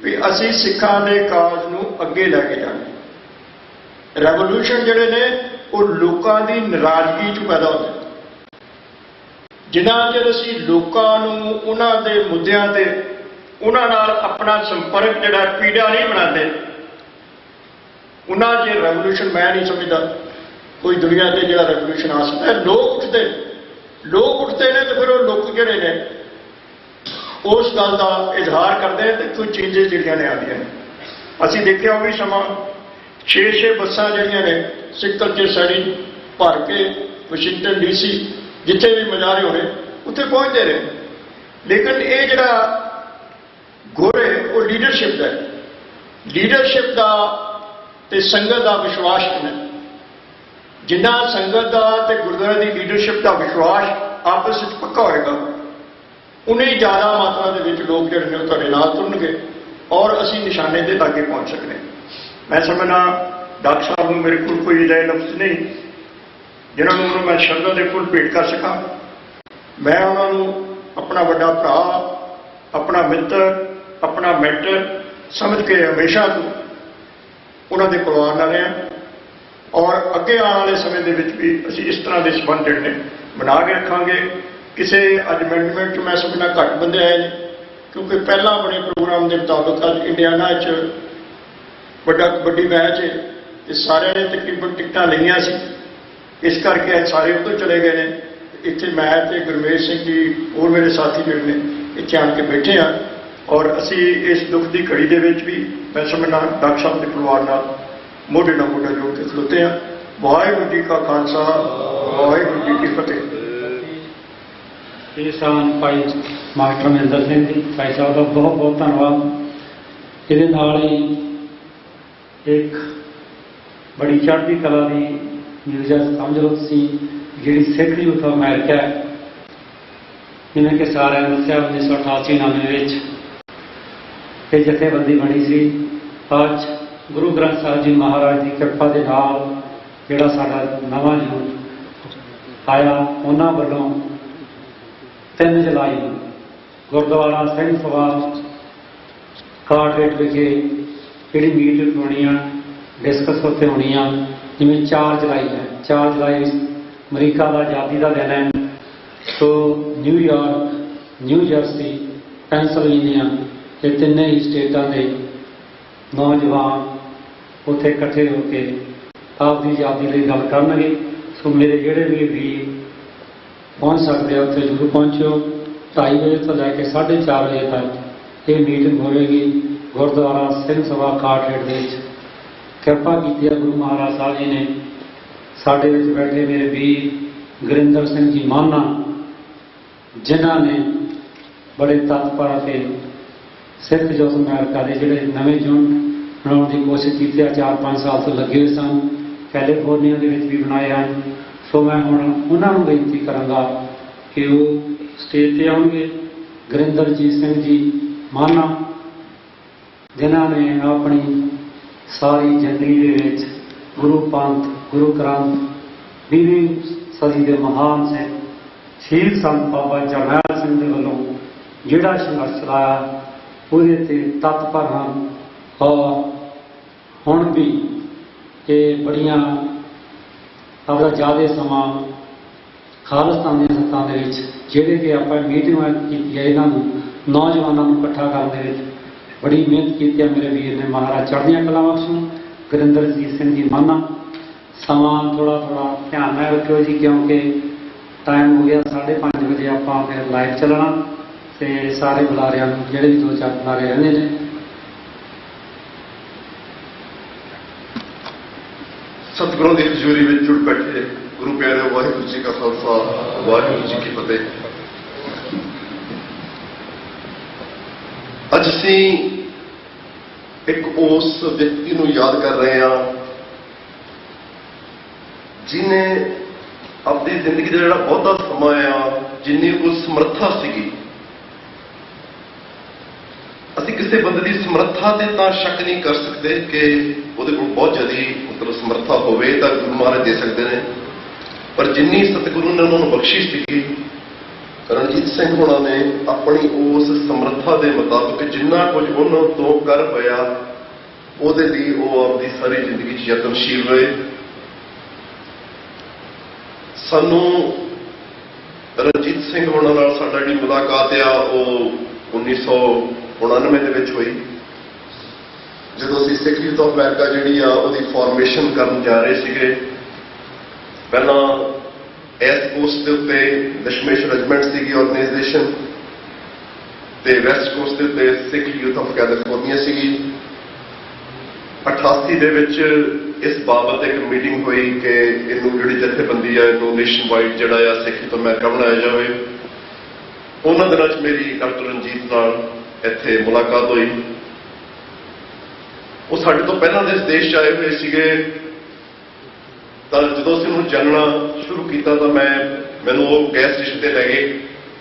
ਵੀ ਅਸੀਂ ਸਿੱਖਾਂ ਦੇ ਕਾਜ ਨੂੰ ਅੱਗੇ ਲੈ ਕੇ ਜਾਣਾ। ਰੈਵੋਲੂਸ਼ਨ ਜਿਹੜੇ ਨੇ ਉਹ ਲੋਕਾਂ ਦੀ ਨਾਰਾਜ਼ਗੀ 'ਚ ਪੈਦਾ ਹੁੰਦੇ। ਜਿੰਨਾ ਚਿਰ ਅਸੀਂ ਲੋਕਾਂ ਨੂੰ ਉਹਨਾਂ ਦੇ ਮੁੱਦਿਆਂ ਤੇ ਉਹਨਾਂ ਨਾਲ ਆਪਣਾ ਸੰਪਰਕ ਜਿਹੜਾ ਪੀੜਾ ਨਹੀਂ ਬਣਾਉਂਦੇ, ਉਹਨਾਂ ਚਿਰ ਰੈਵੋਲੂਸ਼ਨ ਮੈਂ ਨਹੀਂ ਸਮਝਦਾ ਕੋਈ ਦੁਨੀਆ 'ਤੇ ਜਿਹੜਾ ਰੈਵੋਲੂਸ਼ਨ ਆ ਸਕਦਾ। ਲੋਕ ਉੱਠਦੇ ਨੇ ਤੇ ਫਿਰ ਉਹ ਲੋਕ ਜਿਹੜੇ ਨੇ ਉਸ ਗੱਲ ਦਾ ਇਜ਼ਹਾਰ ਕਰਦੇ ਤੇ ਕੋਈ ਚੇਂਜਸ ਜਿਹੜੀਆਂ ਨੇ ਆਉਂਦੀਆਂ ਨੇ। ਅਸੀਂ ਦੇਖਿਆ ਉਹ ਵੀ ਸਮਾਂ 6 ਬੱਸਾਂ ਜਿਹੜੀਆਂ ਨੇ ਸਿੱਖ ਕਲਚਰ ਸਟੱਡੀ ਭਰ ਕੇ ਵਾਸ਼ਿੰਗਟਨ DC ਜਿੱਥੇ ਵੀ ਮੁਜ਼ਾਹਰੇ ਹੋਣੇ ਉੱਥੇ ਪਹੁੰਚਦੇ ਰਹੇ। ਲੇਕਿਨ ਇਹ ਜਿਹੜਾ ਗੁਰ ਹੈ ਉਹ ਲੀਡਰਸ਼ਿਪ ਦਾ ਹੈ। ਲੀਡਰਸ਼ਿਪ ਦਾ ਤੇ ਸੰਗਤ ਦਾ ਵਿਸ਼ਵਾਸ ਕਿੰਨਾ, ਜਿੰਨਾ ਸੰਗਤ ਦਾ ਤੇ ਗੁਰਦੁਆਰੇ ਦੀ ਲੀਡਰਸ਼ਿਪ ਦਾ ਵਿਸ਼ਵਾਸ ਆਪਸ ਵਿੱਚ ਪੱਕਾ ਹੋਏਗਾ, ਉਨੇ ਹੀ ਜ਼ਿਆਦਾ ਮਾਤਰਾ ਦੇ ਵਿੱਚ ਲੋਕ ਜਿਹੜੇ ਨੇ ਉਹ ਤੁਹਾਡੇ ਨਾਲ ਤੁਰਨਗੇ ਔਰ ਅਸੀਂ ਨਿਸ਼ਾਨੇ ਦੇ ਲਾਗੇ ਪਹੁੰਚ ਸਕਦੇ ਹਾਂ। ਮੈਂ ਸਮਝਦਾ ਡਾਕਟਰ ਸਾਹਿਬ ਨੂੰ ਮੇਰੇ ਕੋਲ ਕੋਈ ਅਜਿਹੇ ਲਫ਼ਜ਼ ਨਹੀਂ ਜਿਨ੍ਹਾਂ ਨੂੰ ਮੈਂ ਸ਼ਬਦਾਂ ਦੇ ਫੁੱਲ ਭੇਟ ਕਰ ਸਕਾਂ। ਮੈਂ ਉਹਨਾਂ ਨੂੰ ਆਪਣਾ ਵੱਡਾ ਭਰਾ, ਆਪਣਾ ਮਿੱਤਰ, ਆਪਣਾ ਮੈਂਟਰ ਸਮਝ ਕੇ ਹਮੇਸ਼ਾ ਤੋਂ ਉਹਨਾਂ ਦੇ ਪਰਿਵਾਰ ਨਾਲ ਰਿਹਾ ਔਰ ਅੱਗੇ ਆਉਣ ਵਾਲੇ ਸਮੇਂ ਦੇ ਵਿੱਚ ਵੀ ਅਸੀਂ ਇਸ ਤਰ੍ਹਾਂ ਦੇ ਸੰਬੰਧ ਜਿਹੜੇ ਨੇ ਬਣਾ ਕੇ ਰੱਖਾਂਗੇ। ਕਿਸੇ ਅੱਜ ਅਮੈਂਡਮੈਂਟ 'ਚ ਮੈਂ ਸਮਝਦਾ ਘੱਟ ਬੰਦੇ ਆਏ ਨੇ, ਕਿਉਂਕਿ ਪਹਿਲਾਂ ਬਣੇ ਪ੍ਰੋਗਰਾਮ ਦੇ ਮੁਤਾਬਕ ਅੱਜ ਇੰਡੀਆਨਾ 'ਚ ਵੱਡੀ ਮੈਚ ਹੈ ਤੇ ਸਾਰਿਆਂ ਨੇ ਤਕਰੀਬਨ ਟਿਕਟਾਂ ਲਈਆਂ ਸੀ, ਇਸ ਕਰਕੇ ਅੱਜ ਸਾਰੇ ਉੱਧਰ ਚਲੇ ਗਏ ਨੇ। ਇੱਥੇ ਮੈਂ ਤੇ ਗੁਰਮੇਸ਼ ਸਿੰਘ ਜੀ ਹੋਰ ਮੇਰੇ ਸਾਥੀ ਜਿਹੜੇ ਨੇ ਇੱਥੇ ਆਣ ਕੇ ਬੈਠੇ ਹਾਂ ਔਰ ਅਸੀਂ ਇਸ ਦੁੱਖ ਦੀ ਘੜੀ ਦੇ ਵਿੱਚ ਵੀ ਮੈਂ ਸਮਝਦਾ ਡਾਕਟਰ ਸਾਹਿਬ ਦੇ ਪਰਿਵਾਰ ਨਾਲ ਮੋਢੇ ਨਾਲ ਮੋਢਾ ਜੋੜ ਕੇ ਖਲੋਤੇ ਹਾਂ। ਵਾਹਿਗੁਰੂ ਜੀ ਕਾ ਖਾਲਸਾ, ਵਾਹਿਗੁਰੂ ਜੀ ਕੀ ਫਤਿਹ। ਇਹ ਸਨ ਭਾਈ ਮਾਸਟਰ ਮਹਿੰਦਰ ਸਿੰਘ ਜੀ, ਭਾਈ ਸਾਹਿਬ ਦਾ ਬਹੁਤ ਬਹੁਤ ਧੰਨਵਾਦ। ਇਹਦੇ ਨਾਲ ਹੀ ਇੱਕ ਬੜੀ ਚੜ੍ਹਦੀ ਕਲਾ ਦੀ ਨਿਊਜ਼ ਸਮਝ ਲਓ ਤੁਸੀਂ, ਜਿਹੜੀ ਸਿੱਖ ਯੂਥ ਆਫ ਅਮਰੀਕਾ ਹੈ, ਜਿਵੇਂ ਕਿ ਸਾਰਿਆਂ ਨੇ ਦੱਸਿਆ 1988-99 ਵਿੱਚ ਇਹ ਜਥੇਬੰਦੀ ਬਣੀ ਸੀ। ਅੱਜ ਗੁਰੂ ਗ੍ਰੰਥ ਸਾਹਿਬ ਜੀ ਮਹਾਰਾਜ ਦੀ ਕਿਰਪਾ ਦੇ ਨਾਲ ਜਿਹੜਾ ਸਾਡਾ ਨਵਾਂ ਯੂਥ ਆਇਆ, ਉਹਨਾਂ ਵੱਲੋਂ 3 ਜੁਲਾਈ ਨੂੰ ਗੁਰਦੁਆਰਾ ਸਿੰਘ ਸਭਾ ਕਾਟਰੇਟ ਵਿਖੇ ਜਿਹੜੀ ਮੀਟਿੰਗ ਹੋਣੀ ਆ, ਡਿਸਕਸ ਉੱਥੇ ਹੋਣੀ ਆ। ਜਿਵੇਂ 4 ਜੁਲਾਈ ਹੈ, 4 ਜੁਲਾਈ ਅਮਰੀਕਾ ਦਾ ਆਜ਼ਾਦੀ ਦਾ ਦਿਨ ਹੈ, ਸੋ ਨਿਊਯਾਰਕ, ਨਿਊ ਜਰਸੀ, ਪੈਂਸਲਵੇਨੀਆ, ਇਹ ਤਿੰਨੇ ਹੀ ਸਟੇਟਾਂ ਦੇ ਨੌਜਵਾਨ ਉੱਥੇ ਇਕੱਠੇ ਹੋ ਕੇ ਆਪ ਦੀ ਆਜ਼ਾਦੀ ਲਈ ਗੱਲ ਕਰਨਗੇ। ਸੋ ਮੇਰੇ ਜਿਹੜੇ ਵੀ ਵੀਰ ਪਹੁੰਚ ਸਕਦੇ ਆ ਉੱਥੇ ਜ਼ਰੂਰ ਪਹੁੰਚੋ। 2:30 ਵਜੇ ਤੋਂ ਲੈ ਕੇ 4:30 ਵਜੇ ਤੱਕ ਇਹ ਮੀਟਿੰਗ ਹੋਵੇਗੀ ਗੁਰਦੁਆਰਾ ਸਿੰਘ ਸਭਾ ਕਾਟਰੇਟ ਦੇ ਵਿੱਚ। ਕਿਰਪਾ ਕੀਤੀ ਹੈ ਗੁਰੂ ਮਹਾਰਾਜ ਸਾਹਿਬ ਜੀ ਨੇ। ਸਾਡੇ ਵਿੱਚ ਬੈਠੇ ਮੇਰੇ ਵੀਰ ਗੁਰਿੰਦਰ ਸਿੰਘ ਜੀ ਮਾਨਾ, ਜਿਨ੍ਹਾਂ ਨੇ ਬੜੇ ਤਤਪਰ ਅਤੇ ਸਿੱਖ ਯੂਥ ਅਮਰੀਕਾ ਦੇ ਜਿਹੜੇ ਨਵੇਂ ਯੂਨਿਟ ਬਣਾਉਣ ਦੀ ਕੋਸ਼ਿਸ਼ ਕੀਤੀ ਹੈ, 4-5 ਸਾਲ ਤੋਂ ਲੱਗੇ ਹੋਏ ਸਨ, ਕੈਲੀਫੋਰਨੀਆ ਦੇ ਵਿੱਚ ਵੀ ਬਣਾਏ ਹਨ। ਸੋ ਮੈਂ ਹੁਣ ਉਹਨਾਂ ਨੂੰ ਬੇਨਤੀ ਕਰਾਂਗਾ ਕਿ ਉਹ ਸਟੇਜ 'ਤੇ ਆਉਣਗੇ। ਗੁਰਿੰਦਰਜੀਤ ਸਿੰਘ ਜੀ ਮਾਨਾ, ਜਿਨ੍ਹਾਂ ਨੇ ਆਪਣੀ ਸਾਰੀ ਜ਼ਿੰਦਗੀ ਦੇ ਵਿੱਚ ਗੁਰੂ ਪੰਥ, ਗੁਰੂ ਗ੍ਰੰਥ 20ਵੀਂ ਸਦੀ ਦੇ ਮਹਾਨ ਸਿੰਘ ਸ਼ਹੀਦ ਸੰਤ ਬਾਬਾ ਜਰਨੈਲ ਸਿੰਘ ਦੇ ਵੱਲੋਂ ਜਿਹੜਾ ਸੰਘਰਸ਼ ਚਲਾਇਆ ਉਹਦੇ 'ਤੇ ਤਤਪਰ ਹਨ। ਔਰ ਹੁਣ ਵੀ ਇਹ ਬੜੀਆਂ ਆਪਦਾ ਜ਼ਿਆਦਾ ਸਮਾਂ ਖਾਲਿਸਤਾਨ ਦੀਆਂ ਸੱਤਾਂ ਦੇ ਵਿੱਚ ਜਿਹੜੇ ਕਿ ਆਪਾਂ ਮੀਟਿੰਗਾਂ ਕੀਤੀਆਂ, ਇਹਨਾਂ ਨੂੰ ਨੌਜਵਾਨਾਂ ਨੂੰ ਇਕੱਠਾ ਕਰਨ ਦੇ ਵਿੱਚ ਬੜੀ ਮਿਹਨਤ ਕੀਤੀ ਹੈ ਮੇਰੇ ਵੀਰ ਨੇ। ਮਹਾਰਾਜ ਚੜ੍ਹਦੀਆਂ ਕਲਾਂ ਬਖਸ਼ਣ। ਗੁਰਿੰਦਰਜੀਤ ਸਿੰਘ ਜੀ ਮਾਨਾ, ਸਮਾਂ ਥੋੜਾ ਧਿਆਨ ਨਾਲ ਰੱਖਿਓ ਜੀ, ਕਿਉਂਕਿ ਟਾਈਮ ਹੋ ਗਿਆ 5:30 ਵਜੇ ਆਪਾਂ ਫਿਰ ਲਾਈਵ ਚੱਲਣਾ। ਤੇ ਸਾਰੇ ਬੁਲਾਰਿਆਂ ਨੂੰ ਜਿਹੜੇ ਵੀ 2-4 ਬੁਲਾਰੇ ਰਹਿੰਦੇ ਨੇ, ਸਤਿਗੁਰਾਂ ਦੀ ਹਜ਼ੂਰੀ ਵਿੱਚ ਜੁੜ ਬੈਠੇ ਗੁਰੂ ਪਿਆਰਿਓ, ਵਾਹਿਗੁਰੂ ਜੀ ਕਾ ਖਾਲਸਾ, ਵਾਹਿਗੁਰੂ ਜੀ ਕੀ ਫਤਿਹ। ਅੱਜ ਅਸੀਂ ਇੱਕ ਉਸ ਵਿਅਕਤੀ ਨੂੰ ਯਾਦ ਕਰ ਰਹੇ ਹਾਂ ਜਿਹਨੇ ਆਪਣੀ ਜ਼ਿੰਦਗੀ ਦਾ ਜਿਹੜਾ ਬਹੁਤਾ ਸਮਾਂ ਆ, ਜਿੰਨੀ ਉਹ ਸਮਰੱਥਾ ਸੀਗੀ, ਅਸੀਂ ਕਿਸੇ ਬੰਦੇ ਦੀ ਸਮਰੱਥਾ ਤੇ ਤਾਂ ਸ਼ੱਕ ਨਹੀਂ ਕਰ ਸਕਦੇ ਕਿ ਉਹਦੇ ਕੋਲ ਬਹੁਤ ਜ਼ਿਆਦਾ ਸਮਰੱਥਾ ਹੋਵੇ ਤਾਂ ਗੁਰੂ ਮਹਾਰਾਜ ਦੇ ਸਕਦੇ ਨੇ, ਪਰ ਜਿੰਨੀ ਸਤਿਗੁਰੂ ਨੇ ਉਹਨਾਂ ਨੂੰ ਬਖਸ਼ਿਸ਼ ਸੀਗੀ, ਰਣਜੀਤ ਸਿੰਘ ਹੋਣਾ ਨੇ ਆਪਣੀ ਉਸ ਸਮਰੱਥਾ ਦੇ ਮੁਤਾਬਕ ਜਿੰਨਾ ਕੁਝ ਉਹਨਾਂ ਤੋਂ ਕਰ ਪਿਆ ਉਹਦੇ ਲਈ ਉਹ ਆਪਣੀ ਸਾਰੀ ਜ਼ਿੰਦਗੀ 'ਚ ਯਤਨਸ਼ੀਲ ਰਹੇ। ਸਾਨੂੰ ਰਣਜੀਤ ਸਿੰਘ ਹੋਣਾ ਨਾਲ ਸਾਡਾ ਜਿਹੜੀ ਮੁਲਾਕਾਤ ਆ ਉਹ 1999 ਦੇ ਵਿੱਚ ਹੋਈ, ਜਦੋਂ ਅਸੀਂ ਸਿੱਖ ਯੂਥ ਆਫ ਅਮਰੀਕਾ ਜਿਹੜੀ ਆ ਉਹਦੀ ਫਾਰਮੇਸ਼ਨ ਕਰਨ ਜਾ ਰਹੇ ਸੀਗੇ। ਪਹਿਲਾਂ ਇਸ ਕੋਸਟ ਦੇ ਉੱਤੇ ਦਸ਼ਮੇਸ਼ ਰੈਜੀਮੈਂਟ ਸੀਗੀ ਆਰਗੇਨਾਈਜੇਸ਼ਨ, ਤੇ ਵੈਸਟ ਕੋਸਟ ਦੇ ਉੱਤੇ ਸਿੱਖ ਯੂਥ ਆਫ ਕੈਲੀਫੋਰਨੀਆ ਸੀਗੀ। 88 ਦੇ ਵਿੱਚ ਇਸ ਬਾਬਤ ਇੱਕ ਮੀਟਿੰਗ ਹੋਈ ਕਿ ਇਹਨੂੰ ਜਿਹੜੀ ਜਥੇਬੰਦੀ ਆ ਇਹਨੂੰ ਨੇਸ਼ਨ ਵਾਈਡ ਜਿਹੜਾ ਆ ਸਿੱਖ ਯੂਥ ਅਮਰੀਕਾ ਬਣਾਇਆ ਜਾਵੇ। ਉਹਨਾਂ ਦਿਨਾਂ 'ਚ ਮੇਰੀ ਡਾਕਟਰ ਰਣਜੀਤ ਨਾਲ ਇੱਥੇ ਮੁਲਾਕਾਤ ਹੋਈ। ਉਹ ਸਾਡੇ ਤੋਂ ਪਹਿਲਾਂ ਦੇ ਦੇਸ਼ 'ਚ ਆਏ ਹੋਏ ਸੀਗੇ, ਤਾਂ ਜਦੋਂ ਅਸੀਂ ਉਹਨੂੰ ਜਾਣਨਾ ਸ਼ੁਰੂ ਕੀਤਾ ਤਾਂ ਮੈਨੂੰ ਉਹ ਗੈਸ ਸਟੇਸ਼ਨ ਤੇ ਲੈ ਗਏ।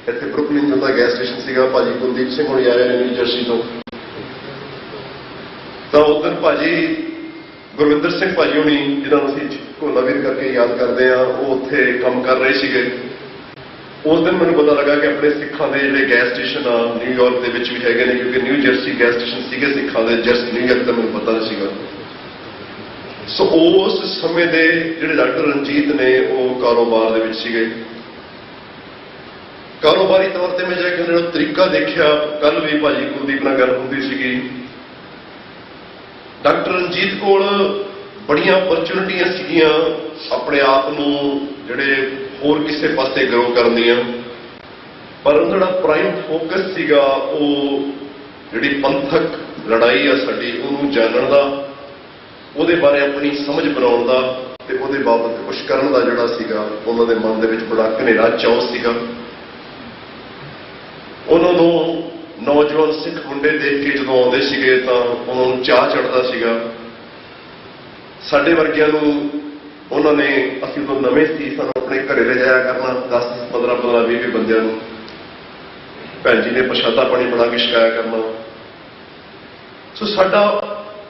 ਇੱਥੇ ਬਰੁਕਲਿਨ ਦਾ ਗੈਸ ਸਟੇਸ਼ਨ ਸੀਗਾ, ਭਾਜੀ ਕੁਲਦੀਪ ਸਿੰਘ ਹੋਣੀ ਆਏ ਨੇ ਨਿਊ ਜਰਸੀ ਤੋਂ। ਤਾਂ ਉਧਰ ਭਾਜੀ ਗੁਰਵਿੰਦਰ ਸਿੰਘ ਭਾਜੀ ਹੋਣੀ, ਜਿਹਨਾਂ ਨੂੰ ਅਸੀਂ ਘੋਲਾਵੀਰ ਕਰਕੇ ਯਾਦ ਕਰਦੇ ਹਾਂ, ਉਹ ਉੱਥੇ ਕੰਮ ਕਰ ਰਹੇ ਸੀਗੇ। ਉਸ ਦਿਨ ਮੈਨੂੰ ਪਤਾ ਲੱਗਾ ਕਿ ਆਪਣੇ ਸਿੱਖਾਂ ਦੇ ਜਿਹੜੇ ਗੈਸ ਸਟੇਸ਼ਨ ਆ ਨਿਊਯਾਰਕ ਦੇ ਵਿੱਚ ਵੀ ਹੈਗੇ ਨੇ, ਕਿਉਂਕਿ ਨਿਊ ਜਰਸੀ ਗੈਸ ਸਟੇਸ਼ਨ ਸੀਗੇ ਸਿੱਖਾਂ ਦੇ, ਜਰਸੀ ਨਿਊਯਾਰਕ ਦਾ ਮੈਨੂੰ ਪਤਾ ਨਹੀਂ ਸੀਗਾ। ਸੋ ਉਸ ਸਮੇਂ ਦੇ ਜਿਹੜੇ ਡਾਕਟਰ ਰਣਜੀਤ ਨੇ ਉਹ ਕਾਰੋਬਾਰ ਦੇ ਵਿੱਚ ਸੀਗੇ। ਕਾਰੋਬਾਰੀ ਤੌਰ ਤੇ ਮੈਂ ਜਾ ਕੇ ਉਹਨਾਂ ਦਾ ਤਰੀਕਾ ਦੇਖਿਆ। ਕੱਲ ਵੀ ਭਾਜੀ ਕੁਲਦੀਪ ਨਾਲ ਗੱਲ ਹੁੰਦੀ ਸੀਗੀ। ਡਾਕਟਰ ਰਣਜੀਤ ਕੋਲ ਬੜੀਆਂ ਅਪਰਚੁਨਿਟੀਆਂ ਸੀਗੀਆਂ ਆਪਣੇ ਆਪ ਨੂੰ ਜਿਹੜੇ ਹੋਰ ਕਿਸੇ ਪਾਸੇ ਗਰੋ ਕਰਨ ਦੀਆਂ, ਪਰ ਉਹਦਾ ਜਿਹੜਾ ਪ੍ਰਾਈਮ ਫੋਕਸ ਸੀਗਾ ਉਹ ਜਿਹੜੀ ਪੰਥਕ ਲੜਾਈ ਆ ਸਾਡੀ, ਉਹਨੂੰ ਜਾਣਨ ਦਾ, ਉਹਦੇ ਬਾਰੇ ਆਪਣੀ ਸਮਝ ਬਣਾਉਣ ਦਾ ਤੇ ਉਹਦੇ ਬਾਬਤ ਕੁਛ ਕਰਨ ਦਾ ਜਿਹੜਾ ਸੀਗਾ ਉਹਨਾਂ ਦੇ ਮਨ ਦੇ ਵਿੱਚ ਬੜਾ ਘਨੇਰਾ ਚਾਅ ਸੀਗਾ। ਉਹਨਾਂ ਨੂੰ ਨੌਜਵਾਨ ਸਿੱਖ ਮੁੰਡੇ ਦੇਖ ਕੇ ਜਦੋਂ ਆਉਂਦੇ ਸੀਗੇ ਤਾਂ ਉਹਨਾਂ ਨੂੰ ਚਾਅ ਚੜ੍ਹਦਾ ਸੀਗਾ। ਸਾਡੇ ਵਰਗਿਆਂ ਨੂੰ ਉਹਨਾਂ ਨੇ, ਅਸੀਂ ਉਦੋਂ ਨਵੇਂ ਸੀ, ਸਾਨੂੰ ਆਪਣੇ ਘਰੇ ਲਿਜਾਇਆ ਕਰਨਾ 10, 15, 20 ਬੰਦਿਆਂ ਨੂੰ। ਭੈਣ ਜੀ ਨੇ ਪ੍ਰਸ਼ਾਦਾ ਪਾਣੀ ਬਣਾ ਕੇ ਛਕਾਇਆ ਕਰਨਾ। ਸੋ ਸਾਡਾ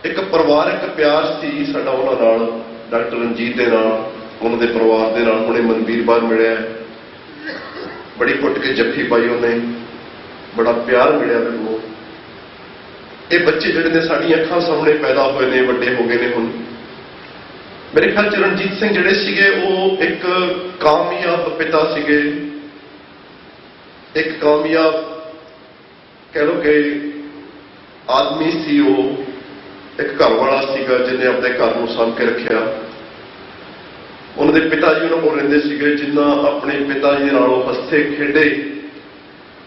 ਇੱਕ ਪਰਿਵਾਰਕ ਪਿਆਰ ਸੀ ਸਾਡਾ ਉਹਨਾਂ ਨਾਲ, ਡਾਕਟਰ ਰਣਜੀਤ ਦੇ ਨਾਲ, ਉਹਨਾਂ ਦੇ ਪਰਿਵਾਰ ਦੇ ਨਾਲ। ਹੁਣੇ ਮਨਵੀਰ ਬਾਹਰ ਮਿਲਿਆ, ਬੜੀ ਘੁੱਟ ਕੇ ਜੱਫੀ ਪਾਈ ਉਹਨੇ, ਬੜਾ ਪਿਆਰ ਮਿਲਿਆ ਮੈਨੂੰ। ਇਹ ਬੱਚੇ ਜਿਹੜੇ ਨੇ ਸਾਡੀਆਂ ਅੱਖਾਂ ਸਾਹਮਣੇ ਪੈਦਾ ਹੋਏ ਨੇ, ਵੱਡੇ ਹੋ ਗਏ ਨੇ ਹੁਣ। ਮੇਰੇ ਖਿਆਲ 'ਚ ਰਣਜੀਤ ਸਿੰਘ ਜਿਹੜੇ ਸੀਗੇ ਉਹ ਇੱਕ ਕਾਮਯਾਬ ਪਿਤਾ ਸੀਗੇ, ਇੱਕ ਕਾਮਯਾਬ ਕਹਿ ਲਓ ਕਿ ਆਦਮੀ ਸੀ। ਉਹ ਇੱਕ ਘਰ ਵਾਲਾ ਸੀਗਾ ਜਿਹਨੇ ਆਪਣੇ ਘਰ ਨੂੰ ਸਾਂਭ ਕੇ ਰੱਖਿਆ। ਉਹਨਾਂ ਦੇ ਪਿਤਾ ਜੀ ਉਹਨਾਂ ਕੋਲ ਰਹਿੰਦੇ ਸੀਗੇ, ਜਿੰਨਾ ਆਪਣੇ ਪਿਤਾ ਜੀ ਨਾਲ ਉਹ ਹੱਸੇ ਖੇਡੇ।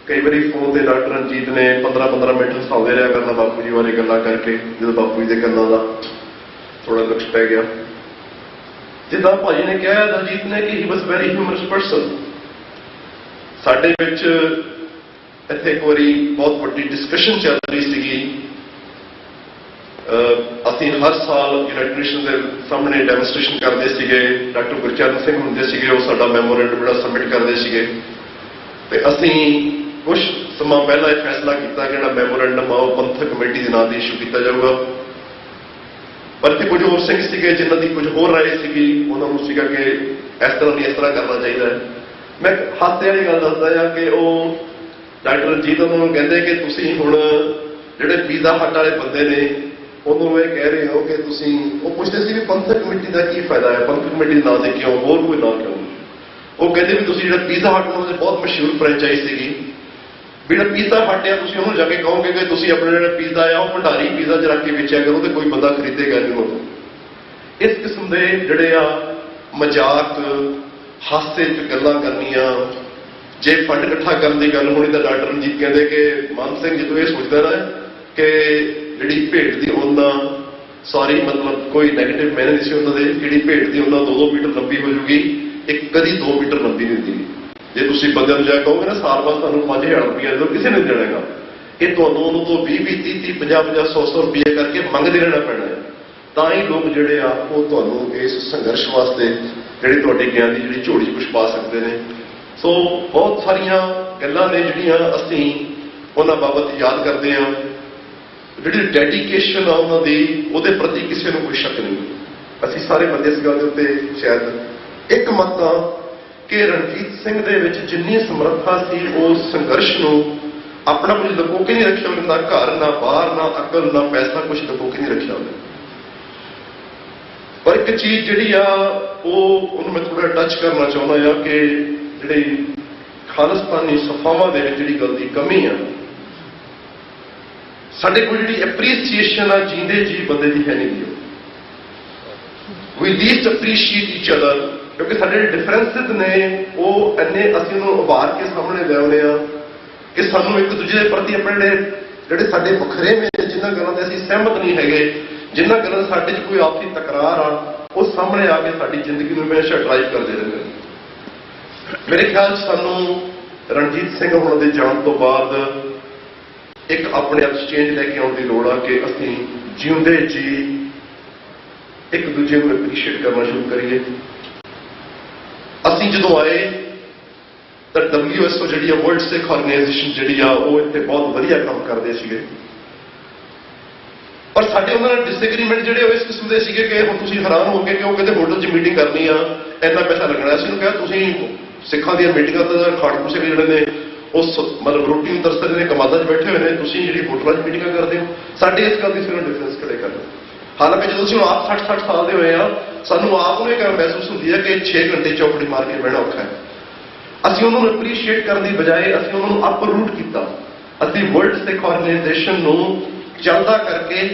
ਕਈ ਵਾਰੀ ਫੋਨ ਤੇ ਡਾਕਟਰ ਰਣਜੀਤ ਨੇ 15-15 ਮਿੰਟ ਹਸਾਉਂਦੇ ਰਿਹਾ ਕਰਨਾ ਬਾਪੂ ਜੀ ਬਾਰੇ ਗੱਲਾਂ ਕਰਕੇ, ਜਦੋਂ ਬਾਪੂ ਜੀ ਦੇ ਕੰਨਾਂ ਦਾ ਥੋੜਾ ਨੁਕਸ ਪੈ ਗਿਆ। ਜਿੱਦਾਂ ਭਾਜੀ ਨੇ ਕਿਹਾ ਰਣਜੀਤ ਨੇ ਕਿ ਹੀ ਵਾਸ ਵੈਰੀ ਹਿਊਮਰਸ ਪਰਸਨ। ਸਾਡੇ ਵਿੱਚ ਇੱਥੇ ਇੱਕ ਵਾਰੀ ਬਹੁਤ ਵੱਡੀ ਡਿਸਕਸ਼ਨ ਚੱਲ ਰਹੀ ਸੀਗੀ। ਅਸੀਂ ਹਰ ਸਾਲ ਯੂਨਾਈਟਿਡ ਨੇਸ਼ਨ ਦੇ ਸਾਹਮਣੇ ਡੈਮੋਨਸਟ੍ਰੇਸ਼ਨ ਕਰਦੇ ਸੀਗੇ। ਡਾਕਟਰ ਗੁਰਚਰਨ ਸਿੰਘ ਹੁੰਦੇ ਸੀਗੇ, ਉਹ ਸਾਡਾ ਮੈਮੋਰੈਂਡਮ ਜਿਹੜਾ ਸਬਮਿਟ ਕਰਦੇ ਸੀਗੇ। ਤੇ ਅਸੀਂ ਕੁਝ ਸਮਾਂ ਪਹਿਲਾਂ ਇਹ ਫੈਸਲਾ ਕੀਤਾ ਕਿ ਜਿਹੜਾ ਮੈਮੋਰੈਂਡਮ ਆ ਉਹ ਪੰਥਕ ਕਮੇਟੀ ਦੇ ਨਾਂ ਤੇ ਇਸ਼ੂ ਕੀਤਾ ਜਾਊਗਾ। ਪਰ ਇੱਥੇ ਕੁਝ ਹੋਰ ਸਿੰਘ ਸੀਗੇ ਜਿਨ੍ਹਾਂ ਦੀ ਕੁਝ ਹੋਰ ਰਾਏ ਸੀਗੀ, ਉਹਨਾਂ ਨੂੰ ਸੀਗਾ ਕਿ ਇਸ ਤਰ੍ਹਾਂ ਨਹੀਂ, ਇਸ ਤਰ੍ਹਾਂ ਕਰਨਾ ਚਾਹੀਦਾ ਹੈ। ਮੈਂ ਹਾਸੇ ਵਾਲੀ ਗੱਲ ਦੱਸਦਾ ਕਿ ਉਹ ਡਾਕਟਰ ਰਣਜੀਤ ਉਹਨਾਂ ਨੂੰ ਕਹਿੰਦੇ ਕਿ ਤੁਸੀਂ ਹੁਣ ਜਿਹੜੇ ਪੀਜ਼ਾ ਹੱਟ ਵਾਲੇ ਬੰਦੇ ਨੇ ਉਹਨੂੰ ਇਹ ਕਹਿ ਰਹੇ ਹੋ ਕਿ ਤੁਸੀਂ, ਉਹ ਪੁੱਛਦੇ ਸੀ ਵੀ ਪੰਥਕ ਕਮੇਟੀ ਦਾ ਕੀ ਫਾਇਦਾ ਹੈ, ਪੰਥਕ ਕਮੇਟੀ ਦੇ ਨਾਂ ਦੇ ਕਿਉਂ, ਹੋਰ ਕੋਈ ਨਾਂ ਕਿਉਂ। ਉਹ ਕਹਿੰਦੇ ਵੀ ਤੁਸੀਂ ਜਿਹੜਾ ਪੀਜ਼ਾ ਹੱਟ ਉਹਨਾਂ ਦੀ ਬਹੁਤ ਮਸ਼ਹੂਰ ਫਰੈਂਚਾਈਜ਼ ਸੀਗੀ, ਵੀ ਜਿਹੜਾ ਪੀਜ਼ਾ ਹੱਟ ਆ ਤੁਸੀਂ ਉਹਨੂੰ ਜਾ ਕੇ ਕਹੋਗੇ ਕਿ ਤੁਸੀਂ ਆਪਣਾ ਜਿਹੜਾ ਪੀਜ਼ਾ ਆ ਉਹ ਭੰਡਾਰੀ ਪੀਜ਼ਾ 'ਚ ਰੱਖ ਕੇ ਵੇਚਿਆ ਕਰੋ ਤੇ ਕੋਈ ਬੰਦਾ ਖਰੀਦੇਗਾ ਨਹੀਂ ਉਹਨੂੰ। ਇਸ ਕਿਸਮ ਦੇ ਜਿਹੜੇ ਆ ਮਜ਼ਾਕ, ਹਾਸੇ 'ਚ ਗੱਲਾਂ ਕਰਨੀਆਂ, ਜੇ ਫੰਡ ਇਕੱਠਾ ਕਰਨ ਦੀ ਗੱਲ ਹੋਣੀ ਤਾਂ ਡਾਕਟਰ ਰਣਜੀਤ ਕਹਿੰਦੇ ਕਿ ਮਾਨ ਸਿੰਘ ਜਦੋਂ ਇਹ ਸੋਚਦਾ ਨਾ ਕਿ ਜਿਹੜੀ ਭੇਡ ਦੀ ਉਹਨਾਂ ਸਾਰੀ ਮਤਲਬ ਕੋਈ ਨੈਗੇਟਿਵ ਮੈਨੇ ਨਹੀਂ ਸੀ ਉਹਨਾਂ ਦੇ, ਜਿਹੜੀ ਭੇਡ ਦੀ ਉਹਨਾਂ 2-2 ਮੀਟਰ ਲੰਬੀ ਹੋ ਜੂਗੀ, ਇੱਕ ਕਦੀ 2 ਮੀਟਰ ਲੰਬੀ ਨਹੀਂ ਹੁੰਦੀ। ਜੇ ਤੁਸੀਂ ਬੰਦੇ ਨੂੰ ਜਾ ਕਹੋਗੇ ਨਾ ਸਾਲ ਬਾਅਦ ਤੁਹਾਨੂੰ 5000 ਰੁਪਇਆ ਜਦੋਂ ਕਿਸੇ ਨੇ ਦੇਣਾਗਾ, ਇਹ ਤੁਹਾਨੂੰ ਉਹਨੂੰ ਤੋਂ 20-20, 30-30, 50-50, 100-100 ਰੁਪਏ ਕਰਕੇ ਮੰਗਦੇ ਰਹਿਣਾ ਪੈਣਾ ਹੈ। ਤਾਂ ਹੀ ਲੋਕ ਜਿਹੜੇ ਆ ਉਹ ਤੁਹਾਨੂੰ ਇਸ ਸੰਘਰਸ਼ ਵਾਸਤੇ ਜਿਹੜੇ ਤੁਹਾਡੇ ਗਿਆਨ ਦੀ ਜਿਹੜੀ ਝੋਲੀ ਕੁਛ ਪਾ ਸਕਦੇ ਨੇ। ਸੋ ਬਹੁਤ ਸਾਰੀਆਂ ਗੱਲਾਂ ਨੇ ਜਿਹੜੀਆਂ ਅਸੀਂ ਉਹਨਾਂ ਬਾਬਤ ਯਾਦ ਕਰਦੇ ਹਾਂ। ਜਿਹੜੀ ਡੈਡੀਕੇਸ਼ਨ ਆ ਉਹਨਾਂ ਦੀ, ਉਹਦੇ ਪ੍ਰਤੀ ਕਿਸੇ ਨੂੰ ਕੋਈ ਸ਼ੱਕ ਨਹੀਂ। ਅਸੀਂ ਸਾਰੇ ਬੰਦੇ ਇਸ ਗੱਲ ਦੇ ਉੱਤੇ ਸ਼ਾਇਦ ਇੱਕ ਮਤ ਆ ਕਿ ਰਣਜੀਤ ਸਿੰਘ ਦੇ ਵਿੱਚ ਜਿੰਨੀ ਸਮਰੱਥਾ ਸੀ ਉਸ ਸੰਘਰਸ਼ ਨੂੰ ਆਪਣਾ ਕੁਝ ਲੁਕੋ ਕੇ ਨਹੀਂ ਰੱਖਿਆ ਉਹਨੇ, ਨਾ ਘਰ, ਨਾ ਬਾਹਰ, ਨਾ ਅਕਲ, ਨਾ ਪੈਸਾ, ਕੁਝ ਲੁਕੋ ਕੇ ਨਹੀਂ ਰੱਖਿਆ ਉਹਨੇ। ਪਰ ਇੱਕ ਚੀਜ਼ ਜਿਹੜੀ ਆ ਉਹਨੂੰ ਮੈਂ ਥੋੜਾ ਟੱਚ ਕਰਨਾ ਚਾਹੁੰਦਾ ਆ ਕਿ ਜਿਹੜੀ ਖਾਲਿਸਤਾਨੀ ਸਫਾਵਾਂ ਦੇ ਵਿੱਚ ਜਿਹੜੀ ਗੱਲ ਦੀ ਕਮੀ ਆ, ਸਾਡੇ ਕੋਲ ਜਿਹੜੀ ਐਪਰੀਸੀਏਸ਼ਨ ਆ ਜੀਂਦੇ ਜੀ ਬੰਦੇ ਦੀ ਹੈ ਨਹੀਂ ਗੀ। ਵੀ ਲੀਸਟ ਐਪਰੀਸ਼ੀਏਟ ਈਚ ਅਦਰ, ਕਿਉਂਕਿ ਸਾਡੇ ਡਿਫਰੈਂਸਿਸ ਨੇ ਉਹ ਇੰਨੇ ਅਸੀਂ ਉਹਨੂੰ ਉਭਾਰ ਕੇ ਸਾਹਮਣੇ ਲਿਆਉਂਦੇ ਆ ਕਿ ਸਾਨੂੰ ਇੱਕ ਦੂਜੇ ਦੇ ਪ੍ਰਤੀ ਆਪਣੇ ਜਿਹੜੇ ਸਾਡੇ ਵੱਖਰੇ ਨੇ, ਜਿਨ੍ਹਾਂ ਗੱਲਾਂ ਤੇ ਅਸੀਂ ਸਹਿਮਤ ਨਹੀਂ ਹੈਗੇ, ਜਿਨ੍ਹਾਂ ਗੱਲਾਂ ਸਾਡੇ 'ਚ ਕੋਈ ਆਪਸੀ ਤਕਰਾਰ ਆ, ਉਹ ਸਾਹਮਣੇ ਆ ਕੇ ਸਾਡੀ ਜ਼ਿੰਦਗੀ ਨੂੰ ਹਮੇਸ਼ਾ ਡਰਾਈਵ ਕਰਦੇ ਰਹਿੰਦੇ ਨੇ। ਮੇਰੇ ਖਿਆਲ 'ਚ ਸਾਨੂੰ ਰਣਜੀਤ ਸਿੰਘ ਹੋਣਾ ਦੇ ਜਾਣ ਤੋਂ ਬਾਅਦ ਇੱਕ ਆਪਣੇ ਐਕਸਚੇਂਜ ਲੈ ਕੇ ਆਉਣ ਦੀ ਲੋੜ ਆ ਕਿ ਅਸੀਂ ਜਿਉਂਦੇ ਜੀ ਇੱਕ ਦੂਜੇ ਨੂੰ ਐਪਰੀਸ਼ੀਏਟ ਕਰਨਾ ਸ਼ੁਰੂ ਕਰੀਏ। ਅਸੀਂ ਜਦੋਂ ਆਏ ਤਾਂ WHO ਜਿਹੜੀ ਆ, ਵਰਲਡ ਸਿੱਖ ਆਰਗੇਨਾਈਜੇਸ਼ਨ ਜਿਹੜੀ ਆ, ਉਹ ਇੱਥੇ ਬਹੁਤ ਵਧੀਆ ਕੰਮ ਕਰਦੇ ਸੀਗੇ। ਪਰ ਸਾਡੇ ਉਹਨਾਂ ਨਾਲ ਡਿਸਐਗਰੀਮੈਂਟ ਜਿਹੜੇ ਉਹ ਇਸ ਕਿਸਮ ਦੇ ਸੀਗੇ ਕਿ ਹੁਣ ਤੁਸੀਂ ਹੈਰਾਨ ਹੋ ਗਏ ਕਿ ਉਹ ਕਹਿੰਦੇ ਹੋਟਲ 'ਚ ਮੀਟਿੰਗ ਕਰਨੀ ਆ, ਇੰਨਾ ਪੈਸਾ ਲੱਗਣਾ। ਅਸੀਂ ਉਹਨੂੰ ਕਿਹਾ ਤੁਸੀਂ ਸਿੱਖਾਂ ਦੀਆਂ ਮੀਟਿੰਗਾਂ ਤਾਂ ਖਾੜਕੂ ਸਿੰਘ ਜਿਹੜੇ ਨੇ ਉਸ ਮਤਲਬ ਰੋਟੀ ਨੂੰ ਤਰਸਦੇ ਨੇ, ਕਮਾਦਾਂ 'ਚ ਬੈਠੇ ਹੋਏ ਨੇ, ਤੁਸੀਂ ਜਿਹੜੀ ਹੋਟਲਾਂ 'ਚ ਮੀਟਿੰਗਾਂ ਕਰਦੇ ਹੋ। ਸਾਡੇ ਇਸ ਗੱਲ ਦੀ ਸਿਰਫ ਡਿਫਰੈਂਸ ਖੜੇ ਕਰਨਾ। ਹਾਲਾਂਕਿ ਜਦੋਂ ਅਸੀਂ ਆਪ 60 ਸਾਲ ਦੇ ਹੋਏ ਆ, ਸਾਨੂੰ ਆਪ ਨੂੰ ਇਹ ਗੱਲ ਮਹਿਸੂਸ ਹੁੰਦੀ ਹੈ ਕਿ 6 ਘੰਟੇ ਚੌਕੜੀ ਮਾਰ ਕੇ ਬਹਿਣਾ ਔਖਾ ਹੈ। ਅਸੀਂ ਉਹਨਾਂ ਨੂੰ ਐਪਰੀਸ਼ੀਏਟ ਕਰਨ ਦੀ ਬਜਾਏ ਅਸੀਂ ਉਹਨਾਂ ਨੂੰ ਅਪਰੂਟ ਕੀਤਾ। ਅਸੀਂ ਵਰਲਡ ਸਿੱਖ ਆਰਗੇਨਾਈਜੇਸ਼ਨ ਨੂੰ ਚੱਲਦਾ ਕਰਕੇ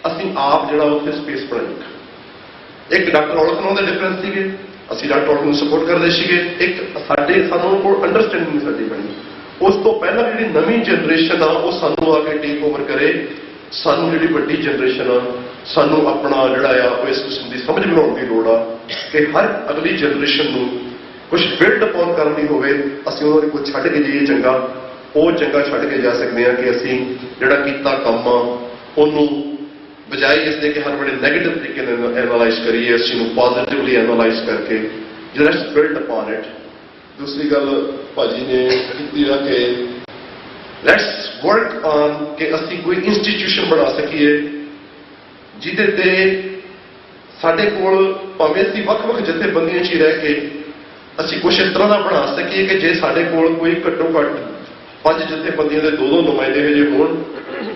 ਅਸੀਂ ਆਪ ਜਿਹੜਾ ਉੱਥੇ ਸਪੇਸ ਬਣਾਈ। ਇੱਕ ਡਾਕਟਰ ਔਲਖ ਨਾਲ ਦੇ ਡਿਫਰੈਂਸ ਸੀਗੇ, ਅਸੀਂ ਡਾਕਟਰ ਔਲਖ ਨੂੰ ਸਪੋਰਟ ਕਰਦੇ ਸੀਗੇ। ਇੱਕ ਸਾਨੂੰ ਕੋਲ ਅੰਡਰਸਟੈਂਡਿੰਗ ਸਾਡੀ ਬਣੀ। ਉਸ ਤੋਂ ਪਹਿਲਾਂ ਜਿਹੜੀ ਨਵੀਂ ਜਨਰੇਸ਼ਨ ਆ ਉਹ ਸਾਨੂੰ ਆ ਕੇ ਟੇਕ ਓਵਰ ਕਰੇ। ਸਾਨੂੰ ਜਿਹੜੀ ਵੱਡੀ ਜਨਰੇਸ਼ਨ ਆ, ਸਾਨੂੰ ਆਪਣਾ ਜਿਹੜਾ ਆ ਉਹ ਇਸ ਕਿਸਮ ਦੀ ਸਮਝ ਬਣਾਉਣ ਦੀ ਲੋੜ ਆ ਕਿ ਹਰ ਅਗਲੀ ਜਨਰੇਸ਼ਨ ਨੂੰ ਕੁਝ ਬਿਲਡ ਅਪਨ ਕਰਨੀ ਹੋਵੇ, ਅਸੀਂ ਉਹਨਾਂ ਕੋਲ ਛੱਡ ਕੇ ਜਾਈਏ ਚੰਗਾ, ਉਹ ਚੰਗਾ ਛੱਡ ਕੇ ਜਾ ਸਕਦੇ ਹਾਂ ਕਿ ਅਸੀਂ ਜਿਹੜਾ ਕੀਤਾ ਕੰਮ ਆ ਉਹਨੂੰ ਬਜਾਏ ਇਸ ਦੇ ਕਿ ਹਰ ਵੇਲੇ ਨੈਗੇਟਿਵ ਤਰੀਕੇ ਨਾਲ ਐਨਾਲਾਈਜ਼ ਕਰੀਏ, ਅਸੀਂ ਨੂੰ ਪੋਜ਼ਿਟਿਵਲੀ ਐਨਾਲਾਈਜ਼ ਕਰਕੇ ਲੈਟਸ ਬਿਲਡ ਅਪਨ ਇਟ। ਦੂਸਰੀ ਗੱਲ ਭਾਜੀ ਨੇ ਕੀਤੀ ਆ ਕਿ ਲੈਟਸ ਵਰਕ ਔਨ ਕਿ ਅਸੀਂ ਕੋਈ ਇੰਸਟੀਟਿਊਸ਼ਨ ਬਣਾ ਸਕੀਏ ਜਿਹਦੇ ਤੇ ਸਾਡੇ ਕੋਲ ਭਾਵੇਂ ਅਸੀਂ ਵੱਖ-ਵੱਖ ਜਥੇਬੰਦੀਆਂ 'ਚ ਹੀ ਰਹਿ ਕੇ ਅਸੀਂ ਕੁਛ ਇਸ ਤਰ੍ਹਾਂ ਦਾ ਬਣਾ ਸਕੀਏ ਕਿ ਜੇ ਸਾਡੇ ਕੋਲ ਕੋਈ ਘੱਟੋ ਘੱਟ 5 ਜਥੇਬੰਦੀਆਂ ਦੇ 2-2 ਨੁਮਾਇੰਦੇ ਜਿਹੇ ਹੋਣ,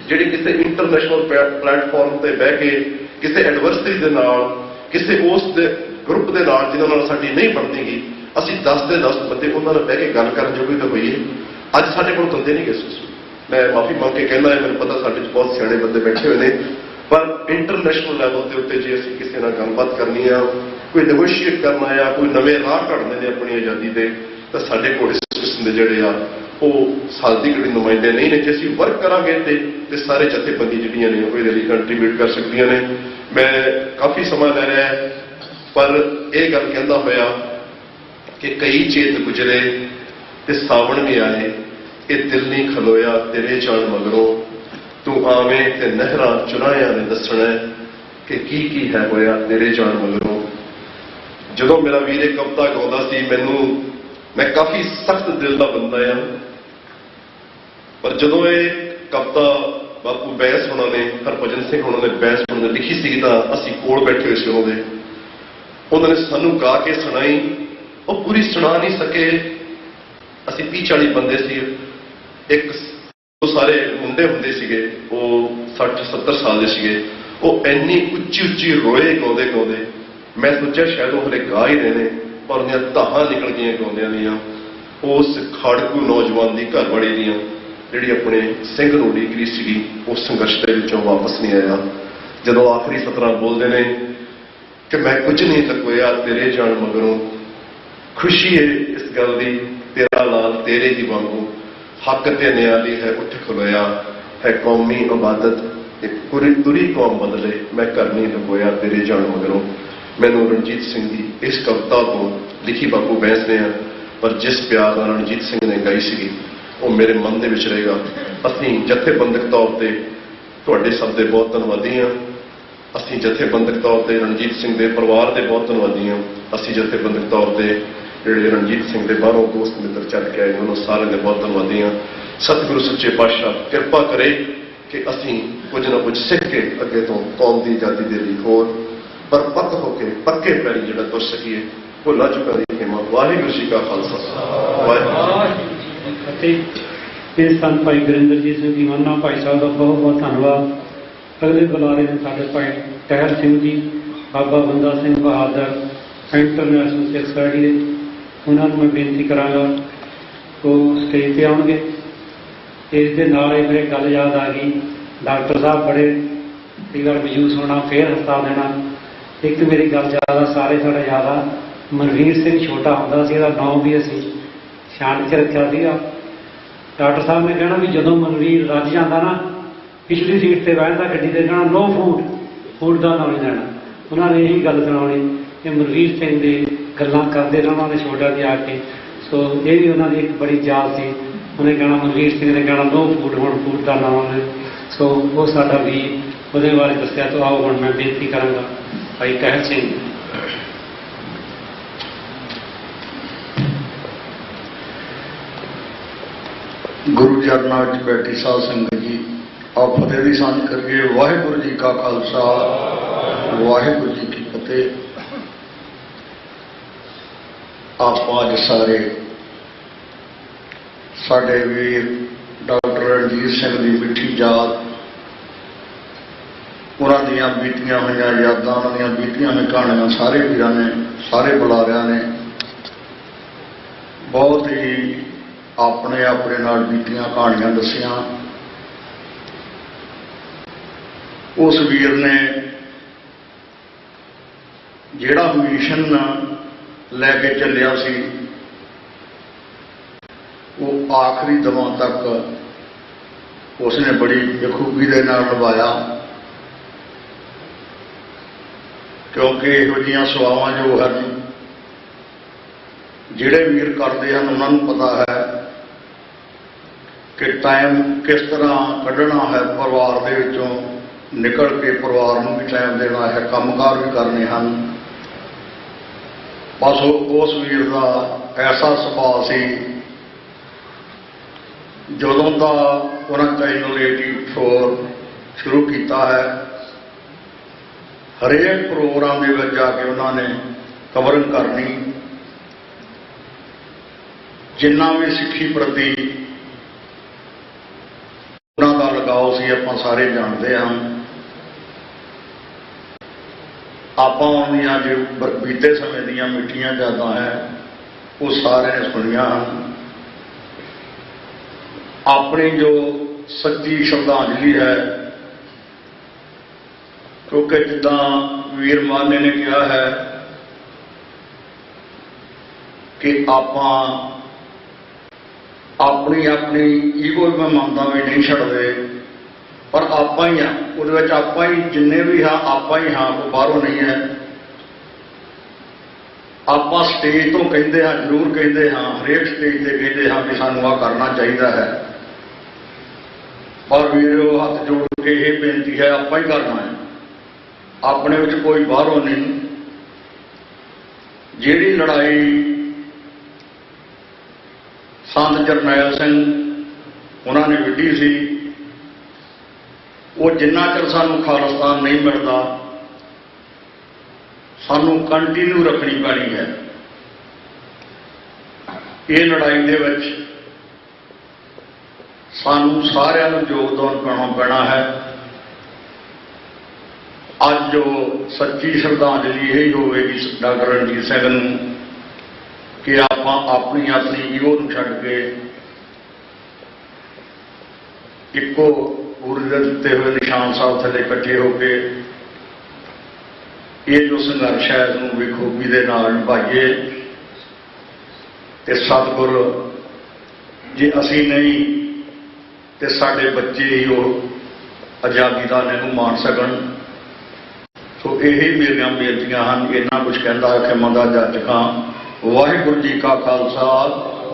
ਜਿਹੜੇ ਕਿਸੇ ਇੰਟਰਨੈਸ਼ਨਲ ਪਲੇਟਫਾਰਮ ਤੇ ਬਹਿ ਕੇ ਕਿਸੇ ਐਡਵਰਸਰੀ ਦੇ ਨਾਲ, ਕਿਸੇ ਉਸ ਦੇ ਗਰੁੱਪ ਦੇ ਨਾਲ ਜਿਹਨਾਂ ਨਾਲ ਸਾਡੀ ਨਹੀਂ ਬਣਦੀਗੀ, ਅਸੀਂ 10 ਦੇ 10 ਬੰਦੇ ਉਹਨਾਂ ਨਾਲ ਬਹਿ ਕੇ ਗੱਲ ਕਰਨ ਜੋਗੇ ਤਾਂ ਹੋਈਏ। ਅੱਜ ਸਾਡੇ ਕੋਲ ਬੰਦੇ ਨਹੀਂ ਗਏ। ਮੈਂ ਮਾਫੀ ਮੰਗ ਕੇ ਕਹਿੰਦਾ ਮੈਨੂੰ ਪਤਾ ਸਾਡੇ 'ਚ ਬਹੁਤ ਸਿਆਣੇ ਬੰਦੇ ਬੈਠੇ ਹੋਏ ਨੇ, ਪਰ ਇੰਟਰਨੈਸ਼ਨਲ ਲੈਵਲ ਦੇ ਉੱਤੇ ਜੇ ਅਸੀਂ ਕਿਸੇ ਨਾਲ ਗੱਲਬਾਤ ਕਰਨੀ ਆ, ਕੋਈ ਨੈਗੋਸ਼ੀਏਟ ਕਰਨਾ ਆ, ਕੋਈ ਨਵੇਂ ਰਾਹ ਕੱਢਣੇ ਨੇ ਆਪਣੀ ਆਜ਼ਾਦੀ ਦੇ, ਤਾਂ ਸਾਡੇ ਕੋਲ ਇਸ ਕਿਸਮ ਦੇ ਜਿਹੜੇ ਆ ਉਹ ਸਾਡੀ ਜਿਹੜੀ ਨੁਮਾਇੰਦੇ ਨਹੀਂ ਨੇ। ਜੇ ਅਸੀਂ ਵਰਕ ਕਰਾਂਗੇ ਤੇ ਸਾਰੇ ਜਥੇਬੰਦੀ ਜਿਹੜੀਆਂ ਨੇ ਉਹ ਇਹਦੇ ਲਈ ਕੰਟਰੀਬਿਊਟ ਕਰ ਸਕਦੀਆਂ ਨੇ। ਮੈਂ ਕਾਫੀ ਸਮਾਂ ਲੈ ਰਿਹਾ ਪਰ ਇਹ ਗੱਲ ਕਹਿੰਦਾ ਹੋਇਆ ਕਿ ਕਈ ਚੇਤ ਗੁਜਰੇ ਤੇ ਸਾਵਣ ਵੀ ਆਏ, ਇਹ ਦਿਲ ਨਹੀਂ ਖਲੋਇਆ ਤੇਰੇ ਜਾਣ ਮਗਰੋਂ, ਤੂੰ ਆਵੇਂ ਤੇ ਨਹਿਰਾਂ ਚੁਰਾਇਆਂ ਨੇ ਦੱਸਣਾ ਕਿ ਕੀ ਹੈ ਹੋਇਆ ਤੇਰੇ ਜਾਣ ਮਗਰੋਂ। ਜਦੋਂ ਮੇਰਾ ਵੀਰ ਇਹ ਕਵਿਤਾ ਗਾਉਂਦਾ ਸੀ, ਮੈਂ ਕਾਫੀ ਸਖਤ ਦਿਲ ਦਾ ਬੰਦਾ ਆ, ਪਰ ਜਦੋਂ ਇਹ ਕਵਿਤਾ ਬਾਪੂ ਬੈਂਸ ਹੋਣਾ ਨੇ, ਹਰਭਜਨ ਸਿੰਘ ਹੋਣਾ ਨੇ ਬੈਂਸ ਹੋਣਾ ਨੇ ਲਿਖੀ ਸੀ ਤਾਂ ਅਸੀਂ ਕੋਲ ਬੈਠੇ ਹੋਏ ਸੀ ਉਹਨਾਂ ਨੇ ਸਾਨੂੰ ਗਾ ਕੇ ਸੁਣਾਈ। ਉਹ ਪੂਰੀ ਸੁਣਾ ਨਹੀਂ ਸਕੇ। ਅਸੀਂ 30-40 ਬੰਦੇ ਸੀ। ਇੱਕ ਸਾਰੇ ਮੁੰਡੇ ਹੁੰਦੇ ਸੀਗੇ, ਉਹ 60-70 ਸਾਲ ਦੇ ਸੀਗੇ। ਉਹ ਇੰਨੀ ਉੱਚੀ ਰੋਏ ਗਾਉਂਦੇ ਮੈਂ ਸੋਚਿਆ ਸ਼ਾਇਦ ਉਹ ਹਲੇ ਗਾ ਹੀ ਰਹੇ ਨੇ, ਪਰ ਉਹਦੀਆਂ ਧਾਹਾਂ ਨਿਕਲ ਗਈਆਂ ਗਾਉਂਦਿਆਂ ਦੀਆਂ। ਉਸ ਖਾੜਕੂ ਨੌਜਵਾਨ ਦੀ ਘਰਵਾਲੀ ਦੀਆਂ ਜਿਹੜੀ ਆਪਣੇ ਸਿੰਘ ਨੂੰ ਉਡੀਕ ਰਹੀ ਸੀਗੀ, ਉਸ ਸੰਘਰਸ਼ ਦੇ ਵਿੱਚੋਂ ਵਾਪਸ ਨਹੀਂ ਆਇਆ। ਜਦੋਂ ਆਖਰੀ ਸਤਰਾਂ ਬੋਲਦੇ ਨੇ ਕਿ ਮੈਂ ਕੁਝ ਨਹੀਂ ਤਕੋਇਆ ਤੇਰੇ ਜਾਣ ਮਗਰੋਂ, ਖੁਸ਼ੀ ਹੈ ਇਸ ਗੱਲ ਦੀ ਤੇਰਾ ਲਾਲ ਤੇਰੇ ਹੀ ਵਾਂਗੂ, ਹੱਕ ਤੇ ਨਿਆਂ ਦੀ ਹੈ ਉੱਠ ਖਲੋਇਆ, ਹੈ ਕੌਮੀ ਇਬਾਦਤ ਇੱਕ ਤੁਰੀ ਕੌਮ ਬਦਲੇ, ਮੈਂ ਕਰ ਨਹੀਂ ਲਕੋਇਆ ਤੇਰੇ ਜਾਣ ਮਗਰੋਂ। ਮੈਨੂੰ ਰਣਜੀਤ ਸਿੰਘ ਦੀ ਇਸ ਕਵਿਤਾ ਤੋਂ ਲਿਖੀ ਬਾਪੂ ਬੈਂਸ ਨੇ, ਪਰ ਜਿਸ ਪਿਆਰ ਨਾਲ ਰਣਜੀਤ ਸਿੰਘ ਨੇ ਗਾਈ ਸੀਗੀ ਉਹ ਮੇਰੇ ਮਨ ਦੇ ਵਿੱਚ ਰਹੇਗਾ। ਅਸੀਂ ਜਥੇਬੰਦਕ ਤੌਰ ਤੇ ਤੁਹਾਡੇ ਸਭ ਦੇ ਬਹੁਤ ਧੰਨਵਾਦੀ ਹਾਂ। ਅਸੀਂ ਜਥੇਬੰਦਕ ਤੌਰ ਤੇ ਰਣਜੀਤ ਸਿੰਘ ਦੇ ਪਰਿਵਾਰ ਦੇ ਬਹੁਤ ਧੰਨਵਾਦੀ ਹਾਂ। ਅਸੀਂ ਜਥੇਬੰਦਕ ਤੌਰ ਤੇ ਜਿਹੜੇ ਰਣਜੀਤ ਸਿੰਘ ਦੇ ਬਾਹਰੋਂ ਦੋਸਤ ਮਿੱਤਰ ਚੱਲ ਕੇ ਆਏ ਉਹਨਾਂ ਸਾਰਿਆਂ ਦੇ ਬਹੁਤ ਧੰਨਵਾਦੀ ਹਾਂ। ਸਤਿਗੁਰੂ ਸੱਚੇ ਪਾਤਸ਼ਾਹ ਕਿਰਪਾ ਕਰੇ ਕਿ ਅਸੀਂ ਕੁਝ ਨਾ ਕੁਝ ਸਿੱਖ ਕੇ ਅੱਗੇ ਤੋਂ ਕੌਮ ਦੀ ਆਜ਼ਾਦੀ ਦੇ ਲਈ ਹੋਰ ਪਰਪੱਕ ਹੋ ਕੇ ਪੱਕੇ ਪੈਰੀ ਜਿਹੜਾ ਤੁਰ ਸਕੀਏ। ਭੁੱਲਾਂ ਚੁੱਕਾਂ ਦੀ ਖੇਮਾ। ਵਾਹਿਗੁਰੂ ਜੀ ਕਾ ਖਾਲਸਾ ਵਾਹਿਗੁਰੂ ਜੀ ਕੀ ਫਤਿਹ। ਇਹ ਸੰਤ ਭਾਈ ਗੁਰਿੰਦਰਜੀਤ ਸਿੰਘ ਦੀਵਾਨਾ ਭਾਈ ਸਾਹਿਬ ਦਾ ਬਹੁਤ ਬਹੁਤ ਧੰਨਵਾਦ। ਅਗਲੇ ਬੁਲਾਰੇ ਨੇ ਸਾਡੇ ਭਾਈ ਟਹਿਲ ਸਿੰਘ ਜੀ, ਬਾਬਾ ਬੰਦਾ ਸਿੰਘ ਬਹਾਦਰ ਇੰਟਰਨੈਸ਼ਨਲ ਸਿੱਖ ਸੋਸਾਇਟੀ ਦੇ, ਉਹਨਾਂ ਨੂੰ ਮੈਂ ਬੇਨਤੀ ਕਰਾਂਗਾ ਉਹ ਸਟੇਜ 'ਤੇ ਆਉਣਗੇ। ਇਸ ਦੇ ਨਾਲ ਹੀ ਮੇਰੇ ਗੱਲ ਯਾਦ ਆ ਗਈ, ਡਾਕਟਰ ਸਾਹਿਬ ਬੜੇ ਕਈ ਵਾਰ ਮਯੂਸ ਹੋਣਾ, ਫੇਰ ਹੱਸਾ ਦੇਣਾ। ਇੱਕ ਮੇਰੀ ਗੱਲ ਯਾਦ ਆ, ਸਾਰੇ ਸਾਡਾ ਯਾਦ ਆ, ਮਨਵੀਰ ਸਿੰਘ ਛੋਟਾ ਹੁੰਦਾ ਸੀ, ਇਹਦਾ ਨਾਮ ਵੀ ਅਸੀਂ ਛਾਂਟ 'ਚ ਰੱਖਿਆ ਸੀਗਾ। ਡਾਕਟਰ ਸਾਹਿਬ ਨੇ ਕਹਿਣਾ ਵੀ ਜਦੋਂ ਮਨਵੀਰ ਰੱਜ ਜਾਂਦਾ ਨਾ, ਪਿਛਲੀ ਸੀਟ 'ਤੇ ਬਹਿੰਦਾ ਗੱਡੀ 'ਤੇ, ਕਹਿਣਾ ਨੋ ਫੂਡ ਦਾ ਨਾਮ ਨਹੀਂ ਲੈਣਾ। ਉਹਨਾਂ ਨੇ ਇਹੀ ਗੱਲ ਸੁਣਾਉਣੀ ਕਿ ਮਨਵੀਰ ਸਿੰਘ ਦੇ ਗੱਲਾਂ ਕਰਦੇ ਰਹਿਣਾ ਉਹਨਾਂ ਨੇ ਛੋਟਾ ਜਿਹਾ ਆ ਕੇ। ਸੋ ਇਹ ਵੀ ਉਹਨਾਂ ਦੀ ਇੱਕ ਬੜੀ ਯਾਦ ਸੀ। ਉਹਨੇ ਕਹਿਣਾ, ਮਨਵੀਰ ਸਿੰਘ ਨੇ ਕਹਿਣਾ ਨੋ ਫੂਡ, ਹੁਣ ਫੂਡ ਦਾ ਨਾਮ ਹੈ। ਸੋ ਉਹ ਸਾਡਾ ਵੀ ਉਹਦੇ ਬਾਰੇ ਦੱਸਿਆ। ਤਾਂ ਆਓ ਹੁਣ ਮੈਂ ਬੇਨਤੀ ਕਰਾਂਗਾ ਭਾਈ ਟਹਿਲ ਸਿੰਘ। ਗੁਰੂ ਚਰਨਾਂ ਵਿੱਚ ਬੈਠੀ ਸਾਧ ਸੰਗਤ ਜੀ, ਆਪ ਫਤਿਹ ਦੀ ਸਾਂਝ ਕਰੀਏ। ਵਾਹਿਗੁਰੂ ਜੀ ਕਾ ਖਾਲਸਾ ਵਾਹਿਗੁਰੂ ਜੀ ਕੀ ਫਤਿਹ। ਆਪਾਂ ਅੱਜ ਸਾਰੇ ਸਾਡੇ ਵੀਰ ਡਾਕਟਰ ਰਣਜੀਤ ਸਿੰਘ ਦੀ ਮਿੱਠੀ ਯਾਦ, ਉਹਨਾਂ ਦੀਆਂ ਬੀਤੀਆਂ ਹੋਈਆਂ ਯਾਦਾਂ, ਉਹਨਾਂ ਦੀਆਂ ਬੀਤੀਆਂ ਹੋਈਆਂ ਕਹਾਣੀਆਂ ਸਾਰੇ ਵੀਰਾਂ ਨੇ, ਸਾਰੇ ਬੁਲਾਰਿਆਂ ਨੇ ਬਹੁਤ ਹੀ ਆਪਣੇ ਆਪਣੇ ਨਾਲ ਬੀਤੀਆਂ ਕਹਾਣੀਆਂ ਦੱਸੀਆਂ। ਉਸ ਵੀਰ ਨੇ ਜਿਹੜਾ ਮਿਸ਼ਨ ਲੈ ਕੇ ਚੱਲਿਆ ਸੀ ਉਹ ਆਖਰੀ ਦਮਾਂ ਤੱਕ ਉਸਨੇ ਬੜੀ ਬਖੂਬੀ ਦੇ ਨਾਲ ਨਿਭਾਇਆ, ਕਿਉਂਕਿ ਇਹੋ ਜਿਹੀਆਂ ਸੇਵਾਵਾਂ ਜੋ ਹਨ ਜਿਹੜੇ ਵੀਰ ਕਰਦੇ ਹਨ ਉਹਨਾਂ ਨੂੰ ਪਤਾ ਹੈ ਕਿ ਟਾਈਮ ਕਿਸ ਤਰ੍ਹਾਂ ਕੱਢਣਾ ਹੈ, ਪਰਿਵਾਰ ਦੇ ਵਿੱਚੋਂ ਨਿਕਲ ਕੇ ਪਰਿਵਾਰ ਨੂੰ ਵੀ ਟਾਈਮ ਦੇਣਾ ਹੈ, ਕੰਮਕਾਰ ਵੀ ਕਰਨੇ ਹਨ। ਬਸ ਉਸ ਵੀਰ ਦਾ ਐਸਾ ਸੁਭਾਅ ਸੀ, ਜਦੋਂ ਦਾ ਉਹਨਾਂ ਚੈਨਲ 84 ਸ਼ੁਰੂ ਕੀਤਾ ਹੈ, ਹਰੇਕ ਪ੍ਰੋਗਰਾਮ ਦੇ ਵਿੱਚ ਜਾ ਕੇ ਉਹਨਾਂ ਨੇ ਕਵਰਿੰਗ ਕਰਨੀ। ਜਿੰਨਾ ਵੀ ਸਿੱਖੀ ਪ੍ਰਤੀ ਉਹਨਾਂ ਦਾ ਲਗਾਓ ਸੀ ਆਪਾਂ ਸਾਰੇ ਜਾਣਦੇ ਹਾਂ। ਆਪਾਂ ਉਹਦੀਆਂ ਜੋ ਬੀਤੇ ਸਮੇਂ ਦੀਆਂ ਮਿੱਠੀਆਂ ਯਾਦਾਂ ਹੈ ਉਹ ਸਾਰਿਆਂ ਨੇ ਸੁਣੀਆਂ ਹਨ। ਆਪਣੀ ਜੋ ਸੱਚੀ ਸ਼ਰਧਾਂਜਲੀ ਹੈ, ਕਿਉਂਕਿ ਜਿੱਦਾਂ ਵੀਰ ਮਾਨੇ ਨੇ ਕਿਹਾ ਹੈ ਕਿ ਆਪਾਂ ਆਪਣੀ ਈਗੋ ਮੈਂ ਮੰਨਦਾ ਵੀ ਨਹੀਂ ਛੱਡਦੇ, ਪਰ ਆਪਾਂ ਹੀ ਹਾਂ ਉਹਦੇ ਵਿੱਚ, ਆਪਾਂ ਹੀ ਜਿੰਨੇ ਵੀ ਹਾਂ ਆਪਾਂ ਹੀ ਹਾਂ, ਕੋਈ ਬਾਹਰੋਂ ਨਹੀਂ ਹੈ। ਆਪਾਂ ਸਟੇਜ ਤੋਂ ਕਹਿੰਦੇ ਹਾਂ, ਜ਼ਰੂਰ ਕਹਿੰਦੇ ਹਾਂ, ਹਰੇਕ ਸਟੇਜ ਤੇ ਕਹਿੰਦੇ ਹਾਂ ਕਿ ਸਾਨੂੰ ਆਹ ਕਰਨਾ ਚਾਹੀਦਾ ਹੈ, ਪਰ ਵੀਰੋ ਹੱਥ ਜੋੜ ਕੇ ਇਹ ਬੇਨਤੀ ਹੈ ਆਪਾਂ ਹੀ ਕਰਨਾ ਹੈ, ਆਪਣੇ ਵਿੱਚ ਕੋਈ ਬਾਹਰੋਂ ਨਹੀਂ। ਜਿਹੜੀ ਲੜਾਈ ਸੰਤ ਜਰਨੈਲ ਸਿੰਘ ਉਹਨਾਂ ਨੇ ਵਿੱਢੀ ਸੀ, ਉਹ ਜਿੰਨਾ ਚਿਰ ਸਾਨੂੰ ਖਾਲਿਸਤਾਨ ਨਹੀਂ ਮਿਲਦਾ ਸਾਨੂੰ ਕੰਟੀਨਿਊ ਰੱਖਣੀ ਪੈਣੀ ਹੈ। ਇਹ ਲੜਾਈ ਦੇ ਵਿੱਚ ਸਾਨੂੰ ਸਾਰਿਆਂ ਨੂੰ ਯੋਗਦਾਨ ਪਾਉਣਾ ਪੈਣਾ ਹੈ। ਅੱਜ ਜੋ ਸੱਚੀ ਸ਼ਰਧਾਂਜਲੀ ਇਹ ਹੋਵੇਗੀ ਡਾਕਟਰ ਰਣਜੀਤ ਸਿੰਘ ਨੂੰ ਕਿ ਆਪਾਂ ਆਪਣੀ ਆਪਣੀ ਈਗੋ ਨੂੰ ਛੱਡ ਕੇ ਇੱਕੋ ਊਰਜ ਦੇ ਦਿੱਤੇ ਹੋਏ ਨਿਸ਼ਾਨ ਸਾਹਿਬ ਥੱਲੇ ਇਕੱਠੇ ਹੋ ਕੇ ਇਹ ਜੋ ਸੰਘਰਸ਼ ਹੈ ਇਹਨੂੰ ਬਖੂਬੀ ਦੇ ਨਾਲ ਨਿਭਾਈਏ ਤੇ ਸਤਿਗੁਰ ਜੇ ਅਸੀਂ ਨਹੀਂ ਤੇ ਸਾਡੇ ਬੱਚੇ ਹੀ ਉਹ ਆਜ਼ਾਦੀ ਦਾ ਨਿੰਮ ਮਾਣ ਸਕਣ। ਸੋ ਇਹੀ ਮੇਰੀਆਂ ਬੇਨਤੀਆਂ ਹਨ। ਇੰਨਾ ਕੁਝ ਕਹਿੰਦਾ ਕਿ ਮੰਦਾ ਜੱਜ ਖਾਂ। ਵਾਹਿਗੁਰੂ ਜੀ ਕਾ ਖਾਲਸਾ,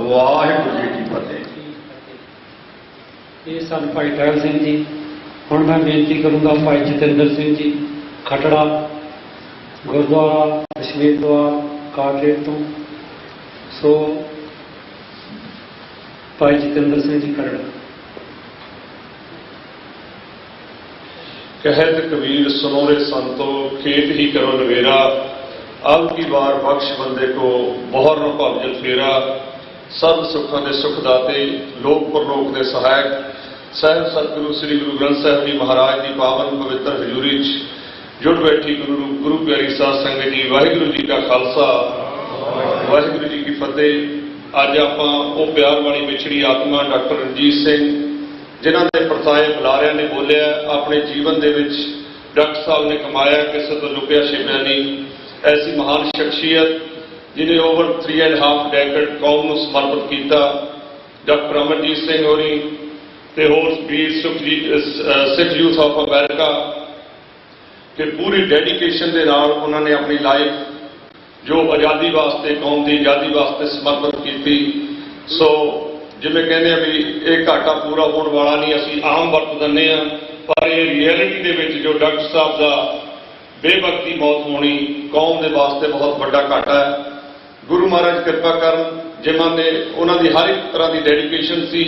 ਵਾਹਿਗੁਰੂ ਜੀ ਕੀ ਫਤਿਹ। ਇਹ ਸਨ ਭਾਈ ਟਹਿਲ ਸਿੰਘ ਜੀ। ਹੁਣ ਮੈਂ ਬੇਨਤੀ ਕਰੂੰਗਾ ਭਾਈ ਜਤਿੰਦਰ ਸਿੰਘ ਜੀ ਖਟੜਾ, ਗੁਰਦੁਆਰਾ ਦਸ਼ਮੇਸ਼ ਦੁਆਰ ਕਾਰਗੇਟ ਤੋਂ। ਸੋ ਭਾਈ ਜਤਿੰਦਰ ਸਿੰਘ ਜੀ ਖਟੜਾ। कहत कबीर सुनो रे संतो, खेत ही करो नवेरा, अब की बार बख्श बंदे को बहुर न भवजल फेरा। सब सुखों के सुखदाते, लोक परलोक के सहायक, ਸਾਹਿਬ ਸਤਿਗੁਰੂ ਸ੍ਰੀ ਗੁਰੂ ਗ੍ਰੰਥ ਸਾਹਿਬ ਜੀ ਮਹਾਰਾਜ ਦੀ ਪਾਵਨ ਪਵਿੱਤਰ ਹਜ਼ੂਰੀ 'ਚ ਜੁੜ ਬੈਠੀ ਗੁਰੂ ਪਿਆਰੀ ਸਾਧ ਸੰਗਤ ਜੀ, ਵਾਹਿਗੁਰੂ ਜੀ ਕਾ ਖਾਲਸਾ, ਵਾਹਿਗੁਰੂ ਜੀ ਕੀ ਫਤਿਹ। ਅੱਜ ਆਪਾਂ ਉਹ ਪਿਆਰ ਵਾਲੀ ਵਿਛੜੀ ਆਤਮਾ ਡਾਕਟਰ ਰਣਜੀਤ ਸਿੰਘ, ਜਿਨ੍ਹਾਂ ਦੇ ਪਰਤਾਏ ਬੁਲਾਰਿਆਂ ਨੇ ਬੋਲਿਆ, ਆਪਣੇ ਜੀਵਨ ਦੇ ਵਿੱਚ ਡਾਕਟਰ ਸਾਹਿਬ ਨੇ ਕਮਾਇਆ, ਕਿਸੇ ਤੋਂ ਲੁਕਿਆ ਛਿਪਿਆ ਨਹੀਂ। ਐਸੀ ਮਹਾਨ ਸ਼ਖਸੀਅਤ ਜਿਹਨੇ ਓਵਰ 3.5 ਡੈਕੇਡ ਕੌਮ ਨੂੰ ਸਮਰਪਿਤ ਕੀਤਾ। ਡਾਕਟਰ ਅਮਰਜੀਤ ਸਿੰਘ ਹੋਰੀ ਤੇ ਹੋਰ ਵੀਰ ਸਿੱਖ ਯੂਥ ਆਫ ਅਮਰੀਕਾ ਕਿ ਪੂਰੀ ਡੈਡੀਕੇਸ਼ਨ ਦੇ ਨਾਲ ਉਹਨਾਂ ਨੇ ਆਪਣੀ ਲਾਈਫ ਜੋ ਆਜ਼ਾਦੀ ਵਾਸਤੇ, ਕੌਮ ਦੀ ਆਜ਼ਾਦੀ ਵਾਸਤੇ ਸਮਰਪਿਤ ਕੀਤੀ। ਸੋ ਜਿਵੇਂ ਕਹਿੰਦੇ ਆ ਵੀ ਇਹ ਘਾਟਾ ਪੂਰਾ ਹੋਣ ਵਾਲਾ ਨਹੀਂ, ਅਸੀਂ ਆਮ ਵਰਤ ਦਿੰਦੇ ਹਾਂ, ਪਰ ਇਹ ਰਿਐਲਿਟੀ ਦੇ ਵਿੱਚ ਜੋ ਡਾਕਟਰ ਸਾਹਿਬ ਦਾ ਬੇਵਕਤੀ ਮੌਤ ਹੋਣੀ ਕੌਮ ਦੇ ਵਾਸਤੇ ਬਹੁਤ ਵੱਡਾ ਘਾਟਾ ਹੈ। ਗੁਰੂ ਮਹਾਰਾਜ ਕਿਰਪਾ ਕਰਨ, ਜਿਨ੍ਹਾਂ ਨੇ ਉਹਨਾਂ ਦੀ ਹਰ ਇੱਕ ਤਰ੍ਹਾਂ ਦੀ ਡੈਡੀਕੇਸ਼ਨ ਸੀ।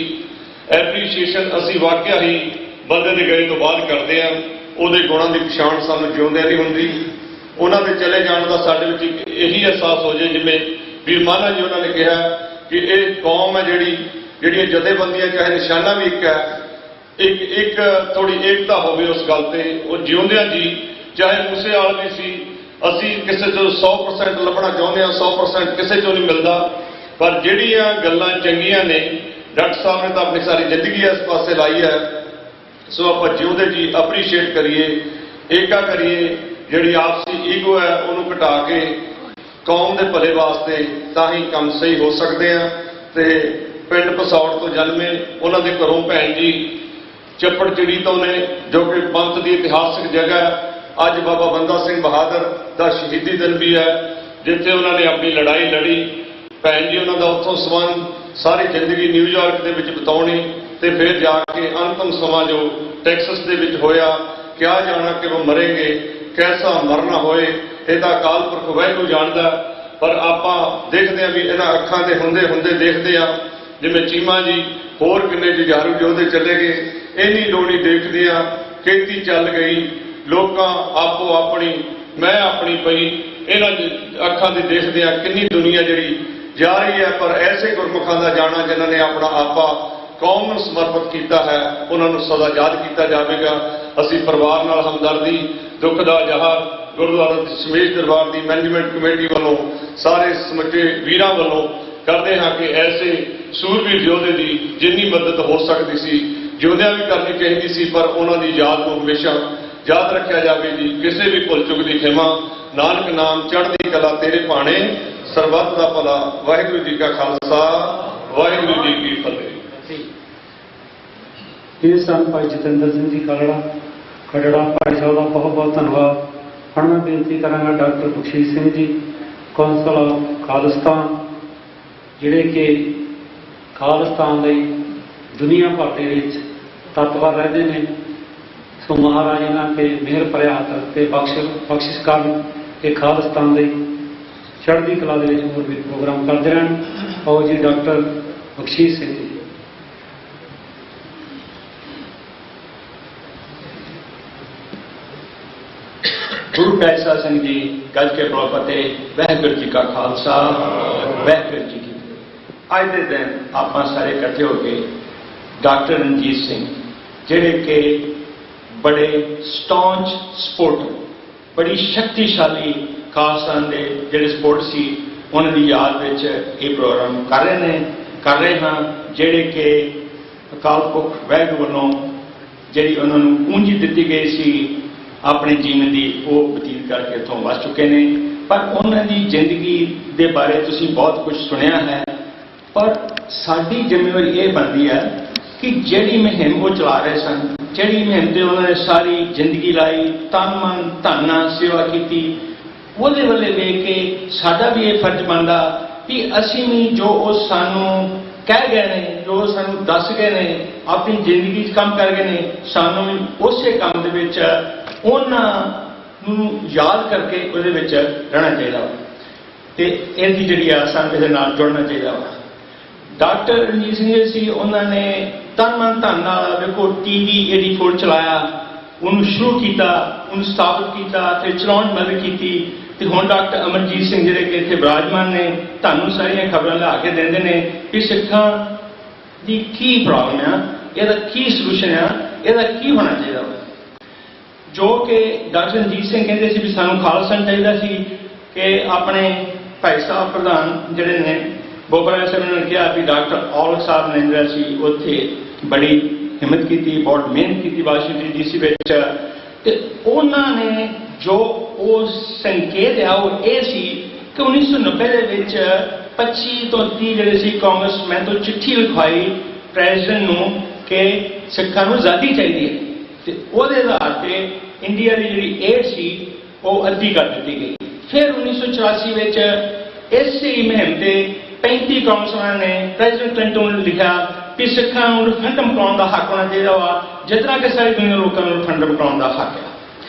ਐਪਰੀਸ਼ੀਏਸ਼ਨ ਅਸੀਂ ਵਾਕਿਆ ਹੀ ਬੰਦੇ ਦੇ ਗਏ ਤੋਂ ਬਾਅਦ ਕਰਦੇ ਹਾਂ, ਉਹਦੇ ਗੁਣਾਂ ਦੀ ਪਛਾਣ ਸਾਨੂੰ ਜਿਉਂਦਿਆਂ ਨਹੀਂ ਹੁੰਦੀ। ਉਹਨਾਂ ਦੇ ਚਲੇ ਜਾਣ ਦਾ ਸਾਡੇ ਵਿੱਚ ਇਹੀ ਅਹਿਸਾਸ ਹੋ ਜਾਏ, ਜਿਵੇਂ ਵੀਰ ਮਾਨਾ ਜੀ ਉਹਨਾਂ ਨੇ ਕਿਹਾ ਕਿ ਇਹ ਕੌਮ ਹੈ ਜਿਹੜੀਆਂ ਜਥੇਬੰਦੀਆਂ ਚਾਹੇ ਨਿਸ਼ਾਨਾ ਵੀ ਇੱਕ ਹੈ, ਇੱਕ ਥੋੜੀ ਏਕਤਾ ਹੋਵੇ ਉਸ ਗੱਲ ਤੇ। ਉਹ ਜਿਉਂਦਿਆਂ ਜੀ ਚਾਹੇ ਮੂਸੇਵਾਲਾ ਵੀ ਸੀ, ਅਸੀਂ ਕਿਸੇ ਤੋਂ 100% ਲੱਭਣਾ ਚਾਹੁੰਦੇ ਹਾਂ, 100% ਕਿਸੇ ਤੋਂ ਨਹੀਂ ਮਿਲਦਾ, ਪਰ ਜਿਹੜੀਆਂ ਗੱਲਾਂ ਚੰਗੀਆਂ ਨੇ ਡਾਕਟਰ ਸਾਹਿਬ ਨੇ ਤਾਂ ਆਪਣੀ ਸਾਰੀ ਜ਼ਿੰਦਗੀ ਇਸ ਪਾਸੇ ਲਾਈ ਹੈ। ਸੋ ਆਪਾਂ ਜਿਉਂਦੇ ਜੀ ਅਪਰੀਸ਼ੀਏਟ ਕਰੀਏ, ਏਕਾ ਕਰੀਏ, ਜਿਹੜੀ ਆਪਸੀ ਈਗੋ ਹੈ ਉਹਨੂੰ ਘਟਾ ਕੇ ਕੌਮ ਦੇ ਭਲੇ ਵਾਸਤੇ ਤਾਂ ਹੀ ਕੰਮ ਸਹੀ ਹੋ ਸਕਦੇ ਆ। ਤੇ ਪਿੰਡ ਪਸੌੜ ਤੋਂ ਜਨਮੇ, ਉਹਨਾਂ ਦੇ ਘਰੋਂ ਭੈਣ ਜੀ ਚੱਪੜ ਚਿੜੀ ਤੋਂ ਨੇ, ਜੋ ਕਿ ਪੰਥ ਦੀ ਇਤਿਹਾਸਕ ਜਗ੍ਹਾ ਹੈ। ਅੱਜ ਬਾਬਾ ਬੰਦਾ ਸਿੰਘ ਬਹਾਦਰ ਦਾ ਸ਼ਹੀਦੀ ਦਿਨ ਵੀ ਹੈ, ਜਿੱਥੇ ਉਹਨਾਂ ਨੇ ਆਪਣੀ ਲੜਾਈ ਲੜੀ। ਭੈਣ ਜੀ ਉਹਨਾਂ ਦਾ ਉੱਥੋਂ ਸੰਬੰਧ ਸਾਰੀ ਜ਼ਿੰਦਗੀ ਨਿਊਯਾਰਕ ਦੇ ਵਿੱਚ ਬਿਤਾਉਣੀ ਤੇ ਫਿਰ ਜਾ ਕੇ ਅੰਤਮ ਸਮਾਂ ਜੋ ਟੈਕਸਸ ਦੇ ਵਿੱਚ ਹੋਇਆ। ਕਿਆ ਜਾਣਾ ਕਿ ਉਹ ਮਰੇਂਗੇ, ਕੈਸਾ ਮਰਨਾ ਹੋਏ, ਇਹ ਤਾਂ ਅਕਾਲ ਪੁਰਖ ਵਾਹਿਗੁਰੂ ਜਾਣਦਾ। ਪਰ ਆਪਾਂ ਦੇਖਦੇ ਹਾਂ ਵੀ ਇਹਨਾਂ ਅੱਖਾਂ ਦੇ ਹੁੰਦੇ ਹੁੰਦੇ ਦੇਖਦੇ ਆ, ਜਿਵੇਂ ਚੀਮਾ ਜੀ, ਹੋਰ ਕਿੰਨੇ ਜੁਝਾਰੂ ਯੋਧੇ ਚਲੇ ਗਏ। ਇੰਨੀ ਲੋੜੀ ਦੇਖਦੇ ਆ, ਖੇਤੀ ਚੱਲ ਗਈ, ਲੋਕਾਂ ਆਪੋ ਆਪਣੀ ਮੈਂ ਆਪਣੀ ਪਈ। ਇਹਨਾਂ ਅੱਖਾਂ ਦੇ ਦੇਖਦੇ ਆ ਕਿੰਨੀ ਦੁਨੀਆ ਜਿਹੜੀ ਜਾ ਰਹੀ ਹੈ। ਪਰ ਐਸੇ ਗੁਰਮੁਖਾਂ ਦਾ ਜਾਣਾ ਜਿਨ੍ਹਾਂ ਨੇ ਆਪਣਾ ਆਪਾ ਕੌਮ ਨੂੰ ਸਮਰਪਿਤ ਕੀਤਾ ਹੈ, ਉਹਨਾਂ ਨੂੰ ਸਦਾ ਯਾਦ ਕੀਤਾ ਜਾਵੇਗਾ। ਅਸੀਂ ਪਰਿਵਾਰ ਨਾਲ ਹਮਦਰਦੀ, ਦੁੱਖ ਦਾ ਇਜ਼ਹਾਰ ਗੁਰਦੁਆਰਾ ਦਸ਼ਮੇਸ਼ ਦਰਬਾਰ ਦੀ ਮੈਨੇਜਮੈਂਟ ਕਮੇਟੀ ਵੱਲੋਂ, ਸਾਰੇ ਸਮੁੱਚੇ ਵੀਰਾਂ ਵੱਲੋਂ ਕਰਦੇ ਹਾਂ ਕਿ ਐਸੇ ਸੂਰਬੀਰ ਯੋਧੇ ਦੀ ਜਿੰਨੀ ਮਦਦ ਹੋ ਸਕਦੀ ਸੀ ਜਿਉਂਦਿਆਂ ਵੀ ਕਰਨੀ ਚਾਹੀਦੀ ਸੀ, ਪਰ ਉਹਨਾਂ ਦੀ ਯਾਦ ਨੂੰ ਹਮੇਸ਼ਾ ਯਾਦ ਰੱਖਿਆ ਜਾਵੇ ਜੀ। ਕਿਸੇ ਵੀ ਭੁੱਲ ਚੁੱਕ ਦੀ ਖਿਮਾ, ਨਾਨਕ ਨਾਮ ਚੜ੍ਹਦੀ ਕਲਾ ਤੇਰੇ ਭਾਣੇ, ਸਰਬੱਤ ਦਾ ਭਲਾ। ਵਾਹਿਗੁਰੂ ਜੀ ਕਾ ਖਾਲਸਾ, ਵਾਹਿਗੁਰੂ ਜੀ ਕੀ ਫਤਿਹ। ਇਹ ਸਨ ਭਾਈ ਜਤਿੰਦਰ ਸਿੰਘ ਜੀ ਖਟੜਾ। ਭਾਈ ਸਾਹਿਬ ਦਾ ਬਹੁਤ ਬਹੁਤ ਧੰਨਵਾਦ। ਹੁਣ ਮੈਂ ਬੇਨਤੀ ਕਰਾਂਗਾ ਡਾਕਟਰ ਬਖਸ਼ੀਸ਼ ਸਿੰਘ ਜੀ, ਕੌਂਸਲ ਖਾਲਿਸਤਾਨ, ਜਿਹੜੇ ਕਿ ਖਾਲਿਸਤਾਨ ਲਈ ਦੁਨੀਆ ਭਰ ਦੇ ਵਿੱਚ ਤਤਪਰ ਰਹਿੰਦੇ ਨੇ। ਸੋ ਮਹਾਰਾਜ ਇਹਨਾਂ ਤੇ ਮਿਹਰ ਭਰਿਆ ਹੱਥ ਤੇ ਬਖਸ਼ਿਸ਼ ਕਰਨ ਕਿ ਖਾਲਿਸਤਾਨ ਲਈ ਚੜ੍ਹਦੀ ਕਲਾ ਦੇ ਵਿੱਚ ਹੋਰ ਵੀ ਪ੍ਰੋਗਰਾਮ ਕਰਦੇ ਰਹਿਣ। ਆਓ ਜੀ ਡਾਕਟਰ ਬਖਸ਼ੀਸ਼ ਸਿੰਘ ਜੀ। ਗੁਰੂ ਪਿਆਰੇ ਸਾਧ ਸੰਗਤ ਜੀ, ਗੱਜ ਕੇ ਬੋਲੋ ਫਤਿਹ। ਵਾਹਿਗੁਰੂ ਜੀ ਕਾ ਖਾਲਸਾ, ਵਾਹਿਗੁਰੂ ਜੀ ਕੀ ਫਤਿਹ। ਅੱਜ ਦੇ ਦਿਨ ਆਪਾਂ ਸਾਰੇ ਇਕੱਠੇ ਹੋ ਕੇ ਡਾਕਟਰ ਰਣਜੀਤ ਸਿੰਘ, ਜਿਹੜੇ ਕਿ ਬੜੇ ਸਟੌਂਚ ਸਪੋਰਟਰ, ਬੜੀ ਸ਼ਕਤੀਸ਼ਾਲੀ ਖਾਲਸਤਾਨ ਦੇ ਜਿਹੜੇ ਸਪੋਰਟ ਸੀ, ਉਹਨਾਂ ਦੀ ਯਾਦ ਵਿੱਚ ਇਹ ਪ੍ਰੋਗਰਾਮ ਕਰ ਰਹੇ ਹਾਂ, ਜਿਹੜੇ ਕਿ ਅਕਾਲ ਪੁਰਖ ਵਾਹਿਗੁਰੂ ਵੱਲੋਂ ਜਿਹੜੀ ਉਹਨਾਂ ਨੂੰ ਪੂੰਜੀ ਦਿੱਤੀ ਗਈ ਸੀ ਆਪਣੇ ਜੀਵਨ ਦੀ, ਉਹ ਬਤੀਤ ਕਰਕੇ ਇੱਥੋਂ ਵੱਸ ਚੁੱਕੇ ਨੇ। ਪਰ ਉਹਨਾਂ ਦੀ ਜ਼ਿੰਦਗੀ ਦੇ ਬਾਰੇ ਤੁਸੀਂ ਬਹੁਤ ਕੁਝ ਸੁਣਿਆ ਹੈ, ਪਰ ਸਾਡੀ ਜ਼ਿੰਮੇਵਾਰੀ ਇਹ ਬਣਦੀ ਹੈ ਕਿ ਜਿਹੜੀ ਮੁਹਿੰਮ ਉਹ ਚਲਾ ਰਹੇ ਸਨ, ਜਿਹੜੀ ਮੁਹਿੰਮ ਤੇ ਉਹਨਾਂ ਨੇ ਸਾਰੀ ਜ਼ਿੰਦਗੀ ਲਾਈ, ਤਨ ਮਨ ਧਨ ਨਾਲ ਸੇਵਾ ਕੀਤੀ, ਉਹਦੇ ਵੱਲੇ ਵੇਖ ਕੇ ਸਾਡਾ ਵੀ ਇਹ ਫਰਜ਼ ਬਣਦਾ ਵੀ ਅਸੀਂ ਵੀ ਜੋ ਉਹ ਸਾਨੂੰ ਕਹਿ ਗਏ ਨੇ, ਜੋ ਸਾਨੂੰ ਦੱਸ ਗਏ ਨੇ, ਆਪਣੀ ਜ਼ਿੰਦਗੀ 'ਚ ਕੰਮ ਕਰ ਗਏ ਨੇ, ਸਾਨੂੰ ਵੀ ਉਸੇ ਕੰਮ ਦੇ ਵਿੱਚ ਉਹਨਾਂ ਨੂੰ ਯਾਦ ਕਰਕੇ ਉਹਦੇ ਵਿੱਚ ਰਹਿਣਾ ਚਾਹੀਦਾ ਵਾ ਤੇ ਇਹਦੀ ਜਿਹੜੀ ਆ ਸਾਨੂੰ ਇਹਦੇ ਨਾਲ ਜੁੜਨਾ ਚਾਹੀਦਾ ਵਾ। ਡਾਕਟਰ ਰਣਜੀਤ ਸਿੰਘ ਜੀ ਸੀ, ਉਹਨਾਂ ਨੇ ਤਨ ਮਨ ਧਨ ਨਾਲ ਵੇਖੋ TV 84 ਚਲਾਇਆ, ਉਹਨੂੰ ਸ਼ੁਰੂ ਕੀਤਾ, ਉਹਨੂੰ ਸਥਾਪਿਤ ਕੀਤਾ ਤੇ ਚਲਾਉਣ ਦੀ ਮਦਦ ਕੀਤੀ। ਤੇ ਹੁਣ ਡਾਕਟਰ ਅਮਰਜੀਤ ਸਿੰਘ ਜਿਹੜੇ ਕਿ ਇੱਥੇ ਵਿਰਾਜਮਾਨ ਨੇ, ਤੁਹਾਨੂੰ ਸਾਰੀਆਂ ਖਬਰਾਂ ਲਿਆ ਕੇ ਦਿੰਦੇ ਨੇ ਕਿ ਸਿੱਖਾਂ ਦੀ ਕੀ ਪ੍ਰੋਬਲਮ ਆ, ਇਹਦਾ ਕੀ ਸੋਲੂਸ਼ਨ ਆ, ਇਹਦਾ ਕੀ ਹੋਣਾ ਚਾਹੀਦਾ ਵਾ। ਜੋ ਕਿ ਡਾਕਟਰ ਰਣਜੀਤ ਸਿੰਘ ਕਹਿੰਦੇ ਸੀ ਵੀ ਸਾਨੂੰ ਖਾਲਸਾ ਚਾਹੀਦਾ ਸੀ, ਕਿ ਆਪਣੇ ਭਾਈ ਸਾਹਿਬ ਪ੍ਰਧਾਨ ਜਿਹੜੇ ਨੇ ਬੋਬਰਾ ਸਾਹਿਬ ਨੇ ਕਿਹਾ ਵੀ ਡਾਕਟਰ ਔਲਖ ਸਾਹਿਬ ਨੇ ਜਿਹੜਾ ਸੀ ਉੱਥੇ ਬੜੀ ਹਿੰਮਤ ਕੀਤੀ, ਬਹੁਤ ਮਿਹਨਤ ਕੀਤੀ ਵਾਸ਼ਿੰਗਟਨ DC ਵਿੱਚ, ਤੇ ਉਹਨਾਂ ਨੇ ਜੋ ਉਹ ਸੰਕੇਤ ਆ ਉਹ ਇਹ ਸੀ ਕਿ 1990 ਦੇ ਵਿੱਚ 25 ਤੋਂ 30 ਜਿਹੜੇ ਸੀ ਕਾਂਗਰਸਮੈਨ ਤੋਂ ਚਿੱਠੀ ਲਿਖਵਾਈ ਪ੍ਰੈਜ਼ੀਡੈਂਟ ਨੂੰ ਕਿ ਸਿੱਖਾਂ ਨੂੰ ਆਜ਼ਾਦੀ ਚਾਹੀਦੀ ਹੈ, ਤੇ ਉਹਦੇ ਆਧਾਰ ਤੇ ਇੰਡੀਆ ਦੀ ਜਿਹੜੀ ਏਡ ਸੀ ਉਹ ਅੱਧੀ ਕਰ ਦਿੱਤੀ ਗਈ। ਫਿਰ 1984 ਵਿੱਚ ਇਸੇ ਮੁਹਿੰਮ ਤੇ 35 ਕਾਂਗਰਸਮੈਨਾਂ ਨੇ ਪ੍ਰੈਜ਼ੀਡੈਂਟ ਕਲਿੰਟਨ ਨੂੰ ਲਿਖਿਆ ਕਿ ਸਿੱਖਾਂ ਨੂੰ ਰੈਫਰੈਂਡਮ ਕਰਾਉਣ ਦਾ ਹੱਕ ਹੋਣਾ ਚਾਹੀਦਾ ਵਾ, ਜਿਸ ਤਰ੍ਹਾਂ ਕਿ ਸਾਰੀ ਦੁਨੀਆ ਲੋਕਾਂ ਨੂੰ ਰੈਫਰੈਂਡਮ ਕਰਾਉਣ ਦਾ ਹੱਕ ਹੈ।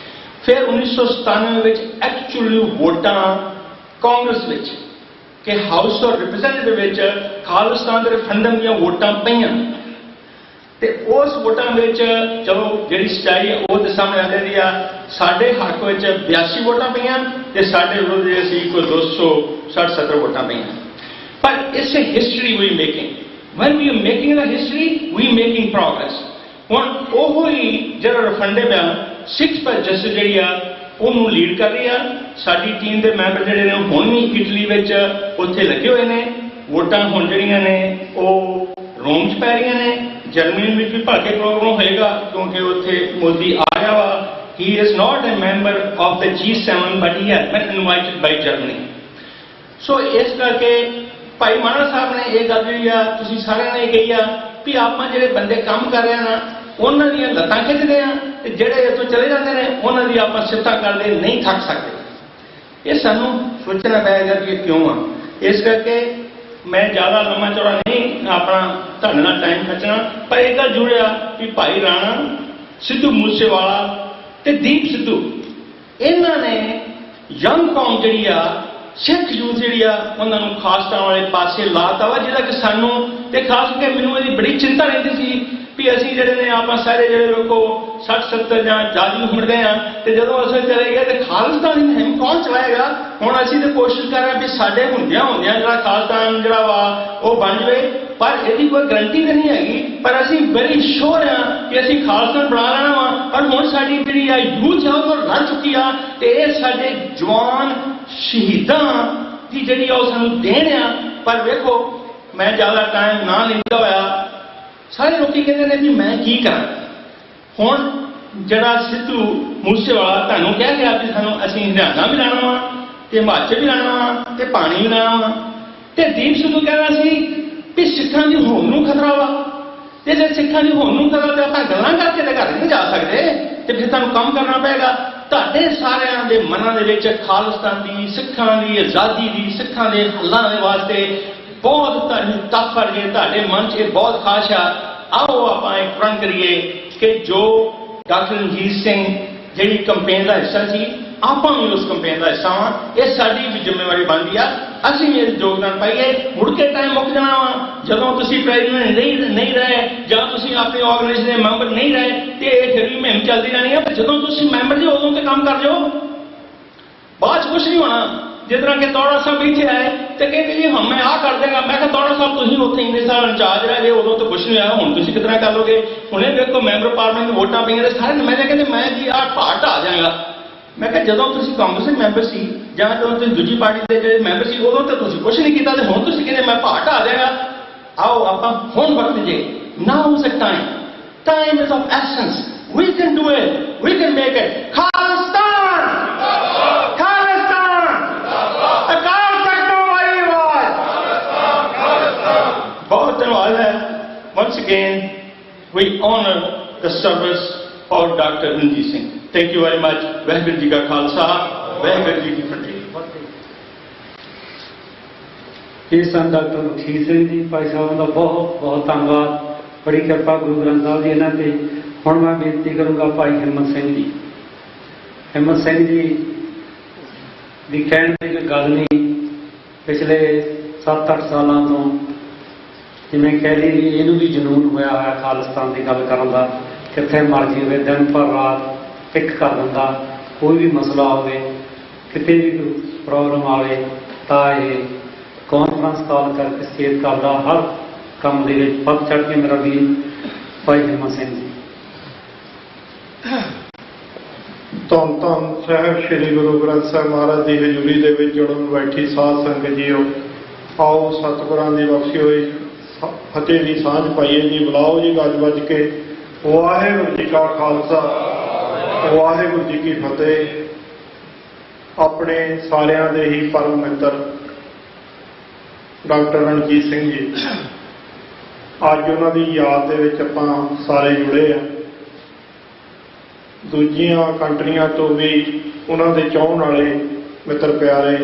ਫਿਰ 1997 ਵਿੱਚ ਐਕਚੁਅਲੀ ਵੋਟਾਂ ਕਾਂਗਰਸ ਵਿੱਚ ਕਿ ਹਾਊਸ ਆਫ ਰਿਪਰੈਜ਼ੈਂਟੇਟਿਵ ਵਿੱਚ ਖਾਲਿਸਤਾਨ ਦੇ ਰੈਫਰੈਂਡਮ ਦੀਆਂ ਵੋਟਾਂ ਪਈਆਂ, ਤੇ ਉਸ ਵੋਟਾਂ ਵਿੱਚ ਚਲੋ ਜਿਹੜੀ ਸਚਾਈ ਹੈ ਉਹ ਤੇ ਸਾਹਮਣੇ ਆ ਜਾਂਦੀ ਆ। ਸਾਡੇ ਹੱਕ ਵਿੱਚ 82 ਵੋਟਾਂ ਪਈਆਂ ਤੇ ਸਾਡੇ ਵਿਰੁੱਧ ਅਸੀਂ ਕੋਈ 260-70 ਵੋਟਾਂ ਪਈਆਂ। ਪਰ ਇਸ ਹਿਸਟਰੀ ਵੀ making, when we are making the history, we making progress। ਹੁਣ ਉਹ ਹੀ ਜਿਹੜਾ ਰੈਫਰੈਂਡਮ ਆ 6 ਜਸਟਿਸ ਜਿਹੜੀ ਆ ਉਹਨੂੰ ਲੀਡ ਕਰ ਰਹੀ ਆ। ਸਾਡੀ ਟੀਮ ਦੇ ਮੈਂਬਰ ਜਿਹੜੇ ਨੇ ਹੁਣ ਵੀ ਇਟਲੀ ਵਿੱਚ ਉੱਥੇ ਲੱਗੇ ਹੋਏ ਨੇ। ਵੋਟਾਂ ਹੁਣ ਜਿਹੜੀਆਂ ਨੇ ਉਹ ਰੋਮ 'ਚ ਪੈ ਰਹੀਆਂ ਨੇ, ਜਰਮਨੀ ਵਿੱਚ ਵੀ ਭਲਕੇ ਪ੍ਰੋਗਰਾਮ ਹੋਏਗਾ ਕਿਉਂਕਿ ਉੱਥੇ ਮੋਦੀ ਆ ਰਿਹਾ ਵਾ। He is not a member of the G7 but he has been invited by Germany। ਸੋ ਇਸ ਕਰਕੇ ਭਾਈ ਮਾਨਾ ਸਾਹਿਬ ਨੇ ਇਹ ਗੱਲ ਜਿਹੜੀ ਆ ਤੁਸੀਂ ਸਾਰਿਆਂ ਨੇ ਕਹੀ ਆ ਵੀ ਆਪਾਂ ਜਿਹੜੇ ਬੰਦੇ ਕੰਮ ਕਰ ਰਹੇ ਆ ਨਾ ਉਹਨਾਂ ਦੀਆਂ ਲੱਤਾਂ ਖਿੱਚਦੇ ਆ, ਤੇ ਜਿਹੜੇ ਇੱਥੋਂ ਚਲੇ ਜਾਂਦੇ ਨੇ ਉਹਨਾਂ ਦੀ ਆਪਾਂ ਸਿਫਤਾਂ ਕਰਦੇ ਨਹੀਂ ਥੱਕ ਸਕਦੇ। ਇਹ ਸਾਨੂੰ ਸੋਚਣਾ ਪਏਗਾ ਕਿ ਇਹ ਕਿਉਂ ਆ। ਇਸ ਕਰਕੇ ਮੈਂ ਜ਼ਿਆਦਾ ਲੰਮਾ ਚੌੜਾ ਨਹੀਂ ਆਪਣਾ ਤੁਹਾਡੇ ਨਾਲ ਟਾਈਮ ਖਰਚਣਾ, ਪਰ ਇਹ ਗੱਲ ਜੁੜਿਆ ਵੀ ਭਾਈ ਰਾਣਾ, ਸਿੱਧੂ ਮੂਸੇਵਾਲਾ ਤੇ ਦੀਪ ਸਿੱਧੂ, ਇਹਨਾਂ ਨੇ ਯੰਗ ਕੌਮ ਜਿਹੜੀ ਆ, ਸਿੱਖ ਯੂਥ ਜਿਹੜੀ ਆ, ਉਹਨਾਂ ਨੂੰ ਖਾਲਸਾ ਵਾਲੇ ਪਾਸੇ ਲਾਤਾ ਵਾ, ਜਿਹਦਾ ਕਿ ਸਾਨੂੰ ਤੇ ਖਾਸ ਕਰਕੇ ਮੈਨੂੰ ਇਹਦੀ ਬੜੀ ਚਿੰਤਾ ਰਹਿੰਦੀ ਸੀ ਵੀ ਅਸੀਂ ਜਿਹੜੇ ਨੇ ਆਪਾਂ ਸਾਰੇ ਜਿਹੜੇ ਲੋਕੋ 60-70 ਜਾਂ ਜ਼ਿਆਦਾ ਉਮਰ ਦੇ ਆ, ਤੇ ਜਦੋਂ ਅਸੀਂ ਚਲੇ ਗਏ ਤੇ ਖਾਲਿਸਤਾਨ ਦੀ ਮੁਹਿੰਮ ਕੌਣ ਚਲਾਏਗਾ। ਹੁਣ ਅਸੀਂ ਤੇ ਕੋਸ਼ਿਸ਼ ਕਰ ਰਹੇ ਵੀ ਸਾਡੇ ਹੁੰਦਿਆਂ ਜਿਹੜਾ ਖਾਲਿਸਤਾਨ ਜਿਹੜਾ ਵਾ ਉਹ ਬਣ ਜਾਵੇ, ਪਰ ਇਹਦੀ ਕੋਈ ਗਰੰਟੀ ਤਾਂ ਨਹੀਂ ਹੈਗੀ। ਪਰ ਅਸੀਂ ਬੜੀ ਸ਼ੋਰ ਆ ਕਿ ਅਸੀਂ ਖਾਲਿਸਤਾਨ ਬਣਾ ਲੈਣਾ ਵਾ, ਪਰ ਹੁਣ ਸਾਡੀ ਜਿਹੜੀ ਆ ਯੂਥ ਆ ਉਹ ਰਲ ਚੁੱਕੀ ਆ, ਤੇ ਇਹ ਸਾਡੇ ਜਵਾਨ ਸ਼ਹੀਦਾਂ ਦੀ ਜਿਹੜੀ ਆ ਉਹ ਸਾਨੂੰ ਦੇਣ ਆ। ਪਰ ਵੇਖੋ ਮੈਂ ਜ਼ਿਆਦਾ ਟਾਈਮ ਨਾ ਲੈਂਦਾ ਹੋਇਆ, ਸਾਰੇ ਲੋਕੀ ਕਹਿੰਦੇ ਨੇ ਵੀ ਮੈਂ ਕੀ ਕਰਾਂ। ਹੁਣ ਜਿਹੜਾ ਸਿੱਧੂ ਮੂਸੇਵਾਲਾ ਤੁਹਾਨੂੰ ਕਹਿ ਗਿਆ ਵੀ ਸਾਨੂੰ ਅਸੀਂ ਹਰਿਆਣਾ ਵੀ ਲੈਣਾ ਵਾ ਤੇ ਹਿਮਾਚਲ ਵੀ ਲੈਣਾ ਵਾ ਤੇ ਪਾਣੀ ਵੀ ਲੈਣਾ ਵਾ, ਤੇ ਦੀਪ ਸਿੱਧੂ ਕਹਿਣਾ ਸੀ ਵੀ ਸਿੱਖਾਂ ਦੀ ਹੋਂਦ ਨੂੰ ਖਤਰਾ ਵਾ, ਤੇ ਜੇ ਸਿੱਖਾਂ ਦੀ ਹੋਂਦ ਨੂੰ ਖਤਰਾ ਤੇ ਆਪਾਂ ਗੱਲਾਂ ਕਰਕੇ ਤੇ ਘਰ ਨਹੀਂ ਜਾ ਸਕਦੇ, ਤੇ ਫਿਰ ਤੁਹਾਨੂੰ ਕੰਮ ਕਰਨਾ ਪਏਗਾ। ਤੁਹਾਡੇ ਸਾਰਿਆਂ ਦੇ ਮਨਾਂ ਦੇ ਵਿੱਚ ਖਾਲਿਸਤਾਨ ਦੀ, ਸਿੱਖਾਂ ਦੀ ਆਜ਼ਾਦੀ ਦੀ, ਸਿੱਖਾਂ ਦੇ ਹੱਲਾਂ ਦੇ ਵਾਸਤੇ ਬਹੁਤ ਤੁਹਾਨੂੰ ਤਪ ਜੇ ਤੁਹਾਡੇ ਮਨ 'ਚ ਇਹ ਬਹੁਤ ਖਾਸ਼ ਆ। ਆਓ ਆਪਾਂ ਇੱਕ ਪ੍ਰਣ ਕਰੀਏ ਕਿ ਜੋ ਡਾਕਟਰ ਰਣਜੀਤ ਸਿੰਘ ਜਿਹੜੀ ਕੰਪੇਨ ਦਾ ਹਿੱਸਾ ਸੀ, ਆਪਾਂ ਵੀ ਉਸ ਕੰਪੇਨ ਦਾ ਹਿੱਸਾ ਹਾਂ। ਇਹ ਸਾਡੀ ਵੀ ਜ਼ਿੰਮੇਵਾਰੀ ਬਣਦੀ ਆ, ਅਸੀਂ ਵੀ ਯੋਗਦਾਨ ਪਾਈਏ। ਮੁੜ ਕੇ ਟਾਈਮ ਮੁੱਕ ਜਾਣਾ ਵਾ, ਜਦੋਂ ਤੁਸੀਂ ਪ੍ਰੈਜ਼ੀਡੈਂਟ ਨਹੀਂ ਰਹੇ ਜਾਂ ਤੁਸੀਂ ਆਪਣੇ ਆਰਗੇਨਾਈਜੇਸ਼ਨ ਦੇ ਮੈਂਬਰ ਨਹੀਂ ਰਹੇ, ਤੇ ਇਹ ਫਿਰ ਵੀ ਮੁਹਿੰਮ ਚੱਲਦੀ ਰਹਿਣੀ ਆ। ਪਰ ਜਦੋਂ ਤੁਸੀਂ ਮੈਂਬਰ ਜੀ ਉਦੋਂ ਤੇ ਕੰਮ ਕਰ ਜਾਓ, बाद च कुछ नहीं होना। जिस तरह के दौड़ा साहब बैठे आए तो कहते जी हम मैं आ कर देंगा, मैं कहा दौड़ा साहब तुम उत्थे इन्ने साल इंचार्ज रह गए, उदों तो कुछ नहीं आया, हुण तुसीं कितना कर लोगे? हुणे देखो मैंबर पार्लियामेंट वोटां पईआं ते सारे नुमाइंदे कहते मैं जी आ भाट आ जाएगा। मैं कहा जदों तुसीं कांग्रेस दे मैंबर सी जां जदों तुसीं दूजी पार्टी दे जिहड़े मैंबर सी उदों तो तुसीं कुछ नहीं कीता ते हुण तुसीं कहंदे मैं भाट आ जाएगा। आओ आपां हुण वक्त जे, now is a time is of essence, we can do it, we can make it. Khalistan Khalistan Akal Takht वाली आवाज। बहुत धन्यवाद है। Once again we honour the service of Dr. Ranjit Singh. Thank you very much. Waheguru ji का खालसा, वाहिगुरू जी की फतेह। ਇਹ ਸਨ ਡਾਕਟਰ ਮਖੀਰ ਸਿੰਘ ਜੀ, ਭਾਈ ਸਾਹਿਬ ਦਾ ਬਹੁਤ ਬਹੁਤ ਧੰਨਵਾਦ, ਬੜੀ ਕਿਰਪਾ ਗੁਰੂ ਗ੍ਰੰਥ ਸਾਹਿਬ ਜੀ ਇਹਨਾਂ ਤੇ। ਹੁਣ ਮੈਂ ਬੇਨਤੀ ਕਰੂੰਗਾ ਭਾਈ ਹਿੰਮਤ ਸਿੰਘ ਜੀ। ਹਿੰਮਤ ਸਿੰਘ ਜੀ ਦੀ ਕਹਿਣ ਦੀ ਕੋਈ ਗੱਲ ਨਹੀਂ, ਪਿਛਲੇ 7-8 ਸਾਲਾਂ ਤੋਂ ਜਿਵੇਂ ਕਹਿ ਲਈ ਵੀ ਇਹਨੂੰ ਵੀ ਜਨੂੰਨ ਹੋਇਆ ਹੋਇਆ ਖਾਲਿਸਤਾਨ ਦੀ ਗੱਲ ਕਰਨ ਦਾ। ਕਿੱਥੇ ਮਰਜ਼ੀ ਹੋਵੇ ਦਿਨ ਭਰ ਰਾਤ ਪਿਕ ਕਰ ਦਿੰਦਾ, ਕੋਈ ਵੀ ਮਸਲਾ ਹੋਵੇ, ਕਿਤੇ ਵੀ ਕੋਈ ਪ੍ਰੋਬਲਮ ਆਵੇ ਤਾਂ ਇਹ ਕਾਨਫਰੰਸ ਕਾਲ ਕਰਕੇ ਸਟੇਟ ਕਰਦਾ, ਹਰ ਕੰਮ ਦੇ ਵਿੱਚ ਵੱਧ ਚੜ੍ਹ ਕੇ ਮੇਰਾ ਵੀਰ ਭਾਈ ਹਿੰਮਤ ਸਿੰਘ ਜੀ। ਧੰਨ ਧੰਨ ਸਾਹਿਬ ਸ੍ਰੀ ਗੁਰੂ ਗ੍ਰੰਥ ਸਾਹਿਬ ਮਹਾਰਾਜ ਦੀ ਹਜ਼ੂਰੀ ਦੇ ਵਿੱਚ ਜੁੜਨ ਬੈਠੀ ਸਾਧ ਸੰਗਤ ਜੀਓ, ਆਓ ਸਤਿਗੁਰਾਂ ਦੀ ਬਖਸ਼ੀ ਹੋਈ ਫਤਿਹ ਦੀ ਸਾਂਝ ਪਾਈਏ ਜੀ। ਬੁਲਾਓ ਜੀ ਗੱਜ ਵੱਜ ਕੇ। ਵਾਹਿਗੁਰੂ ਜੀ ਕਾ ਖਾਲਸਾ, ਵਾਹਿਗੁਰੂ ਜੀ ਕੀ ਫਤਿਹ। ਆਪਣੇ ਸਾਰਿਆਂ ਦੇ ਹੀ ਪਰਮ ਮਿੱਤਰ ਡਾਕਟਰ ਰਣਜੀਤ ਸਿੰਘ ਜੀ, ਅੱਜ ਉਹਨਾਂ ਦੀ ਯਾਦ ਦੇ ਵਿੱਚ ਆਪਾਂ ਸਾਰੇ ਜੁੜੇ ਆ। ਦੂਜੀਆਂ ਕੰਟਰੀਆਂ ਤੋਂ ਵੀ ਉਹਨਾਂ ਦੇ ਚਾਹੁਣ ਵਾਲੇ ਮਿੱਤਰ ਪਿਆਰੇ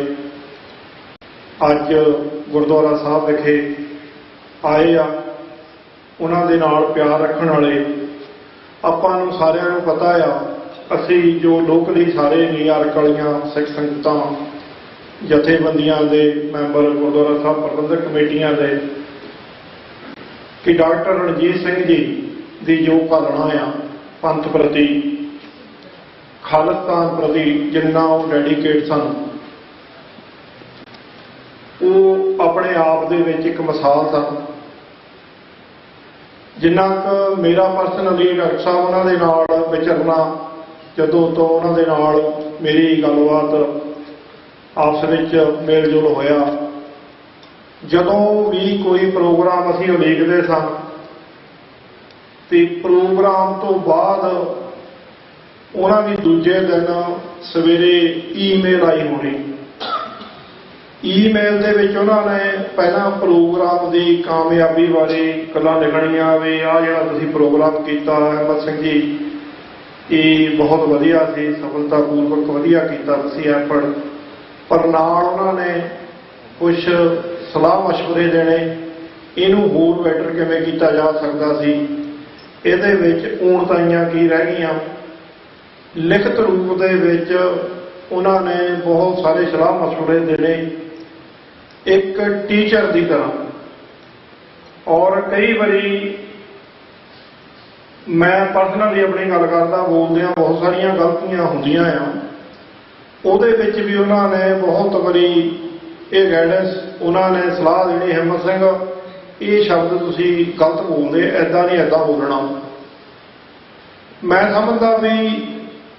ਅੱਜ ਗੁਰਦੁਆਰਾ ਸਾਹਿਬ ਵਿਖੇ ਆਏ ਆ। ਉਹਨਾਂ ਦੇ ਨਾਲ ਪਿਆਰ ਰੱਖਣ ਵਾਲੇ ਆਪਾਂ ਨੂੰ ਸਾਰਿਆਂ ਨੂੰ ਪਤਾ ਆ, ਅਸੀਂ ਜੋ ਲੋਕਲੀ ਸਾਰੇ ਨਿਊਯਾਰਕ ਵਾਲੀਆਂ ਸਿੱਖ ਸੰਗਤਾਂ, ਜਥੇਬੰਦੀਆਂ ਦੇ ਮੈਂਬਰ, ਗੁਰਦੁਆਰਾ ਸਾਹਿਬ ਪ੍ਰਬੰਧਕ ਕਮੇਟੀਆਂ ਦੇ, ਕਿ ਡਾਕਟਰ ਰਣਜੀਤ ਸਿੰਘ ਜੀ ਦੀ ਜੋ ਘਾਲਣਾ ਆ ਪੰਥ ਪ੍ਰਤੀ, ਖਾਲਿਸਤਾਨ ਪ੍ਰਤੀ ਜਿੰਨਾ ਉਹ ਡੈਡੀਕੇਟ ਸਨ, ਉਹ ਆਪਣੇ ਆਪ ਦੇ ਵਿੱਚ ਇੱਕ ਮਿਸਾਲ ਸਨ। ਜਿੰਨਾ ਕੁ ਮੇਰਾ ਪਰਸਨਲੀ ਡਾਕਟਰ ਸਾਹਿਬ ਉਹਨਾਂ ਦੇ ਨਾਲ ਵਿਚਰਨਾ, ਜਦੋਂ ਤੋਂ ਉਹਨਾਂ ਦੇ ਨਾਲ ਮੇਰੀ ਗੱਲਬਾਤ ਆਪਸ ਵਿੱਚ ਮੇਲ ਜੋਲ ਹੋਇਆ, ਜਦੋਂ ਵੀ ਕੋਈ ਪ੍ਰੋਗਰਾਮ ਅਸੀਂ ਉਲੀਕਦੇ ਸਾਂ ਤੇ ਪ੍ਰੋਗਰਾਮ ਤੋਂ ਬਾਅਦ ਉਹਨਾਂ ਦੀ ਦੂਜੇ ਦਿਨ ਸਵੇਰੇ ਈਮੇਲ ਆਈ ਹੋਣੀ। ਈਮੇਲ ਦੇ ਵਿੱਚ ਉਹਨਾਂ ਨੇ ਪਹਿਲਾਂ ਪ੍ਰੋਗਰਾਮ ਦੀ ਕਾਮਯਾਬੀ ਬਾਰੇ ਗੱਲਾਂ ਲਿਖਣੀਆਂ, ਵੀ ਆਹ ਜਿਹੜਾ ਤੁਸੀਂ ਪ੍ਰੋਗਰਾਮ ਕੀਤਾ ਹਿੰਮਤ ਸਿੰਘ ਜੀ, ਇਹ ਬਹੁਤ ਵਧੀਆ ਸੀ, ਸਫਲਤਾਪੂਰਵਕ ਵਧੀਆ ਕੀਤਾ ਤੁਸੀਂ ਐਫਰਟ। ਪਰ ਨਾਲ ਉਹਨਾਂ ਨੇ ਕੁਝ ਸਲਾਹ ਮਸ਼ਵਰੇ ਦੇਣੇ, ਇਹਨੂੰ ਹੋਰ ਬੈਟਰ ਕਿਵੇਂ ਕੀਤਾ ਜਾ ਸਕਦਾ ਸੀ, ਇਹਦੇ ਵਿੱਚ ਊਣਤਾਈਆਂ ਕੀ ਰਹਿ ਗਈਆਂ। ਲਿਖਤ ਰੂਪ ਦੇ ਵਿੱਚ ਉਹਨਾਂ ਨੇ ਬਹੁਤ ਸਾਰੇ ਸਲਾਹ ਮਸ਼ਵਰੇ ਦੇਣੇ ਇੱਕ ਟੀਚਰ ਦੀ ਤਰ੍ਹਾਂ। ਔਰ ਕਈ ਵਾਰੀ ਮੈਂ ਪਰਸਨਲੀ ਆਪਣੀ ਗੱਲ ਕਰਦਾ, ਬੋਲਦਿਆਂ ਬਹੁਤ ਸਾਰੀਆਂ ਗਲਤੀਆਂ ਹੁੰਦੀਆਂ ਆ, ਉਹਦੇ ਵਿੱਚ ਵੀ ਉਹਨਾਂ ਨੇ ਬਹੁਤ ਵਾਰੀ ਇਹ ਗਾਈਡੈਂਸ, ਉਹਨਾਂ ਨੇ ਸਲਾਹ ਦੇਣੀ, ਹਿੰਮਤ ਸਿੰਘ ਇਹ ਸ਼ਬਦ ਤੁਸੀਂ ਗਲਤ ਬੋਲਦੇ, ਐਦਾਂ ਨਹੀਂ ਐਦਾਂ ਬੋਲਣਾ। ਮੈਂ ਸਮਝਦਾ ਵੀ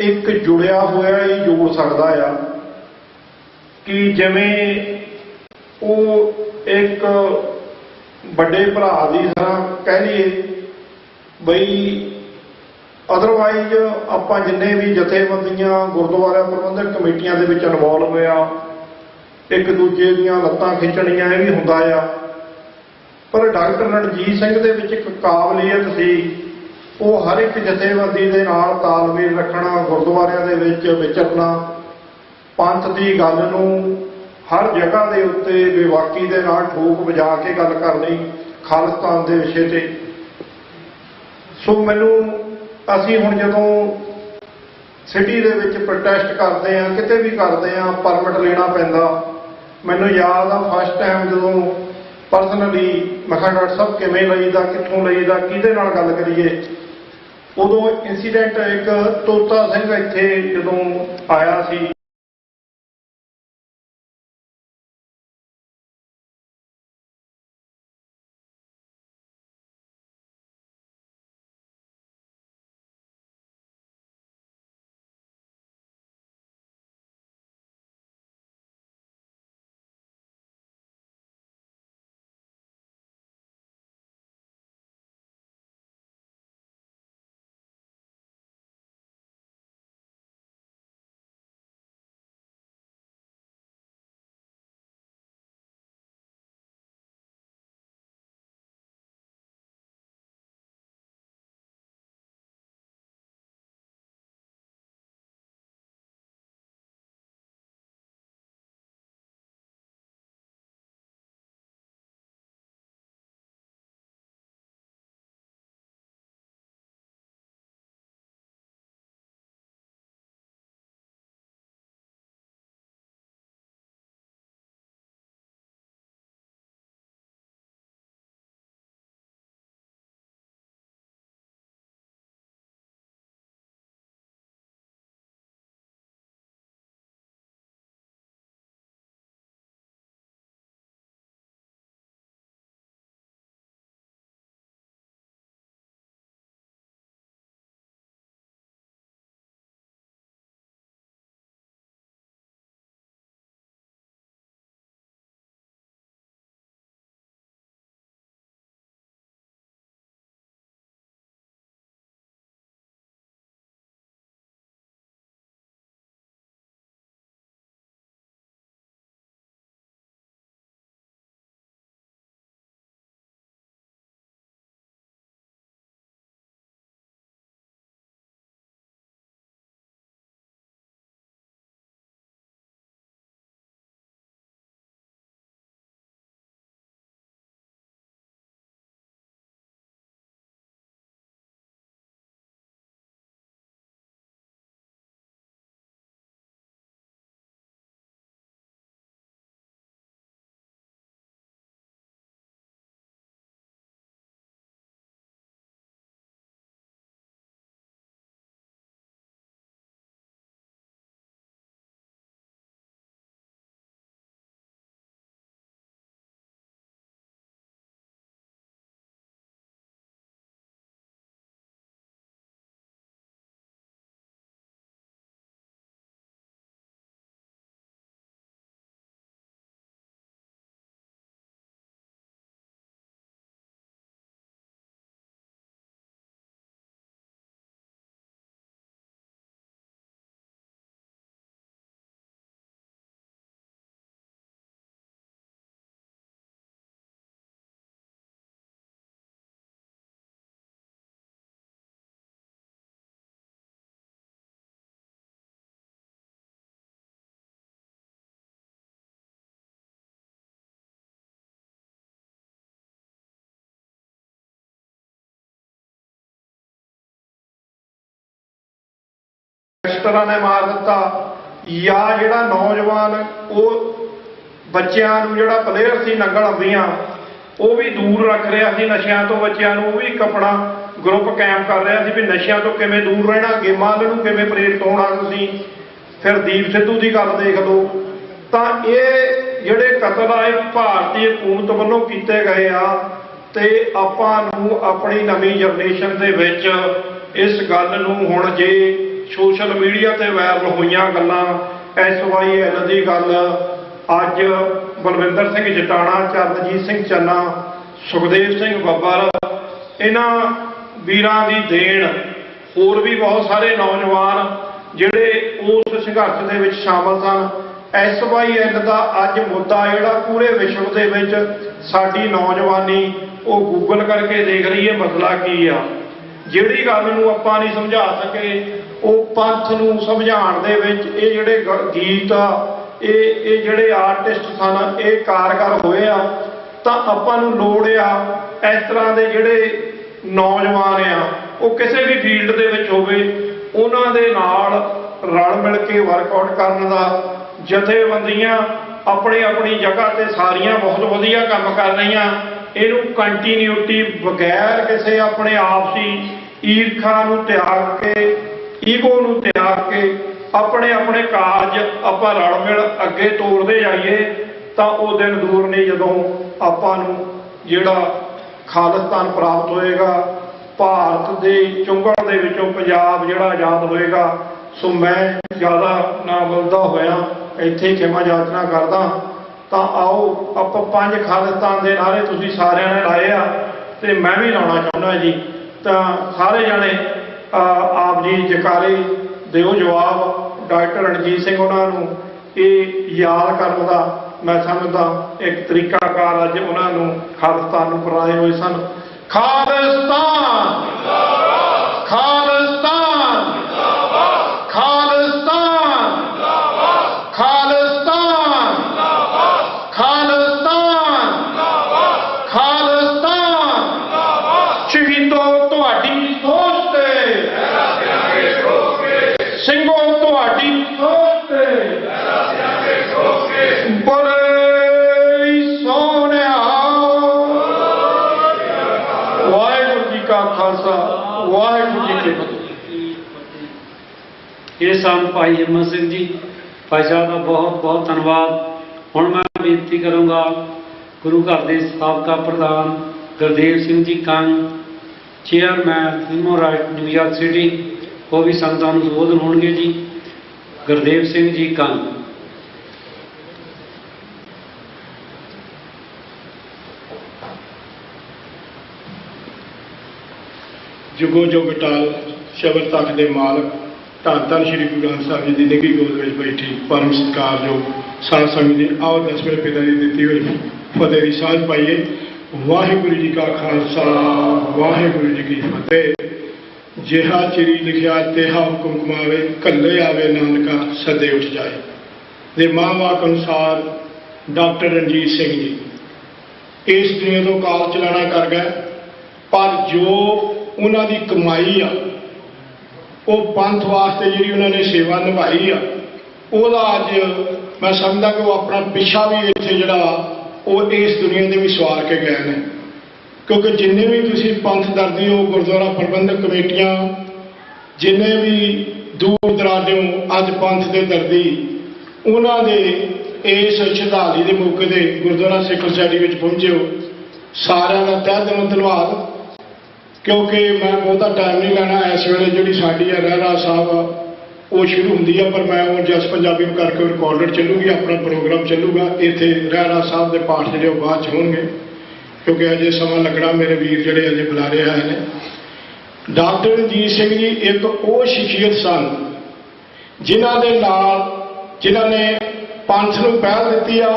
ਇੱਕ ਜੁੜਿਆ ਹੋਇਆ ਹੀ ਜੋੜ ਸਕਦਾ ਆ, ਕਿ ਜਿਵੇਂ ਉਹ ਇੱਕ ਵੱਡੇ ਭਰਾ ਦੀ ਤਰ੍ਹਾਂ ਕਹਿ ਲਈਏ ਬਈ, ਅਦਰਵਾਈਜ਼ ਆਪਾਂ ਜਿੰਨੇ ਵੀ ਜਥੇਬੰਦੀਆਂ, ਗੁਰਦੁਆਰਾ ਪ੍ਰਬੰਧਕ ਕਮੇਟੀਆਂ ਦੇ ਵਿੱਚ ਇਨਵੋਲਵ ਹੋਇਆ, ਇੱਕ ਦੂਜੇ ਦੀਆਂ ਲੱਤਾਂ ਖਿੱਚਣੀਆਂ, ਇਹ ਵੀ ਹੁੰਦਾ ਆ। ਪਰ ਡਾਕਟਰ ਰਣਜੀਤ ਸਿੰਘ ਦੇ ਵਿੱਚ ਇੱਕ ਕਾਬਲੀਅਤ ਸੀ, ਉਹ ਹਰ ਇੱਕ ਜਥੇਬੰਦੀ ਦੇ ਨਾਲ ਤਾਲਮੇਲ ਰੱਖਣਾ, ਗੁਰਦੁਆਰਿਆਂ ਦੇ ਵਿੱਚ ਵਿਚਰਨਾ, ਪੰਥ ਦੀ ਗੱਲ ਨੂੰ ਹਰ ਜਗ੍ਹਾ ਦੇ ਉੱਤੇ ਬੇਵਾਕੀ ਦੇ ਨਾਲ ਠੋਕ ਵਜਾ ਕੇ ਗੱਲ ਕਰਨੀ ਖਾਲਿਸਤਾਨ ਦੇ ਵਿਸ਼ੇ ਤੇ। ਸੋ ਮੈਨੂੰ, ਅਸੀਂ ਹੁਣ ਜਦੋਂ ਸਿਟੀ ਦੇ ਵਿੱਚ ਪ੍ਰੋਟੈਸਟ ਕਰਦੇ ਹਾਂ, ਕਿਤੇ ਵੀ ਕਰਦੇ ਹਾਂ, ਪਰਮਿਟ ਲੈਣਾ ਪੈਂਦਾ। ਮੈਨੂੰ ਯਾਦ ਆ ਫਸਟ ਟਾਈਮ ਜਦੋਂ ਪਰਸਨਲੀ ਮੈਂ ਕਿਹਾ ਡਾਕਟਰ ਸਾਹਿਬ ਕਿਵੇਂ ਲਈਦਾ, ਕਿੱਥੋਂ ਲਈਦਾ, ਕਿਹਦੇ ਨਾਲ ਗੱਲ ਕਰੀਏ। ਉਦੋਂ ਇੰਸੀਡੈਂਟ ਇੱਕ ਤੋਤਾ ਸਿੰਘ ਇੱਥੇ ਜਦੋਂ ਆਇਆ ਸੀ, ਗੈਂਗਸਟਰਾਂ ਨੇ ਮਾਰ ਦਿੱਤਾ, ਜਾਂ ਜਿਹੜਾ ਨੌਜਵਾਨ ਉਹ ਬੱਚਿਆਂ ਨੂੰ ਜਿਹੜਾ ਪਲੇਅਰ ਸੀ ਨੰਗਲ ਅੰਬੀਆਂ ਉਹ ਵੀ ਦੂਰ ਰੱਖ ਰਿਹਾ ਸੀ ਨਸ਼ਿਆਂ ਤੋਂ ਬੱਚਿਆਂ ਨੂੰ, ਉਹ ਵੀ ਇੱਕ ਆਪਣਾ ਗਰੁੱਪ ਕਾਇਮ ਕਰ ਰਿਹਾ ਸੀ ਵੀ ਨਸ਼ਿਆਂ ਤੋਂ ਕਿਵੇਂ ਦੂਰ ਰਹਿਣਾ, ਗੇਮਾਂ ਵੱਲ ਨੂੰ ਕਿਵੇਂ ਪ੍ਰੇਰਿਤ ਹੋਣਾ ਤੁਸੀਂ। ਫਿਰ ਦੀਪ ਸਿੱਧੂ ਦੀ ਗੱਲ ਦੇਖ ਲਓ। ਤਾਂ ਇਹ ਜਿਹੜੇ ਕਤਲ ਆ ਇਹ ਭਾਰਤੀ ਹਕੂਮਤ ਵੱਲੋਂ ਕੀਤੇ ਗਏ ਆ, ਤੇ ਆਪਾਂ ਨੂੰ ਆਪਣੀ ਨਵੀਂ ਜਨਰੇਸ਼ਨ ਦੇ ਵਿੱਚ ਇਸ ਗੱਲ ਨੂੰ ਹੁਣ ਜੇ ਸੋਸ਼ਲ ਮੀਡੀਆ ਤੇ ਵਾਇਰਲ ਹੋਈਆਂ ਗੱਲਾਂ SYL ਦੀ ਗੱਲ, ਅੱਜ ਬਲਵਿੰਦਰ ਸਿੰਘ ਜਟਾਣਾ, ਚਰਨਜੀਤ ਸਿੰਘ ਚੰਨਾ, ਸੁਖਦੇਵ ਸਿੰਘ ਬੱਬਰ, ਇਹਨਾਂ ਵੀਰਾਂ ਦੀ ਦੇਣ, ਹੋਰ ਵੀ ਬਹੁਤ ਸਾਰੇ ਨੌਜਵਾਨ ਜਿਹੜੇ ਉਸ ਸੰਘਰਸ਼ ਦੇ ਵਿੱਚ ਸ਼ਾਮਲ ਸਨ। SYL ਦਾ ਅੱਜ ਮੁੱਦਾ ਜਿਹੜਾ ਪੂਰੇ ਵਿਸ਼ਵ ਦੇ ਵਿੱਚ ਸਾਡੀ ਨੌਜਵਾਨੀ ਉਹ ਗੂਗਲ ਕਰਕੇ ਦੇਖ ਰਹੀ ਹੈ ਮਸਲਾ ਕੀ ਆ। ਜਿਹੜੀ ਗੱਲ ਨੂੰ ਆਪਾਂ ਨਹੀਂ ਸਮਝਾ ਸਕੇ ਉਹ ਪੰਥ ਨੂੰ ਸਮਝਾਉਣ ਦੇ ਵਿੱਚ ਇਹ ਜਿਹੜੇ ਗੀਤ ਆ, ਇਹ ਜਿਹੜੇ ਆਰਟਿਸਟ ਸਨ ਇਹ ਕਾਰਗਰ ਹੋਏ ਆ। ਤਾਂ ਆਪਾਂ ਨੂੰ ਲੋੜ ਆ ਇਸ ਤਰ੍ਹਾਂ ਦੇ ਜਿਹੜੇ ਨੌਜਵਾਨ ਆ ਉਹ ਕਿਸੇ ਵੀ ਫੀਲਡ ਦੇ ਵਿੱਚ ਹੋਵੇ ਉਹਨਾਂ ਦੇ ਨਾਲ ਰਲ ਮਿਲ ਕੇ ਵਰਕਆਊਟ ਕਰਨ ਦਾ। ਜਥੇਬੰਦੀਆਂ ਆਪਣੀ ਆਪਣੀ ਜਗ੍ਹਾ ਤੇ ਸਾਰੀਆਂ ਬਹੁਤ ਵਧੀਆ ਕੰਮ ਕਰ ਰਹੀਆਂ, ਇਹਨੂੰ ਕੰਟੀਨਿਊਟੀ ਬਗੈਰ ਕਿਸੇ ਆਪਣੇ ਆਪਸੀ ਈਰਖਾ ਨੂੰ ਤਿਆਗ ਕੇ, ਈਗੋ ਨੂੰ ਤਿਆਗ ਕੇ ਆਪਣੇ ਆਪਣੇ ਕਾਰਜ ਆਪਾਂ ਰਲ ਮਿਲ ਅੱਗੇ ਤੋਰਦੇ ਜਾਈਏ ਤਾਂ ਉਹ ਦਿਨ ਦੂਰ ਨਹੀਂ ਜਦੋਂ ਆਪਾਂ ਨੂੰ ਜਿਹੜਾ ਖਾਲਿਸਤਾਨ ਪ੍ਰਾਪਤ ਹੋਏਗਾ, ਭਾਰਤ ਦੇ ਚੁੰਗਲ ਦੇ ਵਿੱਚੋਂ ਪੰਜਾਬ ਜਿਹੜਾ ਆਜ਼ਾਦ ਹੋਏਗਾ। ਸੋ ਮੈਂ ਜ਼ਿਆਦਾ ਨਾ ਬੋਲਦਾ ਹੋਇਆ ਇੱਥੇ ਹੀ ਖਿਮਾ ਯਾਚਨਾ ਕਰਦਾ। ਤਾਂ ਆਓ ਆਪਾਂ 5 ਖਾਲਿਸਤਾਨ ਦੇ ਨਾਅਰੇ ਤੁਸੀਂ ਸਾਰਿਆਂ ਨੇ ਲਾਏ ਆ ਤੇ ਮੈਂ ਵੀ ਲਾਉਣਾ ਚਾਹੁੰਦਾ ਜੀ। ਤਾਂ ਸਾਰੇ ਜਾਣੇ ਆਪ ਜੀ ਜਕਾਰੇ ਦਿਓ ਜਵਾਬ। ਡਾਕਟਰ ਰਣਜੀਤ ਸਿੰਘ ਉਹਨਾਂ ਨੂੰ ਇਹ ਯਾਦ ਕਰਨ ਦਾ ਮੈਂ ਸਮਝਦਾ ਇੱਕ ਤਰੀਕਾਕਾਰ ਅੱਜ ਉਹਨਾਂ ਨੂੰ ਖਾਲਿਸਤਾਨ ਨੂੰ ਪਰਾਏ ਹੋਏ ਸਨ। ਖਾਲਿਸਤਾਨ ਖਾਲਿਸਤਾਨ ਖਾਲਿਸਤਾਨ ਖਾਲਿਸਤਾਨ ਖਾਲਿਸਤਾਨ ਖਾਲਿਸਤਾਨ ਸ਼ਹੀਦੋ ਤੁਹਾਡੀ ਸੋਚ ਤੇ ਸਿੰਘੋ ਤੁਹਾਡੀ ਸੋਚ ਤੇ ਬੋਲੇ ਸੋਹਣਿਆ। ਵਾਹਿਗੁਰੂ ਜੀ ਕਾ ਖਾਲਸਾ, ਵਾਹਿਗੁਰੂ ਜੀ ਕੀ ਫਤਿਹ। ਇਹ ਸਨ ਭਾਈ ਹਿੰਮਤ ਸਿੰਘ ਜੀ, ਭਾਈ ਸਾਹਿਬ ਦਾ ਬਹੁਤ ਬਹੁਤ ਧੰਨਵਾਦ। ਹੁਣ ਮੈਂ ਬੇਨਤੀ ਕਰੂੰਗਾ ਗੁਰੂ ਘਰ ਦੇ ਸਾਬਕਾ ਪ੍ਰਧਾਨ Gurdev Singh ji Kang, chairman human right New York city, ਉਹ ਵੀ ਸੰਗਤਾਂ ਨੂੰ ਸੰਬੋਧਨ ਹੋਣਗੇ ਜੀ। ਗੁਰਦੇਵ ਸਿੰਘ ਜੀ ਕੰਗ। ਜੁਗੋ ਜੁਗ ਟਾਲ ਸ਼ਬਦ ਤੱਕ ਦੇ ਮਾਲਕ ਧੰਨ ਧੰਨ ਸ਼੍ਰੀ ਗੁਰੂ ਗ੍ਰੰਥ ਸਾਹਿਬ ਜੀ ਦੀ ਨਿੱਘੀ ਗੋਦ ਵਿੱਚ ਬੈਠੀ ਪਰਮ ਸਤਿਕਾਰਯੋਗ ਸਾਧ ਸੰਗਤ ਜੀ, ਆਓ ਦਸਵੇਂ ਪਿਤਾ ਦੀ ਦਿੱਤੀ ਹੋਈ ਫਤਿਹ ਦੀ ਸਾਂਝ ਪਾਈਏ। ਵਾਹਿਗੁਰੂ ਜੀ ਕਾ ਖਾਲਸਾ, ਵਾਹਿਗੁਰੂ ਜੀ ਕੀ ਫਤਿਹ। ਜਿਹਾ ਚਿਰੀ ਲਿਖਿਆ ਤੇਹਾ ਹੁਕਮ ਕਮਾਵੇ, ਘੱਲੇ ਆਵੇ ਨਾਨਕਾ ਸਦੇ ਉੱਠ ਜਾਏ। ਦੇ ਮਹਾਂਵਾਕ ਅਨੁਸਾਰ ਡਾਕਟਰ ਰਣਜੀਤ ਸਿੰਘ ਜੀ ਇਸ ਦੁਨੀਆ ਤੋਂ ਕਾਲ ਚਲਾਣਾ ਕਰ ਗਏ, ਪਰ ਜੋ ਉਹਨਾਂ ਦੀ ਕਮਾਈ ਆ ਉਹ ਪੰਥ ਵਾਸਤੇ ਜਿਹੜੀ ਉਹਨਾਂ ਨੇ ਸੇਵਾ ਨਿਭਾਈ ਆ ਉਹਦਾ ਅੱਜ ਮੈਂ ਸਮਝਦਾ ਕਿ ਉਹ ਆਪਣਾ ਪਿੱਛਾ ਵੀ ਇੱਥੇ ਜਿਹੜਾ ਉਹ ਇਸ ਦੁਨੀਆ ਦੇ ਵੀ ਸਵਾਰ ਕੇ ਗਏ ਨੇ। ਕਿਉਂਕਿ ਜਿੰਨੇ ਵੀ ਤੁਸੀਂ ਪੰਥ ਦਰਦੀ ਹੋ, ਗੁਰਦੁਆਰਾ ਪ੍ਰਬੰਧਕ ਕਮੇਟੀਆਂ, ਜਿੰਨੇ ਵੀ ਦੂਰ ਦਰਾਡੇ ਹੋ ਅੱਜ ਪੰਥ ਦੇ ਦਰਦੀ, ਉਹਨਾਂ ਦੇ ਇਸ ਸ਼ਰਧਾਂਜਲੀ ਦੇ ਮੌਕੇ ਤੇ ਗੁਰਦੁਆਰਾ ਸਿੱਖ ਸੁਸਾਇਟੀ ਵਿੱਚ ਪਹੁੰਚੇ ਹੋ, ਸਾਰਿਆਂ ਦਾ ਤਹਿ ਦਿਲੋਂ ਧੰਨਵਾਦ। ਕਿਉਂਕਿ ਮੈਂ ਬਹੁਤਾ ਟਾਈਮ ਨਹੀਂ ਲੈਣਾ, ਇਸ ਵੇਲੇ ਜਿਹੜੀ ਸਾਡੀ ਆ ਰਹਿਰਾ ਸਾਹਿਬ ਉਹ ਸ਼ੁਰੂ ਹੁੰਦੀ ਆ, ਪਰ ਮੈਂ ਉਹ ਜਸ ਪੰਜਾਬੀ ਨੂੰ ਕਰਕੇ ਰਿਕਾਰਡਡ ਚੱਲੂਗੀ, ਆਪਣਾ ਪ੍ਰੋਗਰਾਮ ਚੱਲੂਗਾ। ਇੱਥੇ ਰਹਿਰਾ ਸਾਹਿਬ ਦੇ ਪਾਠ ਜਿਹੜੇ ਉਹ ਬਾਅਦ 'ਚ ਹੋਣਗੇ, ਕਿਉਂਕਿ ਅਜੇ ਸਮਾਂ ਲੱਗਣਾ। ਮੇਰੇ ਵੀਰ ਜਿਹੜੇ ਅਜੇ ਬੁਲਾਰੇ ਆਏ ਨੇ। ਡਾਕਟਰ ਰਣਜੀਤ ਸਿੰਘ ਜੀ ਇੱਕ ਉਹ ਸ਼ਖਸੀਅਤ ਸਨ ਜਿਨ੍ਹਾਂ ਦੇ ਨਾਲ ਜਿਨ੍ਹਾਂ ਨੇ ਪੰਥ ਨੂੰ ਪਹਿਲ ਦਿੱਤੀ ਆ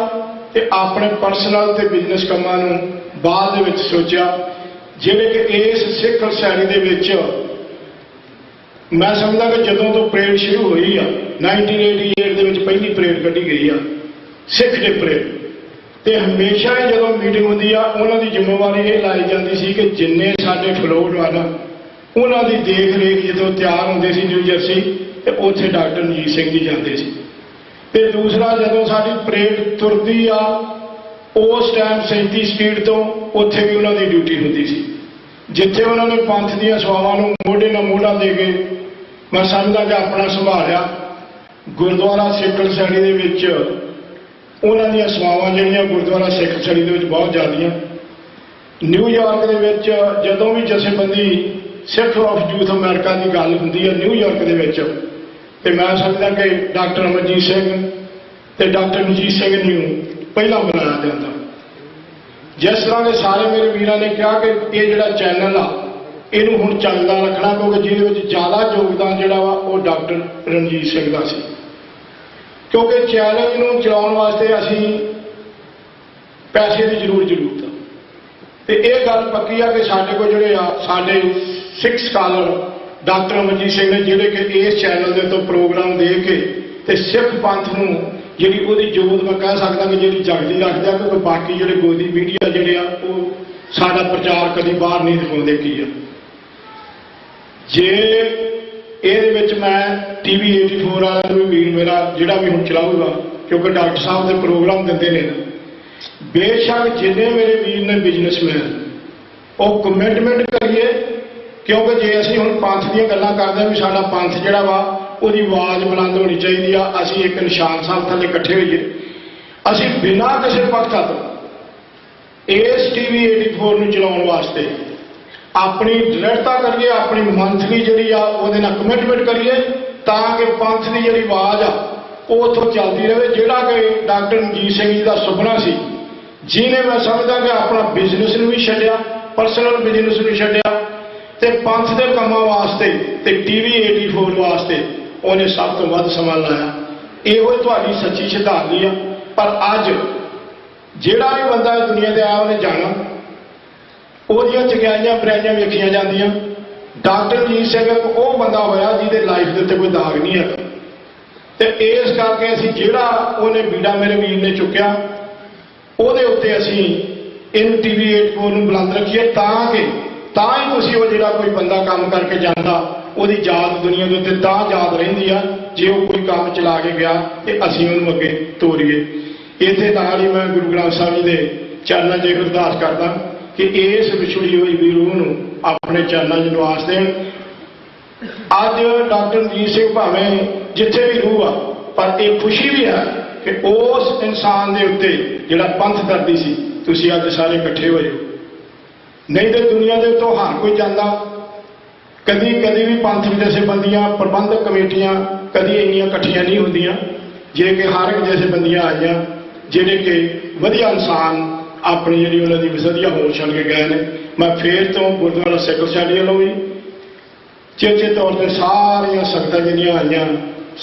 ਤੇ ਆਪਣੇ ਪਰਸਨਲ ਤੇ ਬਿਜ਼ਨਸ ਕੰਮਾਂ ਨੂੰ ਬਾਅਦ ਦੇ ਵਿੱਚ ਸੋਚਿਆ। ਜਿਹੜੇ ਕਿ ਇਸ ਸਿੱਖ ਸੁਸਾਇਟੀ ਦੇ ਵਿੱਚ ਮੈਂ ਸਮਝਦਾ ਕਿ ਜਦੋਂ ਤੋਂ ਪਰੇਡ ਸ਼ੁਰੂ ਹੋਈ ਆ 1988 ਦੇ ਵਿੱਚ ਪਹਿਲੀ ਪਰੇਡ ਕੱਢੀ ਗਈ ਆ ਸਿੱਖ ਡੇ ਪਰੇਡ, ਤੇ ਹਮੇਸ਼ਾ ਹੀ ਜਦੋਂ ਮੀਟਿੰਗ ਹੁੰਦੀ ਆ ਉਹਨਾਂ ਦੀ ਜ਼ਿੰਮੇਵਾਰੀ ਇਹ ਲਾਈ ਜਾਂਦੀ ਸੀ ਕਿ ਜਿੰਨੇ ਸਾਡੇ ਫਲੋਟ ਹਨ ਉਹਨਾਂ ਦੀ ਦੇਖ ਰੇਖ ਜਦੋਂ ਤਿਆਰ ਹੁੰਦੇ ਸੀ ਨਿਊ ਜਰਸੀ ਤੇ ਉੱਥੇ ਡਾਕਟਰ ਰਣਜੀਤ ਸਿੰਘ ਜੀ ਜਾਂਦੇ ਸੀ। ਤੇ ਦੂਸਰਾ ਜਦੋਂ ਸਾਡੀ ਪਰੇਡ ਤੁਰਦੀ ਆ ਉਸ ਟਾਈਮ 37 ਸਟਰੀਟ ਤੋਂ ਉੱਥੇ ਵੀ ਉਹਨਾਂ ਦੀ ਡਿਊਟੀ ਹੁੰਦੀ ਸੀ, ਜਿੱਥੇ ਉਹਨਾਂ ਨੇ ਪੰਥ ਦੀਆਂ ਸੇਵਾਵਾਂ ਨੂੰ ਮੋਢੇ ਨਾਲ ਮੋਢਾ ਦੇ ਕੇ ਮੈਂ ਸਮਝਦਾ ਕਿ ਆਪਣਾ ਸੰਭਾਲਿਆ। ਗੁਰਦੁਆਰਾ ਸਿੱਖ ਕਲਸੜੀ ਦੇ ਵਿੱਚ ਉਹਨਾਂ ਦੀਆਂ ਸੇਵਾਵਾਂ ਜਿਹੜੀਆਂ ਗੁਰਦੁਆਰਾ ਸਿੱਖ ਕਲਸੜੀ ਦੇ ਵਿੱਚ ਬਹੁਤ ਜ਼ਿਆਦੀਆਂ। ਨਿਊਯਾਰਕ ਦੇ ਵਿੱਚ ਜਦੋਂ ਵੀ ਜਥੇਬੰਦੀ ਸਿੱਖ ਆਫ ਯੂਥ ਅਮਰੀਕਾ ਦੀ ਗੱਲ ਹੁੰਦੀ ਹੈ ਨਿਊਯਾਰਕ ਦੇ ਵਿੱਚ, ਤੇ ਮੈਂ ਸਮਝਦਾ ਕਿ ਡਾਕਟਰ ਅਮਰਜੀਤ ਸਿੰਘ ਤੇ ਡਾਕਟਰ ਰਣਜੀਤ ਸਿੰਘ ਨੂੰ ਪਹਿਲਾਂ ਬੁਲਾਇਆ ਜਾਂਦਾ। ਜਿਸ ਤਰ੍ਹਾਂ ਦੇ ਸਾਰੇ ਮੇਰੇ ਵੀਰਾਂ ਨੇ ਕਿਹਾ ਕਿ ਇਹ ਜਿਹੜਾ ਚੈਨਲ ਆ ਇਹਨੂੰ ਹੁਣ ਚੱਲਦਾ ਰੱਖਣਾ, ਕਿਉਂਕਿ ਜਿਹਦੇ ਵਿੱਚ ਜ਼ਿਆਦਾ ਯੋਗਦਾਨ ਜਿਹੜਾ ਵਾ ਉਹ ਡਾਕਟਰ ਰਣਜੀਤ ਸਿੰਘ ਦਾ ਸੀ। ਕਿਉਂਕਿ ਚੈਨਲ ਨੂੰ ਚਲਾਉਣ ਵਾਸਤੇ ਅਸੀਂ ਪੈਸੇ ਦੀ ਜ਼ਰੂਰਤ ਆ, ਤੇ ਇਹ ਗੱਲ ਪੱਕੀ ਆ ਕਿ ਸਾਡੇ ਕੋਲ ਜਿਹੜੇ ਆ ਸਾਡੇ ਸਿੱਖ ਸਕਾਲਰ ਡਾਕਟਰ ਅਮਰਜੀਤ ਸਿੰਘ ਨੇ ਜਿਹੜੇ ਕਿ ਇਸ ਚੈਨਲ ਦੇ ਤੋਂ ਪ੍ਰੋਗਰਾਮ ਦੇ ਕੇ ਤੇ ਸਿੱਖ ਪੰਥ ਨੂੰ ਜਿਹੜੀ ਉਹਦੀ ਜੋਤ ਮੈਂ ਕਹਿ ਸਕਦਾ ਕਿ ਜਿਹੜੀ ਜਗਦੀ ਰੱਖਦਾ, ਕਿਉਂਕਿ ਬਾਕੀ ਜਿਹੜੇ ਗੋਦੀ ਮੀਡੀਆ ਜਿਹੜੇ ਆ ਉਹ ਸਾਡਾ ਪ੍ਰਚਾਰ ਕਦੀ ਬਾਹਰ ਨਹੀਂ ਦਿਖਾਉਂਦੇ ਕੀ ਆ। ਜੇ ਇਹਦੇ ਵਿੱਚ ਮੈਂ TV 84 ਵਾਲਿਆਂ ਨੂੰ ਵੀ ਮੇਰਾ ਜਿਹੜਾ ਵੀ ਹੁਣ ਚਲਾਊਗਾ, ਕਿਉਂਕਿ ਡਾਕਟਰ ਸਾਹਿਬ ਦੇ ਪ੍ਰੋਗਰਾਮ ਦਿੰਦੇ ਨੇ, ਬੇਸ਼ੱਕ ਜਿੰਨੇ ਮੇਰੇ ਵੀਰ ਨੇ ਬਿਜ਼ਨਸਮੈਨ ਉਹ ਕਮਿਟਮੈਂਟ ਕਰੀਏ, ਕਿਉਂਕਿ ਜੇ ਅਸੀਂ ਹੁਣ ਪੰਥ ਦੀਆਂ ਗੱਲਾਂ ਕਰਦੇ ਹਾਂ ਵੀ ਸਾਡਾ ਪੰਥ ਜਿਹੜਾ ਵਾ ਉਹਦੀ ਆਵਾਜ਼ ਬੁਲੰਦ ਹੋਣੀ ਚਾਹੀਦੀ ਆ, ਅਸੀਂ ਇੱਕ ਨਿਸ਼ਾਨ ਸਾਹਿਬ ਥੱਲੇ ਇਕੱਠੇ ਹੋਈਏ, ਅਸੀਂ ਬਿਨਾਂ ਕਿਸੇ ਪੱਖਾ ਤੋਂ ਇਸ TV 84 ਨੂੰ ਚਲਾਉਣ ਵਾਸਤੇ ਆਪਣੀ ਦ੍ਰਿੜਤਾ ਕਰੀਏ, ਆਪਣੀ ਮੰਥਲੀ ਜਿਹੜੀ ਆ ਉਹਦੇ ਨਾਲ ਕਮਿਟਮੈਂਟ ਕਰੀਏ, ਤਾਂ ਕਿ ਪੰਥ ਦੀ ਜਿਹੜੀ ਆਵਾਜ਼ ਆ ਉਹ ਉੱਥੋਂ ਚੱਲਦੀ ਰਹੇ। ਜਿਹੜਾ ਕਿ ਡਾਕਟਰ ਰਣਜੀਤ ਸਿੰਘ ਜੀ ਦਾ ਸੁਪਨਾ ਸੀ, ਜਿਹਨੇ ਮੈਂ ਸਮਝਦਾ ਕਿ ਆਪਣਾ ਬਿਜ਼ਨਸ ਨੂੰ ਵੀ ਛੱਡਿਆ, ਪਰਸਨਲ ਬਿਜ਼ਨਸ ਨੂੰ ਛੱਡਿਆ ਤੇ ਪੰਥ ਦੇ ਕੰਮਾਂ ਵਾਸਤੇ ਤੇ TV 84 ਵਾਸਤੇ ਉਹਨੇ ਸਭ ਤੋਂ ਵੱਧ ਸਮਾਂ ਲਾਇਆ। ਇਹੋ ਹੀ ਤੁਹਾਡੀ ਸੱਚੀ ਸ਼ਰਧਾਂਜਲੀ ਆ। ਪਰ ਅੱਜ ਜਿਹੜਾ ਵੀ ਬੰਦਾ ਇਸ ਦੁਨੀਆ ਤੇ ਆਇਆ ਉਹਨੇ ਜਾਣਾ, ਉਹਦੀਆਂ ਚੰਗਿਆਈਆਂ ਬੁਰਾਈਆਂ ਵੇਖੀਆਂ ਜਾਂਦੀਆਂ। ਡਾਕਟਰ ਰਣਜੀਤ ਸਿੰਘ ਉਹ ਬੰਦਾ ਹੋਇਆ ਜਿਹਦੇ ਲਾਈਫ ਦੇ ਉੱਤੇ ਕੋਈ ਦਾਗ ਨਹੀਂ ਹੈ, ਤੇ ਇਸ ਕਰਕੇ ਅਸੀਂ ਜਿਹੜਾ ਉਹਨੇ ਬੀੜਾ ਮੇਰੇ ਵੀਰ ਨੇ ਚੁੱਕਿਆ ਉਹਦੇ ਉੱਤੇ ਅਸੀਂ ਇਹਨੂੰ TV 84 ਨੂੰ ਬੁਲੰਦ ਰੱਖੀਏ, ਤਾਂ ਹੀ ਤੁਸੀਂ ਉਹ ਜਿਹੜਾ ਕੋਈ ਬੰਦਾ ਕੰਮ ਕਰਕੇ ਜਾਂਦਾ ਉਹਦੀ ਯਾਦ ਦੁਨੀਆ ਦੇ ਉੱਤੇ ਤਾਂ ਯਾਦ ਰਹਿੰਦੀ ਆ ਜੇ ਉਹ ਕੋਈ ਕੰਮ ਚਲਾ ਕੇ ਗਿਆ ਤੇ ਅਸੀਂ ਉਹਨੂੰ ਅੱਗੇ ਤੋਰੀਏ। ਇੱਥੇ ਨਾਲ ਹੀ ਮੈਂ ਗੁਰੂ ਗ੍ਰੰਥ ਸਾਹਿਬ ਜੀ ਦੇ ਚਰਨਾਂ 'ਚ ਅਰਦਾਸ ਕਰਦਾ ਕਿ ਇਸ ਵਿਛੜੀ ਹੋਈ ਵੀ ਰੂਹ ਨੂੰ ਆਪਣੇ ਚਰਨਾਂ 'ਚ ਨਿਵਾਸ ਦੇਣ। ਅੱਜ ਡਾਕਟਰ ਰਣਜੀਤ ਸਿੰਘ ਭਾਵੇਂ ਜਿੱਥੇ ਵੀ ਰੂਹ ਆ, ਪਰ ਇਹ ਖੁਸ਼ੀ ਵੀ ਹੈ ਕਿ ਉਸ ਇਨਸਾਨ ਦੇ ਉੱਤੇ ਜਿਹੜਾ ਪੰਥ ਦਰਦੀ ਸੀ ਤੁਸੀਂ ਅੱਜ ਸਾਰੇ ਇਕੱਠੇ ਹੋਏ ਹੋ। ਨਹੀਂ ਤੇ ਦੁਨੀਆ ਦੇ ਉੱਤੋਂ ਹਰ ਕੋਈ ਜਾਂਦਾ, ਕਦੀ ਵੀ ਪੰਥ ਜਥੇਬੰਦੀਆਂ ਪ੍ਰਬੰਧਕ ਕਮੇਟੀਆਂ ਕਦੀ ਇੰਨੀਆਂ ਇਕੱਠੀਆਂ ਨਹੀਂ ਹੁੰਦੀਆਂ ਜੇ ਕਿ ਹਰ ਇੱਕ ਜਥੇਬੰਦੀਆਂ ਆਈਆਂ ਜਿਹੜੇ ਕਿ ਵਧੀਆ ਇਨਸਾਨ ਆਪਣੀ ਜਿਹੜੀ ਉਹਨਾਂ ਦੀ ਵਧੀਆ ਹੋਂਦ ਛੱਡ ਕੇ ਗਏ ਨੇ। ਮੈਂ ਫੇਰ ਤੋਂ ਗੁਰਦੁਆਰਾ ਸਿੱਖ ਕਲਸੜੀ ਵੱਲੋਂ ਵੀ ਚੇਚੇ ਤੌਰ ਤੇ ਸਾਰੀਆਂ ਸੰਗਤਾਂ ਜਿਹੜੀਆਂ ਆਈਆਂ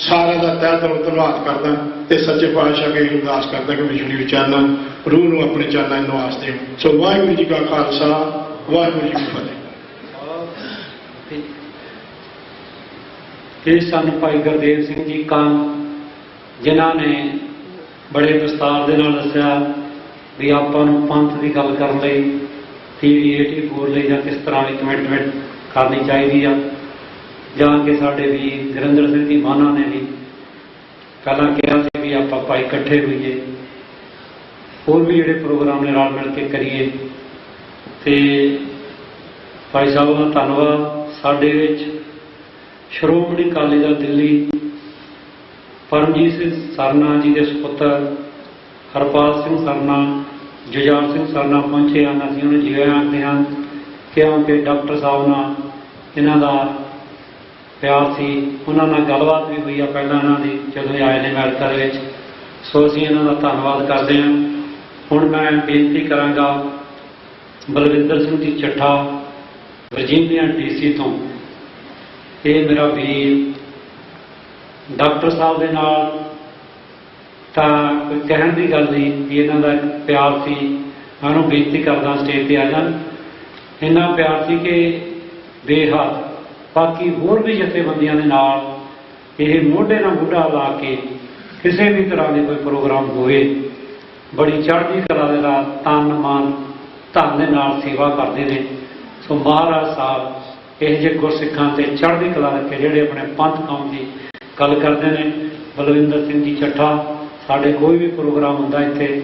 ਸਾਰਿਆਂ ਦਾ ਤਹਿ ਦਿਲੋਂ ਧੰਨਵਾਦ ਕਰਦਾ ਤੇ ਸੱਚੇ ਪਾਤਸ਼ਾਹ ਅੱਗੇ ਅਰਦਾਸ ਕਰਦਾ ਕਿ ਵਿਛੜੀ ਹੋਈ ਚਰਨਾਂ ਰੂਹ ਨੂੰ ਆਪਣੇ ਚਰਨਾਂ 'ਚ ਨਿਵਾਸ ਦੇਣ। ਸੋ ਵਾਹਿਗੁਰੂ ਜੀ ਕਾ ਖਾਲਸਾ, ਵਾਹਿਗੁਰੂ ਜੀ ਕੀ ਫਤਿਹ। ਇਹ ਸਨ ਭਾਈ ਗੁਰਦੇਵ ਸਿੰਘ ਜੀ ਕਾਂਗ, ਜਿਨ੍ਹਾਂ ਨੇ ਬੜੇ ਵਿਸਤਾਰ ਦੇ ਨਾਲ ਦੱਸਿਆ ਵੀ ਆਪਾਂ ਨੂੰ ਪੰਥ ਦੀ ਗੱਲ ਕਰਨ ਲਈ TV 84 ਲਈ ਜਾਂ ਕਿਸ ਤਰ੍ਹਾਂ ਦੀ ਕਮਿਟਮੈਂਟ ਕਰਨੀ ਚਾਹੀਦੀ ਆ, ਜਾਂ ਕਿ ਸਾਡੇ ਵੀ ਗੁਰਿੰਦਰ ਸਿੰਘ ਜੀ ਮਾਨਾ ਨੇ ਵੀ ਪਹਿਲਾਂ ਕਿਹਾ ਸੀ ਵੀ ਆਪਾਂ ਭਾਈ ਇਕੱਠੇ ਹੋਈਏ, ਹੋਰ ਵੀ ਜਿਹੜੇ ਪ੍ਰੋਗਰਾਮ ਨੇ ਰਲ ਮਿਲ ਕੇ ਕਰੀਏ। ਤੇ ਭਾਈ ਸਾਹਿਬ ਦਾ ਧੰਨਵਾਦ। ਸਾਡੇ ਵਿੱਚ ਸ਼੍ਰੋਮਣੀ ਅਕਾਲੀ ਦਲ ਦਿੱਲੀ ਪਰਮਜੀਤ ਸਿੰਘ ਸਰਨਾ ਜੀ ਦੇ ਸੁਪੁੱਤਰ ਹਰਪਾਲ ਸਿੰਘ ਸਰਨਾ, ਜੁਝਾਰ ਸਿੰਘ ਸਰਨਾ ਪਹੁੰਚੇ ਹਨ। ਅਸੀਂ ਉਹਨੂੰ ਜਿਵੇਂ ਆਖਦੇ ਹਾਂ ਕਿਉਂਕਿ ਡਾਕਟਰ ਸਾਹਿਬ ਨਾਲ ਇਹਨਾਂ ਦਾ ਪਿਆਰ ਸੀ, ਉਹਨਾਂ ਨਾਲ ਗੱਲਬਾਤ ਵੀ ਹੋਈ ਆ ਪਹਿਲਾਂ ਇਹਨਾਂ ਦੀ ਜਦੋਂ ਆਏ ਨੇ ਅਮਰੀਕਾ ਦੇ ਵਿੱਚ। ਸੋ ਅਸੀਂ ਇਹਨਾਂ ਦਾ ਧੰਨਵਾਦ ਕਰਦੇ ਹਾਂ। ਹੁਣ ਮੈਂ ਬੇਨਤੀ ਕਰਾਂਗਾ ਬਲਵਿੰਦਰ ਸਿੰਘ ਜੀ ਚੱਠਾ ਵਰਜੀਨੀਆ DC ਤੋਂ, ਇਹ ਮੇਰਾ ਵੀਰ ਡਾਕਟਰ ਸਾਹਿਬ ਦੇ ਨਾਲ ਤਾਂ ਕੋਈ ਕਹਿਣ ਦੀ ਗੱਲ ਨਹੀਂ ਵੀ ਇਹਨਾਂ ਦਾ ਪਿਆਰ ਸੀ। ਮੈਂ ਉਹਨੂੰ ਬੇਨਤੀ ਕਰਦਾ ਸਟੇਜ 'ਤੇ ਆ ਜਾਣ। ਇੰਨਾ ਪਿਆਰ ਸੀ ਕਿ ਬੇਹੱਦ ਬਾਕੀ ਹੋਰ ਵੀ ਜਥੇਬੰਦੀਆਂ ਦੇ ਨਾਲ ਇਹ ਮੋਢੇ ਨਾਲ ਮੋਢਾ ਲਾ ਕੇ ਕਿਸੇ ਵੀ ਤਰ੍ਹਾਂ ਦੇ ਕੋਈ ਪ੍ਰੋਗਰਾਮ ਹੋਵੇ ਬੜੀ ਚੜ੍ਹਦੀ ਕਲਾ ਦੇ ਨਾਲ ਤਨ ਮਨ ਧਨ ਦੇ ਨਾਲ ਸੇਵਾ ਕਰਦੇ ਨੇ। ਸੋ ਮਹਾਰਾਜ ਸਾਹਿਬ ਇਹੋ ਜਿਹੇ ਗੁਰਸਿੱਖਾਂ ਤੇ ਚੜ੍ਹਦੀ ਕਲਾ ਰੱਖੇ ਜਿਹੜੇ ਆਪਣੇ ਪੰਥ ਕੌਮ ਦੀ ਗੱਲ ਕਰਦੇ ਨੇ। ਬਲਵਿੰਦਰ ਸਿੰਘ ਜੀ ਚੱਠਾ, ਸਾਡੇ ਕੋਈ ਵੀ ਪ੍ਰੋਗਰਾਮ ਹੁੰਦਾ ਇੱਥੇ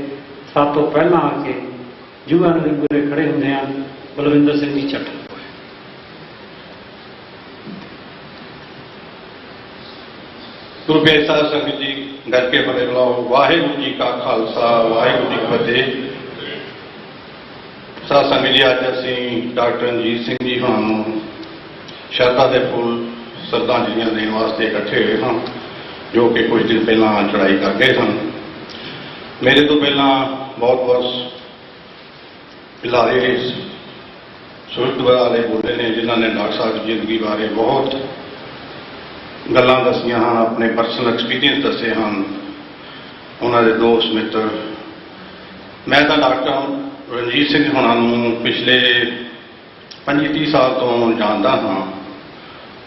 ਸਭ ਤੋਂ ਪਹਿਲਾਂ ਆ ਕੇ ਜੂਹਾਂ ਦੇ ਮੂਹਰੇ ਖੜੇ ਹੁੰਦੇ ਆ। ਬਲਵਿੰਦਰ ਸਿੰਘ ਜੀ ਚੱਠਾ। ਗੁਰੂ ਪਿਆਰੀ ਸਾਧ ਸੰਗਤ ਜੀ, ਗੱਜ ਕੇ ਫਤਿਹ ਬੁਲਾਓ। ਵਾਹਿਗੁਰੂ ਜੀ ਕਾ ਖਾਲਸਾ, ਵਾਹਿਗੁਰੂ ਜੀ ਕੀ ਫਤਿਹ। ਸਾਧ ਸੰਗਤ ਜੀ, ਅੱਜ ਅਸੀਂ ਡਾਕਟਰ ਰਣਜੀਤ ਸਿੰਘ ਜੀ ਹੋਰਾਂ ਨੂੰ ਸ਼ਰਧਾ ਦੇ ਫੁੱਲ ਸ਼ਰਧਾਂਜਲੀਆਂ ਦੇਣ ਵਾਸਤੇ ਇਕੱਠੇ ਹੋਏ ਹਾਂ, ਜੋ ਕਿ ਕੁਝ ਦਿਨ ਪਹਿਲਾਂ ਚੜ੍ਹਾਈ ਕਰ ਗਏ ਸਨ। ਮੇਰੇ ਤੋਂ ਪਹਿਲਾਂ ਬਹੁਤ ਪਿਲਾਰੇ ਸੁਰਤ ਵਾਲੇ ਬੋਲੇ ਨੇ, ਜਿਨ੍ਹਾਂ ਨੇ ਡਾਕਟਰ ਸਾਹਿਬ ਦੀ ਜ਼ਿੰਦਗੀ ਬਾਰੇ ਬਹੁਤ ਗੱਲਾਂ ਦੱਸੀਆਂ ਹਨ, ਆਪਣੇ ਪਰਸਨਲ ਐਕਸਪੀਰੀਅੰਸ ਦੱਸੇ ਹਨ, ਉਹਨਾਂ ਦੇ ਦੋਸਤ ਮਿੱਤਰ। ਮੈਂ ਤਾਂ ਡਾਕਟਰ ਰਣਜੀਤ ਸਿੰਘ ਹੋਰਾਂ ਨੂੰ ਪਿਛਲੇ 25-30 ਸਾਲ ਤੋਂ ਜਾਣਦਾ ਹਾਂ,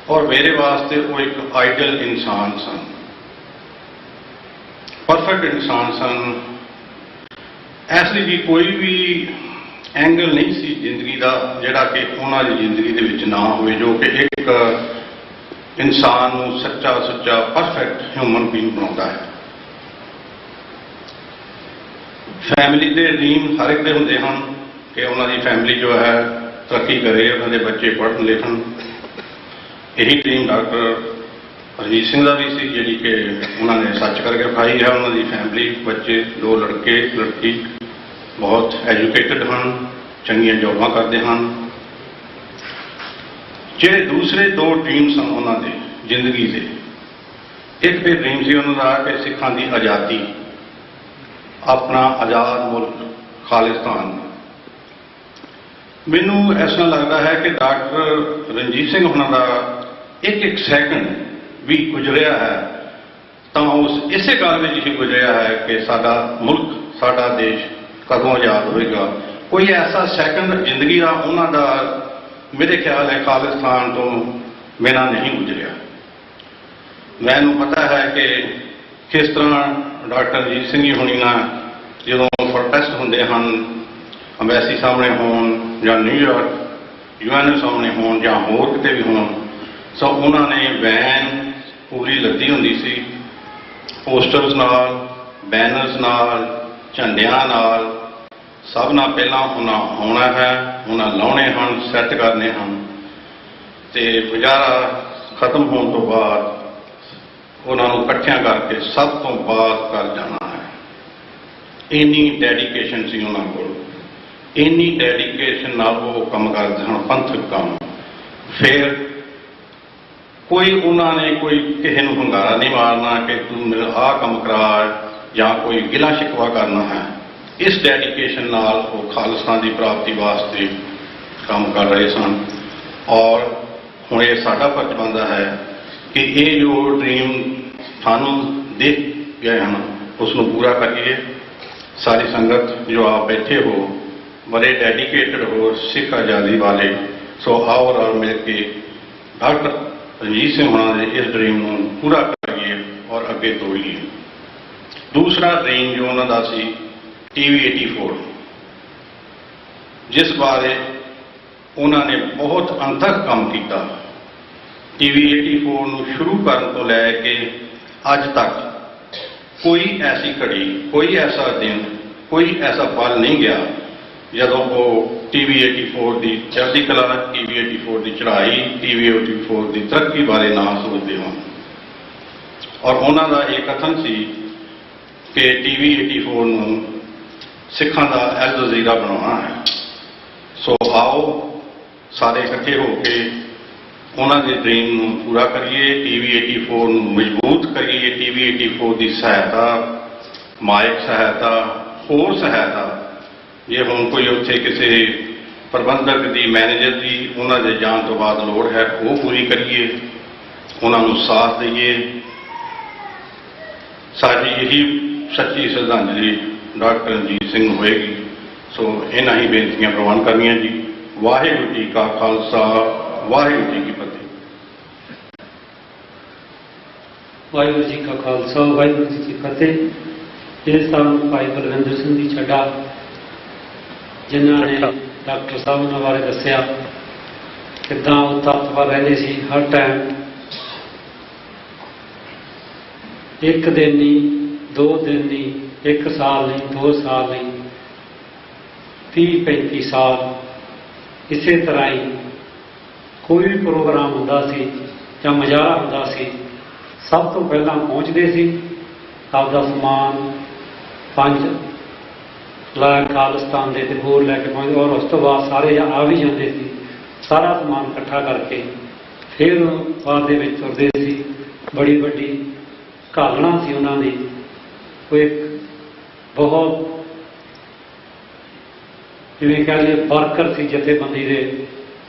ਔਰ ਮੇਰੇ ਵਾਸਤੇ ਉਹ ਇੱਕ ਆਈਡਲ ਇਨਸਾਨ ਸਨ, ਪਰਫੈਕਟ ਇਨਸਾਨ ਸਨ। ਇਸ ਲਈ ਵੀ ਕੋਈ ਵੀ ਐਂਗਲ ਨਹੀਂ ਸੀ ਜ਼ਿੰਦਗੀ ਦਾ ਜਿਹੜਾ ਕਿ ਉਹਨਾਂ ਦੀ ਜ਼ਿੰਦਗੀ ਦੇ ਵਿੱਚ ਨਾ ਹੋਵੇ, ਜੋ ਕਿ ਇੱਕ ਇਨਸਾਨ ਨੂੰ ਸੱਚਾ ਸੁੱਚਾ ਪਰਫੈਕਟ ਹਿਊਮਨ ਬੀਇੰਗ ਬਣਾਉਂਦਾ ਹੈ। ਫੈਮਿਲੀ ਦੇ ਡ੍ਰੀਮ ਹਰ ਇੱਕ ਦੇ ਹੁੰਦੇ ਹਨ ਕਿ ਉਹਨਾਂ ਦੀ ਫੈਮਿਲੀ ਜੋ ਹੈ ਤਰੱਕੀ ਕਰੇ, ਉਹਨਾਂ ਦੇ ਬੱਚੇ ਪੜ੍ਹਨ ਲਿਖਣ। ਇਹੀ ਡ੍ਰੀਮ ਡਾਕਟਰ ਰਣਜੀਤ ਸਿੰਘ ਦਾ ਵੀ ਸੀ, ਜਿਹੜੀ ਕਿ ਉਹਨਾਂ ਨੇ ਸੱਚ ਕਰਕੇ ਵਿਖਾਈ ਹੈ। ਉਹਨਾਂ ਦੀ ਫੈਮਿਲੀ, ਬੱਚੇ, 2 ਲੜਕੇ ਲੜਕੀ ਬਹੁਤ ਐਜੂਕੇਟਡ ਹਨ, ਚੰਗੀਆਂ ਜੌਬਾਂ ਕਰਦੇ ਹਨ। ਜਿਹੜੇ ਦੂਸਰੇ 2 ਡ੍ਰੀਮ ਸਨ ਉਹਨਾਂ ਦੇ ਜ਼ਿੰਦਗੀ ਦੇ, ਇੱਕ ਤੇ ਡ੍ਰੀਮ ਸੀ ਉਹਨਾਂ ਦਾ ਕਿ ਸਿੱਖਾਂ ਦੀ ਆਜ਼ਾਦੀ, ਆਪਣਾ ਆਜ਼ਾਦ ਮੁਲਕ ਖਾਲਿਸਤਾਨ। ਮੈਨੂੰ ਇਸ ਤਰ੍ਹਾਂ ਲੱਗਦਾ ਹੈ ਕਿ ਡਾਕਟਰ ਰਣਜੀਤ ਸਿੰਘ ਉਹਨਾਂ ਦਾ ਇੱਕ ਸੈਕਿੰਡ ਵੀ ਗੁਜ਼ਰਿਆ ਹੈ ਤਾਂ ਉਸ ਇਸੇ ਗੱਲ ਵਿੱਚ ਹੀ ਗੁਜ਼ਰਿਆ ਹੈ ਕਿ ਸਾਡਾ ਮੁਲਕ, ਸਾਡਾ ਦੇਸ਼ ਕਦੋਂ ਆਜ਼ਾਦ ਹੋਵੇਗਾ। ਕੋਈ ਐਸਾ ਸੈਕਿੰਡ ਜ਼ਿੰਦਗੀ ਦਾ ਉਹਨਾਂ ਦਾ ਮੇਰੇ ਖਿਆਲ ਹੈ ਖਾਲਿਸਤਾਨ ਤੋਂ ਬਿਨਾਂ ਨਹੀਂ ਗੁਜ਼ਰਿਆ। ਮੈਨੂੰ ਪਤਾ ਹੈ ਕਿ ਕਿਸ ਤਰ੍ਹਾਂ ਡਾਕਟਰ ਰਣਜੀਤ ਸਿੰਘ ਜੀ ਹੋਣੀ ਨਾਲ ਜਦੋਂ ਪ੍ਰੋਟੈਸਟ ਹੁੰਦੇ ਹਨ, ਅੰਬੈਸੀ ਸਾਹਮਣੇ ਹੋਣ ਜਾਂ ਨਿਊਯਾਰਕ UN ਸਾਹਮਣੇ ਹੋਣ ਜਾਂ ਹੋਰ ਕਿਤੇ ਵੀ ਹੋਣ, ਸੋ ਉਹਨਾਂ ਨੇ ਵੈਨ ਪੂਰੀ ਲੱਦੀ ਹੁੰਦੀ ਸੀ, ਪੋਸਟਰਸ ਨਾਲ, ਬੈਨਰਸ ਨਾਲ, ਝੰਡਿਆਂ ਨਾਲ। ਸਭ ਨਾਲ ਪਹਿਲਾਂ ਉਹਨਾਂ ਆਉਣਾ ਹੈ, ਉਹਨਾਂ ਲਾਉਣੇ ਹਨ, ਸੈੱਟ ਕਰਨੇ ਹਨ, ਤੇ ਗੁਜ਼ਾਰਾ ਖਤਮ ਹੋਣ ਤੋਂ ਬਾਅਦ ਉਹਨਾਂ ਨੂੰ ਇਕੱਠਿਆਂ ਕਰਕੇ ਸਭ ਤੋਂ ਬਾਅਦ ਕਰ ਜਾਣਾ ਹੈ। ਇੰਨੀ ਡੈਡੀਕੇਸ਼ਨ ਸੀ ਉਹਨਾਂ ਕੋਲ, ਇੰਨੀ ਡੈਡੀਕੇਸ਼ਨ ਨਾਲ ਉਹ ਕੰਮ ਕਰਦੇ ਹਨ, ਪੰਥਕ ਕੰਮ। ਫਿਰ ਕੋਈ ਉਹਨਾਂ ਨੇ ਕੋਈ ਕਿਸੇ ਨੂੰ ਹੰਗਾਰਾ ਨਹੀਂ ਮਾਰਨਾ ਕਿ ਤੂੰ ਮੇਰਾ ਆਹ ਕੰਮ ਕਰਾ, ਜਾਂ ਕੋਈ ਗਿਲਾ ਸ਼ਿਕਵਾ ਕਰਨਾ ਹੈ। ਇਸ ਡੈਡੀਕੇਸ਼ਨ ਨਾਲ ਉਹ ਖਾਲਿਸਤਾਨ ਦੀ ਪ੍ਰਾਪਤੀ ਵਾਸਤੇ ਕੰਮ ਕਰ ਰਹੇ ਸਨ। ਔਰ ਹੁਣ ਇਹ ਸਾਡਾ ਫਰਜ਼ ਬਣਦਾ ਹੈ ਕਿ ਇਹ ਜੋ ਡ੍ਰੀਮ ਸਾਨੂੰ ਦੇਖ ਗਏ ਹਨ ਉਸ ਨੂੰ ਪੂਰਾ ਕਰੀਏ। ਸਾਰੀ ਸੰਗਤ ਜੋ ਆਪ ਬੈਠੇ ਹੋ, ਬੜੇ ਡੈਡੀਕੇਟਡ ਹੋ ਸਿੱਖ ਆਜ਼ਾਦੀ ਵਾਲੇ, ਸੋ ਆਓ ਰਲ ਮਿਲ ਕੇ ਡਾਕਟਰ ਰਣਜੀਤ ਸਿੰਘ ਹੋਰਾਂ ਦੇ ਇਸ ਡ੍ਰੀਮ ਨੂੰ ਪੂਰਾ ਕਰੀਏ ਔਰ ਅੱਗੇ ਤੋਰੀਏ। ਦੂਸਰਾ ਡ੍ਰੀਮ ਜੋ ਉਹਨਾਂ ਦਾ ਸੀ TV 84, ਜਿਸ ਬਾਰੇ ਉਹਨਾਂ ਨੇ ਬਹੁਤ ਅੰਤਕ ਕੰਮ ਕੀਤਾ। TV 84 ਨੂੰ ਸ਼ੁਰੂ ਕਰਨ ਤੋਂ ਲੈ ਕੇ ਅੱਜ ਤੱਕ ਕੋਈ ਐਸੀ ਘੜੀ, ਕੋਈ ਐਸਾ ਦਿਨ, ਕੋਈ ਐਸਾ ਪਲ ਨਹੀਂ ਗਿਆ ਜਦੋਂ ਉਹ TV 84 ਦੀ ਚੜ੍ਹਦੀ ਕਲਾ, TV 84 ਦੀ ਚੜ੍ਹਾਈ, TV 84 ਦੀ ਤਰੱਕੀ ਬਾਰੇ ਨਾ ਸੋਚਦੇ ਹੋਣ। ਔਰ ਉਹਨਾਂ ਦਾ ਇਹ ਕਥਨ ਸੀ ਕਿ TV 84 ਨੂੰ ਸਿੱਖਾਂ ਦਾ ਅਲ ਜਜ਼ੀਰਾ ਬਣਾਉਣਾ ਹੈ। ਸੋ ਆਓ ਸਾਰੇ ਇਕੱਠੇ ਹੋ ਕੇ ਉਹਨਾਂ ਦੇ ਡ੍ਰੀਮ ਨੂੰ ਪੂਰਾ ਕਰੀਏ, TV 84 ਨੂੰ ਮਜ਼ਬੂਤ ਕਰੀਏ। TV 84 ਦੀ ਸਹਾਇਤਾ, ਮਾਇਕ ਸਹਾਇਤਾ, ਹੋਰ ਸਹਾਇਤਾ, ਜੇ ਹੁਣ ਕੋਈ ਉੱਥੇ ਕਿਸੇ ਪ੍ਰਬੰਧਕ ਦੀ, ਮੈਨੇਜਰ ਦੀ ਉਹਨਾਂ ਦੇ ਜਾਣ ਤੋਂ ਬਾਅਦ ਲੋੜ ਹੈ, ਉਹ ਪੂਰੀ ਕਰੀਏ, ਉਹਨਾਂ ਨੂੰ ਸਾਥ ਦਈਏ। ਸਾਡੀ ਇਹੀ ਸੱਚੀ ਸ਼ਰਧਾਂਜਲੀ ਡਾਕਟਰ ਰਣਜੀਤ ਸਿੰਘ ਨੂੰ ਹੋਏਗੀ। ਸੋ ਇਹਨਾਂ ਹੀ ਬੇਨਤੀਆਂ ਪ੍ਰਵਾਨ ਕਰਨੀਆਂ ਜੀ। ਵਾਹਿਗੁਰੂ ਜੀ ਕਾ ਖਾਲਸਾ, ਵਾਹਿਗੁਰੂ ਜੀ ਕੀ ਫਤਿਹ। ਵਾਹਿਗੁਰੂ ਜੀ ਕਾ ਖਾਲਸਾ, ਵਾਹਿਗੁਰੂ ਜੀ ਕੀ ਫਤਿਹ। ਇਹ ਸਾਨੂੰ ਭਾਈ ਬਲਵਿੰਦਰ ਸਿੰਘ ਜੀ ਚੱਡਾ, ਜਿਨ੍ਹਾਂ ਨੇ ਡਾਕਟਰ ਸਾਹਿਬ ਉਹਨਾਂ ਬਾਰੇ ਦੱਸਿਆ, ਕਿੱਦਾਂ ਉਹ ਤੱਤਵ ਰਹਿੰਦੇ ਸੀ ਹਰ ਟਾਈਮ। ਇੱਕ ਦਿਨ ਨਹੀਂ, 2 ਦਿਨ ਨਹੀਂ, 1 ਸਾਲ ਨਹੀਂ, 2 ਸਾਲ ਨਹੀਂ, 30-35 ਸਾਲ ਇਸੇ ਤਰ੍ਹਾਂ ਹੀ ਕੋਈ ਵੀ ਪ੍ਰੋਗਰਾਮ ਹੁੰਦਾ ਸੀ ਜਾਂ ਮੁਜ਼ਾਹਰਾ ਹੁੰਦਾ ਸੀ, ਸਭ ਤੋਂ ਪਹਿਲਾਂ ਪਹੁੰਚਦੇ ਸੀ, ਆਪਦਾ ਸਮਾਨ 5 ਖਾਲਿਸਤਾਨ ਦੇ ਤੇ ਹੋਰ ਲੈ ਕੇ ਪਹੁੰਚਦੇ, ਔਰ ਉਸ ਤੋਂ ਬਾਅਦ ਸਾਰੇ ਆ ਵੀ ਜਾਂਦੇ ਸੀ। ਸਾਰਾ ਸਮਾਨ ਇਕੱਠਾ ਕਰਕੇ ਫਿਰ ਬਾਅਦ ਦੇ ਵਿੱਚ ਤੁਰਦੇ ਸੀ। ਬੜੀ ਵੱਡੀ ਘਾਲਣਾ ਸੀ ਉਹਨਾਂ ਦੀ। ਉਹ ਇੱਕ ਬਹੁਤ ਜਿਵੇਂ ਕਹਿ ਲਈਏ ਵਰਕਰ ਸੀ ਜਥੇਬੰਦੀ ਦੇ,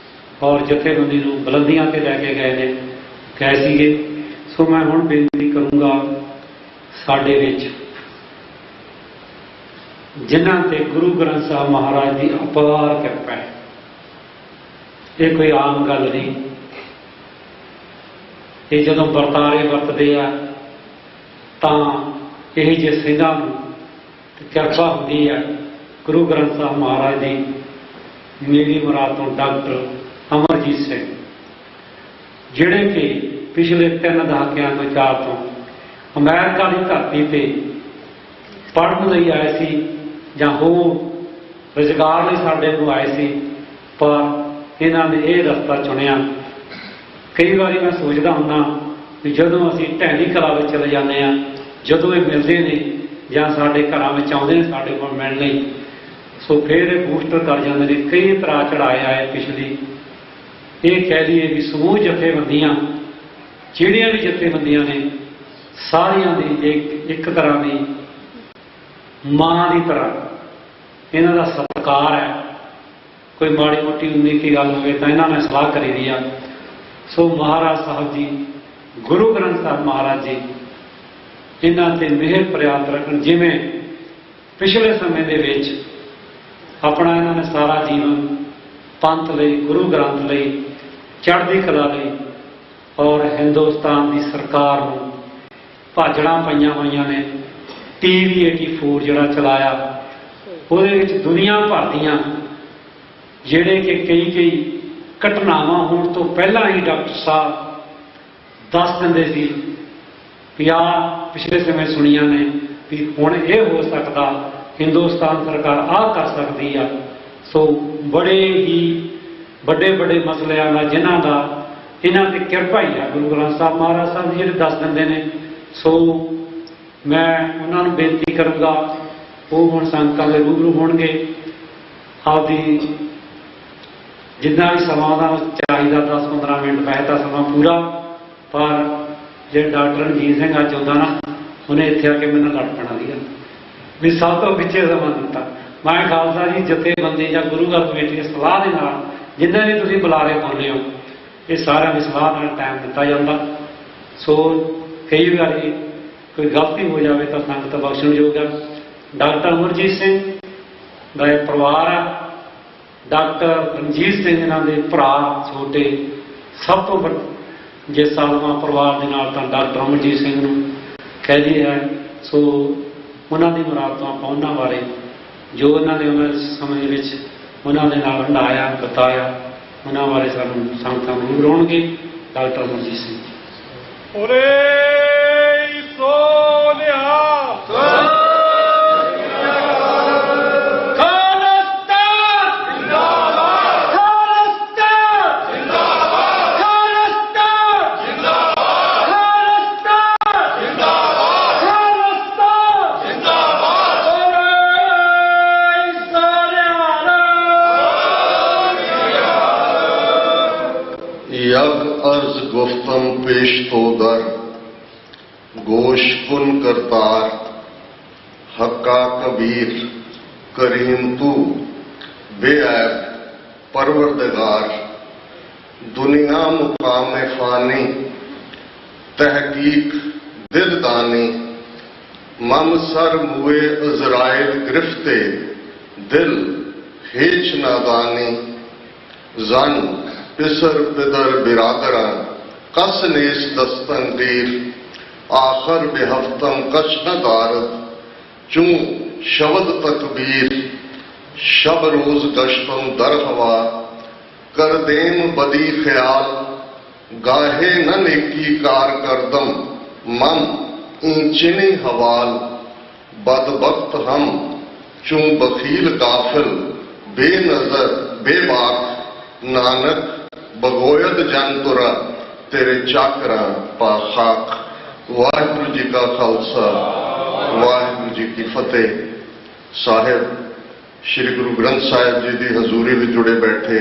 ਔਰ ਜਥੇਬੰਦੀ ਨੂੰ ਬੁਲੰਦੀਆਂ ਤੇ ਲੈ ਕੇ ਗਏ ਸੀਗੇ। ਸੋ ਮੈਂ ਹੁਣ ਬੇਨਤੀ ਕਰੂੰਗਾ, ਸਾਡੇ ਵਿੱਚ ਜਿਨ੍ਹਾਂ ਤੇ ਗੁਰੂ ਗ੍ਰੰਥ ਸਾਹਿਬ ਮਹਾਰਾਜ ਦੀ ਅਪਾਰ ਕਿਰਪਾ ਹੈ, ਇਹ ਕੋਈ ਆਮ ਗੱਲ ਨਹੀਂ। ਇਹ ਜਦੋਂ ਵਰਤਾਰੇ ਵਰਤਦੇ ਆ ਤਾਂ ਇਹ ਜਿਹੇ ਸਿੰਘਾਂ ਨੂੰ ਕਿਰਪਾ ਹੁੰਦੀ ਹੈ ਗੁਰੂ ਗ੍ਰੰਥ ਸਾਹਿਬ ਮਹਾਰਾਜ ਦੀ। ਮੇਰੀ ਮੁਰਾਦ ਤੋਂ ਡਾਕਟਰ ਅਮਰਜੀਤ ਸਿੰਘ, ਜਿਹੜੇ ਕਿ ਪਿਛਲੇ 3 ਦਹਾਕਿਆਂ ਤੋਂ 4 ਤੋਂ ਅਮਰੀਕਾ ਦੀ ਧਰਤੀ ਤੇ ਪੜ੍ਹਨ ਲਈ ਆਏ ਸੀ ਜਾਂ ਹੋਰ ਰੁਜ਼ਗਾਰ ਲਈ ਸਾਡੇ ਨੂੰ ਆਏ ਸੀ, ਪਰ ਇਹਨਾਂ ਨੇ ਇਹ ਰਸਤਾ ਚੁਣਿਆ। ਕਈ ਵਾਰੀ ਮੈਂ ਸੋਚਦਾ ਹੁੰਦਾ ਵੀ ਜਦੋਂ ਅਸੀਂ ਢਹਿੰਦੀ ਕਲਾ ਵਿੱਚ ਚਲੇ ਜਾਂਦੇ ਹਾਂ, ਜਦੋਂ ਇਹ ਮਿਲਦੇ ਨੇ ਜਾਂ ਸਾਡੇ ਘਰਾਂ ਵਿੱਚ ਆਉਂਦੇ ਨੇ ਸਾਡੇ ਕੋਲ ਮਿਲਣ ਲਈ, ਸੋ ਫਿਰ ਇਹ ਬੂਸਟਰ ਕਰ ਜਾਂਦੇ ਨੇ। ਕਈ ਤਰ੍ਹਾਂ ਚੜ੍ਹਾਏ ਆਏ ਪਿਛਲੀ, ਇਹ ਕਹਿ ਲਈਏ ਵੀ ਸਮੂਹ ਜਥੇਬੰਦੀਆਂ, ਜਿਹੜੀਆਂ ਵੀ ਜਥੇਬੰਦੀਆਂ ਨੇ, ਸਾਰੀਆਂ ਦੀ ਇੱਕ ਤਰ੍ਹਾਂ ਦੀ ਮਾਂ ਦੀ ਤਰ੍ਹਾਂ ਇਹਨਾਂ ਦਾ ਸਤਿਕਾਰ ਹੈ। ਕੋਈ ਮਾੜੀ ਮੋਟੀ 19 ਗੱਲ ਹੋਵੇ ਤਾਂ ਇਹਨਾਂ ਨੇ ਸਲਾਹ ਕਰੀ ਦੀ ਆ। ਸੋ ਮਹਾਰਾਜ ਸਾਹਿਬ ਜੀ, ਗੁਰੂ ਗ੍ਰੰਥ ਸਾਹਿਬ ਮਹਾਰਾਜ ਜੀ ਇਹਨਾਂ ਤੇ ਮਿਹਰ ਪ੍ਰਿਆਤ ਰੱਖਣ। ਜਿਵੇਂ ਪਿਛਲੇ ਸਮੇਂ ਦੇ ਵਿੱਚ ਆਪਣਾ ਇਹਨਾਂ ਨੇ ਸਾਰਾ ਜੀਵਨ ਪੰਥ ਲਈ, ਗੁਰੂ ਗ੍ਰੰਥ ਲਈ, ਚੜ੍ਹਦੀ ਕਲਾ ਲਈ ਔਰ ਹਿੰਦੁਸਤਾਨ ਦੀ ਸਰਕਾਰ ਨੂੰ ਭਾਜੜਾਂ ਪਾਈਆਂ ਹੋਈਆਂ ਨੇ। TV 84 ਜਿਹੜਾ ਚਲਾਇਆ, ਉਹਦੇ ਵਿੱਚ ਦੁਨੀਆ ਭਰ ਦੀਆਂ ਜਿਹੜੇ ਕਿ ਕਈ ਘਟਨਾਵਾਂ ਹੋਣ ਤੋਂ ਪਹਿਲਾਂ ਹੀ ਡਾਕਟਰ ਸਾਹਿਬ ਦੱਸ ਦਿੰਦੇ ਸੀ ਵੀ ਆਹ ਪਿਛਲੇ ਸਮੇਂ ਸੁਣੀਆਂ ਨੇ ਵੀ ਹੁਣ ਇਹ ਹੋ ਸਕਦਾ, ਹਿੰਦੁਸਤਾਨ ਸਰਕਾਰ ਆਹ ਕਰ ਸਕਦੀ ਆ। ਸੋ ਬੜੇ ਹੀ ਵੱਡੇ ਮਸਲਿਆਂ ਦਾ ਜਿਨ੍ਹਾਂ ਦਾ ਇਹਨਾਂ ਤੇ ਕਿਰਪਾ ਹੀ ਆ ਗੁਰੂ ਗ੍ਰੰਥ ਸਾਹਿਬ ਮਹਾਰਾਜ ਸਾਹਿਬ ਜੀ ਜਿਹੜੇ ਦੱਸ ਦਿੰਦੇ ਨੇ। ਸੋ ਮੈਂ ਉਹਨਾਂ ਨੂੰ ਬੇਨਤੀ ਕਰੂੰਗਾ, ਉਹ ਹੁਣ ਸੰਗਤਾਂ ਦੇ ਰੂਬਰੂ ਹੋਣਗੇ। ਆਪਦੀ ਜਿੰਨਾ ਵੀ ਸਮਾਂ ਦਾ ਚਾਹੀਦਾ 10-15 ਮਿੰਟ ਵੈਸੇ ਸਮਾਂ ਪੂਰਾ, ਪਰ ਜੇ ਡਾਕਟਰ ਰਣਜੀਤ ਸਿੰਘ ਅੱਜ ਆਉਂਦਾ ਨਾ, ਉਹਨੇ ਇੱਥੇ ਆ ਕੇ ਮੈਨੂੰ ਲੜ ਪੈਣਾ ਸੀਗਾ ਵੀ ਸਭ ਤੋਂ ਪਿੱਛੇ ਸਮਾਂ ਦਿੱਤਾ। ਮੈਂ ਖਾਲਸਾ ਜੀ ਜਥੇਬੰਦੀ ਜਾਂ ਗੁਰੂ ਘਰ ਕਮੇਟੀ ਦੀ ਸਲਾਹ ਦੇ ਨਾਲ ਜਿੰਨੇ ਵੀ ਤੁਸੀਂ ਬੁਲਾਰੇ ਪਾਉਂਦੇ ਹੋ, ਇਹ ਸਾਰਿਆਂ ਦੀ ਸਲਾਹ ਨਾਲ ਟਾਈਮ ਦਿੱਤਾ ਜਾਂਦਾ। ਸੋ ਕਈ ਵਾਰੀ ਕੋਈ ਗਲਤੀ ਹੋ ਜਾਵੇ ਤਾਂ ਸੰਗਤ ਬਖਸ਼ਣਯੋਗ ਹੈ। ਡਾਕਟਰ ਅਮਰਜੀਤ ਸਿੰਘ ਦਾ ਇਹ ਪਰਿਵਾਰ ਆ, ਡਾਕਟਰ ਰਣਜੀਤ ਸਿੰਘ ਇਹਨਾਂ ਦੇ ਭਰਾ ਛੋਟੇ, ਸਭ ਤੋਂ ਜੇ ਸਾਲਵਾ ਪਰਿਵਾਰ ਦੇ ਨਾਲ ਤਾਂ ਡਾਕਟਰ ਅਮਰਜੀਤ ਸਿੰਘ ਨੂੰ ਕਹਿੰਦੇ ਹੈ। ਸੋ ਉਹਨਾਂ ਦੀ ਮੁਰਾਦ ਤੋਂ ਆਪਾਂ ਉਹਨਾਂ ਬਾਰੇ ਜੋ ਉਹਨਾਂ ਨੇ ਉਹਨਾਂ ਸਮੇਂ ਦੇ ਵਿੱਚ ਉਹਨਾਂ ਦੇ ਨਾਲ ਹੰਡਾਇਆ ਬਤਾਇਆ, ਉਹਨਾਂ ਬਾਰੇ ਸਾਨੂੰ ਸੰਗਤਾਂ ਨੂੰ ਰੋਣਗੇ। ਡਾਕਟਰ ਅਮਰਜੀਤ ਸਿੰਘ। यग अर्ज गुफ्तम पेश तो दर गोश कुन करतार हक्का कबीर करीम तू बेऐब परवरदिगार दुनिया मुकाम फानी तहकीक दिलदानी मम सर मुए अजराइल गिरफ्ते दिल हेच नादानी जन पिसर पिदर बिरादरा कस नेस दस्तंगीर आखर बेहफ्तम कश न दारद चूं शवद तकबीर शब रोज गश्तम दर हवा कर देम बदी ख्याल, गाहे न नेकी कार करदम, मम ऊंचनी हवाल, बदबख्त हम चूं बखील गाफिल, बेनजर बेबाक, नानक बगोयद जन तुरा, तेरे चाकरा पा खाक। वाहिगुरु जी का खालसा, वाहिगुरु जी की फतेह। साहिब श्री गुरु ग्रंथ साहिब जी की हजूरी में जुड़े बैठे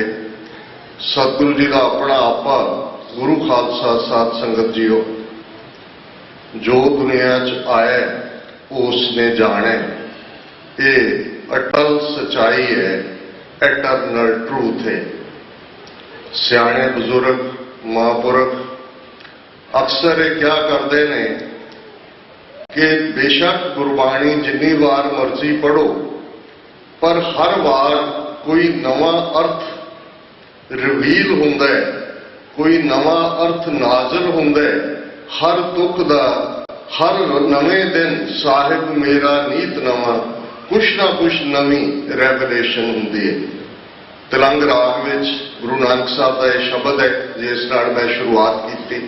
सतगुरु जी का अपना आपा गुरु खालसा साध संगत जीओ, जो दुनिया च आए उसने जाने, ये अटल सच्चाई है, एटर्नल ट्रूथ है। सियाने बुजुर्ग महापुरख अक्सर ये क्या करते हैं कि बेशक गुरबाणी जिन्नी बार मर्जी पढ़ो, पर हर बार कोई नवा अर्थ रिवील होंदा है, कोई नवा अर्थ नाजल होंदा है। हर तुक दा हर नवे दिन साहिब मेरा नीत नवा, कुछ ना कुछ नवी रेवलेशन होंदी है। तिलंग राग विच गुरु नानक साहब का यह शब्द है जिस नाल मैं शुरुआत की।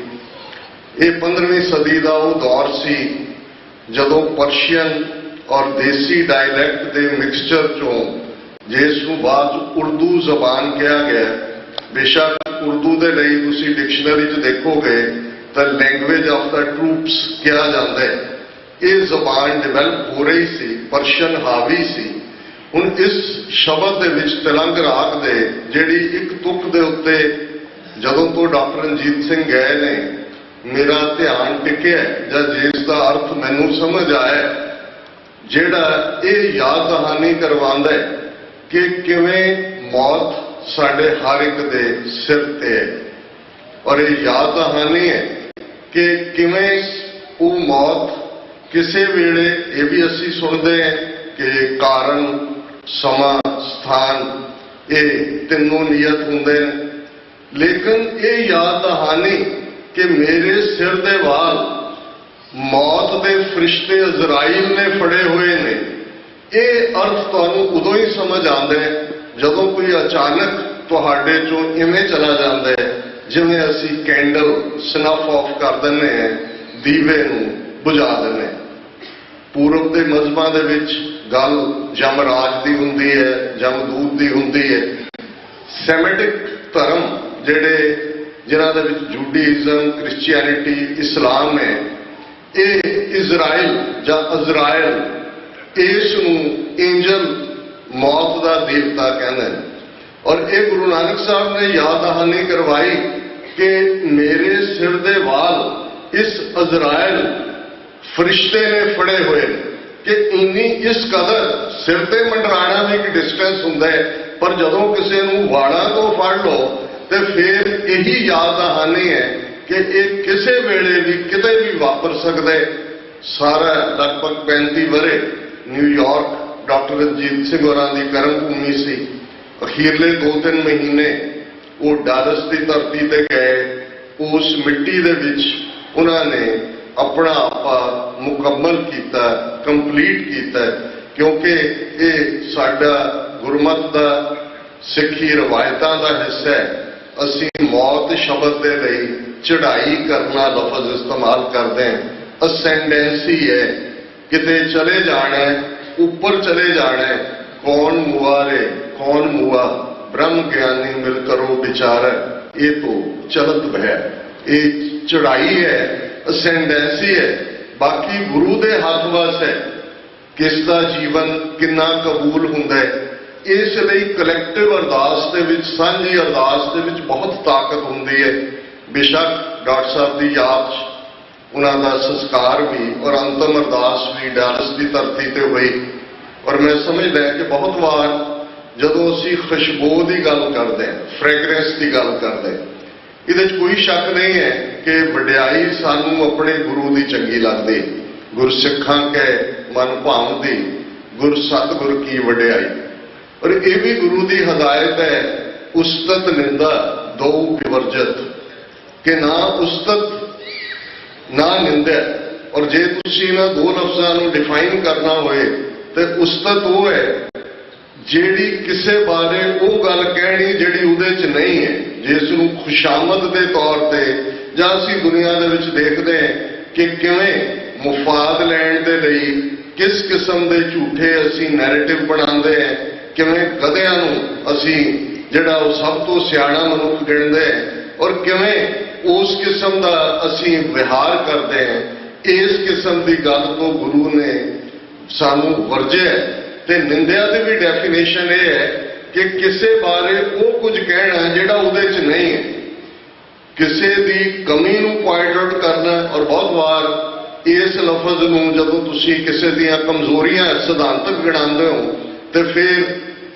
ये 15वीं सदी का वो दौर सी जदों पर्शियन और देसी डायलैक्ट के मिक्सचर चों जिसनूं बाद उर्दू जबान कहा गया। बेशक उर्दू के लिए तुसीं डिक्शनरी च देखोगे तो लैंग्वेज ऑफ द ट्रूप्स कहा जाता है। ये जबान डिवेलप हो रही सी, पर्शियन हावी सी। हुण इस शब्द दे विच तिलंग राग दे जिहड़ी एक तुक दे उत्ते जदों तो डॉक्टर रणजीत सिंह गए ने मेरा ध्यान टिकिया जां जिसका अर्थ मैनूं समझ आया, जिहड़ा ये याद दहानी करवांदा है कि किवें मौत साडे हर एक दे सिर ते है। और ये याद दहानी है कि किवें वो मौत किसी वेले ये भी असी सुनते हैं कि कारण समा स्थान ये तीनों नियत होंगे, लेकिन ये याद दहानी कि मेरे सिर दे वाल मौत के फरिश्ते इजराइल ने फड़े हुए ने, ये अर्थ तुहानूं उदों ही समझ आंदा है जदों कोई अचानक तुहाडे चों इवें चला जाता है जिवें असी कैंडल स्नफ ऑफ कर दिंदे हैं, दीवे नूं बुझा दिंदे हैं। पूरब के मजहबां दे विच गल जमराज की हुंदी है, जमदूत की हुंदी है। सैमेटिक धर्म जिहड़े जिन्हां दे विच जूडाइज़म, क्रिश्चियनिटी, इस्लाम है, ये इजराइल जां अजराइल इस एंजल मौत का देवता कहते हैं। और ये गुरु नानक साहब ने याद दहानी करवाई कि मेरे सिर दे वाल इस अजराइल फरिश्ते ने फड़े हुए कि इन्नी इस कदर सिर ते मंडराना भी एक डिस्टेंस होंदा है, पर जदों किसी नूं वालां तो फड़ लो तो फिर यही याद दहानी है कि एक किसी वेले भी किते भी वापर सकता है। सारा लगभग 35 वरे न्यूयॉर्क डॉक्टर रणजीत सिंह होरां दी कर्म भूमि सी। अखीरले 2-3 महीने वो डालस की धरती ते गए, उस मिट्टी दे विच उन्होंने अपना आपा मुकम्मल किया, कंप्लीट किया, क्योंकि ये साडा गुरमत का सिखी रवायतां का हिस्सा है। असी मौत शब्द के लिए चढ़ाई करना लफज इस्तेमाल करते हैं, असेंडेंसी है, किते चले जाना है, ऊपर चले जाना है। कौन मुआ रे कौन मुआ, ब्रह्म ज्ञानी मिल करो विचार, ये तो चलत है, ये चढ़ाई है, असेंडेंसी है। बाकी गुरु दे हाथ वस है किसका जीवन कितना कबूल होंदा है। इसलिए कलैक्टिव अरदास दे विच, सांझी अरदास दे विच बहुत ताकत होंदी है। बेशक डॉक्टर साहब की याद उन्हों का संस्कार भी और अंतिम अरदास भी डालस की धरती ते हुई। और मैं समझदा कि बहुत बार जदों असी खुशबू की गल करते हैं, फ्रैगरेंस की गल करते हैं, ये कोई शक नहीं है कि वड्याई सानू अपने गुरु की चंगी लगती। गुरसिखां के मन भावती गुर सतगुर की वड्याई। और ये भी गुरु की हदायत है, उस्तत निंदा दो विवर्जित, कि ना उस्तत ना निंदा। और जे तुसीं इन्हां दो लफ्ज़ां नूं डिफाइन करना होए तो उस्तत वो है ਜਿਹੜੀ ਕਿਸੇ ਬਾਰੇ ਉਹ ਗੱਲ ਕਹਿਣੀ ਜਿਹੜੀ ਉਹਦੇ 'ਚ ਨਹੀਂ ਹੈ, ਜਿਸ ਨੂੰ ਖੁਸ਼ਾਮਦ ਦੇ ਤੌਰ ਤੇ ਜਾਂ ਅਸੀਂ ਦੁਨੀਆ ਦੇ ਵਿੱਚ ਦੇਖਦੇ ਹਾਂ ਕਿ ਕਿਵੇਂ ਮੁਫਾਦ ਲੈਣ ਦੇ ਲਈ ਕਿਸ ਕਿਸਮ ਦੇ ਝੂਠੇ ਅਸੀਂ ਨੈਰੇਟਿਵ ਬਣਾਉਂਦੇ ਹਾਂ, ਕਿਵੇਂ ਗਧਿਆਂ ਨੂੰ ਅਸੀਂ ਜਿਹੜਾ ਉਹ ਸਭ ਤੋਂ ਸਿਆਣਾ ਮਨੁੱਖ ਗਿਣਦੇ ਹਾਂ ਔਰ ਕਿਵੇਂ ਉਸ ਕਿਸਮ ਦਾ ਅਸੀਂ ਵਿਹਾਰ ਕਰਦੇ ਹਾਂ। ਇਸ ਕਿਸਮ ਦੀ ਗੱਲ ਤੋਂ ਗੁਰੂ ਨੇ ਸਾਨੂੰ ਵਰਜਿਆ ਤੇ ਨਿੰਦਿਆ ਦੀ ਵੀ ਡੈਫੀਨੇਸ਼ਨ ਇਹ ਹੈ ਕਿ ਕਿਸੇ ਬਾਰੇ ਉਹ ਕੁਝ ਕਹਿਣਾ ਜਿਹੜਾ ਉਹਦੇ 'ਚ ਨਹੀਂ ਹੈ, ਕਿਸੇ ਦੀ ਕਮੀ ਨੂੰ ਪੁਆਇੰਟ ਆਊਟ ਕਰਨਾ। ਔਰ ਬਹੁਤ ਵਾਰ ਇਸ ਲਫ਼ਜ਼ ਨੂੰ ਜਦੋਂ ਤੁਸੀਂ ਕਿਸੇ ਦੀਆਂ ਕਮਜ਼ੋਰੀਆਂ ਸਿਧਾਂਤਕ ਗਿਣਾਉਂਦੇ ਹੋ ਤੇ ਫਿਰ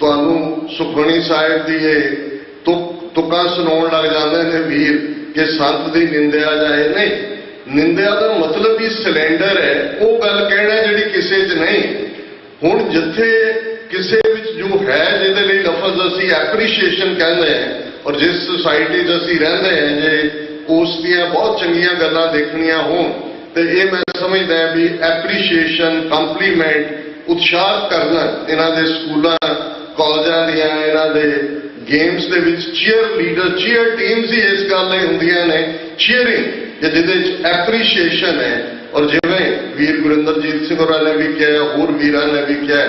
ਤੁਹਾਨੂੰ ਸੁਖਮਣੀ ਸਾਹਿਬ ਦੀ ਇਹ ਤੁਕਾਂ ਸੁਣਾਉਣ ਲੱਗ ਜਾਂਦੇ ਨੇ ਵੀਰ ਕਿ ਸੰਤ ਦੀ ਨਿੰਦਿਆ ਜਾਏ। ਨਹੀਂ, ਨਿੰਦਿਆ ਦਾ ਮਤਲਬ ਹੀ ਸਿਲੰਡਰ ਹੈ, ਉਹ ਗੱਲ ਕਹਿਣਾ ਜਿਹੜੀ ਕਿਸੇ 'ਚ ਨਹੀਂ। ਹੁਣ ਜਿੱਥੇ ਕਿਸੇ ਵਿੱਚ ਜੋ ਹੈ ਜਿਹਦੇ ਲਈ ਲਫ਼ਜ਼ ਅਸੀਂ ਐਪਰੀਸ਼ੀਏਸ਼ਨ ਕਹਿੰਦੇ ਹਾਂ ਔਰ ਜਿਸ ਸੁਸਾਇਟੀ 'ਚ ਅਸੀਂ ਰਹਿੰਦੇ ਹਾਂ ਜੇ ਉਸ ਦੀਆਂ ਬਹੁਤ ਚੰਗੀਆਂ ਗੱਲਾਂ ਦੇਖਣੀਆਂ ਹੋਣ ਤੇ ਇਹ ਮੈਂ ਸਮਝਦਾ ਵੀ ਐਪਰੀਸ਼ੀਏਸ਼ਨ, ਕੰਪਲੀਮੈਂਟ, ਉਤਸ਼ਾਹ ਕਰਨਾ ਇਹਨਾਂ ਦੇ ਸਕੂਲਾਂ ਕਾਲਜਾਂ ਦੀਆਂ ਇਹਨਾਂ ਦੇ ਗੇਮਸ ਦੇ ਵਿੱਚ ਚੀਅਰ ਲੀਡਰ, ਚੀਅਰ ਟੀਮਸ ਹੀ ਇਸ ਗੱਲ ਲਈ ਹੁੰਦੀਆਂ ਨੇ, ਚੀਅਰਿੰਗ ਜਿਹਦੇ 'ਚ ਐਪਰੀਸ਼ੀਏਸ਼ਨ ਹੈ। ਔਰ ਜਿਵੇਂ ਵੀਰ ਗੁਰਿੰਦਰਜੀਤ ਸਿੰਘ ਹੋਰਾਂ ਨੇ ਵੀ ਕਿਹਾ, ਹੋਰ ਵੀਰਾਂ ਨੇ ਵੀ ਕਿਹਾ,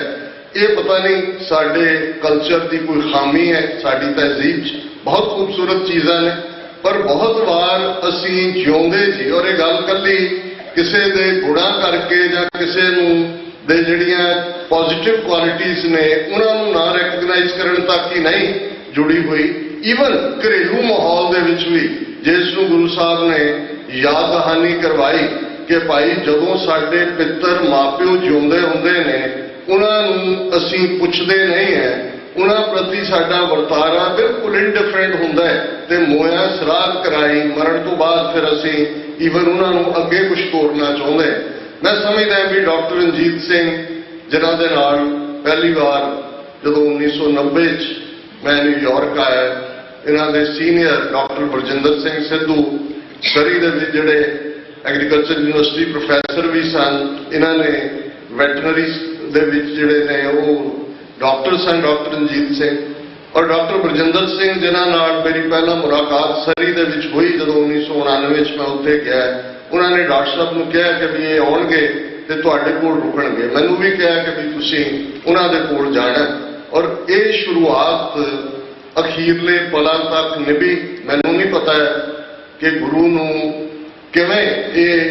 ਇਹ ਪਤਾ ਨਹੀਂ ਸਾਡੇ ਕਲਚਰ ਦੀ ਕੋਈ ਖਾਮੀ ਹੈ, ਸਾਡੀ ਤਹਿਜ਼ੀਬ 'ਚ ਬਹੁਤ ਖੂਬਸੂਰਤ ਚੀਜ਼ਾਂ ਨੇ ਪਰ ਬਹੁਤ ਵਾਰ ਅਸੀਂ ਜਿਉਂਦੇ ਜੀ ਔਰ ਇਹ ਗੱਲ ਕੱਲੀ ਕਿਸੇ ਦੇ ਗੁਣਾਂ ਕਰਕੇ ਜਾਂ ਕਿਸੇ ਨੂੰ ਦੇ ਜਿਹੜੀਆਂ ਪੋਜ਼ਿਟਿਵ ਕੁਆਲਿਟੀਜ਼ ਨੇ ਉਹਨਾਂ ਨੂੰ ਨਾ ਰੈਕਗਨਾਈਜ਼ ਕਰਨ ਤੱਕ ਹੀ ਨਹੀਂ ਜੁੜੀ ਹੋਈ। ਈਵਨ ਘਰੇਲੂ ਮਾਹੌਲ ਦੇ ਵਿੱਚ ਵੀ ਜਿਸ ਨੂੰ ਗੁਰੂ ਸਾਹਿਬ ਨੇ ਯਾਦ ਦਹਾਨੀ ਕਰਵਾਈ ਕਿ ਭਾਈ ਜਦੋਂ ਸਾਡੇ ਪਿੱਤਰ ਮਾਪਿਓ ਜਿਉਂਦੇ ਹੁੰਦੇ ਨੇ ਉਹਨਾਂ ਨੂੰ ਅਸੀਂ ਪੁੱਛਦੇ ਨਹੀਂ ਹੈ, ਉਹਨਾਂ ਪ੍ਰਤੀ ਸਾਡਾ ਵਰਤਾਰਾ ਬਿਲਕੁਲ ਇਨਡਿਫਰੈਂਟ ਹੁੰਦਾ ਹੈ ਤੇ ਮੋਇਆ ਸਰਾਧ ਕਰਾਈ ਮਰਨ ਤੋਂ ਬਾਅਦ ਫਿਰ ਅਸੀਂ ਈਵਨ ਉਹਨਾਂ ਨੂੰ ਅੱਗੇ ਕੁਝ ਤੋਰਨਾ ਚਾਹੁੰਦੇ। ਮੈਂ ਸਮਝਦਾ ਵੀ ਡਾਕਟਰ ਰਣਜੀਤ ਸਿੰਘ ਜਿਨ੍ਹਾਂ ਦੇ ਨਾਲ ਪਹਿਲੀ ਵਾਰ ਜਦੋਂ 1990 'ਚ ਮੈਂ ਨਿਊਯਾਰਕ ਆਇਆ, ਇਹਨਾਂ ਦੇ ਸੀਨੀਅਰ ਡਾਕਟਰ ਬਰਜਿੰਦਰ ਸਿੰਘ ਸਿੱਧੂ ਸਰੀ ਦੇ ਵਿੱਚ ਜਿਹੜੇ ਐਗਰੀਕਲਚਰ ਯੂਨੀਵਰਸਿਟੀ ਪ੍ਰੋਫੈਸਰ ਵੀ ਸਨ, ਇਹਨਾਂ ਨੇ ਵੈਟਰਨਰੀ ਦੇ ਵਿੱਚ ਜਿਹੜੇ ਨੇ ਉਹ ਡਾਕਟਰ ਸਨ, ਡਾਕਟਰ ਰਣਜੀਤ ਸਿੰਘ ਔਰ ਡਾਕਟਰ ਬਰਜਿੰਦਰ ਸਿੰਘ ਜਿਨ੍ਹਾਂ ਨਾਲ ਮੇਰੀ ਪਹਿਲਾਂ ਮੁਲਾਕਾਤ ਸਰੀ ਦੇ ਵਿੱਚ ਹੋਈ ਜਦੋਂ 1999 'ਚ ਮੈਂ ਉੱਥੇ ਗਿਆ। ਉਹਨਾਂ ਨੇ ਡਾਕਟਰ ਸਾਹਿਬ ਨੂੰ ਕਿਹਾ ਕਿ ਵੀ ਇਹ ਆਉਣਗੇ ਤੇ ਤੁਹਾਡੇ ਕੋਲ ਰੁਕਣਗੇ। ਮੈਨੂੰ ਵੀ ਕਿਹਾ ਕਿ ਵੀ ਤੁਸੀਂ ਉਹਨਾਂ ਦੇ ਕੋਲ ਜਾਣਾ ਔਰ ਇਹ ਸ਼ੁਰੂਆਤ ਅਖੀਰਲੇ ਪਲਾਂ ਤੱਕ ਨਿਭੀ। ਮੈਨੂੰ ਨਹੀਂ ਪਤਾ ਕਿ ਗੁਰੂ ਨੂੰ ਕਿਵੇਂ ਇਹ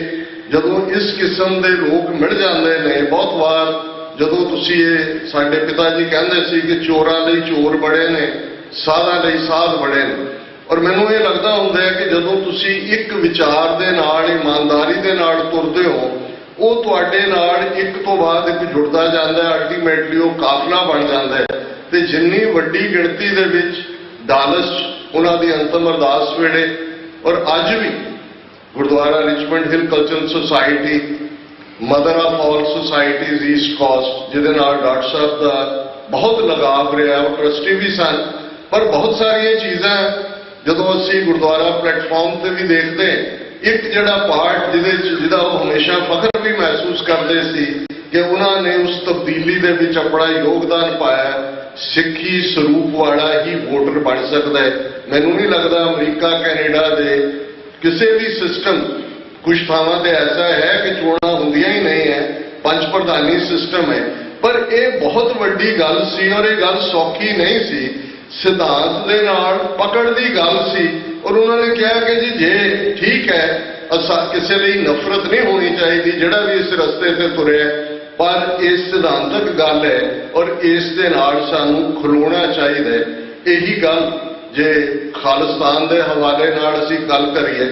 ਜਦੋਂ ਇਸ ਕਿਸਮ ਦੇ ਲੋਕ ਮਿਲ ਜਾਂਦੇ ਨੇ। ਬਹੁਤ ਵਾਰ ਜਦੋਂ ਤੁਸੀਂ ਇਹ ਸਾਡੇ ਪਿਤਾ ਜੀ ਕਹਿੰਦੇ ਸੀ ਕਿ ਚੋਰਾਂ ਲਈ ਚੋਰ ਬੜੇ ਨੇ, ਸਾਧਾਂ ਲਈ ਸਾਧ ਬੜੇ ਨੇ ਔਰ ਮੈਨੂੰ ਇਹ ਲੱਗਦਾ ਹੁੰਦਾ ਹੈ ਕਿ ਜਦੋਂ ਤੁਸੀਂ ਇੱਕ ਵਿਚਾਰ ਦੇ ਨਾਲ ਇਮਾਨਦਾਰੀ ਦੇ ਨਾਲ ਤੁਰਦੇ ਹੋ ਉਹ ਤੁਹਾਡੇ ਨਾਲ ਇੱਕ ਤੋਂ ਬਾਅਦ ਇੱਕ ਜੁੜਦਾ ਜਾਂਦਾ ਹੈ, ਅਲਟੀਮੇਟਲੀ ਉਹ ਕਾਫਲਾ ਬਣ ਜਾਂਦਾ ਹੈ ਤੇ ਜਿੰਨੀ ਵੱਡੀ ਗਿਣਤੀ ਦੇ ਵਿੱਚ ਡਾਲਸ ਉਹਨਾਂ ਦੀ ਅੰਤਮ ਅਰਦਾਸ ਵੇਲੇ ਔਰ ਅੱਜ ਵੀ Gurdwara Richmond Hill Cultural Society, mother of all societies east coast ਜਿਹਦੇ ਨਾਲ ਡਾਕਟਰ ਸਾਹਿਬ ਦਾ ਬਹੁਤ ਲਗਾਵ ਰਿਹਾ, ਉਹ ਟਰਸਟੀ ਵੀ ਸਨ। ਪਰ ਬਹੁਤ ਸਾਰੀਆਂ ਚੀਜ਼ਾਂ ਜਦੋਂ ਅਸੀਂ ਗੁਰਦੁਆਰਾ ਪਲੇਟਫਾਰਮ ਤੇ ਵੀ ਦੇਖਦੇ, ਇੱਕ ਜਿਹੜਾ ਪਾਰਟ ਜਿਹਦਾ ਉਹ ਹਮੇਸ਼ਾ ਫਖਰ ਵੀ ਮਹਿਸੂਸ ਕਰਦੇ ਸੀ ਕਿ ਉਹਨਾਂ ਨੇ ਉਸ ਤਬਦੀਲੀ ਦੇ ਵਿੱਚ ਆਪਣਾ ਯੋਗਦਾਨ ਪਾਇਆ। ਸਿੱਖੀ ਸਰੂਪ ਵਾਲਾ ਹੀ ਵੋਟਰ ਬਣ ਸਕਦਾ ਹੈ। ਮੈਨੂੰ ਨਹੀਂ ਲੱਗਦਾ ਅਮਰੀਕਾ, ਕੈਨੇਡਾ ਦੇ ਕਿਸੇ ਵੀ ਸਿਸਟਮ, ਕੁਝ ਥਾਵਾਂ ਤੇ ਐਸਾ ਹੈ ਕਿ ਚੋਣਾਂ ਹੁੰਦੀਆਂ ਹੀ ਨਹੀਂ ਹੈ, ਪੰਜ ਪ੍ਰਧਾਨੀ ਸਿਸਟਮ ਹੈ। ਪਰ ਇਹ ਬਹੁਤ ਵੱਡੀ ਗੱਲ ਸੀ ਔਰ ਇਹ ਗੱਲ ਸੌਖੀ ਨਹੀਂ ਸੀ, ਸਿਧਾਂਤ ਦੇ ਨਾਲ ਪਕੜ ਦੀ ਗੱਲ ਸੀ ਔਰ ਉਹਨਾਂ ਨੇ ਕਿਹਾ ਕਿ ਜੀ ਜੇ ਠੀਕ ਹੈ ਕਿਸੇ ਲਈ ਨਫ਼ਰਤ ਨਹੀਂ ਹੋਣੀ ਚਾਹੀਦੀ ਜਿਹੜਾ ਵੀ ਇਸ ਰਸਤੇ ਤੇ ਤੁਰਿਆ, ਪਰ ਇਹ ਸਿਧਾਂਤਕ ਗੱਲ ਹੈ ਔਰ ਇਸ ਦੇ ਨਾਲ ਸਾਨੂੰ ਖਲੋਣਾ ਚਾਹੀਦਾ ਹੈ। ਇਹੀ ਗੱਲ ਜੇ ਖਾਲਿਸਤਾਨ ਦੇ ਹਵਾਲੇ ਨਾਲ ਅਸੀਂ ਗੱਲ ਕਰੀਏ,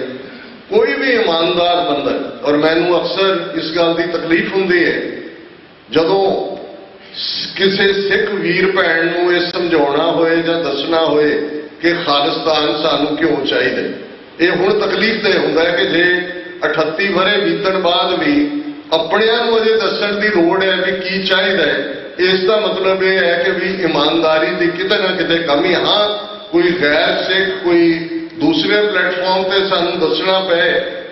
ਕੋਈ ਵੀ ਇਮਾਨਦਾਰ ਬੰਦਾ, ਔਰ ਮੈਨੂੰ ਅਕਸਰ ਇਸ ਗੱਲ ਦੀ ਤਕਲੀਫ ਹੁੰਦੀ ਹੈ ਜਦੋਂ ਕਿਸੇ ਸਿੱਖ ਵੀਰ ਭੈਣ ਨੂੰ ਇਹ ਸਮਝਾਉਣਾ ਹੋਏ ਜਾਂ ਦੱਸਣਾ ਹੋਏ ਕਿ ਖਾਲਿਸਤਾਨ ਸਾਨੂੰ ਕਿਉਂ ਚਾਹੀਦਾ। ਇਹ ਹੁਣ ਤਕਲੀਫ ਤੇ ਹੁੰਦਾ ਹੈ ਕਿ ਜੇ 38 ਵਰ੍ਹੇ ਬੀਤਣ ਬਾਅਦ ਵੀ ਆਪਣਿਆਂ ਨੂੰ ਅਜੇ ਦੱਸਣ ਦੀ ਲੋੜ ਹੈ ਵੀ ਕੀ ਚਾਹੀਦਾ ਹੈ। ਇਸ ਦਾ ਮਤਲਬ ਇਹ ਹੈ ਕਿ ਵੀ ਇਮਾਨਦਾਰੀ ਦੀ ਕਿਤੇ ਨਾ ਕਿਤੇ ਕਮੀ। ਹਾਂ, ਕੋਈ ਗੈਰ ਸਿੱਖ, ਕੋਈ दूसरे प्लेटफॉर्म पे सानू दसना पे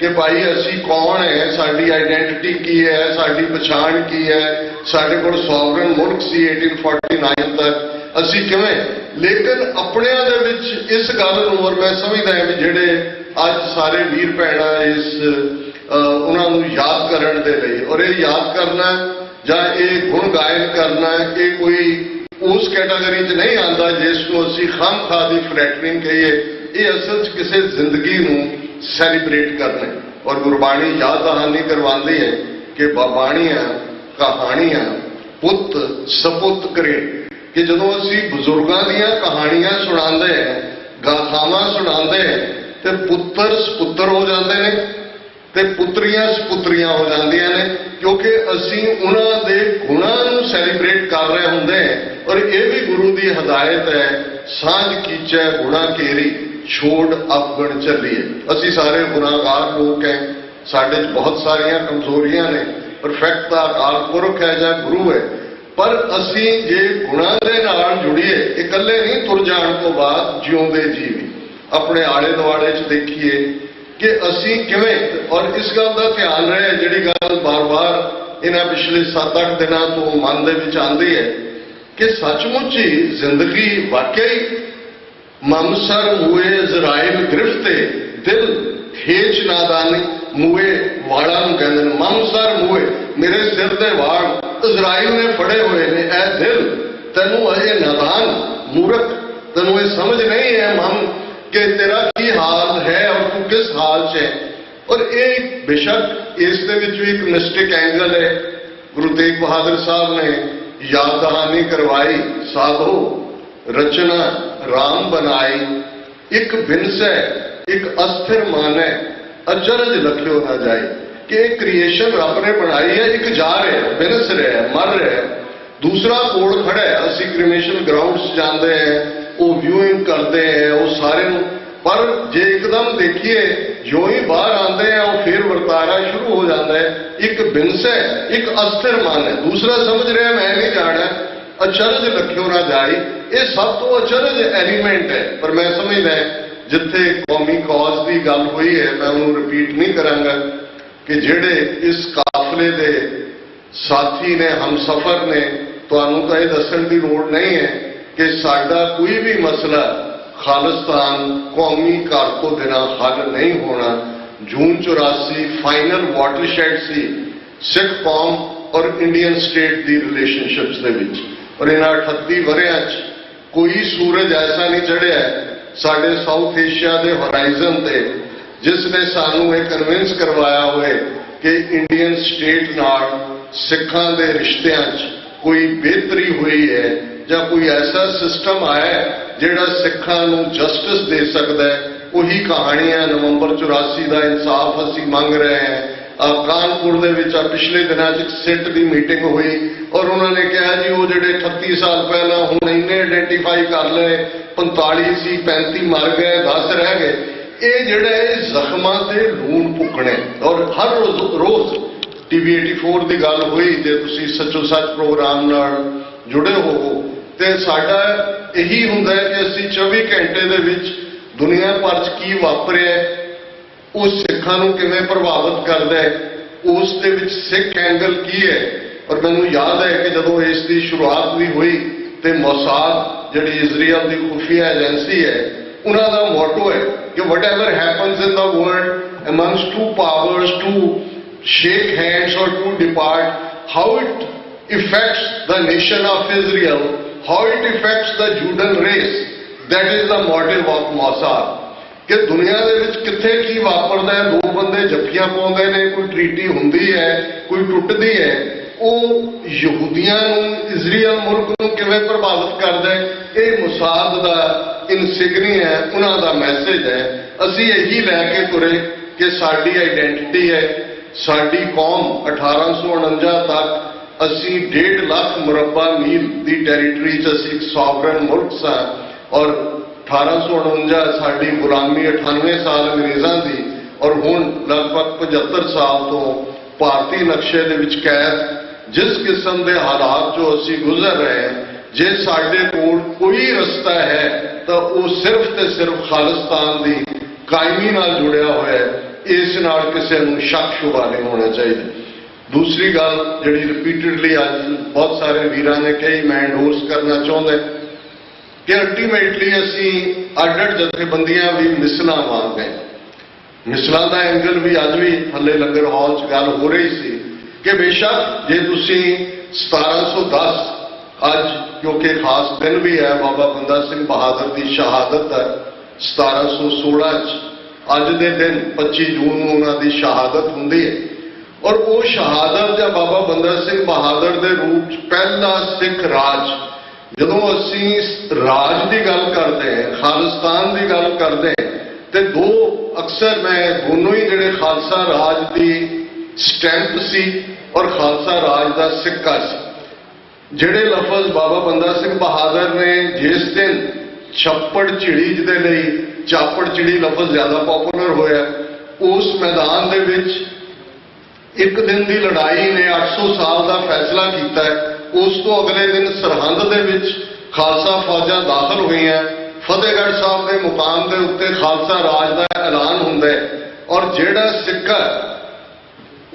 कि भाई असी कौन है, साडी आइडेंटिटी की है, साडी पछाण की है, साडे कोल सॉवरन मुल्क सी 1849 तक असी किवें, लेकिन अपनिਆਂ ਦੇ ਵਿੱਚ इस गल ਨੂੰ और मैं समझदा है भी ਜਿਹੜੇ ਅੱਜ ਸਾਰੇ ਵੀਰ ਭੈਣਾਂ ਇਸ ਉਹਨਾਂ ਨੂੰ याद ਕਰਨ ਦੇ ਲਈ और ਇਹ याद करना ਜਾਂ ਇਹ गुण गायन करना ये कोई उस कैटागरी च नहीं आता जिसको असी खामखा दी फ्लैटरिंग कहिए। ये असल च किसी जिंदगी नूं सैलीब्रेट करना और गुरबाणी याद दहानी करवाती है कि बाबाणियां कहानियां पुत सपुत करे कि जदों असी बजुर्गों दीयां कहानियां सुणांदे हैं, गाथावां सुणांदे हैं ते पुत्तर सपुत्तर हो जाते हैं ते पुत्रियां सपुत्रियां हो जांदियां ने, क्योंकि असी उन्हां दे गुणां नूं सैलीब्रेट कर रहे हुंदे हैं। और ये भी गुरु की हदायत है, सांझ कीचै गुणा केरी छोड़ अवगण चलीए। असी सारे गुनाहगार लोग हैं, साडे बहुत सारियां कमजोरियां ने, परफेक्ट दा अकाल पुरख है जां गुरु है, पर असी जे गुणां दे नाल जुड़ीए इकल्ले नहीं तुर जाण तो बाद जिउंदे जी भी अपने आले दुआले च देखिए कि असी किवें। और इस गल का ध्यान रहे जिहड़ी गल बार बार इन्हां पिछले 7-8 दिनों तो मन दे विच आंदी है कि सचमुच ही जिंदगी वाकई ममसर मुए इजराइल गिरफ्ते दिल हेच नादानी मुए वाड़ा नूं कहंदे ने। ममसर मुए मेरे सिर दे वाड़ इजराइल ने फड़े हुए ने, ऐ दिल तैनूं अजे नादान मूर्ख तैनूं ये समझ नहीं है मम कि तेरा की हाल है और तू किस हाल च है। और एक बेशक इस दे विच भी एक मिस्टिक एंगल है। गुरु तेग बहादुर साहब ने याद दहानी करवाई, साधो रचना राम बनाई, एक बिनसै एक अस्थिर मानै अचरज लख्यो ना जाए। कि एक क्रिएशन रब ने बनाई है, एक जा रहा है, बिनस रहा है, मर रहा है, दूसरा कोड़ खड़ा है। असी क्रिमेशन ग्राउंड्स जाते हैं, वो व्यूइंग करते हैं, वो सारे पर जे एकदम देखिए जो ही बाहर आते हैं वो फिर वर्तारा शुरू हो जाता है। एक बिनस है, एक अस्थिर मन है, दूसरा समझ रहा मैं नहीं जाना, अचरज लख्यो ना जाए। ये सब तो अचरज एलीमेंट है। पर मैं समझदा जिथे कौमी कौज की गल हुई है, मैं उन्होंने रिपीट नहीं करांगा कि जेड़े इस काफले दे साथी ने, हम सफर ने, तुहानूं तां इह दस्सण दी लोड़ नहीं है कि साडा कोई भी मसला खालिस्तान कौमी घर तो बिना हल नहीं होना। जून 84 फाइनल वाटरशेड सी सिख कौम और इंडियन स्टेट की रिलेशनशिप्स दे विच। और इन 38 वरियां कोई सूरज ऐसा नहीं चढ़िया साडे साउथ एशिया के होराइजन ते जिसने सानू ये कन्विंस करवाया हुए कि इंडियन स्टेट नाल सिखां दे रिश्तियां कोई बेहतरी हुई है या कोई ऐसा सिस्टम आया जिहड़ा सिखां नूं जस्टिस दे सकदा है। वही कहानियां नवंबर 84 का इंसाफ असी मंग रहे हैं। कानपुर दे विच पिछले दिनों सिट की मीटिंग हुई और उन्होंने कहा जी वो जिहड़े 38 साल पहला हुण इन्ने आइडेंटिफाई कर ले, 45 सी 35 मर गए, 10 रह गए। ये जिहड़े जख्मां ते लूण पुकने और हर रोज TV 84 की गल हुई जे तुसीं सच्चो सच प्रोग्राम नाल जुड़े होवो ते साडा यही हुंदा है कि असीं 24 घंटे दे विच दुनिया भर च की वापरिया उस सिखां नूं किवें प्रभावित करदा है, उस दे विच सिख एंगल की है। और मैनूं याद है कि जदों इस दी शुरुआत भी हुई तो मोसाद जिहड़ी इजराइल की खुफिया एजेंसी है उन्हां दा मोटो है कि whatever happens in the world amongst two powers to shake hands or to depart, how it affects the nation of Israel, how it affects the Judean race. That is the motive of Mossad. कि दुनिया दे विच किथे की वापरदा है, दो बंदे जफ्फियां पाउंदे ने, कोई treaty हुंदी है, कोई टुटदी है, वो यहूदियां नूं इजराइल मुल्क नूं किवें प्रभावित करदा है। ये मोसाद दा इनसिग्निया है, उन्हां दा मैसेज है। असीं यही लैके तुरे कि साडी आइडेंटिटी है, साडी कौम 1849 तक असी 1.5 लाख मुरब्बा मील की टैरीटरी असी एक सॉवरन मुल्क सा और 1849 साडी गुलामी 98 साल अंग्रेज़ों की और हुण लगभग 75 साल तो भारतीय नक्शे दे विच कैद। जिस किस्म के हालात जो असी गुजर रहे हैं, जे साडे कोल कोई रस्ता है तो वो सिर्फ ते सिर्फ खालिस्तान की ਕਾਇਮੀ ਨਾਲ ਜੁੜਿਆ ਹੋਇਆ ਹੈ, ਇਸ ਨਾਲ ਕਿਸੇ ਨੂੰ ਸ਼ੱਕ ਸ਼ੁਬਾ ਨਹੀਂ ਹੋਣਾ ਚਾਹੀਦਾ। ਦੂਸਰੀ ਗੱਲ ਜਿਹੜੀ ਰਿਪੀਟਡਲੀ ਅੱਜ ਬਹੁਤ ਸਾਰੇ ਵੀਰਾਂ ਨੇ ਕਹੀ, ਮੈਂ ਐਂਡੋਰਸ ਕਰਨਾ ਚਾਹੁੰਦਾ ਕਿ ਅਲਟੀਮੇਟਲੀ ਅਸੀਂ ਅੱਡ-ਅੱਡ ਜਥੇਬੰਦੀਆਂ ਵੀ ਮਿਸਲਾਂ ਵਾਂਗ ਹੈ। ਮਿਸਲਾਂ ਦਾ ਐਂਗਲ ਵੀ ਅੱਜ ਵੀ ਥੱਲੇ ਲੰਗਰ ਹਾਲ 'ਚ ਗੱਲ ਹੋ ਰਹੀ ਸੀ ਕਿ ਬੇਸ਼ੱਕ ਜੇ ਤੁਸੀਂ 1710 ਅੱਜ ਕਿਉਂਕਿ ਖਾਸ ਦਿਨ ਵੀ ਹੈ, ਬਾਬਾ ਬੰਦਾ ਸਿੰਘ ਬਹਾਦਰ ਦੀ ਸ਼ਹਾਦਤ ਹੈ 1716 'ਚ, ਅੱਜ ਦੇ ਦਿਨ 25 ਜੂਨ ਨੂੰ ਉਹਨਾਂ ਦੀ ਸ਼ਹਾਦਤ ਹੁੰਦੀ ਹੈ। ਔਰ ਉਹ ਸ਼ਹਾਦਤ ਜਾਂ ਬਾਬਾ ਬੰਦਾ ਸਿੰਘ ਬਹਾਦਰ ਦੇ ਰੂਪ 'ਚ ਪਹਿਲਾ ਸਿੱਖ ਰਾਜ, ਜਦੋਂ ਅਸੀਂ ਰਾਜ ਦੀ ਗੱਲ ਕਰਦੇ ਹਾਂ, ਖਾਲਿਸਤਾਨ ਦੀ ਗੱਲ ਕਰਦੇ ਹਾਂ, ਤੇ ਦੋ ਅਕਸਰ ਮੈਂ ਦੋਨੋਂ ਹੀ ਜਿਹੜੇ ਖਾਲਸਾ ਰਾਜ ਦੀ ਸਟੈਂਪ ਸੀ ਔਰ ਖਾਲਸਾ ਰਾਜ ਦਾ ਸਿੱਕਾ ਸੀ, ਜਿਹੜੇ ਲਫ਼ਜ਼ ਬਾਬਾ ਬੰਦਾ ਸਿੰਘ ਬਹਾਦਰ ਨੇ ਜਿਸ ਦਿਨ ਛੱਪੜ ਝਿੜੀ ਜਿਹਦੇ ਲਈ ਚਾਪੜ ਚਿੜੀ ਲਫ਼ਜ਼ ਜ਼ਿਆਦਾ ਪਪੂਲਰ ਹੋਇਆ, ਉਸ ਮੈਦਾਨ ਦੇ ਵਿੱਚ ਇੱਕ ਦਿਨ ਦੀ ਲੜਾਈ ਨੇ 800 ਸਾਲ ਦਾ ਫੈਸਲਾ ਕੀਤਾ ਹੈ। ਉਸ ਤੋਂ ਅਗਲੇ ਦਿਨ ਸਰਹੰਦ ਦੇ ਵਿੱਚ ਖਾਲਸਾ ਫੌਜਾਂ ਦਾਖਲ ਹੋਈਆਂ, ਫਤਿਹਗੜ੍ਹ ਸਾਹਿਬ ਦੇ ਮੁਕਾਮ ਦੇ ਉੱਤੇ ਖਾਲਸਾ ਰਾਜ ਦਾ ਐਲਾਨ ਹੁੰਦਾ ਹੈ ਔਰ ਜਿਹੜਾ ਸਿੱਕਾ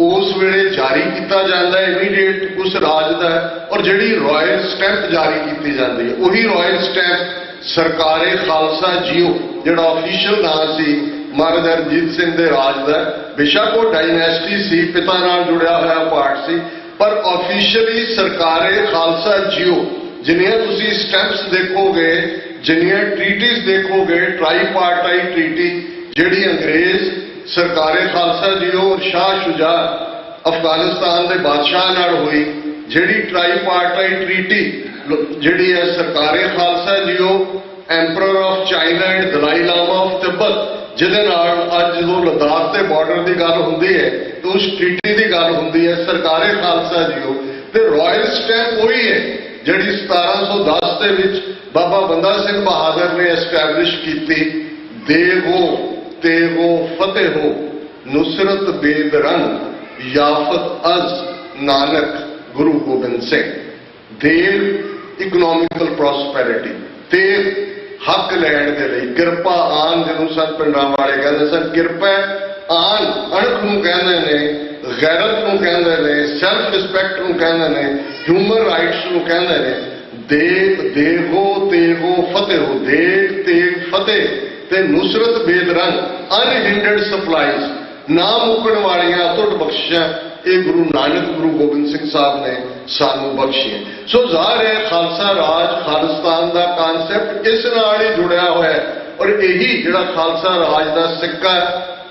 ਉਸ ਵੇਲੇ ਜਾਰੀ ਕੀਤਾ ਜਾਂਦਾ ਹੈ ਇਮੀਡੀਏਟ ਉਸ ਰਾਜ ਦਾ, ਔਰ ਜਿਹੜੀ ਰਾਇਲ ਸਟੈਂਪ ਜਾਰੀ ਕੀਤੀ ਜਾਂਦੀ ਹੈ ਉਹੀ ਰਾਇਲ ਸਟੈਂਪ ਸਰਕਾਰੇ ਖਾਲਸਾ ਜੀਓ ਜਿਹੜਾ ਆਫੀਸ਼ੀਅਲ ਨਾਂ ਸੀ ਮਹਾਰਾਜਾ ਰਣਜੀਤ ਸਿੰਘ ਦੇ ਰਾਜ ਦਾ। ਬੇਸ਼ੱਕ ਉਹ ਡਾਇਨੈਸਟੀ ਸੀ, ਪਿਤਾ ਨਾਲ ਜੁੜਿਆ ਹੋਇਆ ਪਾਰਟ ਸੀ, ਪਰ ਆਫੀਸ਼ੀਅਲੀ ਸਰਕਾਰੇ ਖਾਲਸਾ ਜੀਓ ਜਿੰਨੀਆਂ ਤੁਸੀਂ ਸਟੈਂਪਸ ਦੇਖੋਗੇ, ਜਿੰਨੀਆਂ ਟ੍ਰੀਟੀਜ਼ ਦੇਖੋਗੇ, ਟ੍ਰਾਈਪਾਰਟਾਈ ਟ੍ਰੀਟੀ ਜਿਹੜੀ ਅੰਗਰੇਜ਼ ਸਰਕਾਰੇ ਖਾਲਸਾ ਜੀਓ ਔਰ ਸ਼ਾਹ ਸ਼ੁਜਾ ਅਫਗਾਨਿਸਤਾਨ ਦੇ ਬਾਦਸ਼ਾਹ ਨਾਲ ਹੋਈ, ਜਿਹੜੀ ਟ੍ਰਾਈਪਾਰਟਾਈ ਟ੍ਰੀਟੀ ਜਿਹੜੀ ਹੈ ਸਰਕਾਰੇ ਖਾਲਸਾ ਜੀਓ emperor of China and Dalai Lama of Tibet, ਜਿਹਦੇ ਨਾਲ ਅੱਜ ਜਦੋਂ ਲੱਦਾਖ ਦੇ ਬਾਰਡਰ ਦੀ ਗੱਲ ਹੁੰਦੀ ਹੈ ਤਾਂ ਉਸ ਟ੍ਰੀਟੀ ਦੀ ਗੱਲ ਹੁੰਦੀ ਹੈ ਸਰਕਾਰੇ ਖਾਲਸਾ ਜੀਓ, ਤੇ ਰਾਇਲ ਸਟੈਂਪ ਉਹੀ ਹੈ ਜਿਹੜੀ 1710 ਦੇ ਵਿੱਚ ਬਾਬਾ ਬੰਦਾ ਸਿੰਘ ਬਹਾਦਰ ਨੇ ਐਸਟੈਬਲਿਸ਼ ਕੀਤੀ। ਦੇਵੋ ਤੇਵੋ ਫਤਿਹ ਹੋ ਨੁਸਰਤ ਬੇਦਰੰਗ ਯਾਫਤ ਅਜ਼ ਨਾਨਕ ਗੁਰੂ ਗੋਬਿੰਦ ਸਿੰਘ। ਦੇਵ ਇਕਨੋਮਿਕਲ ਪ੍ਰੋਸਪੈਰਿਟੀ, ਦੇਵ ਹੱਕ ਲੈਣ ਦੇ ਲਈ, ਕਿਰਪਾ ਆਨ ਜਿਹਨੂੰ ਸੰਤ ਪਿੰਡਾਂ ਵਾਲੇ ਕਹਿੰਦੇ ਸਨ, ਕਿਰਪਾ ਆਨ ਅਣਖ ਨੂੰ ਕਹਿੰਦੇ ਨੇ, ਗੈਰਤ ਨੂੰ ਕਹਿੰਦੇ ਨੇ, ਸੈਲਫ ਰਿਸਪੈਕਟ ਨੂੰ ਕਹਿੰਦੇ ਨੇ, ਹਿਊਮਨ ਰਾਈਟਸ ਨੂੰ ਕਹਿੰਦੇ ਨੇ। ਦੇਵ ਦੇਵੋ ਤੇਵੋ ਫਤਿਹ ਹੋ, ਦੇਵ ਤੇਗ ਫਤਿਹ ਤੇ ਨੁਸਰਤ ਬੇਦਰੰਗ ਅਨਹਿੰਡਰਡ ਸਪਲਾਈਜ਼, ਨਾ ਮੁੱਕਣ ਵਾਲੀਆਂ ਅਤੁੱਟ ਬਖਸ਼ਿਸ਼ਾਂ ਇਹ ਗੁਰੂ ਨਾਨਕ ਗੁਰੂ ਗੋਬਿੰਦ ਸਿੰਘ ਸਾਹਿਬ ਨੇ ਸਾਨੂੰ ਬਖਸ਼ੀਆਂ। ਸੋ ਜ਼ਾਹਿਰ ਹੈ ਖਾਲਸਾ ਰਾਜ ਖਾਲਿਸਤਾਨ ਦਾ ਕਾਨਸੈਪਟ ਇਸ ਨਾਲ ਹੀ ਜੁੜਿਆ ਹੋਇਆ ਹੈ ਔਰ ਇਹੀ ਜਿਹੜਾ ਖਾਲਸਾ ਰਾਜ ਦਾ ਸਿੱਕਾ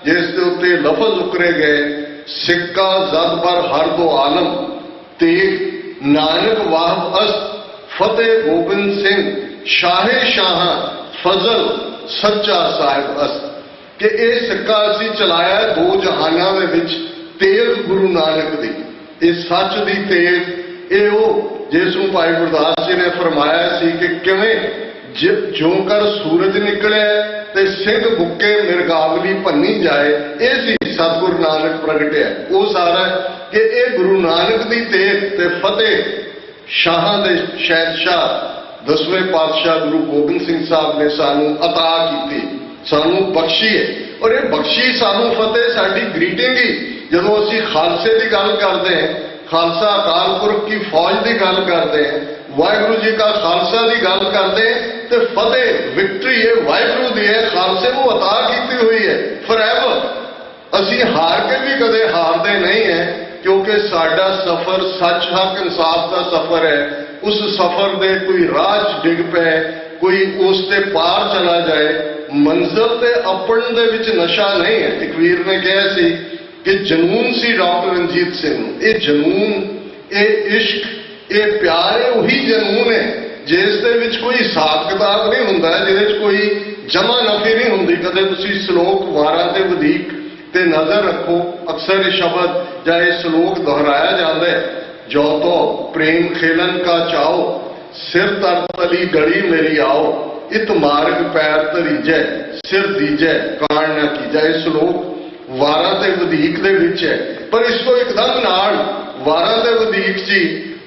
ਜਿਸ ਦੇ ਉੱਤੇ ਲਫ਼ਜ਼ ਉਕਰੇ ਗਏ, ਸਿੱਕਾ ਜ਼ਦ ਪਰ ਹਰ ਦੋ ਆਲਮ ਤੇਗ ਨਾਨਕ ਵਾਹ ਅਸਤ ਫਤਿਹ ਗੋਬਿੰਦ ਸਿੰਘ ਸ਼ਾਹੇ ਸ਼ਾਹਾਂ ਫਜ਼ਲ ਸੱਚਾ ਸਾਹਿਬ ਅਸਤ, ਕਿ ਇਹ ਸਿੱਕਾ ਅਸੀਂ ਚਲਾਇਆ ਦੋ ਜਹਾਨਾਂ ਦੇ ਵਿੱਚ ਤੇਗ ਗੁਰੂ ਨਾਨਕ ਦੀ, ਇਹ ਸੱਚ ਦੀ ਤੇਗ, ਇਹ ਉਹ ਜਿਸ ਨੂੰ ਭਾਈ ਗੁਰਦਾਸ ਜੀ ਨੇ ਫਰਮਾਇਆ ਸੀ ਕਿ ਕਿਵੇਂ ਜਿਉਂ ਕਰ ਸੂਰਜ ਨਿਕਲਿਆ ਤੇ ਸਿੰਘ ਬੁੱਕੇ ਮਿਰਗਾਵਲੀ ਭੰਨੀ ਜਾਏ, ਇਹ ਸੀ ਸਤਿਗੁਰੂ ਨਾਨਕ ਪ੍ਰਗਟਿਆ। ਉਹ ਸਾਰਾ ਕਿ ਇਹ ਗੁਰੂ ਨਾਨਕ ਦੀ ਤੇਗ ਤੇ ਫਤਿਹ ਸ਼ਾਹਾਂ ਦੇ ਸ਼ਹਿਨਸ਼ਾਹ 10ਵੇਂ ਪਾਤਸ਼ਾਹ ਗੁਰੂ ਗੋਬਿੰਦ ਸਿੰਘ ਸਾਹਿਬ ਨੇ ਸਾਨੂੰ ਅਤਾ ਕੀਤੀ, ਸਾਨੂੰ ਬਖਸ਼ੀ ਹੈ। ਔਰ ਇਹ ਬਖਸ਼ੀ ਸਾਨੂੰ ਫਤਿਹ ਸਾਡੀ ਗ੍ਰੀਟਿੰਗ ਹੀ ਜਦੋਂ ਅਸੀਂ ਖਾਲਸੇ ਦੀ ਗੱਲ ਕਰਦੇ ਹਾਂ, ਖਾਲਸਾ ਅਕਾਲ ਪੁਰਖ ਦੀ ਫੌਜ ਦੀ ਗੱਲ ਕਰਦੇ ਹਾਂ, ਵਾਹਿਗੁਰੂ ਜੀ ਕਾ ਖਾਲਸਾ ਦੀ ਗੱਲ ਕਰਦੇ ਹਾਂ, ਤੇ ਫਤਿਹ ਵਿਕਟਰੀ ਇਹ ਵਾਹਿਗੁਰੂ ਦੀ ਹੈ, ਖਾਲਸੇ ਨੂੰ ਅਤਾ ਕੀਤੀ ਹੋਈ ਹੈ ਫੋਰਐਵਰ। ਅਸੀਂ ਹਾਰ ਕੇ ਵੀ ਕਦੇ ਹਾਰਦੇ ਨਹੀਂ ਹੈ ਕਿਉਂਕਿ ਸਾਡਾ ਸਫ਼ਰ ਸੱਚ ਹੱਕ ਇਨਸਾਫ ਦਾ ਸਫ਼ਰ ਹੈ। ਉਸ ਸਫ਼ਰ ਦੇ ਕੋਈ ਰਾਹ ਡਿੱਗ ਪਏ, ਕੋਈ ਉਸ ਤੇ ਪਾਰ ਚਲਾ ਜਾਏ, ਮੰਜ਼ਿਲ ਤੇ ਅੱਪਣ ਦੇ ਵਿੱਚ ਨਸ਼ਾ ਨਹੀਂ ਹੈ। ਇੱਕ ਵੀਰ ਨੇ ਕਿਹਾ ਸੀ ਕਿ ਜਨੂਨ ਸੀ ਡਾਕਟਰ ਰਣਜੀਤ ਸਿੰਘ ਨੂੰ, ਇਹ ਜਨੂਨ, ਇਹ ਇਸ਼ਕ, ਇਹ ਪਿਆਰ, ਇਹ ਉਹੀ ਜਨੂਨ ਹੈ ਜਿਸ ਦੇ ਵਿੱਚ ਕੋਈ ਹਿਸਾਬ ਕਿਤਾਬ ਨਹੀਂ ਹੁੰਦਾ, ਜਿਹਦੇ ਵਿੱਚ ਕੋਈ ਜਮਾ ਨਫੀ ਨਹੀਂ ਹੁੰਦੀ। ਕਦੇ ਤੁਸੀਂ ਸ਼ਲੋਕ ਵਾਰਾਂ ਤੇ ਵਧੀਕ ਤੇ ਨਜ਼ਰ ਰੱਖੋ, ਅਕਸਰ ਇਹ ਸ਼ਬਦ ਜਾਂ ਇਹ ਸ਼ਲੋਕ ਦੁਹਰਾਇਆ ਜਾਂਦਾ ਹੈ, ਜੋ ਤੋ ਪ੍ਰੇਮ ਖੇਲਨ ਕਾ ਚਾਓ ਸਿਰ ਤਰ ਤਲੀ ਗੜੀ ਮੇਰੀ ਆਓ, ਇਤ ਮਾਰਗ ਪੈਰ ਧਰੀਜੈ ਸਿਰ ਦੀਜੈ ਕਾਣ ਨਾ ਕੀਜੈ। ਇਹ ਸ਼ਲੋਕ ਵਾਰਾਂ ਤੇ ਵਧੀਕ ਦੇ ਵਿੱਚ ਹੈ, ਪਰ ਇਸ ਤੋਂ ਇੱਕਦਮ ਨਾਲ ਵਾਰਾਂ ਦੇ ਵਧੀਕ ਜੀ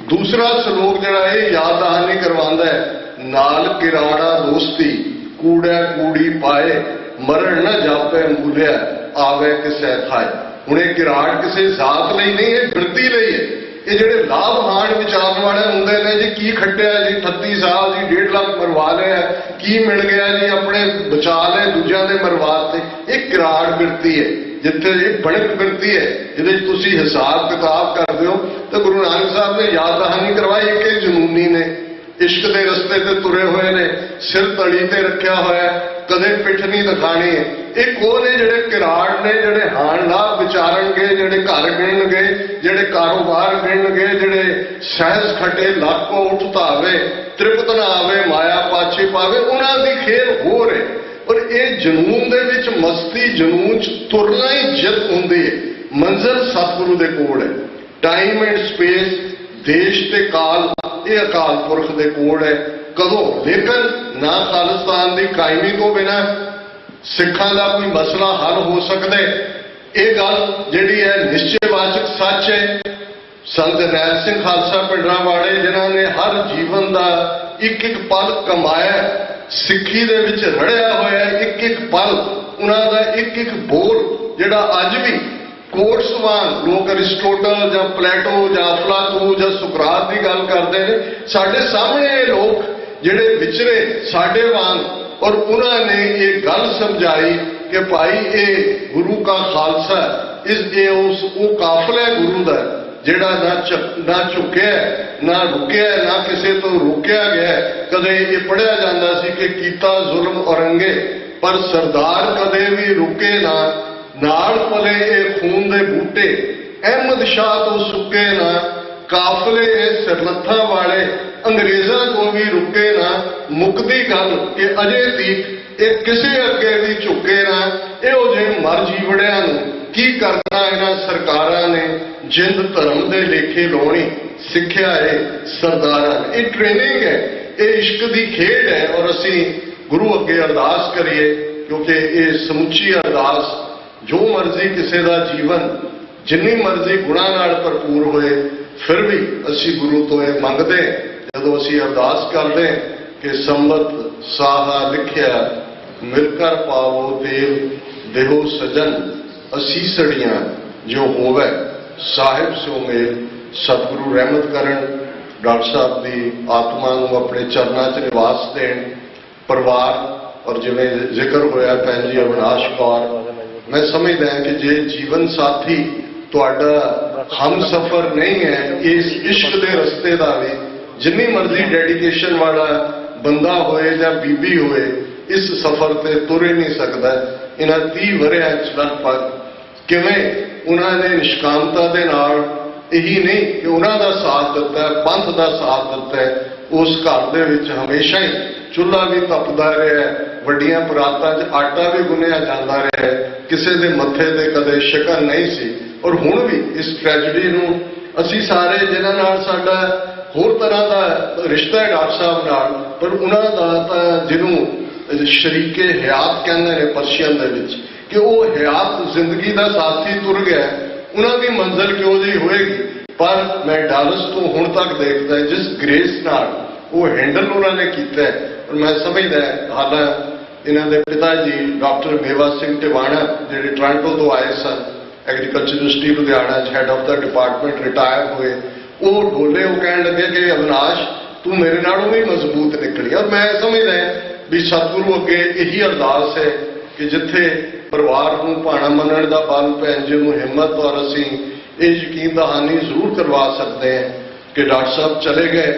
ਦੂਸਰਾ ਸ਼ਲੋਕ ਜਿਹੜਾ ਇਹ ਯਾਦ ਦਹਾਨੀ ਕਰਵਾਉਂਦਾ ਹੈ, ਨਾਲ ਕਿਰਾੜਾ ਦੋਸਤੀ ਕੂੜਾ ਕੂੜੀ ਪਾਏ ਮਰਨ ਨਾ ਜਾਪੇ ਮੂਲਿਆ ਆਵੇ ਕਿਸੇ ਥਾਏ। ਹੁਣ ਇਹ ਕਿਰਾੜ ਕਿਸੇ ਜ਼ਾਤ ਲਈ ਨਹੀਂ, ਇਹ ਬਿਰਤੀ ਲਈ ਹੈ। ਇਹ ਜਿਹੜੇ ਲਾਭ ਹਾਨ ਵਿਚਾਰਨ ਵਾਲੇ ਹੁੰਦੇ ਨੇ ਜੀ, ਕੀ ਖੱਟਿਆ ਜੀ 38 ਸਾਲ ਜੀ 1.5 ਲੱਖ ਮਰਵਾ ਲਿਆ, ਕੀ ਮਿਲ ਗਿਆ ਜੀ, ਆਪਣੇ ਬਚਾ ਲਏ ਦੂਜਿਆਂ ਦੇ ਮਰਵਾ ਤੇ। ਇਹ ਕਿਰਾੜ ਬਿਰਤੀ ਹੈ, ਜਿੱਥੇ ਇਹ ਬਣਕ ਬਿਰਤੀ ਹੈ ਜਿਹਦੇ 'ਚ ਤੁਸੀਂ ਹਿਸਾਬ ਕਿਤਾਬ ਕਰਦੇ ਹੋ। ਤਾਂ ਗੁਰੂ ਨਾਨਕ ਸਾਹਿਬ ਨੇ ਯਾਦ ਦਹਾਨੀ ਕਰਵਾਈ ਕਿ ਜਨੂਨੀ ਨੇ ਇਸ਼ਕ ਦੇ ਰਸਤੇ ਤੇ ਤੁਰੇ ਹੋਏ ਨੇ, ਸਿਰ ਤਲੀ ਤੇ ਰੱਖਿਆ ਹੋਇਆ, ਕਦੇ ਪਿੱਠ ਨਹੀਂ ਦਿਖਾਣੀ ਹੈ। ਇਹ ਉਹ ਨੇ ਜਿਹੜੇ ਕਿਰਾੜ ਨੇ, ਜਿਹੜੇ ਹਾਣ ਲਾਭ ਵਿਚਾਰਨਗੇ, ਜਿਹੜੇ ਘਰ ਗਿਣਨਗੇ, ਜਿਹੜੇ ਕਾਰੋਬਾਰ ਗਿਣਨਗੇ, ਜਿਹੜੇ ਸਹਿਜ ਖੱਟੇ ਲੱਖੋਂ ਉੱਠ ਧਾਵੇ, ਤ੍ਰਿਪਤ ਨਾ ਆਵੇ ਮਾਇਆ ਪਾਛੇ ਪਾਵੇ, ਉਹਨਾਂ ਦੀ ਖੇਲ ਹੋਰ ਹੈ। ਔਰ ਇਹ ਜਨੂਨ ਦੇ ਵਿੱਚ ਮਸਤੀ, ਜਨੂਨ 'ਚ ਤੁਰਨਾ ਹੀ ਜਿੱਤ ਹੁੰਦੀ ਹੈ। ਮੰਜ਼ਿਲ ਸਤਿਗੁਰੂ ਦੇ ਕੋਲ ਹੈ। ਟਾਈਮ ਐਂਡ ਸਪੇਸ, ਦੇਸ਼ ਤੇ ਕਾਲ, ਇਹ ਅਕਾਲ ਪੁਰਖ ਦੇ ਕੋਲ ਹੈ। ਕਦੋਂ? ਲੇਕਿਨ ਨਾ ਖਾਲਿਸਤਾਨ ਦੀ ਕਾਇਮੀ ਤੋਂ ਬਿਨਾਂ ਸਿੱਖਾਂ ਦਾ ਕੋਈ ਮਸਲਾ ਹੱਲ ਹੋ ਸਕਦਾ ਹੈ। ਇਹ ਗੱਲ ਜਿਹੜੀ ਹੈ ਨਿਸ਼ਚੈਵਾਚਕ ਸੱਚ ਹੈ। ਸੰਤ ਨੈਲ ਸਿੰਘ ਖਾਲਸਾ ਪਿੰਡਰਾਂ ਵਾਲੇ, ਜਿਨ੍ਹਾਂ ਨੇ ਹਰ ਜੀਵਨ ਦਾ ਇੱਕ ਇੱਕ ਪਲ ਕਮਾਇਆ, ਸਿੱਖੀ ਦੇ ਵਿੱਚ ਰੜਿਆ ਹੋਇਆ ਇੱਕ ਇੱਕ ਪਲ, ਉਹਨਾਂ ਦਾ ਇੱਕ ਇੱਕ ਬੋਲ ਜਿਹੜਾ ਅੱਜ ਵੀ ਕੋਰਸ ਵਾਂਗ ਲੋਕ ਅਰਿਸਟੋਟਲ ਜਾਂ ਪਲੇਟੋ ਜਾਂ ਅਫਲਾਤੂਨ ਜਾਂ ਸੁਕਰਾਤ ਦੀ ਗੱਲ ਕਰਦੇ ਨੇ, ਸਾਡੇ ਸਾਹਮਣੇ ਇਹ ਲੋਕ ਜਿਹੜੇ ਵਿਚਰੇ ਸਾਡੇ ਵਾਂਗ, ਔਰ ਉਹਨਾਂ ਨੇ ਇਹ ਗੱਲ ਸਮਝਾਈ ਕਿ ਭਾਈ ਇਹ ਗੁਰੂ ਕਾ ਖਾਲਸਾ, ਉਹ ਕਾਫਲਾ ਹੈ ਗੁਰੂ ਦਾ, ਜਿਹੜਾ ਨਾ ਝੁਕਿਆ ਨਾ ਰੁਕਿਆ, ਨਾ ਕਿਸੇ ਤੋਂ ਰੋਕਿਆ ਗਿਆ। ਕਦੇ ਇਹ ਪੜ੍ਹਿਆ ਜਾਂਦਾ ਸੀ ਕਿ ਕੀਤਾ ਜ਼ੁਲਮ ਔਰੰਗੇ, ਪਰ ਸਰਦਾਰ ਕਦੇ ਵੀ ਰੁਕੇ ਨਾ, ਨਾਲ ਪਲੇ ਇਹ ਖੂਨ ਦੇ ਬੂਟੇ, ਅਹਿਮਦ ਸ਼ਾਹ ਤੋਂ ਸੁੱਕੇ ਨਾ, ਕਾਫਲੇ ਇਹ ਸਿਰਲੱਥਾਂ ਵਾਲੇ, ਅੰਗਰੇਜ਼ਾਂ ਤੋਂ ਵੀ ਰੁਕੇ ਨਾ। ਮੁੱਕਦੀ ਗੱਲ ਕਿ ਅਜੇ ਤੀਕ ਇਹ ਕਿਸੇ ਅੱਗੇ ਵੀ ਝੁਕੇ ਨਾ। ਇਹੋ ਜਿਹੇ ਮਰ ਜੀਵੜਿਆਂ ਨੂੰ ਕੀ ਕਰਨਾ ਇਹਨਾਂ ਸਰਕਾਰਾਂ ਨੇ, ਜਿੰਦ ਧਰਮ ਦੇ ਲੇਖੇ ਲਾਉਣੀ ਸਿੱਖਿਆ ਹੈ ਸਰਦਾਰਾਂ ਨੇ। ਇਹ ਟ੍ਰੇਨਿੰਗ ਹੈ, ਇਹ ਇਸ਼ਕ ਦੀ ਖੇਡ ਹੈ। ਔਰ ਅਸੀਂ ਗੁਰੂ ਅੱਗੇ ਅਰਦਾਸ ਕਰੀਏ, ਕਿਉਂਕਿ ਇਹ ਸਮੁੱਚੀ ਅਰਦਾਸ, ਜੋ ਮਰਜ਼ੀ ਕਿਸੇ ਦਾ ਜੀਵਨ ਜਿੰਨੀ ਮਰਜ਼ੀ ਗੁਣਾਂ ਨਾਲ ਭਰਪੂਰ ਹੋਏ, ਫਿਰ ਵੀ ਅਸੀਂ ਗੁਰੂ ਤੋਂ ਇਹ ਮੰਗਦੇ ਜਦੋਂ ਅਸੀਂ ਅਰਦਾਸ ਕਰਦੇ ਕਿ ਸੰਮਤ ਸਾਹਾ ਲਿਖਿਆ ਮਿਲ ਕਰ ਪਾਵੋ ਤੇਲ ਦੇਹੋ ਸਜਨ ਅਸੀਸੜੀਆਂ ਜੋ ਹੋਵੇ ਸਾਹਿਬ ਸੋ ਮੇਲ। ਸਤਿਗੁਰੂ ਰਹਿਮਤ ਕਰਨ, ਡਾਕਟਰ ਸਾਹਿਬ ਦੀ ਆਤਮਾ ਨੂੰ ਆਪਣੇ ਚਰਨਾਂ 'ਚ ਨਿਵਾਸ ਦੇਣ। ਪਰਿਵਾਰ ਔਰ ਜਿਵੇਂ ਜ਼ਿਕਰ ਹੋਇਆ ਭੈਣ ਜੀ ਅਵਿਨਾਸ਼ ਕੌਰ, ਮੈਂ ਸਮਝਦਾ ਕਿ ਜੇ ਜੀਵਨ ਸਾਥੀ ਤੁਹਾਡਾ ਹਮਸਫਰ ਨਹੀਂ ਹੈ ਇਸ ਇਸ਼ਕ ਦੇ ਰਸਤੇ ਦਾ ਵੀ, ਜਿੰਨੀ ਮਰਜ਼ੀ ਡੈਡੀਕੇਸ਼ਨ ਵਾਲਾ ਬੰਦਾ ਹੋਏ ਜਾਂ ਬੀਬੀ ਹੋਏ, ਇਸ ਸਫ਼ਰ ਤੇ ਤੁਰ ਹੀ ਨਹੀਂ ਸਕਦਾ। ਇਹਨਾਂ 30 ਵਰ੍ਹਿਆਂ 'ਚ ਲਗਭਗ ਕਿਵੇਂ ਉਹਨਾਂ ਨੇ ਨਿਸ਼ਕਾਮਤਾ ਦੇ ਨਾਲ, ਇਹੀ ਨਹੀਂ ਕਿ ਉਹਨਾਂ ਦਾ ਸਾਥ ਦਿੱਤਾ, ਪੰਥ ਦਾ ਸਾਥ ਦਿੱਤਾ, ਉਸ ਘਰ ਦੇ ਵਿੱਚ ਹਮੇਸ਼ਾ ਹੀ ਚੁੱਲ੍ਹਾ ਵੀ ਤਪਦਾ ਰਿਹਾ, ਵੱਡੀਆਂ ਪਰਾਤਾਂ 'ਚ ਆਟਾ ਵੀ ਗੁੰਨਿਆ ਜਾਂਦਾ ਰਿਹਾ, ਕਿਸੇ ਦੇ ਮੱਥੇ ਤੇ ਕਦੇ ਸ਼ਿਕਨ ਨਹੀਂ ਸੀ। ਔਰ ਹੁਣ ਵੀ ਇਸ ਟ੍ਰੈਜਡੀ ਨੂੰ ਅਸੀਂ ਸਾਰੇ, ਜਿਨ੍ਹਾਂ ਨਾਲ ਸਾਡਾ ਹੋਰ ਤਰ੍ਹਾਂ ਦਾ ਰਿਸ਼ਤਾ ਹੈ ਡਾਕਟਰ ਸਾਹਿਬ ਨਾਲ, ਪਰ ਉਹਨਾਂ ਦਾ ਤਾਂ ਜਿਹਨੂੰ ਸ਼ਰੀਕੇ ਹਯਾਤ ਕਹਿੰਦੇ ਨੇ ਪਰਸ਼ੀਅਨ ਦੇ ਵਿੱਚ, ਕਿ ਉਹ ਹਯਾਤ ਜ਼ਿੰਦਗੀ ਦਾ ਸਾਥੀ ਤੁਰ ਗਿਆ, ਉਹਨਾਂ ਦੀ ਮੰਜ਼ਿਲ ਕਿਉਂ ਜਿਹੀ ਹੋਏਗੀ। ਪਰ ਮੈਂ ਡਾਲਸ ਤੋਂ ਹੁਣ ਤੱਕ ਦੇਖਦਾ ਜਿਸ ਗ੍ਰੇਸ ਨਾਲ ਉਹ ਹੈਂਡਲ ਉਹਨਾਂ ਨੇ ਕੀਤਾ, ਔਰ ਮੈਂ ਸਮਝਦਾ ਹਾਲਾਂ ਇਹਨਾਂ ਦੇ ਪਿਤਾ ਜੀ ਡਾਕਟਰ ਮੇਵਾ ਸਿੰਘ ਟਿਵਾਣਾ, ਜਿਹੜੇ ਟੋਰਾਂਟੋ ਤੋਂ ਆਏ ਸਨ, ਐਗਰੀਕਲਚਰ ਯੂਨੀਵਰਸਿਟੀ ਲੁਧਿਆਣਾ 'ਚ head of the department retire ਹੋਏ, ਉਹ ਢੋਲੇ, ਉਹ ਕਹਿਣ ਲੱਗੇ ਕਿ ਅਵਿਨਾਸ਼ ਤੂੰ ਮੇਰੇ ਨਾਲੋਂ ਵੀ ਮਜ਼ਬੂਤ ਨਿਕਲੀ। ਔਰ ਮੈਂ ਸਮਝਦਾ ਵੀ ਸਤਿਗੁਰੂ ਅੱਗੇ ਇਹੀ ਅਰਦਾਸ ਹੈ ਕਿ ਜਿੱਥੇ ਪਰਿਵਾਰ ਨੂੰ ਭਾਣਾ ਮੰਨਣ ਦਾ ਬਲ, ਭੈਣ ਜੀ ਨੂੰ ਹਿੰਮਤ, ਔਰ ਅਸੀਂ ਇਹ ਯਕੀਨ ਦਹਾਨੀ ਜ਼ਰੂਰ ਕਰਵਾ ਸਕਦੇ ਹਾਂ ਕਿ ਡਾਕਟਰ ਸਾਹਿਬ ਚਲੇ ਗਏ,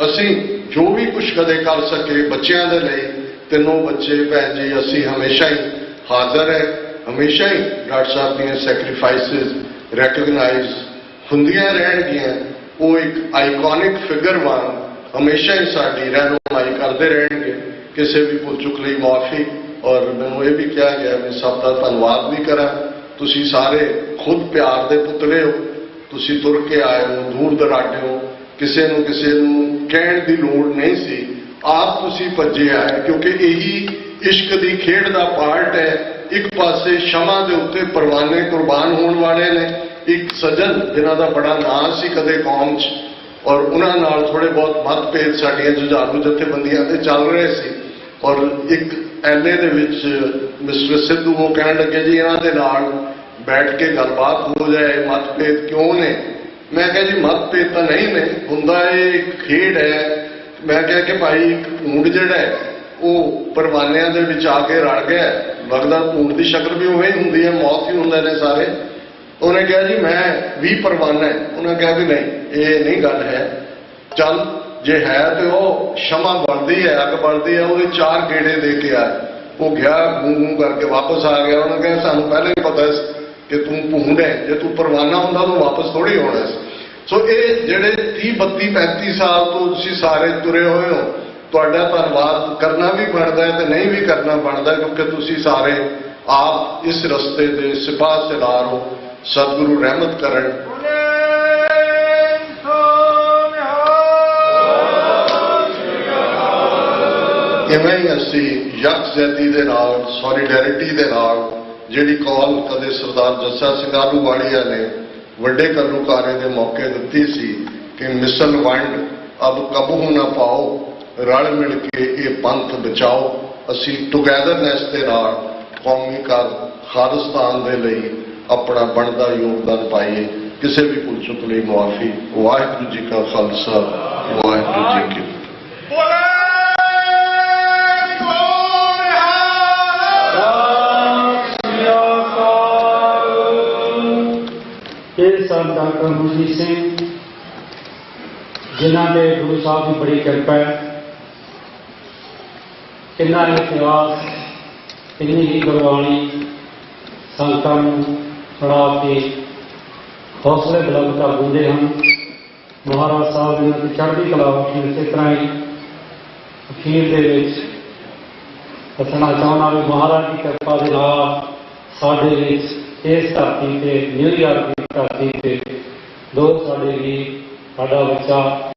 ਅਸੀਂ ਜੋ ਵੀ ਕੁਝ ਕਦੇ ਕਰ ਸਕੇ ਬੱਚਿਆਂ ਦੇ ਲਈ, ਤਿੰਨੋਂ ਬੱਚੇ ਭੈਣ ਜੀ, ਅਸੀਂ ਹਮੇਸ਼ਾ ਹੀ ਹਾਜ਼ਰ ਹੈ, ਹਮੇਸ਼ਾ ਹੀ ਡਾਕਟਰ ਸਾਹਿਬ ਦੀਆਂ ਸੈਕਰੀਫਾਈਸਿਸ ਰੈਕਗਨਾਈਜ਼ ਹੁੰਦੀਆਂ ਰਹਿਣਗੀਆਂ। ਉਹ ਇੱਕ ਆਈਕੋਨਿਕ ਫਿਗਰ ਵਾਂਗ ਹਮੇਸ਼ਾ ਹੀ ਸਾਡੀ ਰਹਿਨੁਮਾਈ ਕਰਦੇ ਰਹਿਣਗੇ। ਕਿਸੇ ਵੀ ਭੁੱਲ ਚੁੱਕ ਲਈ ਮਾਫੀ। ਔਰ ਮੈਨੂੰ ਇਹ ਵੀ ਕਿਹਾ ਗਿਆ ਮੈਂ ਸਭ ਦਾ ਧੰਨਵਾਦ ਵੀ ਕਰਾਂ, ਤੁਸੀਂ ਸਾਰੇ ਖੁਦ ਪਿਆਰ ਦੇ ਪੁਤਲੇ ਹੋ, ਤੁਸੀਂ ਤੁਰ ਕੇ ਆਏ ਹੋ, ਦੂਰ ਦਰਾਡੇ ਹੋ, ਕਿਸੇ ਨੂੰ ਕਹਿਣ ਦੀ ਲੋੜ ਨਹੀਂ ਸੀ, ਆਪ ਤੁਸੀਂ ਭੱਜੇ ਆਏ, ਕਿਉਂਕਿ ਇਹੀ ਇਸ਼ਕ ਦੀ ਖੇਡ ਦਾ ਪਾਰਟ ਹੈ। ਇੱਕ ਪਾਸੇ ਸ਼ਮਾ ਦੇ ਉੱਤੇ ਪਰਵਾਨੇ ਕੁਰਬਾਨ ਹੋਣ ਵਾਲੇ ਨੇ, ਇੱਕ ਸੱਜਣ ਜਿਨ੍ਹਾਂ ਦਾ ਬੜਾ ਨਾਂ ਸੀ ਕਦੇ ਕੌਮ 'ਚ, ਔਰ ਉਹਨਾਂ ਨਾਲ ਥੋੜੇ ਬਹੁਤ ਮਤਭੇਦ ਸਾਡੀਆਂ ਜੁਝਾਰੂ ਜਥੇਬੰਦੀਆਂ ਦੇ ਚੱਲ ਰਹੇ ਸੀ, ਔਰ ਇੱਕ ਐਲਏ ਦੇ ਵਿੱਚ ਮਿਸਟਰ ਸਿੱਧੂ ਉਹ ਕਹਿਣ ਲੱਗੇ ਜੀ ਇਹਨਾਂ ਦੇ ਨਾਲ ਬੈਠ ਕੇ ਗੱਲਬਾਤ ਹੋ ਜਾਏ, ਮਤਭੇਦ ਕਿਉਂ ਨੇ? ਮੈਂ ਕਿਹਾ ਜੀ ਮਤਭੇਦ ਤਾਂ ਨਹੀਂ ਨੇ, ਹੁੰਦਾ ਇਹ ਇੱਕ ਖੇਡ ਹੈ। ਮੈਂ ਕਿਹਾ ਕਿ ਭਾਈ ਊਂਠ ਜਿਹੜਾ ਹੈ ਉਹ ਪਰਵਾਨਿਆਂ ਦੇ ਵਿੱਚ ਆ ਕੇ ਰਲ ਗਿਆ, ਲੱਗਦਾ ਊਂਠ ਦੀ ਸ਼ਕਲ ਵੀ ਉਵੇਂ ਹੀ ਹੁੰਦੀ ਹੈ, ਮੌਤ ਹੀ ਹੁੰਦੇ ਨੇ ਸਾਰੇ। ਉਹਨੇ ਕਿਹਾ ਜੀ ਮੈਂ ਵੀ ਪਰਵਾਨਾ ਹੈ। ਉਹਨੇ ਕਿਹਾ ਵੀ ਨਹੀਂ, ਇਹ ਨਹੀਂ ਗੱਲ ਹੈ, ਚੱਲ ਜੇ ਹੈ ਤੇ ਉਹ ਸ਼ਮਾ ਬਣਦੀ ਹੈ, ਅੱਗ ਬਣਦੀ ਹੈ, ਉਹਦੇ 4 ਗੇੜੇ ਦੇ ਕੇ ਆ। ਉਹ ਗਿਆ, ਗੂੰ ਕਰਕੇ ਵਾਪਸ ਆ ਗਿਆ। ਉਹਨੇ ਕਿਹਾ ਸਾਨੂੰ ਪਹਿਲਾਂ ਹੀ ਪਤਾ ਸੀ ਕਿ ਤੂੰ ਭੂੰਡ ਹੈ, ਜੇ ਤੂੰ ਪਰਵਾਨਾ ਹੁੰਦਾ ਤੂੰ ਵਾਪਸ ਥੋੜੀ ਆਉਣਾ ਸੀ। ਸੋ ਇਹ ਜਿਹੜੇ 30, 32, 35 ਸਾਲ ਤੋਂ ਤੁਸੀਂ ਸਾਰੇ ਤੁਰੇ ਹੋਏ ਹੋ, ਤੁਹਾਡਾ ਧੰਨਵਾਦ ਕਰਨਾ ਵੀ ਬਣਦਾ ਹੈ ਤੇ ਨਹੀਂ ਵੀ ਕਰਨਾ ਬਣਦਾ, ਕਿਉਂਕਿ ਤੁਸੀਂ ਸਾਰੇ ਆਪ ਇਸ ਰਸਤੇ ਦੇ ਸਿਪਾਹ ਸਲਾਰ ਹੋ। ਸਤਿਗੁਰੂ ਰਹਿਮਤ ਕਰਨ। ਇਵੇਂ ਹੀ ਅਸੀਂ ਯਕਜਹਿਤੀ ਦੇ ਨਾਲ, ਸੋਲੀਡੈਰਿਟੀ ਦੇ ਨਾਲ ਜਿਹੜੀ ਕਾਲ ਕਦੇ ਸਰਦਾਰ ਜੱਸਾ ਸਿੰਘ ਆਹਲੂਵਾਲੀਆ ਨੇ ਵੱਡੇ ਘੱਲੂਘਾਰੇ ਦੇ ਮੌਕੇ ਦਿੱਤੀ ਸੀ ਕਿ ਮਿਸਲ ਵੰਡ ਅਬ ਕਬਹੂ ਨਾ ਪਾਓ, ਰਲ ਮਿਲ ਕੇ ਇਹ ਪੰਥ ਬਚਾਓ। ਅਸੀਂ ਟੁਗੈਦਰਨੈਸ ਦੇ ਨਾਲ ਕੌਮੀ ਖਾਲਿਸਤਾਨ ਦੇ ਲਈ ਆਪਣਾ ਬਣਦਾ ਯੋਗਦਾਨ ਪਾਈਏ। ਕਿਸੇ ਵੀ ਭੁੱਲ ਚੁੱਕ ਲਈ ਮੁਆਫੀ। ਵਾਹਿਗੁਰੂ ਜੀ ਕਾ ਖਾਲਸਾ, ਵਾਹਿਗੁਰੂ ਜੀ ਕੀ ਫਤਿਹ। ਇਹ ਸਨ ਡਾਕਟਰ ਮਨਜੀਤ ਸਿੰਘ, ਜਿਨ੍ਹਾਂ ਦੇ ਗੁਰੂ ਸਾਹਿਬ ਦੀ ਬੜੀ ਕਿਰਪਾ ਹੈ। ਕਿੰਨਾ ਇਤਿਹਾਸ, ਕਿੰਨੀ ਹੀ ਗੁਰਬਾਣੀ ਸੰਗਤਾਂ ਨੂੰ ਸੁਣਾ ਕੇ ਹੌਸਲੇ ਬੁਲੰਦ ਕਰ ਦਿੰਦੇ ਹਨ। ਮਹਾਰਾਜ ਸਾਹਿਬ ਇਹਨਾਂ ਦੀ ਚੜ੍ਹਦੀ ਕਲਾ ਬਖਸ਼ਣ। ਇਸੇ ਤਰ੍ਹਾਂ ਹੀ ਅਖੀਰ ਦੇ ਵਿੱਚ ਦੱਸਣਾ ਚਾਹੁੰਦਾ ਵੀ ਮਹਾਰਾਜ ਦੀ ਕਿਰਪਾ ਦੇ ਨਾਲ ਸਾਡੇ ਵਿੱਚ ਇਸ ਧਰਤੀ ਤੇ, ਨਿਊਯਾਰਕ ਦੀ ਧਰਤੀ ਤੇ, 2 ਸਾਡੇ ਵੀ ਸਾਡਾ ਬੱਚਾ